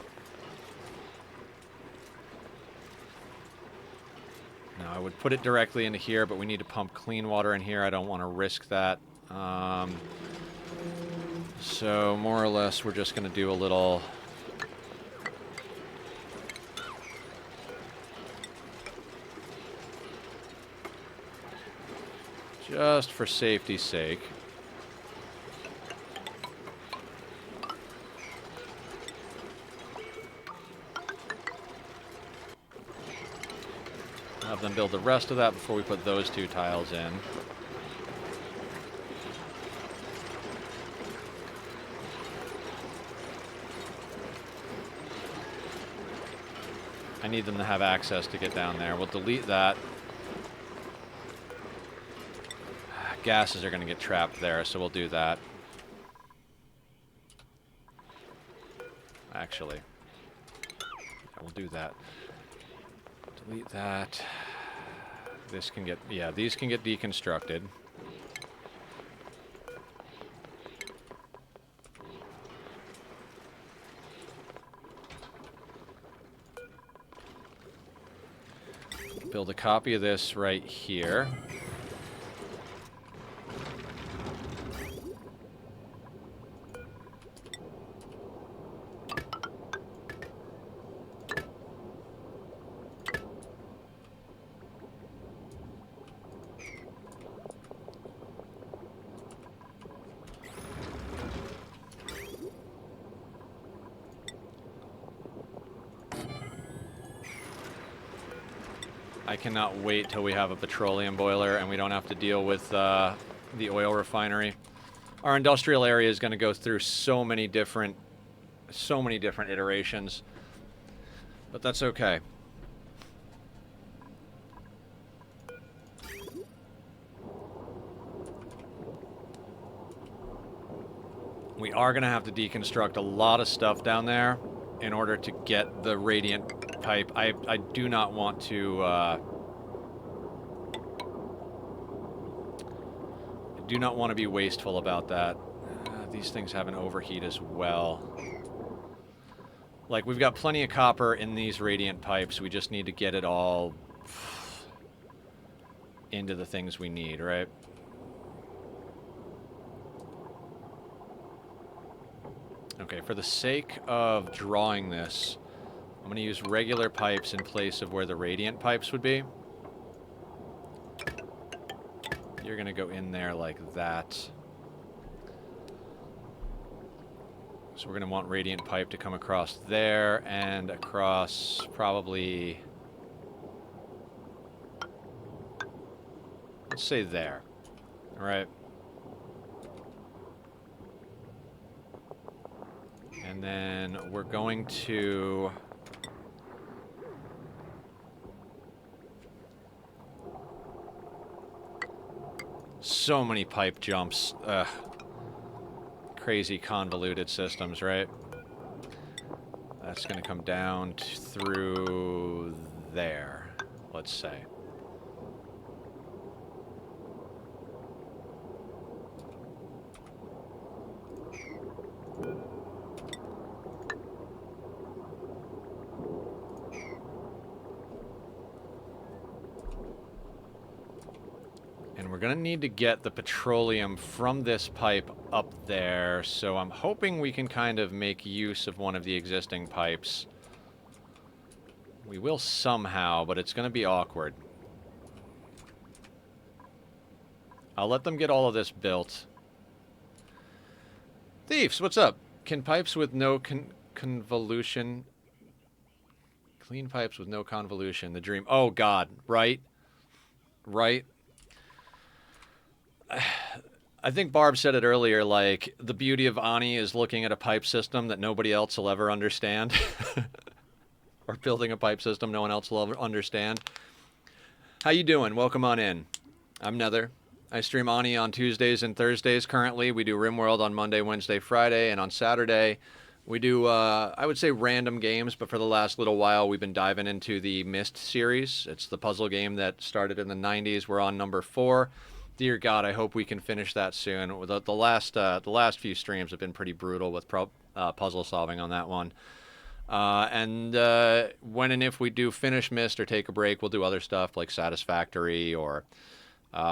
A: Now, I would put it directly into here, but we need to pump clean water in here. I don't want to risk that. So, more or less, we're just going to do a little... Just for safety's sake. Have them build the rest of that before we put those 2 tiles in. I need them to have access to get down there. We'll delete that. Gases are going to get trapped there, so we'll do that. Actually, yeah, we'll do that. Delete that. This can get, yeah, these can get deconstructed. Build a copy of this right here. I cannot wait till we have a petroleum boiler and we don't have to deal with the oil refinery. Our industrial area is going to go through so many different iterations, but that's okay. We are going to have to deconstruct a lot of stuff down there in order to get the radiant pipe. I do not want to... I do not want to be wasteful about that. These things have an overheat as well. Like, we've got plenty of copper in these radiant pipes. We just need to get it all into the things we need, right? Okay, for the sake of drawing this, I'm going to use regular pipes in place of where the radiant pipes would be. You're going to go in there like that. So we're going to want radiant pipe to come across there and across probably... let's say there. All right. And then we're going to... so many pipe jumps. Ugh. Crazy convoluted systems, right? That's going to come down through there, let's say. And we're going to need to get the petroleum from this pipe up there, so I'm hoping we can kind of make use of one of the existing pipes. We will somehow, but it's going to be awkward. I'll let them get all of this built. Thieves, what's up? Can pipes with no convolution... clean pipes with no convolution, the dream... oh, God, right? Right? I think Barb said it earlier, like, the beauty of Ani is looking at a pipe system that nobody else will ever understand. Or building a pipe system no one else will ever understand. How you doing? Welcome on in. I'm Nether. I stream Ani on Tuesdays and Thursdays currently. We do RimWorld on Monday, Wednesday, Friday, and on Saturday we do, I would say random games, but for the last little while we've been diving into the Myst series. It's the puzzle game that started in the 90s. We're on number 4. Dear God, I hope we can finish that soon. The last few streams have been pretty brutal with puzzle solving on that one. And when and if we do finish Myst or take a break, we'll do other stuff like Satisfactory or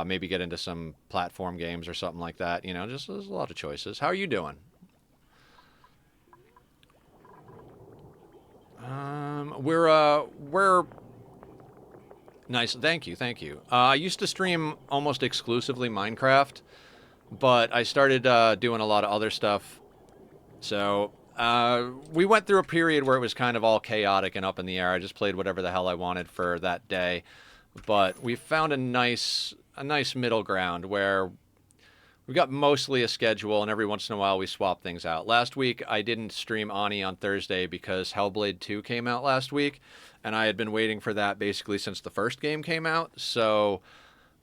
A: maybe get into some platform games or something like that. You know, just there's a lot of choices. How are you doing? We're nice. Thank you. Thank you. I used to stream almost exclusively Minecraft, but I started doing a lot of other stuff. So we went through a period where it was kind of all chaotic and up in the air. I just played whatever the hell I wanted for that day. but we found a nice middle ground where we've got mostly a schedule, and every once in a while we swap things out. Last week I didn't stream Ani on Thursday because Hellblade 2 came out last week, and I had been waiting for that basically since the first game came out. So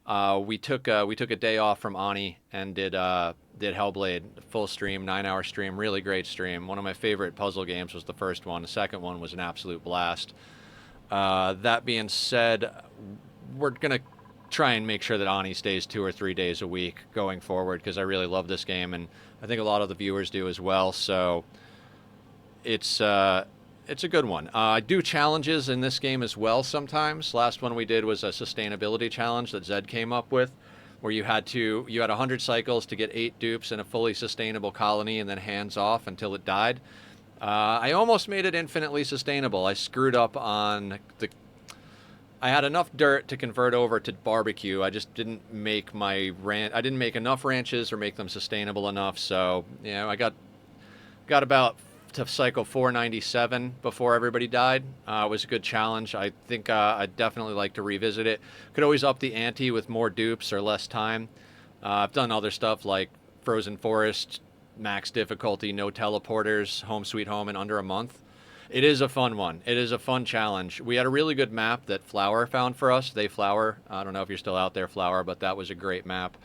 A: we took a day off from Ani and did Hellblade full stream, 9-hour stream, really great stream. One of my favorite puzzle games was the first one. The second one was an absolute blast. That being said, we're gonna try and make sure that Ani stays 2 or 3 days a week going forward because I really love this game, and I think a lot of the viewers do as well. So it's a good one. I do challenges in this game as well sometimes. Last one we did was a sustainability challenge that Zed came up with, where you had 100 cycles to get 8 dupes in a fully sustainable colony and then hands off until it died. I almost made it infinitely sustainable. I screwed up on I had enough dirt to convert over to barbecue. I just didn't make I didn't make enough ranches or make them sustainable enough. So, I got about to cycle 497 before everybody died. It was a good challenge. I think I'd definitely like to revisit it. Could always up the ante with more dupes or less time. I've done other stuff like Frozen Forest, max difficulty, no teleporters, Home Sweet Home in under a month. It is a fun one. It is a fun challenge. We had a really good map that Flower found for us. Flower. I don't know if you're still out there, Flower, but that was a great map.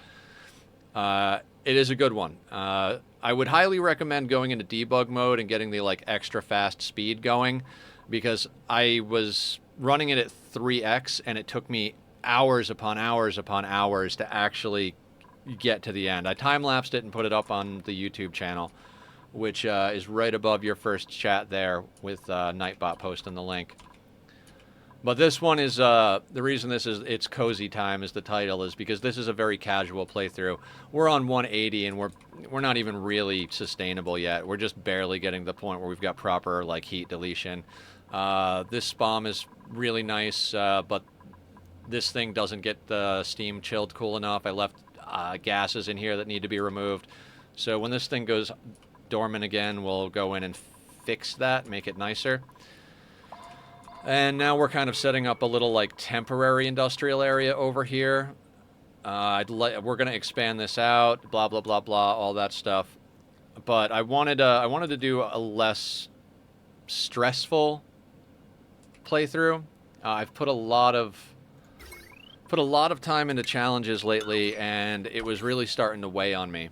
A: It is a good one. I would highly recommend going into debug mode and getting the extra fast speed going, because I was running it at 3x and it took me hours upon hours upon hours to actually get to the end. I time-lapsed it and put it up on the YouTube channel, which is right above your first chat there with Nightbot posting the link. But this one is, the reason it's cozy time is the title, is because this is a very casual playthrough. We're on 180 and we're not even really sustainable yet. We're just barely getting to the point where we've got proper heat deletion. This spawn is really nice, but this thing doesn't get the steam chilled cool enough. I left gases in here that need to be removed. So when this thing goes dormant again, we'll go in and fix that, make it nicer. And now we're kind of setting up a little temporary industrial area over here. We're going to expand this out, blah blah blah blah, all that stuff. But I wanted to do a less stressful playthrough. I've put a lot of time into challenges lately, and it was really starting to weigh on me.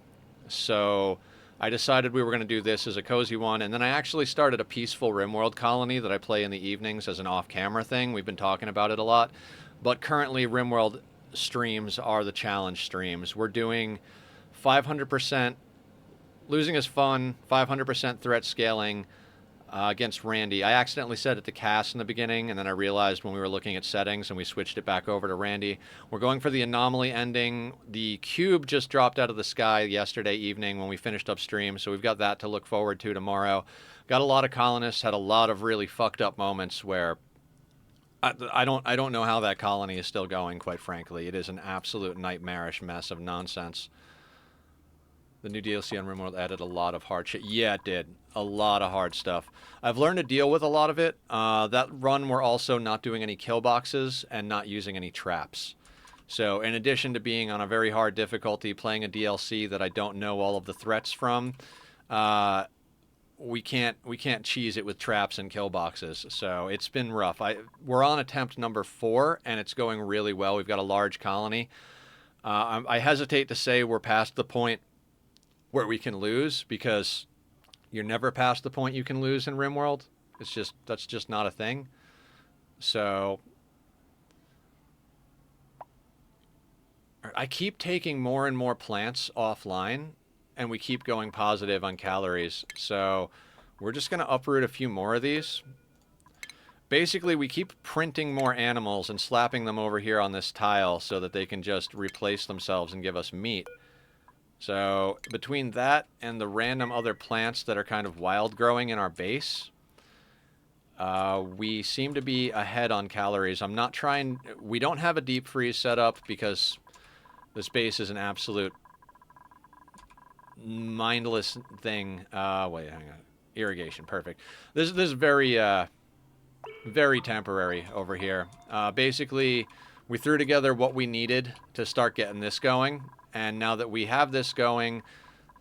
A: So I decided we were going to do this as a cozy one, and then I actually started a peaceful RimWorld colony that I play in the evenings as an off-camera thing. We've been talking about it a lot, but currently RimWorld streams are the challenge streams. We're doing 500% losing is fun, 500% threat scaling against Randy. I accidentally set it to Cass in the beginning, and then I realized when we were looking at settings and we switched it back over to Randy. We're going for the anomaly ending. The cube just dropped out of the sky yesterday evening when we finished up stream, so we've got that to look forward to tomorrow. Got a lot of colonists, had a lot of really fucked up moments where I don't know how that colony is still going, quite frankly. It is an absolute nightmarish mess of nonsense. The new DLC on RimWorld added a lot of hard shit. Yeah, it did. A lot of hard stuff. I've learned to deal with a lot of it. That run, we're also not doing any kill boxes and not using any traps. So in addition to being on a very hard difficulty, playing a DLC that I don't know all of the threats from, we can't cheese it with traps and kill boxes. So it's been rough. We're on attempt number 4, and it's going really well. We've got a large colony. I hesitate to say we're past the point where we can lose, because you're never past the point you can lose in RimWorld. That's just not a thing. So I keep taking more and more plants offline, and we keep going positive on calories. So we're just going to uproot a few more of these. Basically, we keep printing more animals and slapping them over here on this tile so that they can just replace themselves and give us meat. So between that and the random other plants that are kind of wild growing in our base, we seem to be ahead on calories. We don't have a deep freeze set up because this base is an absolute mindless thing. Wait, hang on. Irrigation, perfect. This is very, very temporary over here. Basically, We threw together what we needed to start getting this going, and now that we have this going,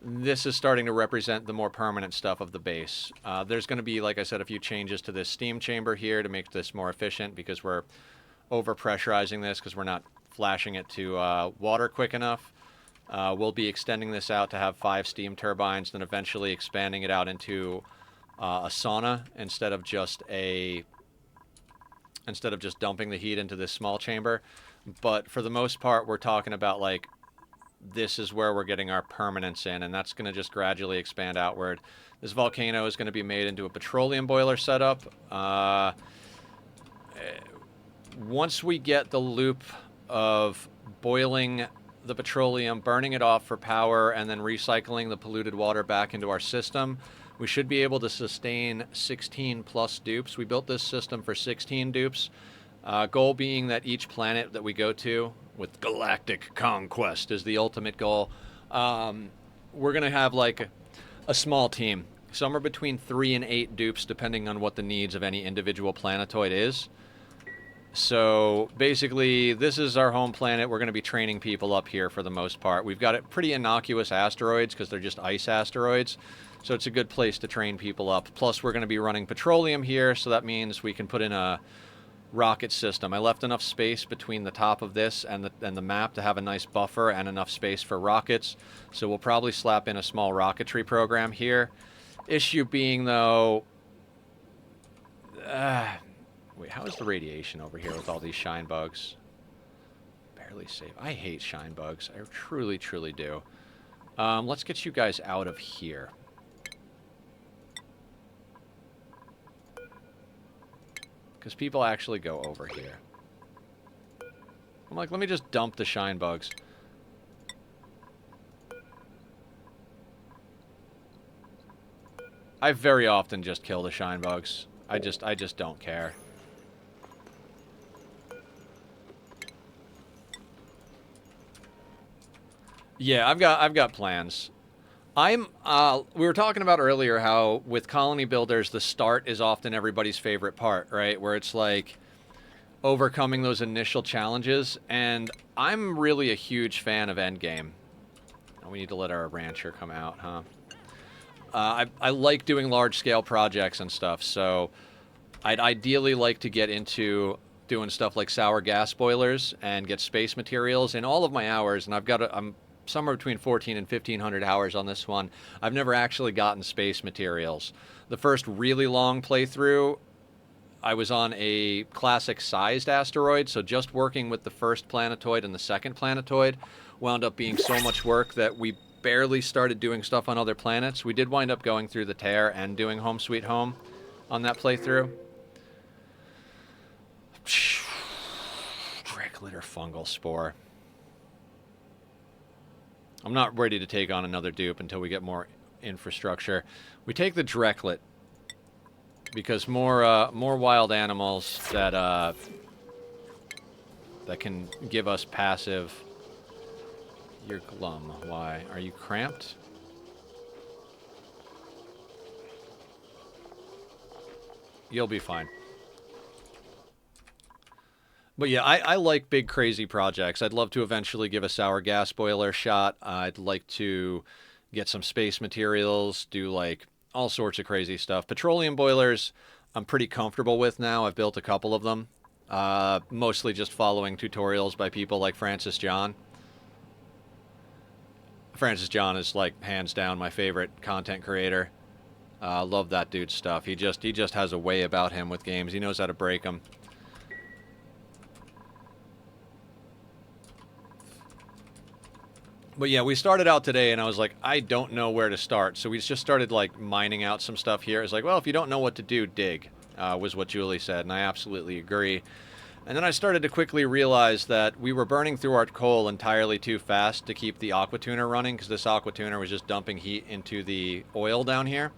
A: this is starting to represent the more permanent stuff of the base. There's going to be, like I said, a few changes to this steam chamber here to make this more efficient because we're over-pressurizing this because we're not flashing it to water quick enough. We'll be extending this out to have 5 steam turbines, then eventually expanding it out into a sauna instead of just dumping the heat into this small chamber. But for the most part, we're talking about like this is where we're getting our permanence in, and that's going to just gradually expand outward. This volcano is going to be made into a petroleum boiler setup. Once we get the loop of boiling the petroleum, burning it off for power, and then recycling the polluted water back into our system, we should be able to sustain 16 plus dupes. We built this system for 16 dupes. Goal being that each planet that we go to, with galactic conquest is the ultimate goal, we're going to have like a small team. Somewhere between 3 and 8 dupes, depending on what the needs of any individual planetoid is. So basically, this is our home planet. We're going to be training people up here for the most part. We've got pretty innocuous asteroids because they're just ice asteroids. So it's a good place to train people up. Plus, we're going to be running petroleum here, so that means we can put in a rocket system. I left enough space between the top of this and the map to have a nice buffer and enough space for rockets. So we'll probably slap in a small rocketry program here. Issue being, though... wait, how is the radiation over here with all these shine bugs? Barely safe. I hate shine bugs. I truly, truly do. Let's get you guys out of here. Because people actually go over here. I'm like, let me just dump the shine bugs. I very often just kill the shine bugs. I just don't care. Yeah, I've got plans. We were talking about earlier how with colony builders, the start is often everybody's favorite part, right? Where it's like overcoming those initial challenges, and I'm really a huge fan of endgame. We need to let our rancher come out, huh? I like doing large-scale projects and stuff, so I'd ideally like to get into doing stuff like sour gas boilers and get space materials in all of my hours, and I'm somewhere between 1,400 and 1,500 hours on this one. I've never actually gotten space materials. The first really long playthrough, I was on a classic-sized asteroid, so just working with the first planetoid and the second planetoid wound up being so much work that we barely started doing stuff on other planets. We did wind up going through the tear and doing Home Sweet Home on that playthrough. Trichlitter fungal spore. I'm not ready to take on another dupe until we get more infrastructure. We take the Drecklet because more wild animals that can give us passive. You're glum. Why? Are you cramped? You'll be fine. But yeah, I like big crazy projects. I'd love to eventually give a sour gas boiler shot. I'd like to get some space materials, do like all sorts of crazy stuff. Petroleum boilers, I'm pretty comfortable with now. I've built a couple of them. Mostly just following tutorials by people like Francis John. Francis John is like hands down my favorite content creator. Love that dude's stuff. He just has a way about him with games. He knows how to break them. But yeah, we started out today, and I was like, I don't know where to start. So we just started, like, mining out some stuff here. It's like, well, if you don't know what to do, dig, was what Julie said, and I absolutely agree. And then I started to quickly realize that we were burning through our coal entirely too fast to keep the aqua tuner running, because this aqua tuner was just dumping heat into the oil down here.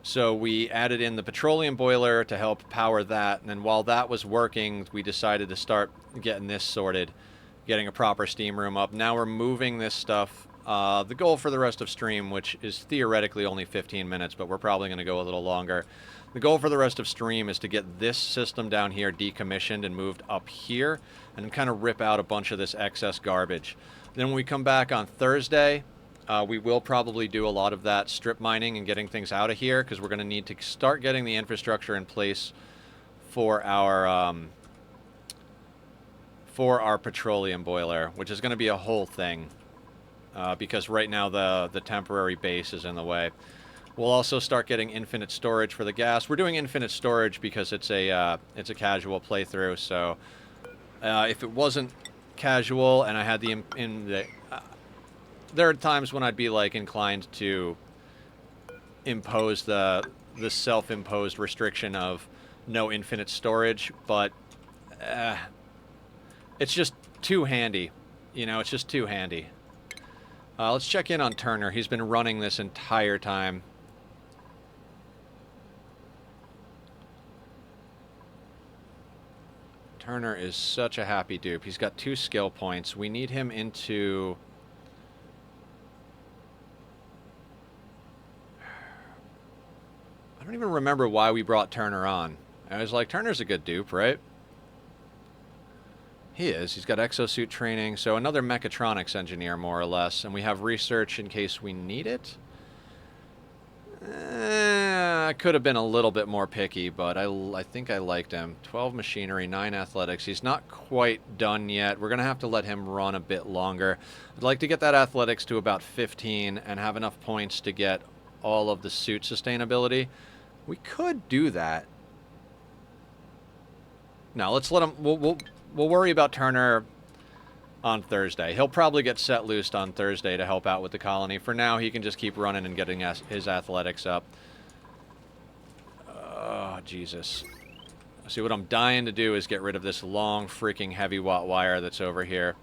A: So we added in the petroleum boiler to help power that, and then while that was working, we decided to start getting this sorted. Getting a proper steam room up. Now we're moving this stuff. The goal for the rest of stream, which is theoretically only 15 minutes, but we're probably going to go a little longer. The goal for the rest of stream is to get this system down here decommissioned and moved up here and kind of rip out a bunch of this excess garbage. Then when we come back on Thursday, we will probably do a lot of that strip mining and getting things out of here because we're going to need to start getting the infrastructure in place for our petroleum boiler, which is going to be a whole thing because right now the temporary base is in the way. We'll also start getting infinite storage for the gas. We're doing infinite storage because it's a casual playthrough. So if it wasn't casual and I had there are times when I'd be like inclined to impose the self-imposed restriction of no infinite storage, but it's just too handy. You know, it's just too handy. Let's check in on Turner. He's been running this entire time. Turner is such a happy dupe. He's got 2 skill points. We need him into... I don't even remember why we brought Turner on. I was like, Turner's a good dupe, right? He is. He's got exosuit training, so another mechatronics engineer, more or less. And we have research in case we need it. I could have been a little bit more picky, but I think I liked him. 12 machinery, 9 athletics. He's not quite done yet. We're going to have to let him run a bit longer. I'd like to get that athletics to about 15 and have enough points to get all of the suit sustainability. We could do that. No, let's let him... We'll worry about Turner on Thursday. He'll probably get set loose on Thursday to help out with the colony. For now, he can just keep running and getting his athletics up. Oh, Jesus. See, what I'm dying to do is get rid of this long, freaking heavy watt wire that's over here.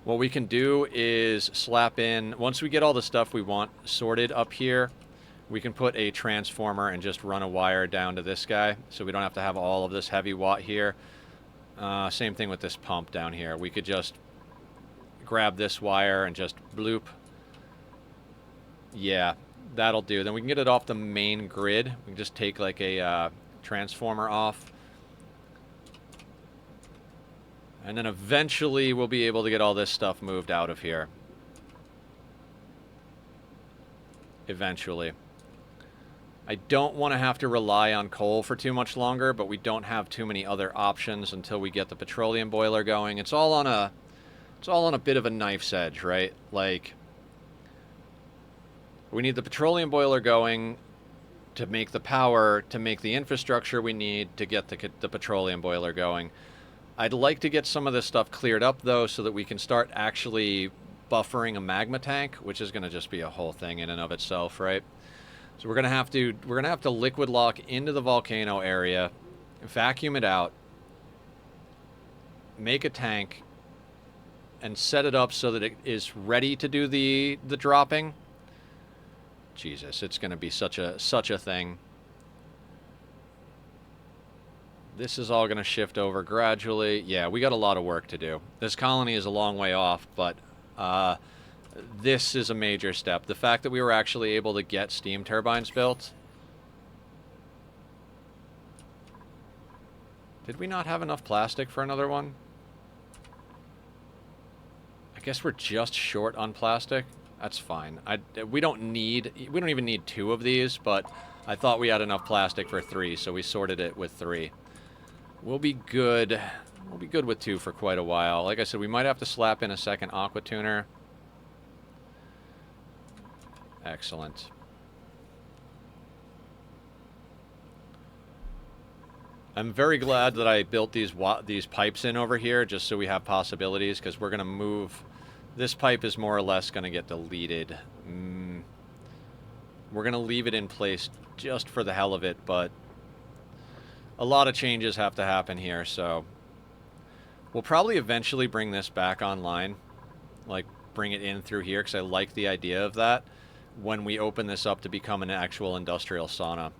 A: What we can do is slap in... Once we get all the stuff we want sorted up here, we can put a transformer and just run a wire down to this guy, so we don't have to have all of this heavy watt here. Same thing with this pump down here. We could just grab this wire and just bloop. Yeah, that'll do. Then we can get it off the main grid. We can just take like a transformer off. And then eventually we'll be able to get all this stuff moved out of here. Eventually. I don't want to have to rely on coal for too much longer, but we don't have too many other options until we get the petroleum boiler going. It's all on a bit of a knife's edge, right? Like, we need the petroleum boiler going to make the power, to make the infrastructure we need to get the petroleum boiler going. I'd like to get some of this stuff cleared up, though, so that we can start actually buffering a magma tank, which is going to just be a whole thing in and of itself, right? So we're gonna have to liquid lock into the volcano area, vacuum it out, make a tank, and set it up so that it is ready to do the dropping. Jesus, it's gonna be such a thing. This is all gonna shift over gradually. Yeah, we got a lot of work to do. This colony is a long way off, but this is a major step. The fact that we were actually able to get steam turbines built. Did we not have enough plastic for another one? I guess we're just short on plastic. That's fine. We don't even need 2 of these, but I thought we had enough plastic for 3, so we sorted it with 3. We'll be good. We'll be good with 2 for quite a while. Like I said, we might have to slap in a second aqua tuner. Excellent. I'm very glad that I built these pipes in over here just so we have possibilities, because we're going to move... This pipe is more or less going to get deleted. We're going to leave it in place just for the hell of it, but a lot of changes have to happen here, so... We'll probably eventually bring this back online. Like, bring it in through here, because I like the idea of that. When we open this up to become an actual industrial sauna.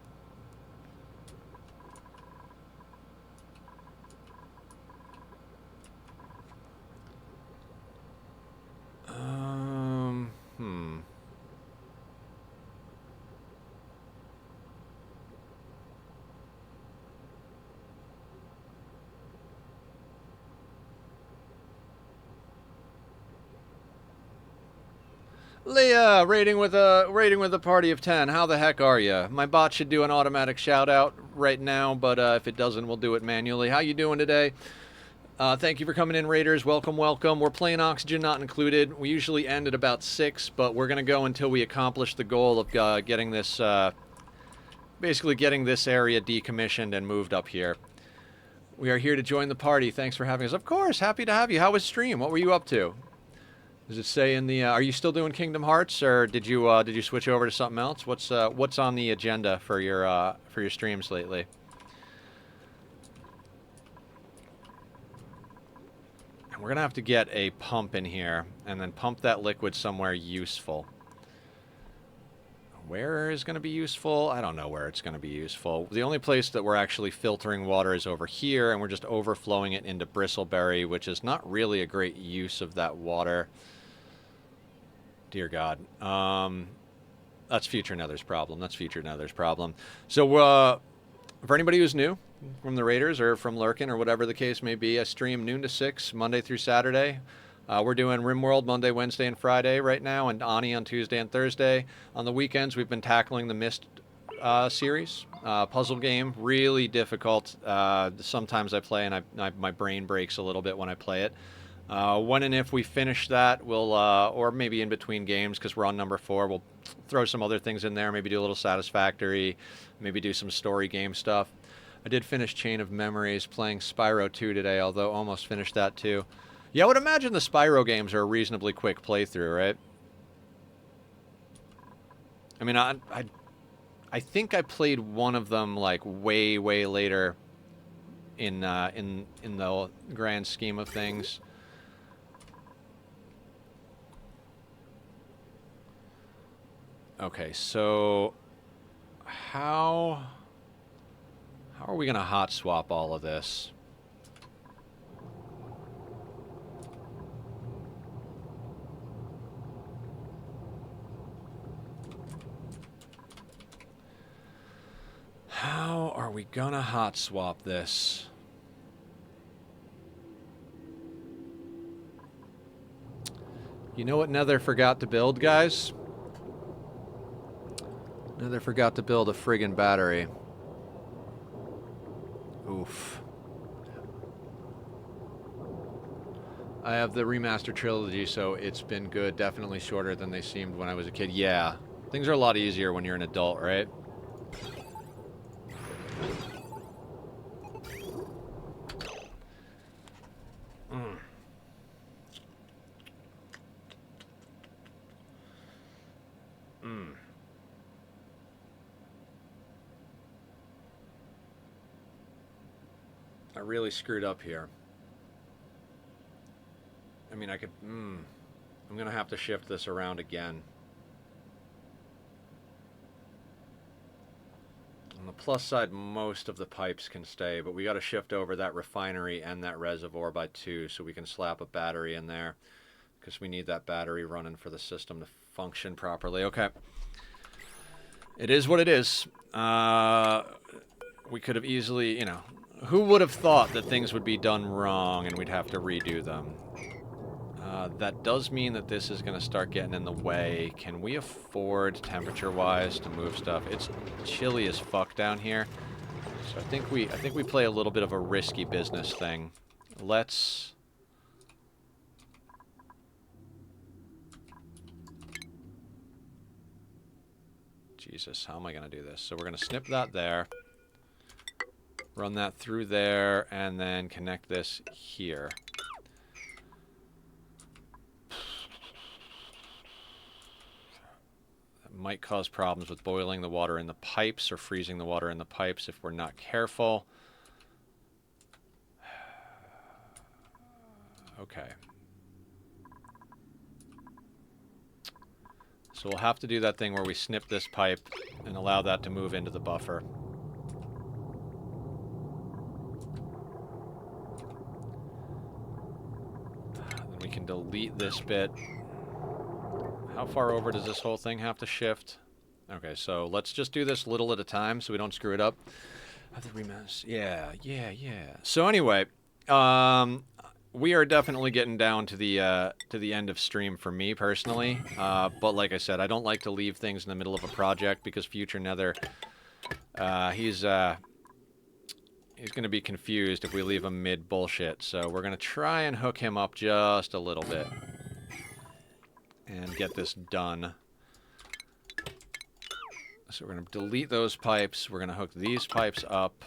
A: Leah, rating with a party of 10. How the heck are you? My bot should do an automatic shout out right now, but if it doesn't, we'll do it manually. How you doing today? Thank you for coming in, Raiders. Welcome, welcome. We're playing Oxygen Not Included. We usually end at about 6, but we're going to go until we accomplish the goal of getting this, basically getting this area decommissioned and moved up here. We are here to join the party. Thanks for having us. Of course, happy to have you. How was stream? What were you up to? Does it say in the? Are you still doing Kingdom Hearts, or did you switch over to something else? What's on the agenda for your streams lately? And we're gonna have to get a pump in here, and then pump that liquid somewhere useful. Where is going to be useful? I don't know where it's going to be useful. The only place that we're actually filtering water is over here, and we're just overflowing it into Bristleberry, which is not really a great use of that water. Dear God. That's Future Nether's problem. That's Future Nether's problem. So, for anybody who's new from the Raiders or from Lurkin or whatever the case may be, I stream noon to 6, Monday through Saturday. We're doing RimWorld Monday, Wednesday, and Friday right now, and Ani on Tuesday and Thursday. On the weekends, we've been tackling the Mist series. Puzzle game, really difficult. Sometimes I play and my brain breaks a little bit when I play it. When and if we finish that, we'll, or maybe in between games, because we're on number 4, we'll throw some other things in there, maybe do a little Satisfactory, maybe do some story game stuff. I did finish Chain of Memories, playing Spyro 2 today, although almost finished that too. Yeah, I would imagine the Spyro games are a reasonably quick playthrough, right? I mean, I think I played one of them like way later in the grand scheme of things. Okay, so how are we gonna hot swap all of this? How are we gonna hot swap this? You know what Nether forgot to build, guys? Nether forgot to build a friggin' battery. Oof. I have the remaster trilogy, so it's been good. Definitely shorter than they seemed when I was a kid. Yeah. Things are a lot easier when you're an adult, right? I really screwed up here. I mean, I could... I'm going to have to shift this around again. On the plus side, most of the pipes can stay, but we got to shift over that refinery and that reservoir by 2 so we can slap a battery in there, because we need that battery running for the system to function properly. Okay. It is what it is. We could have easily, you know... Who would have thought that things would be done wrong and we'd have to redo them? That does mean that this is going to start getting in the way. Can we afford, temperature-wise, to move stuff? It's chilly as fuck down here. So I think we play a little bit of a risky business thing. Let's... Jesus, how am I going to do this? So we're going to snip that there. Run that through there, and then connect this here. That might cause problems with boiling the water in the pipes or freezing the water in the pipes if we're not careful. Okay. So we'll have to do that thing where we snip this pipe and allow that to move into the buffer. We can delete this bit. How far over does this whole thing have to shift? Okay, so let's just do this little at a time so we don't screw it up. Have the remaster. Yeah. So anyway, we are definitely getting down to the end of stream for me personally. But like I said, I don't like to leave things in the middle of a project because future Nether, he's going to be confused if we leave him mid bullshit. So we're going to try and hook him up just a little bit and get this done. So we're going to delete those pipes. We're going to hook these pipes up.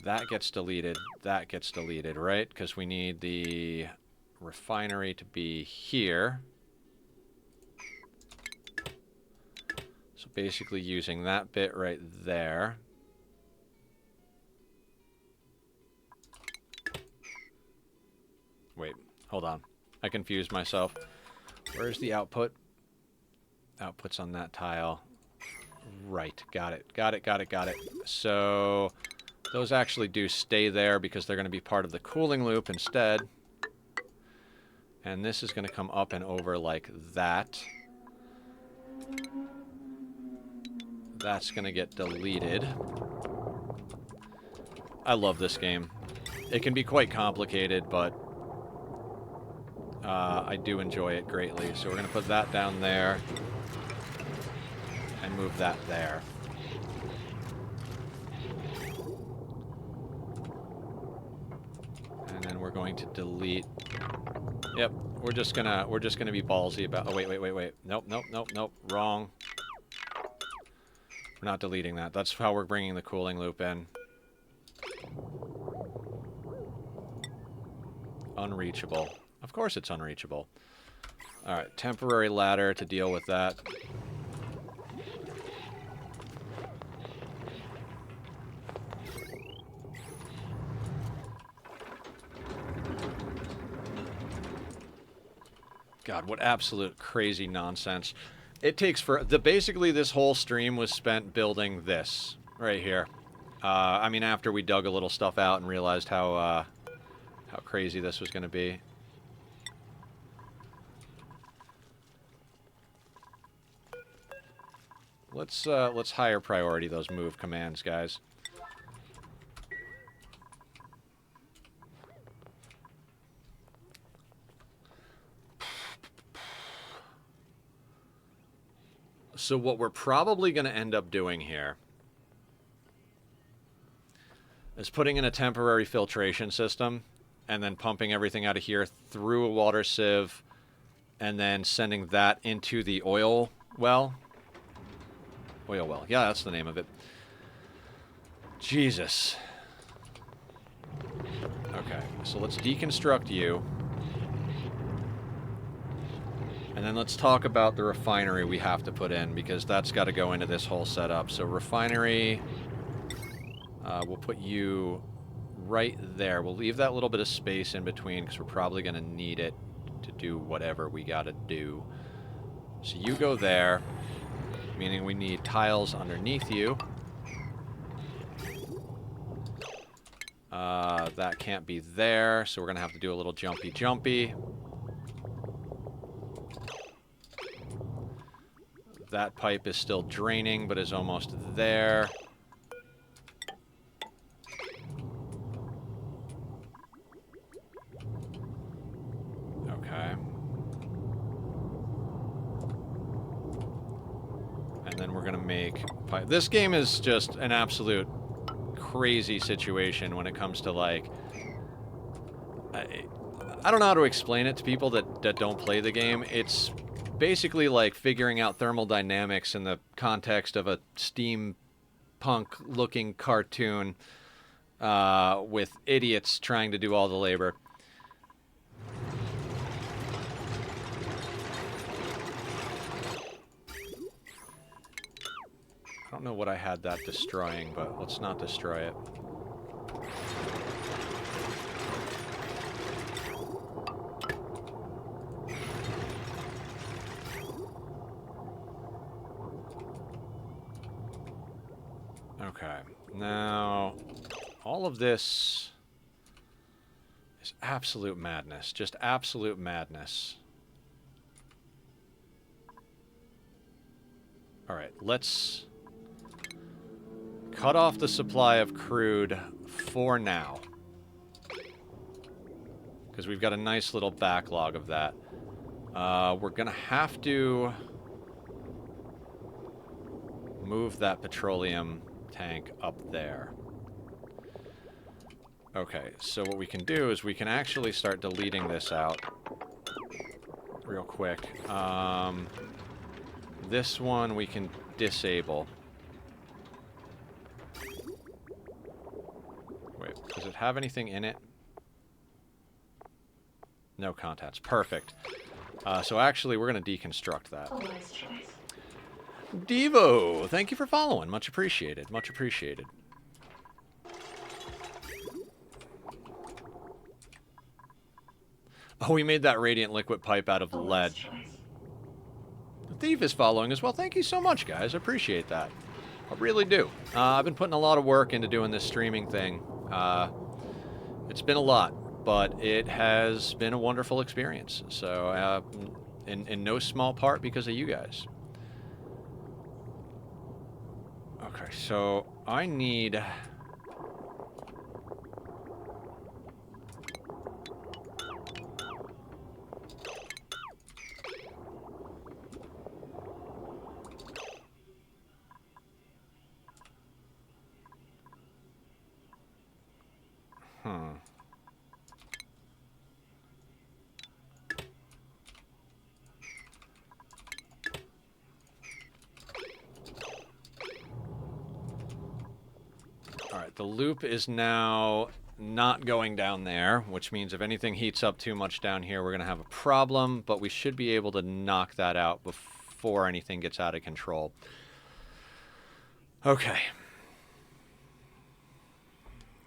A: That gets deleted. That gets deleted, right? Because we need the refinery to be here. So basically using that bit right there. Wait, hold on. I confused myself. Where's the output? Output's on that tile. Right, got it. Got it, got it, got it. So those actually do stay there because they're going to be part of the cooling loop instead. And this is going to come up and over like that. That's going to get deleted. I love this game. It can be quite complicated, but I do enjoy it greatly. So we're going to put that down there and move that there. And then we're going to delete. Yep, we're just gonna be ballsy about. Oh wait. Nope. Wrong. We're not deleting that. That's how we're bringing the cooling loop in. Unreachable. Of course it's unreachable. Alright, temporary ladder to deal with that. God, what absolute crazy nonsense. It takes for... basically, this whole stream was spent building this right here. I mean, after we dug a little stuff out and realized how crazy this was going to be. Let's higher priority those move commands, guys. So what we're probably going to end up doing here is putting in a temporary filtration system and then pumping everything out of here through a water sieve and then sending that into the oil well. Oil well. Yeah, that's the name of it. Jesus. Okay, so let's deconstruct you. And then let's talk about the refinery we have to put in, because that's got to go into this whole setup. So refinery, we'll put you right there. We'll leave that little bit of space in between, because we're probably going to need it to do whatever we got to do. So you go there, meaning we need tiles underneath you. That can't be there, so we're going to have to do a little jumpy. That pipe is still draining, but is almost there. Okay. And then we're going to make pipe. This game is just an absolute crazy situation when it comes to, like... I don't know how to explain it to people that don't play the game. It's basically like figuring out thermodynamics in the context of a steampunk-looking cartoon with idiots trying to do all the labor. I don't know what I had that destroying, but let's not destroy it. Okay, now, all of this is absolute madness. Just absolute madness. Alright, let's cut off the supply of crude for now. because we've got a nice little backlog of that. We're going to have to move that petroleum tank up there. Okay, so what we can do is we can actually start deleting this out real quick. This one we can disable. Wait, does it have anything in it? No contents. Perfect. So actually, we're going to deconstruct that. Devo, thank you for following. Much appreciated. Much appreciated. Oh, we made that radiant liquid pipe out of lead. The Thief is following as well. Thank you so much, guys. I appreciate that. I really do. I've been putting a lot of work into doing this streaming thing. It's been a lot, but it has been a wonderful experience. So, in no small part because of you guys. Okay, so I need... Alright, the loop is now not going down there, which means if anything heats up too much down here, we're going to have a problem, but we should be able to knock that out before anything gets out of control. Okay.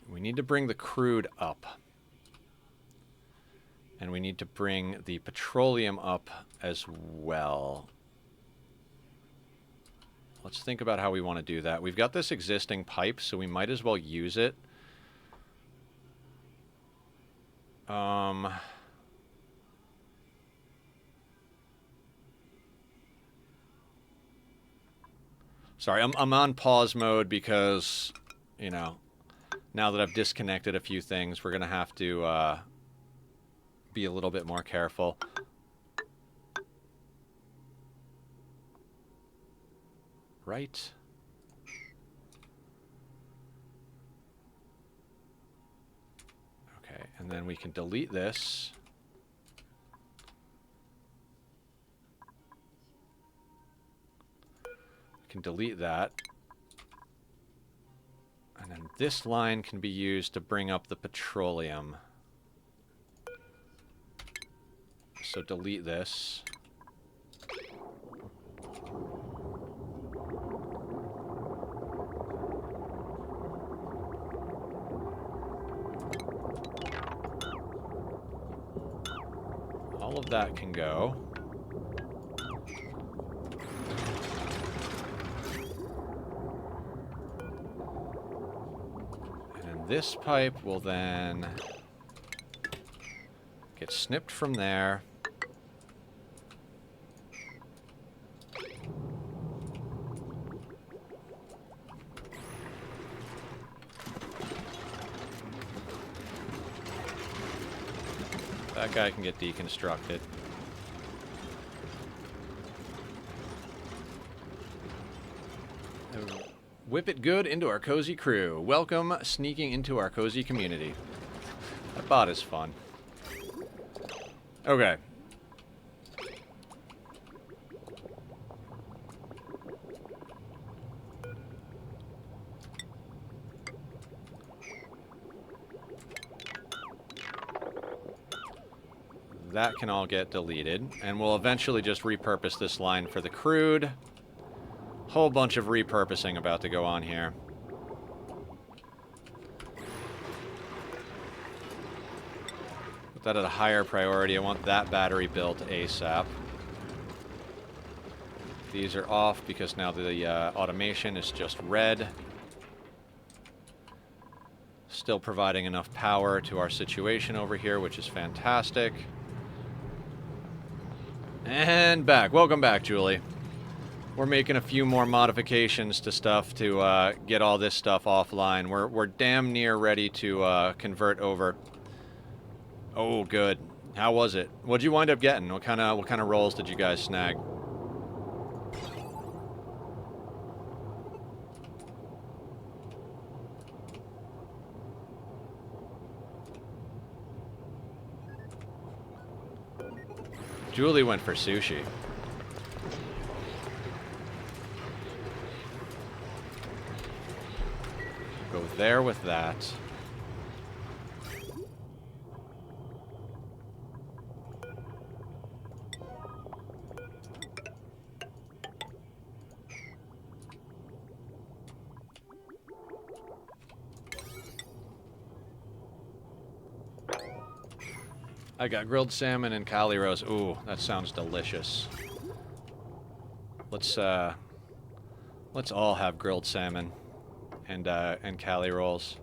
A: We need to bring the crude up. And we need to bring the petroleum up as well. Let's think about how we want to do that. We've got this existing pipe, so we might as well use it. Sorry, I'm on pause mode because, you know, now that I've disconnected a few things, we're going to have to be a little bit more careful. Right. Okay, and then we can delete this. We can delete that. And then this line can be used to bring up the petroleum. So delete this. All of that can go. And this pipe will then get snipped from there. That guy can get deconstructed. Whip it good into our cozy crew. Welcome sneaking into our cozy community. That bot is fun. Okay. That can all get deleted, and we'll eventually just repurpose this line for the crude. Whole bunch of repurposing about to go on here. Put that at a higher priority. I want that battery built ASAP. These are off because now the automation is just red. Still providing enough power to our situation over here, which is fantastic. And back. Welcome back, Julie. We're making a few more modifications to stuff to get all this stuff offline. We're damn near ready to convert over Oh, good. How was it? What'd you wind up getting? What kind of rolls did you guys snag? Julie went for sushi. Go there with that. I got grilled salmon and cali roast. Ooh, that sounds delicious. Let's all have grilled salmon and cali rolls.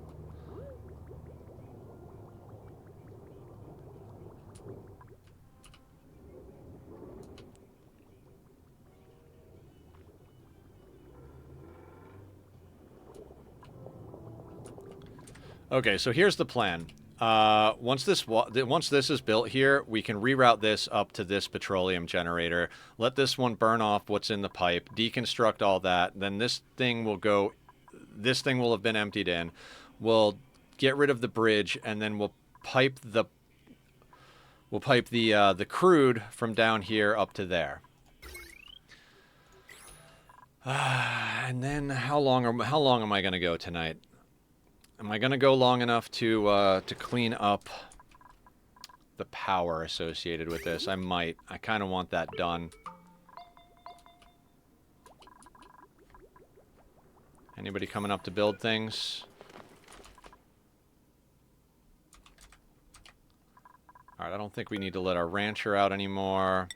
A: Okay, so here's the plan. Once this is built here, we can reroute this up to this petroleum generator. Let this one burn off what's in the pipe, deconstruct all that. Then this thing will go. This thing will have been emptied in. We'll get rid of the bridge, and then we'll pipe the crude from down here up to there. And then how long am I gonna go tonight? Am I going to go long enough to clean up the power associated with this? I might. I kind of want that done. Anybody coming up to build things? Alright, I don't think we need to let our rancher out anymore.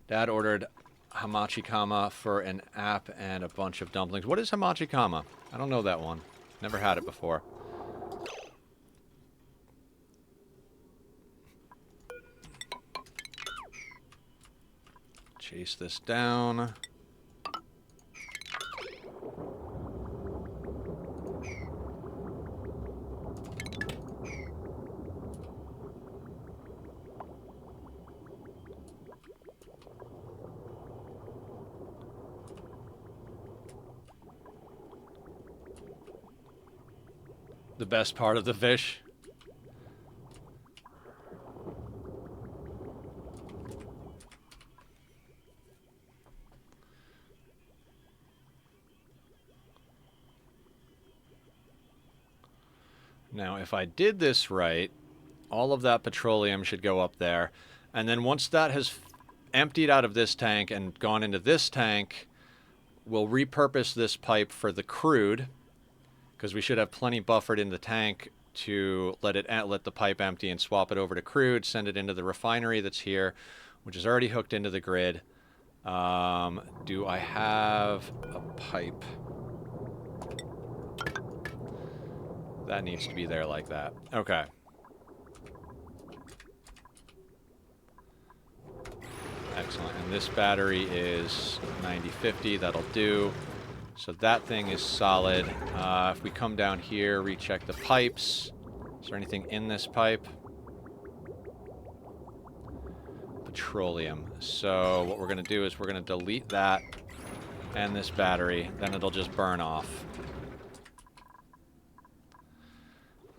A: Dad ordered hamachikama for an app and a bunch of dumplings. What is hamachikama? I don't know that one. Never had it before. Chase this down. The best part of the fish. Now, if I did this right, all of that petroleum should go up there. And then once that has emptied out of this tank and gone into this tank, we'll repurpose this pipe for the crude, because we should have plenty buffered in the tank to let the pipe empty and swap it over to crude, send it into the refinery that's here, which is already hooked into the grid. Do I have a pipe? That needs to be there like that. Okay. Excellent. And this battery is 9050. That'll do. So that thing is solid. If we come down here, recheck the pipes. Is there anything in this pipe? Petroleum. So what we're going to do is we're going to delete that and this battery. Then it'll just burn off.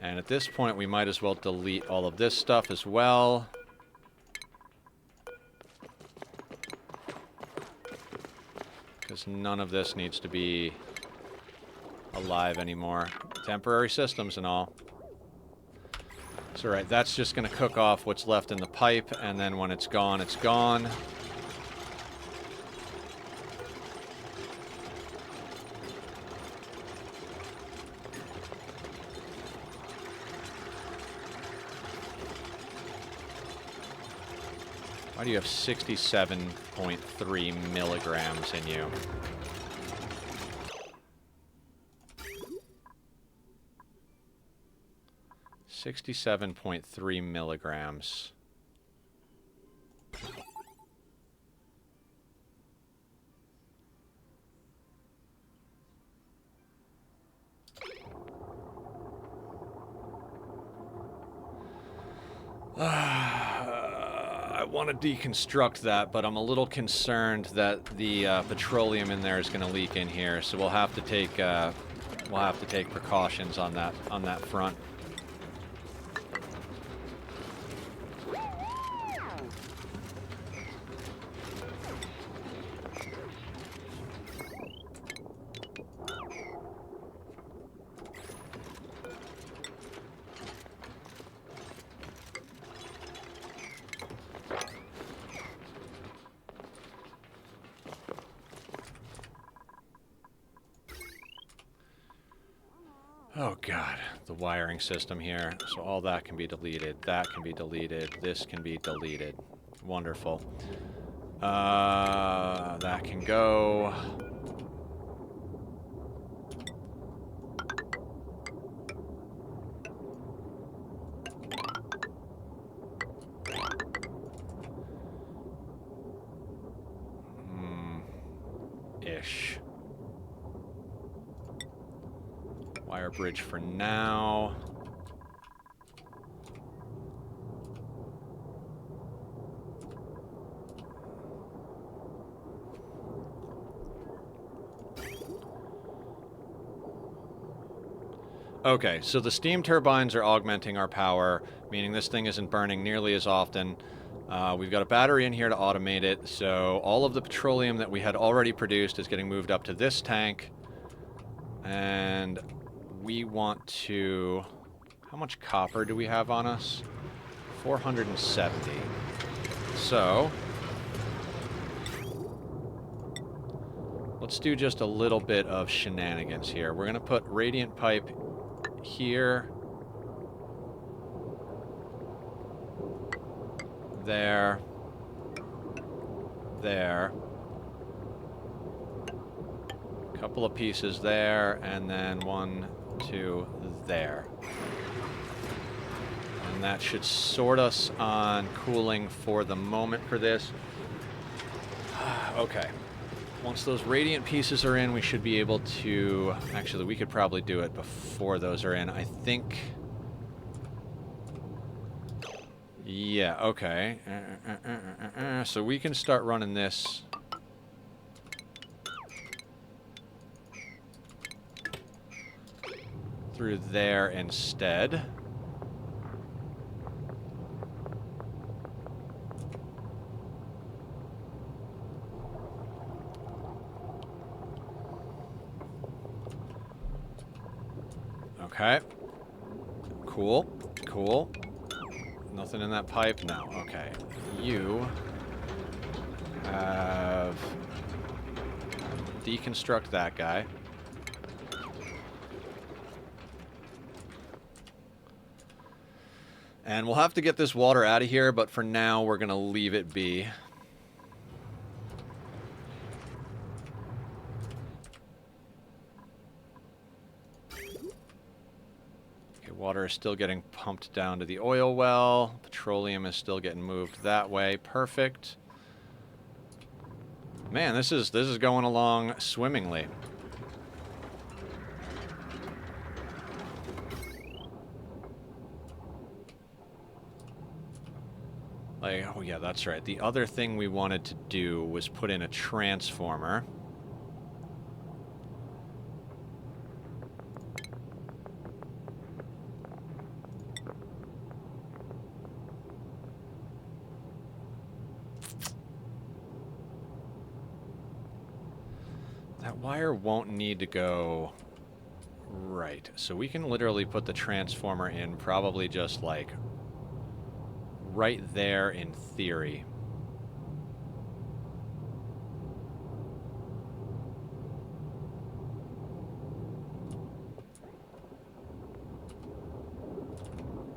A: And at this point, we might as well delete all of this stuff as well. Because none of this needs to be alive anymore. Temporary systems and all. So right, that's just going to cook off what's left in the pipe, and then when it's gone, it's gone. Why do you have 67.3 milligrams in you? $67.3 milligrams. I want to deconstruct that, but I'm a little concerned that the petroleum in there is going to leak in here, so we'll have to take precautions on that front. Oh god, the wiring system here. So all that can be deleted. That can be deleted. This can be deleted. Wonderful. That can go. Ish. Wire bridge for now. Okay, so the steam turbines are augmenting our power, meaning this thing isn't burning nearly as often. We've got a battery in here to automate it, so all of the petroleum that we had already produced is getting moved up to this tank. And we want to... How much copper do we have on us? 470. So... let's do just a little bit of shenanigans here. We're going to put radiant pipe here. There. There. Couple of pieces there, and then 1, 2, there. And that should sort us on cooling for the moment for this. Okay. Once those radiant pieces are in, we should be able to... Actually, we could probably do it before those are in. I think... Yeah, okay. So we can start running this... through there instead. Okay. Cool. Cool. Nothing in that pipe? No. Okay. You have... deconstruct that guy. And we'll have to get this water out of here, but for now we're going to leave it be. Okay, water is still getting pumped down to the oil well. Petroleum is still getting moved that way. Perfect. Man, this is going along swimmingly. Oh yeah, that's right. The other thing we wanted to do was put in a transformer. That wire won't need to go right. So we can literally put the transformer in probably just like right there in theory.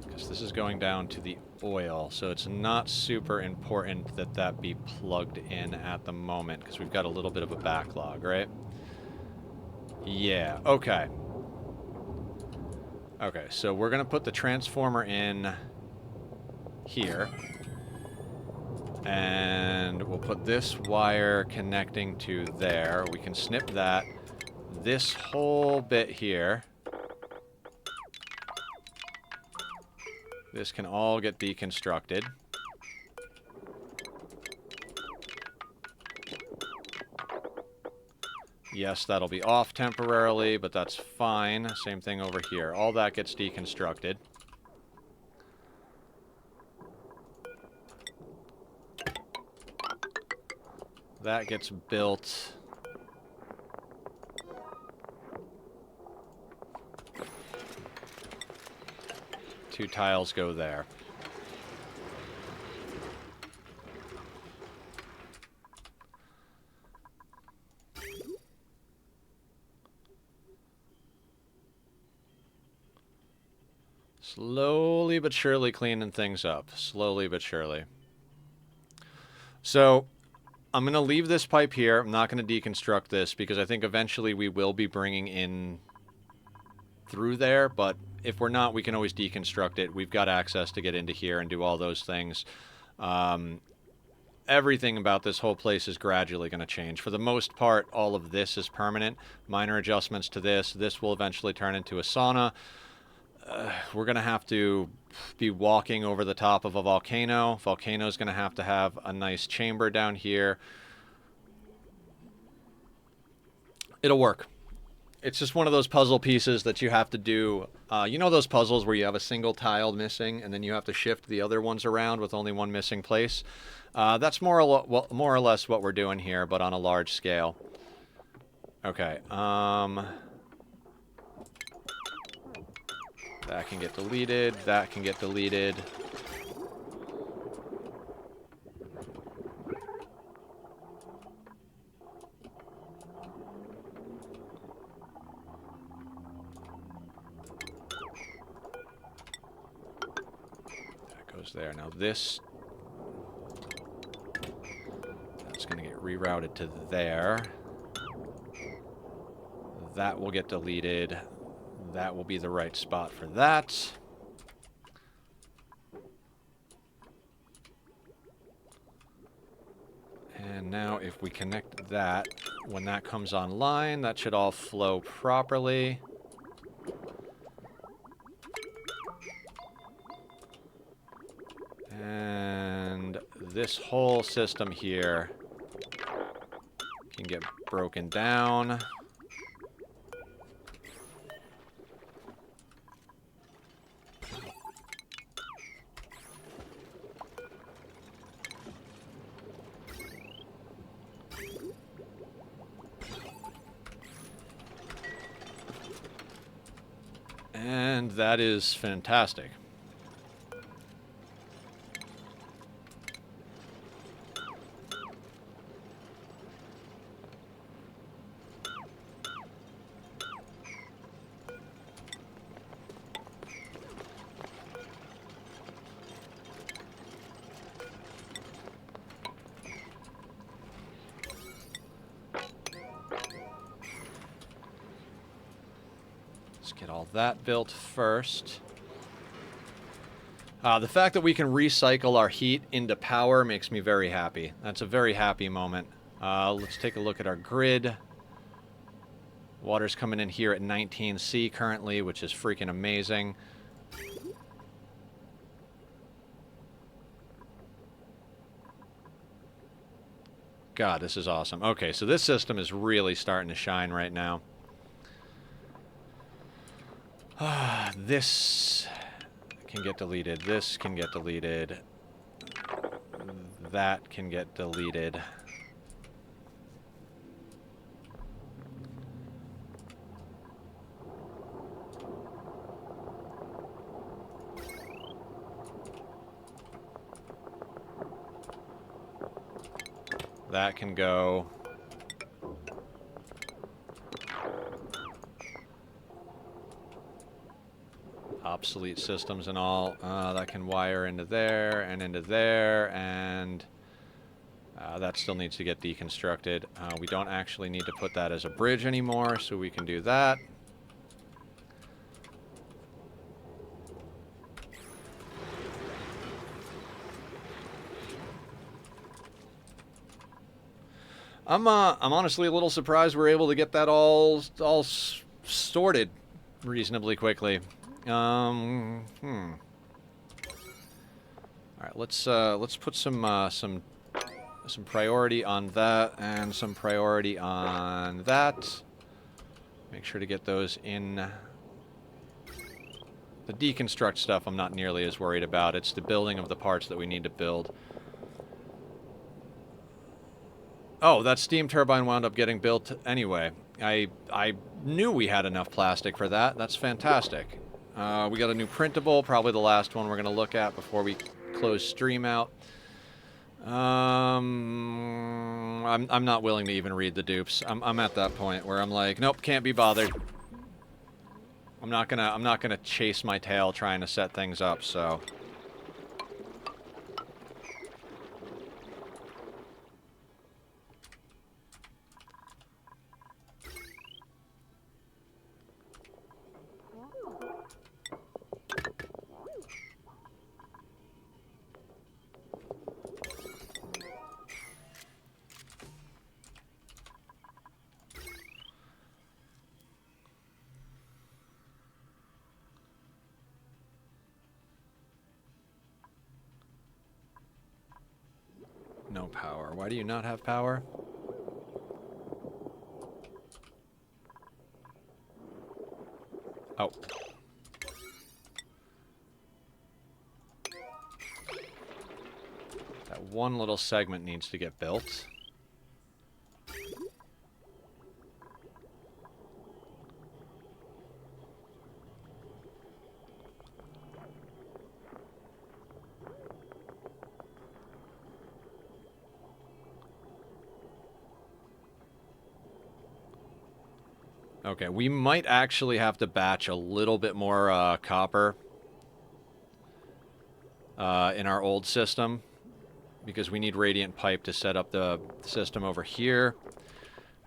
A: Because this is going down to the oil, so it's not super important that that be plugged in at the moment, because we've got a little bit of a backlog, right? Yeah, okay. Okay, so we're going to put the transformer in here, and we'll put this wire connecting to there. We can snip that. This whole bit here This can all get deconstructed. Yes, that'll be off temporarily, but that's fine. Same thing over here. All that gets deconstructed. That gets built. Two tiles go there. Slowly but surely cleaning things up. Slowly but surely. So, I'm going to leave this pipe here. I'm not going to deconstruct this because I think eventually we will be bringing in through there, but if we're not, we can always deconstruct it. We've got access to get into here and do all those things. Everything about this whole place is gradually going to change. For the most part, all of this is permanent. Minor adjustments to this. This will eventually turn into a sauna. We're going to have to be walking over the top of a volcano. Volcano's going to have a nice chamber down here. It'll work. It's just one of those puzzle pieces that you have to do. You know those puzzles where you have a single tile missing and then you have to shift the other ones around with only one missing place? That's more or less what we're doing here, but on a large scale. Okay. That can get deleted. That can get deleted. That goes there. Now this... that's going to get rerouted to there. That will get deleted. That will be the right spot for that. And now if we connect that, when that comes online, that should all flow properly. And this whole system here can get broken down. And that is fantastic. Let's get all that built first. The fact that we can recycle our heat into power makes me very happy. That's a very happy moment. Let's take a look at our grid. Water's coming in here at 19C currently, which is freaking amazing. God, this is awesome. Okay, so this system is really starting to shine right now. This can get deleted. This can get deleted. That can get deleted. That can go. Obsolete systems and all. That can wire into there and into there, and that still needs to get deconstructed. We don't actually need to put that as a bridge anymore, so we can do that. I'm honestly a little surprised we're able to get that all sorted reasonably quickly. All right, let's put some priority on that and some priority on that. Make sure to get those in. The deconstruct stuff I'm not nearly as worried about. It's the building of the parts that we need to build. Oh, that steam turbine wound up getting built anyway. I knew we had enough plastic for that. That's fantastic. We got a new printable, probably the last one we're going to look at before we close stream out. I'm not willing to even read the dupes. I'm at that point where I'm like, nope, can't be bothered. I'm not gonna chase my tail trying to set things up, so. No power. Why do you not have power? Oh. That one little segment needs to get built. Okay, we might actually have to batch a little bit more copper in our old system because we need radiant pipe to set up the system over here.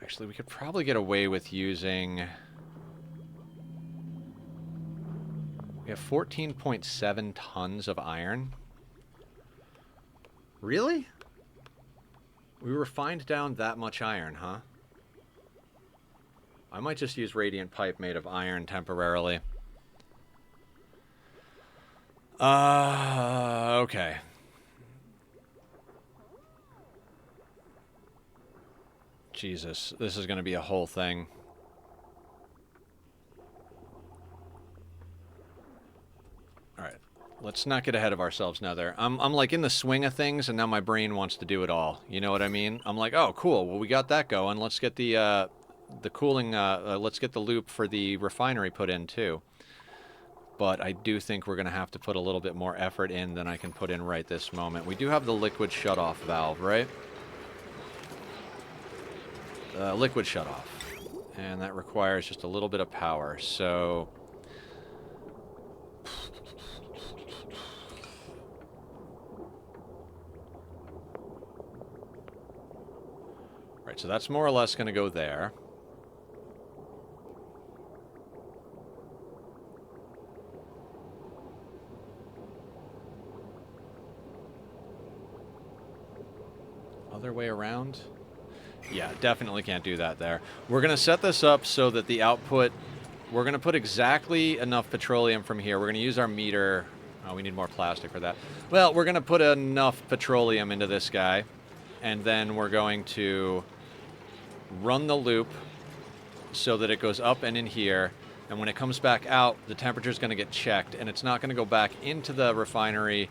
A: Actually, we could probably get away with using... We have 14.7 tons of iron. Really? We refined down that much iron, huh? I might just use radiant pipe made of iron temporarily. Okay. Jesus, this is going to be a whole thing. Alright, let's not get ahead of ourselves now there. I'm like in the swing of things, and now my brain wants to do it all. You know what I mean? I'm like, oh, cool, well, we got that going. Let's get the cooling, let's get the loop for the refinery put in, too. But I do think we're going to have to put a little bit more effort in than I can put in right this moment. We do have the liquid shutoff valve, right? Liquid shutoff. And that requires just a little bit of power, so... Right, so that's more or less going to go there. Other way around? Yeah, definitely can't do that there. We're going to set this up so that the output... We're going to put exactly enough petroleum from here. We're going to use our meter... Oh, we need more plastic for that. Well, we're going to put enough petroleum into this guy. And then we're going to run the loop so that it goes up and in here. And when it comes back out, the temperature is going to get checked. And it's not going to go back into the refinery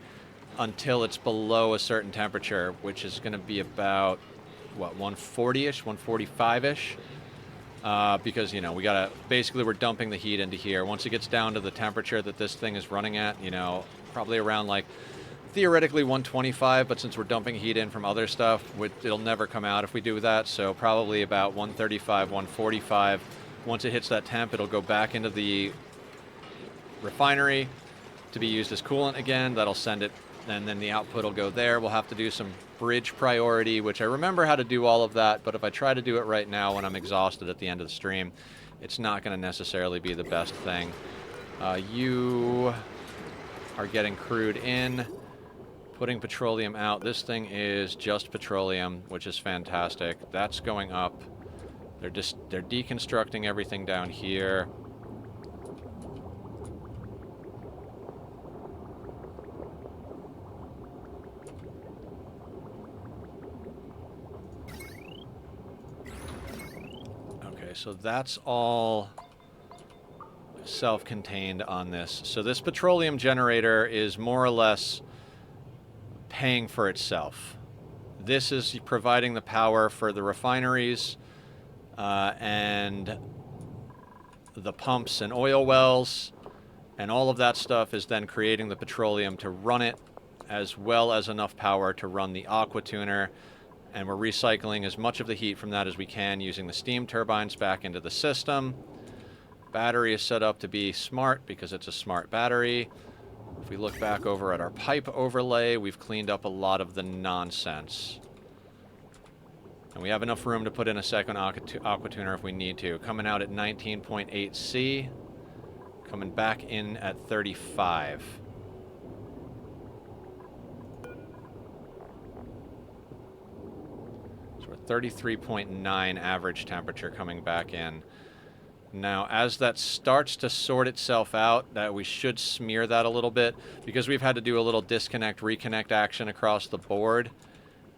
A: until it's below a certain temperature, which is going to be about, what, 140-ish, 145-ish? Because, you know, we gotta, basically we're dumping the heat into here. Once it gets down to the temperature that this thing is running at, you know, probably around, like, theoretically 125, but since we're dumping heat in from other stuff, it'll never come out if we do that, so probably about 135, 145. Once it hits that temp, it'll go back into the refinery to be used as coolant again. That'll send it, and then the output will go there. We'll have to do some bridge priority, which I remember how to do all of that, but if I try to do it right now when I'm exhausted at the end of the stream, it's not going to necessarily be the best thing. You are getting crude in, putting petroleum out. This thing is just petroleum, which is fantastic. That's going up. They're deconstructing everything down here. so that's all self-contained on this. So this petroleum generator is more or less paying for itself. This is providing the power for the refineries and the pumps and oil wells, and all of that stuff is then creating the petroleum to run it, as well as enough power to run the aqua tuner. And we're recycling as much of the heat from that as we can using the steam turbines back into the system. Battery is set up to be smart because it's a smart battery. If we look back over at our pipe overlay, we've cleaned up a lot of the nonsense. And we have enough room to put in a second aqua tuner if we need to. Coming out at 19.8 C. Coming back in at 35. So we're 33.9 average temperature coming back in. Now, as that starts to sort itself out, that we should smear that a little bit, because we've had to do a little disconnect, reconnect action across the board.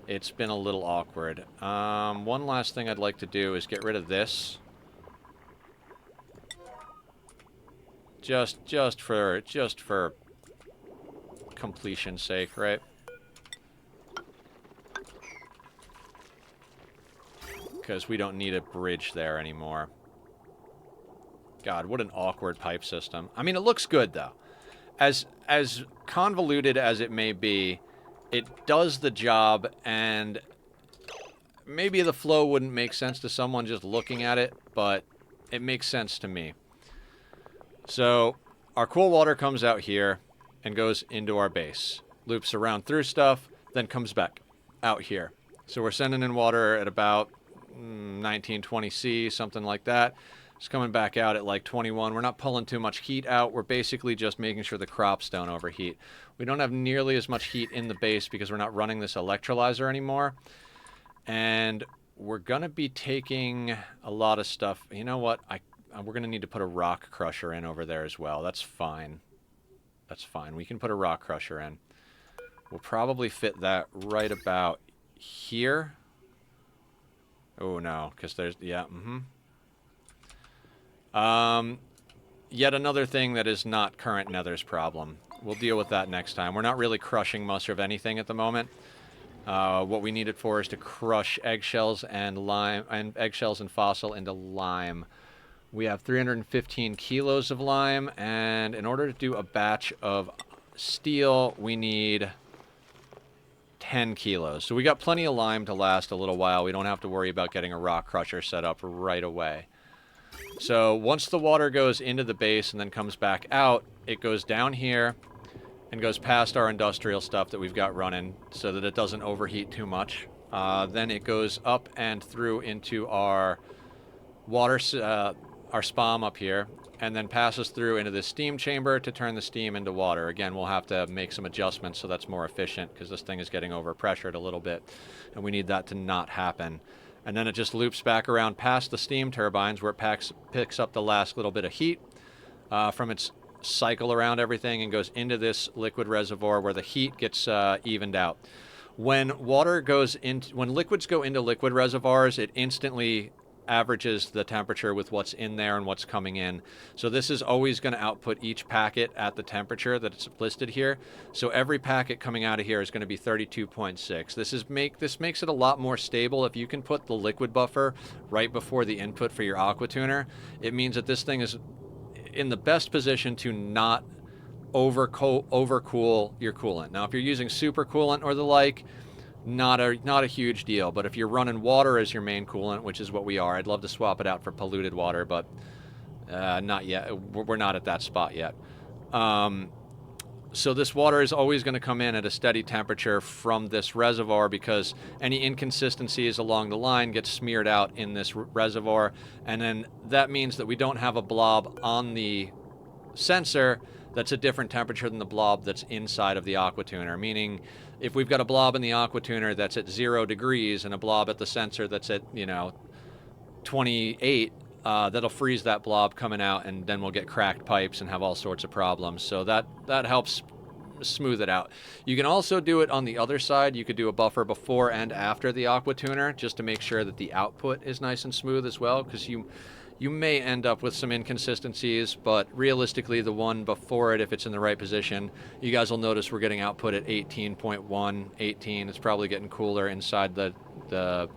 A: It's been a little awkward. One last thing I'd like to do is get rid of this. Just for completion's sake, right? Because we don't need a bridge there anymore. God, what an awkward pipe system. I mean, it looks good, though. As convoluted as it may be, it does the job, and maybe the flow wouldn't make sense to someone just looking at it, but it makes sense to me. So, our cool water comes out here and goes into our base. Loops around through stuff, then comes back out here. So we're sending in water at about 1920 C, something like that. It's coming back out at like 21. We're not pulling too much heat out. We're basically just making sure the crops don't overheat. We don't have nearly as much heat in the base because we're not running this electrolyzer anymore. And we're going to be taking a lot of stuff. You know what? We're going to need to put a rock crusher in over there as well. That's fine. That's fine. We can put a rock crusher in. We'll probably fit that right about here. Oh, no, because there's... Yeah, yet another thing that is not current Nether's problem. We'll deal with that next time. We're not really crushing much of anything at the moment. What we need it for is to crush eggshells and lime, and eggshells and fossil into lime. We have 315 kilos of lime, and in order to do a batch of steel, we need 10 kilos. So we got plenty of lime to last a little while. We don't have to worry about getting a rock crusher set up right away. So once the water goes into the base and then comes back out, it goes down here and goes past our industrial stuff that we've got running so that it doesn't overheat too much. Then it goes up and through into our water, our SPOM up here, and then passes through into the steam chamber to turn the steam into water. Again, we'll have to make some adjustments so that's more efficient because this thing is getting overpressured a little bit, and we need that to not happen. And then it just loops back around past the steam turbines where it picks up the last little bit of heat from its cycle around everything and goes into this liquid reservoir where the heat gets evened out. When liquids go into liquid reservoirs, it instantly averages the temperature with what's in there and what's coming in. So this is always going to output each packet at the temperature that it's listed here. So every packet coming out of here is going to be 32.6. This makes it a lot more stable. If you can put the liquid buffer right before the input for your aqua tuner, it means that this thing is in the best position to not overcool your coolant. Now, if you're using super coolant or the like, not a huge deal. But if you're running water as your main coolant, which is what we are, I'd love to swap it out for polluted water, but not yet. We're not at that spot yet. So this water is always going to come in at a steady temperature from this reservoir because any inconsistencies along the line get smeared out in this reservoir, and then that means that we don't have a blob on the sensor that's a different temperature than the blob that's inside of the aqua tuner, meaning if we've got a blob in the aqua tuner that's at 0 degrees and a blob at the sensor that's at 28, that'll freeze that blob coming out, and then we'll get cracked pipes and have all sorts of problems. So that helps smooth it out. You can also do it on the other side. You could do a buffer before and after the aqua tuner, just to make sure that the output is nice and smooth as well, because you may end up with some inconsistencies, but realistically the one before it, if it's in the right position, you guys will notice we're getting output at 18.1, 18. It's probably getting cooler inside this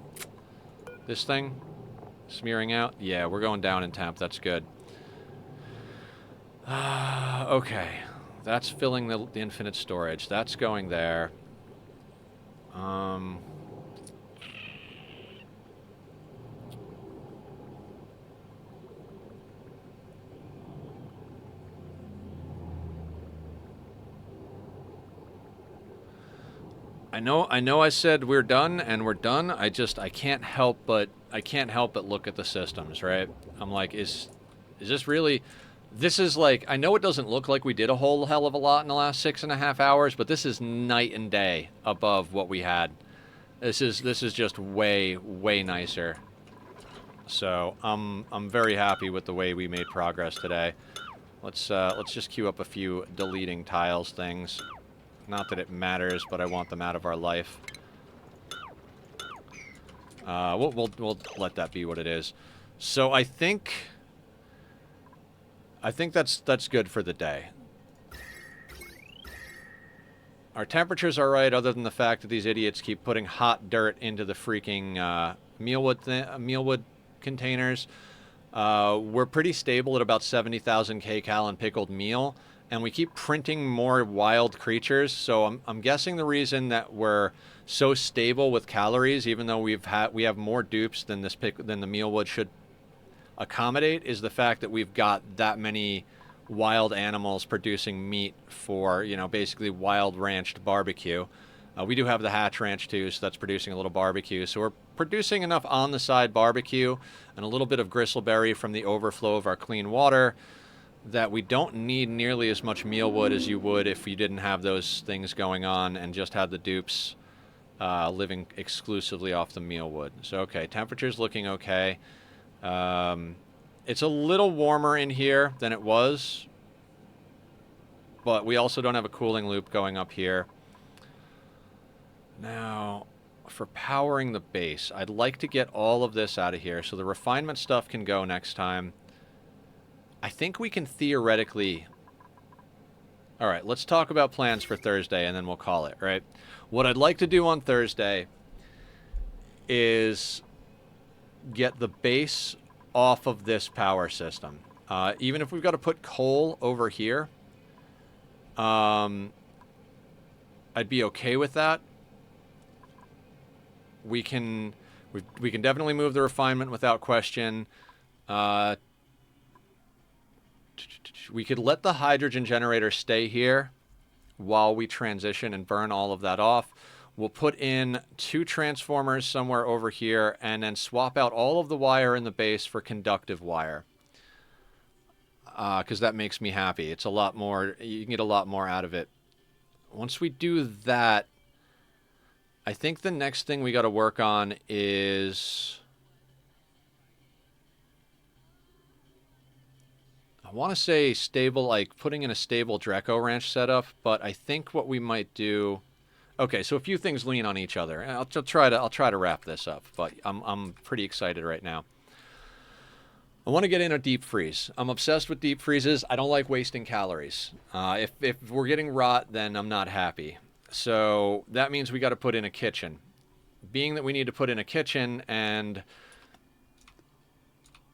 A: thing, smearing out. Yeah, we're going down in temp. That's good. Okay, that's filling the infinite storage. That's going there. I know I said we're done, and we're done. I can't help but look at the systems, right? I'm like, is this really? This is like, I know it doesn't look like we did a whole hell of a lot in the last 6.5 hours, but this is night and day above what we had. This is just way nicer. So I'm very happy with the way we made progress today. Let's just queue up a few deleting tiles things. Not that it matters, but I want them out of our life. We'll let that be what it is. So I think that's good for the day. Our temperatures are right, other than the fact that these idiots keep putting hot dirt into the freaking mealwood containers. We're pretty stable at about 70,000 kcal in pickled meal, and we keep printing more wild creatures. So I'm guessing the reason that we're so stable with calories, even though we have more dupes than the mealwood should accommodate, is the fact that we've got that many wild animals producing meat for, basically wild ranched barbecue. We do have the hatch ranch too, so that's producing a little barbecue. So we're producing enough on the side barbecue and a little bit of gristleberry from the overflow of our clean water that we don't need nearly as much mealwood as you would if you didn't have those things going on and just had the dupes living exclusively off the mealwood. So okay, temperature's looking okay. It's a little warmer in here than it was, but we also don't have a cooling loop going up here. Now, for powering the base, I'd like to get all of this out of here so the refinement stuff can go next time. I think we can theoretically... All right, let's talk about plans for Thursday, and then we'll call it, right? What I'd like to do on Thursday is get the base off of this power system. Even if we've got to put coal over here, I'd be okay with that. We can definitely move the refinement without question. We could let the hydrogen generator stay here while we transition and burn all of that off. We'll put in 2 transformers somewhere over here and then swap out all of the wire in the base for conductive wire. Because that makes me happy. It's a lot more, you can get a lot more out of it. Once we do that, I think the next thing we got to work on is... I want to say stable, like putting in a stable Dreco Ranch setup, but I think what we might do... Okay, so a few things lean on each other. I'll try to wrap this up, but I'm pretty excited right now. I want to get in a deep freeze. I'm obsessed with deep freezes. I don't like wasting calories. If we're getting rot, then I'm not happy. So that means we got to put in a kitchen. Being that we need to put in a kitchen, and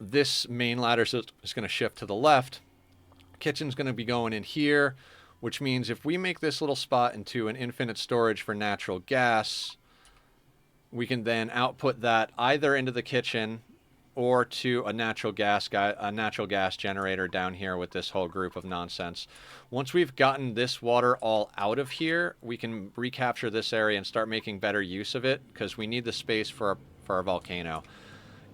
A: this main ladder is going to shift to the left, kitchen's going to be going in here, which means if we make this little spot into an infinite storage for natural gas, we can then output that either into the kitchen or to a natural gas generator down here with this whole group of nonsense. Once we've gotten this water all out of here, we can recapture this area and start making better use of it, because we need the space for our volcano.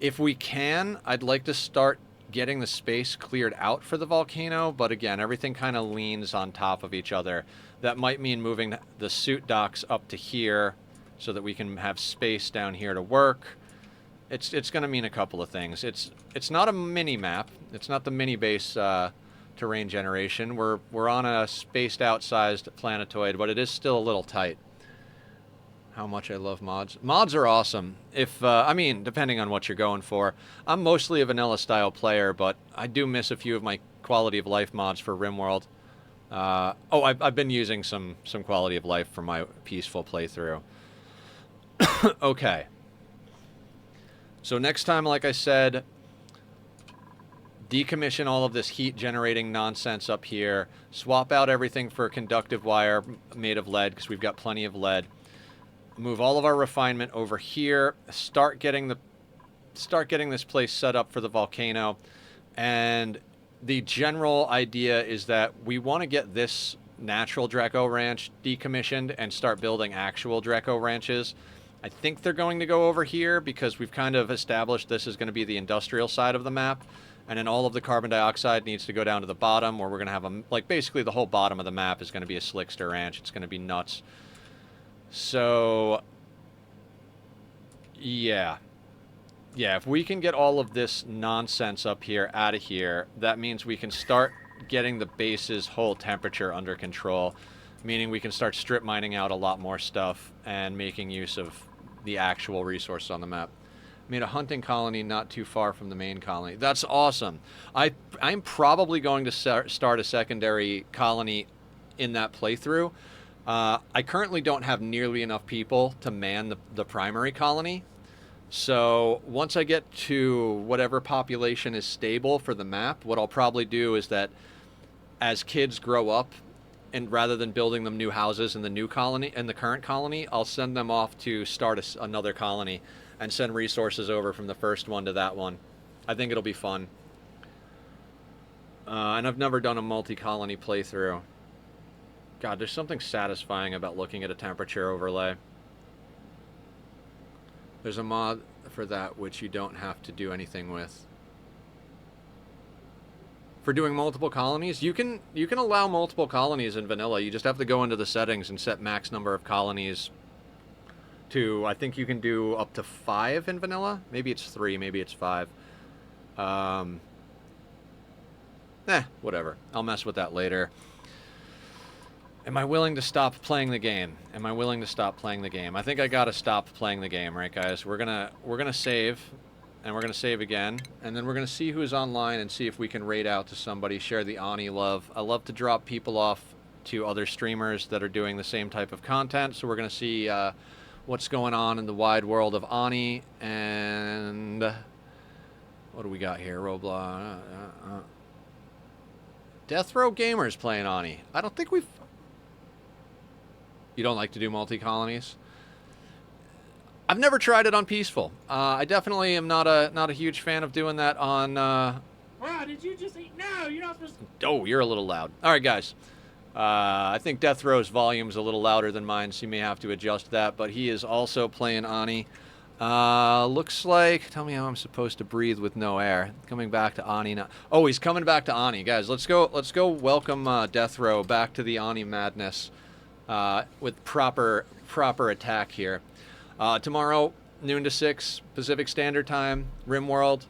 A: If we can, I'd like to start getting the space cleared out for the volcano, but again, everything kind of leans on top of each other. That might mean moving the suit docks up to here so that we can have space down here to work. It's going to mean a couple of things. It's not a mini map. It's not the mini base terrain generation. We're on a spaced out sized planetoid, but it is still a little tight. How much I love mods. Mods are awesome. If I mean, depending on what you're going for. I'm mostly a vanilla style player, but I do miss a few of my quality of life mods for RimWorld. I've been using some quality of life for my peaceful playthrough. Okay. So next time, like I said, decommission all of this heat generating nonsense up here. Swap out everything for conductive wire made of lead, because we've got plenty of lead. Move all of our refinement over here. Start getting this place set up for the volcano. And the general idea is that we want to get this natural Draco ranch decommissioned and start building actual Draco ranches. I think they're going to go over here because we've kind of established this is going to be the industrial side of the map. And then all of the carbon dioxide needs to go down to the bottom, where we're going to have like basically the whole bottom of the map is going to be a slickster ranch. It's going to be nuts. So, yeah. Yeah, if we can get all of this nonsense up here out of here, that means we can start getting the base's whole temperature under control, meaning we can start strip mining out a lot more stuff and making use of the actual resources on the map. Made a hunting colony not too far from the main colony. That's awesome. I'm probably going to start a secondary colony in that playthrough. I currently don't have nearly enough people to man the primary colony. So once I get to whatever population is stable for the map, what I'll probably do is that as kids grow up, and rather than building them new houses in the new colony, in the current colony, I'll send them off to start another colony and send resources over from the first one to that one. I think it'll be fun. And I've never done a multi-colony playthrough. God, there's something satisfying about looking at a temperature overlay. There's a mod for that which you don't have to do anything with. For doing multiple colonies, you can allow multiple colonies in vanilla. You just have to go into the settings and set max number of colonies to, I think you can do up to 5 in vanilla. Maybe it's 3, maybe it's 5. Whatever. I'll mess with that later. Am I willing to stop playing the game? Am I willing to stop playing the game? I think I gotta stop playing the game, right, guys? We're gonna save, and we're gonna save again, and then we're gonna see who's online and see if we can raid out to somebody, share the Ani love. I love to drop people off to other streamers that are doing the same type of content, so we're gonna see what's going on in the wide world of Ani. And what do we got here? Roblox. Death Row Gamers playing Ani. I don't think we've... You don't like to do multi-colonies? I've never tried it on peaceful. I definitely am not a huge fan of doing that on... Wow,
B: did you just eat? No, you're not supposed to...
A: Oh, you're a little loud. All right, guys. I think Death Row's volume's a little louder than mine, so you may have to adjust that. But he is also playing Ani. Looks like... Tell me how I'm supposed to breathe with no air. Coming back to Ani now. Oh, he's coming back to Ani. Guys, let's go welcome Death Row back to the Ani madness. With proper attack here. Tomorrow, noon to 6 Pacific Standard Time, RimWorld.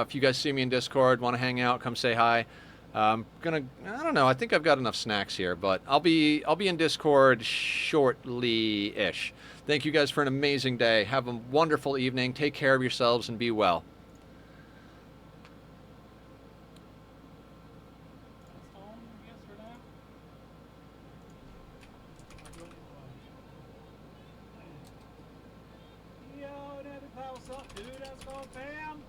A: If you guys see me in Discord, want to hang out, come say hi. I don't know, I think I've got enough snacks here, but I'll be in Discord shortly-ish. Thank you guys for an amazing day. Have a wonderful evening. Take care of yourselves and be well.
B: Yo, what's up, dude? How's it going, fam?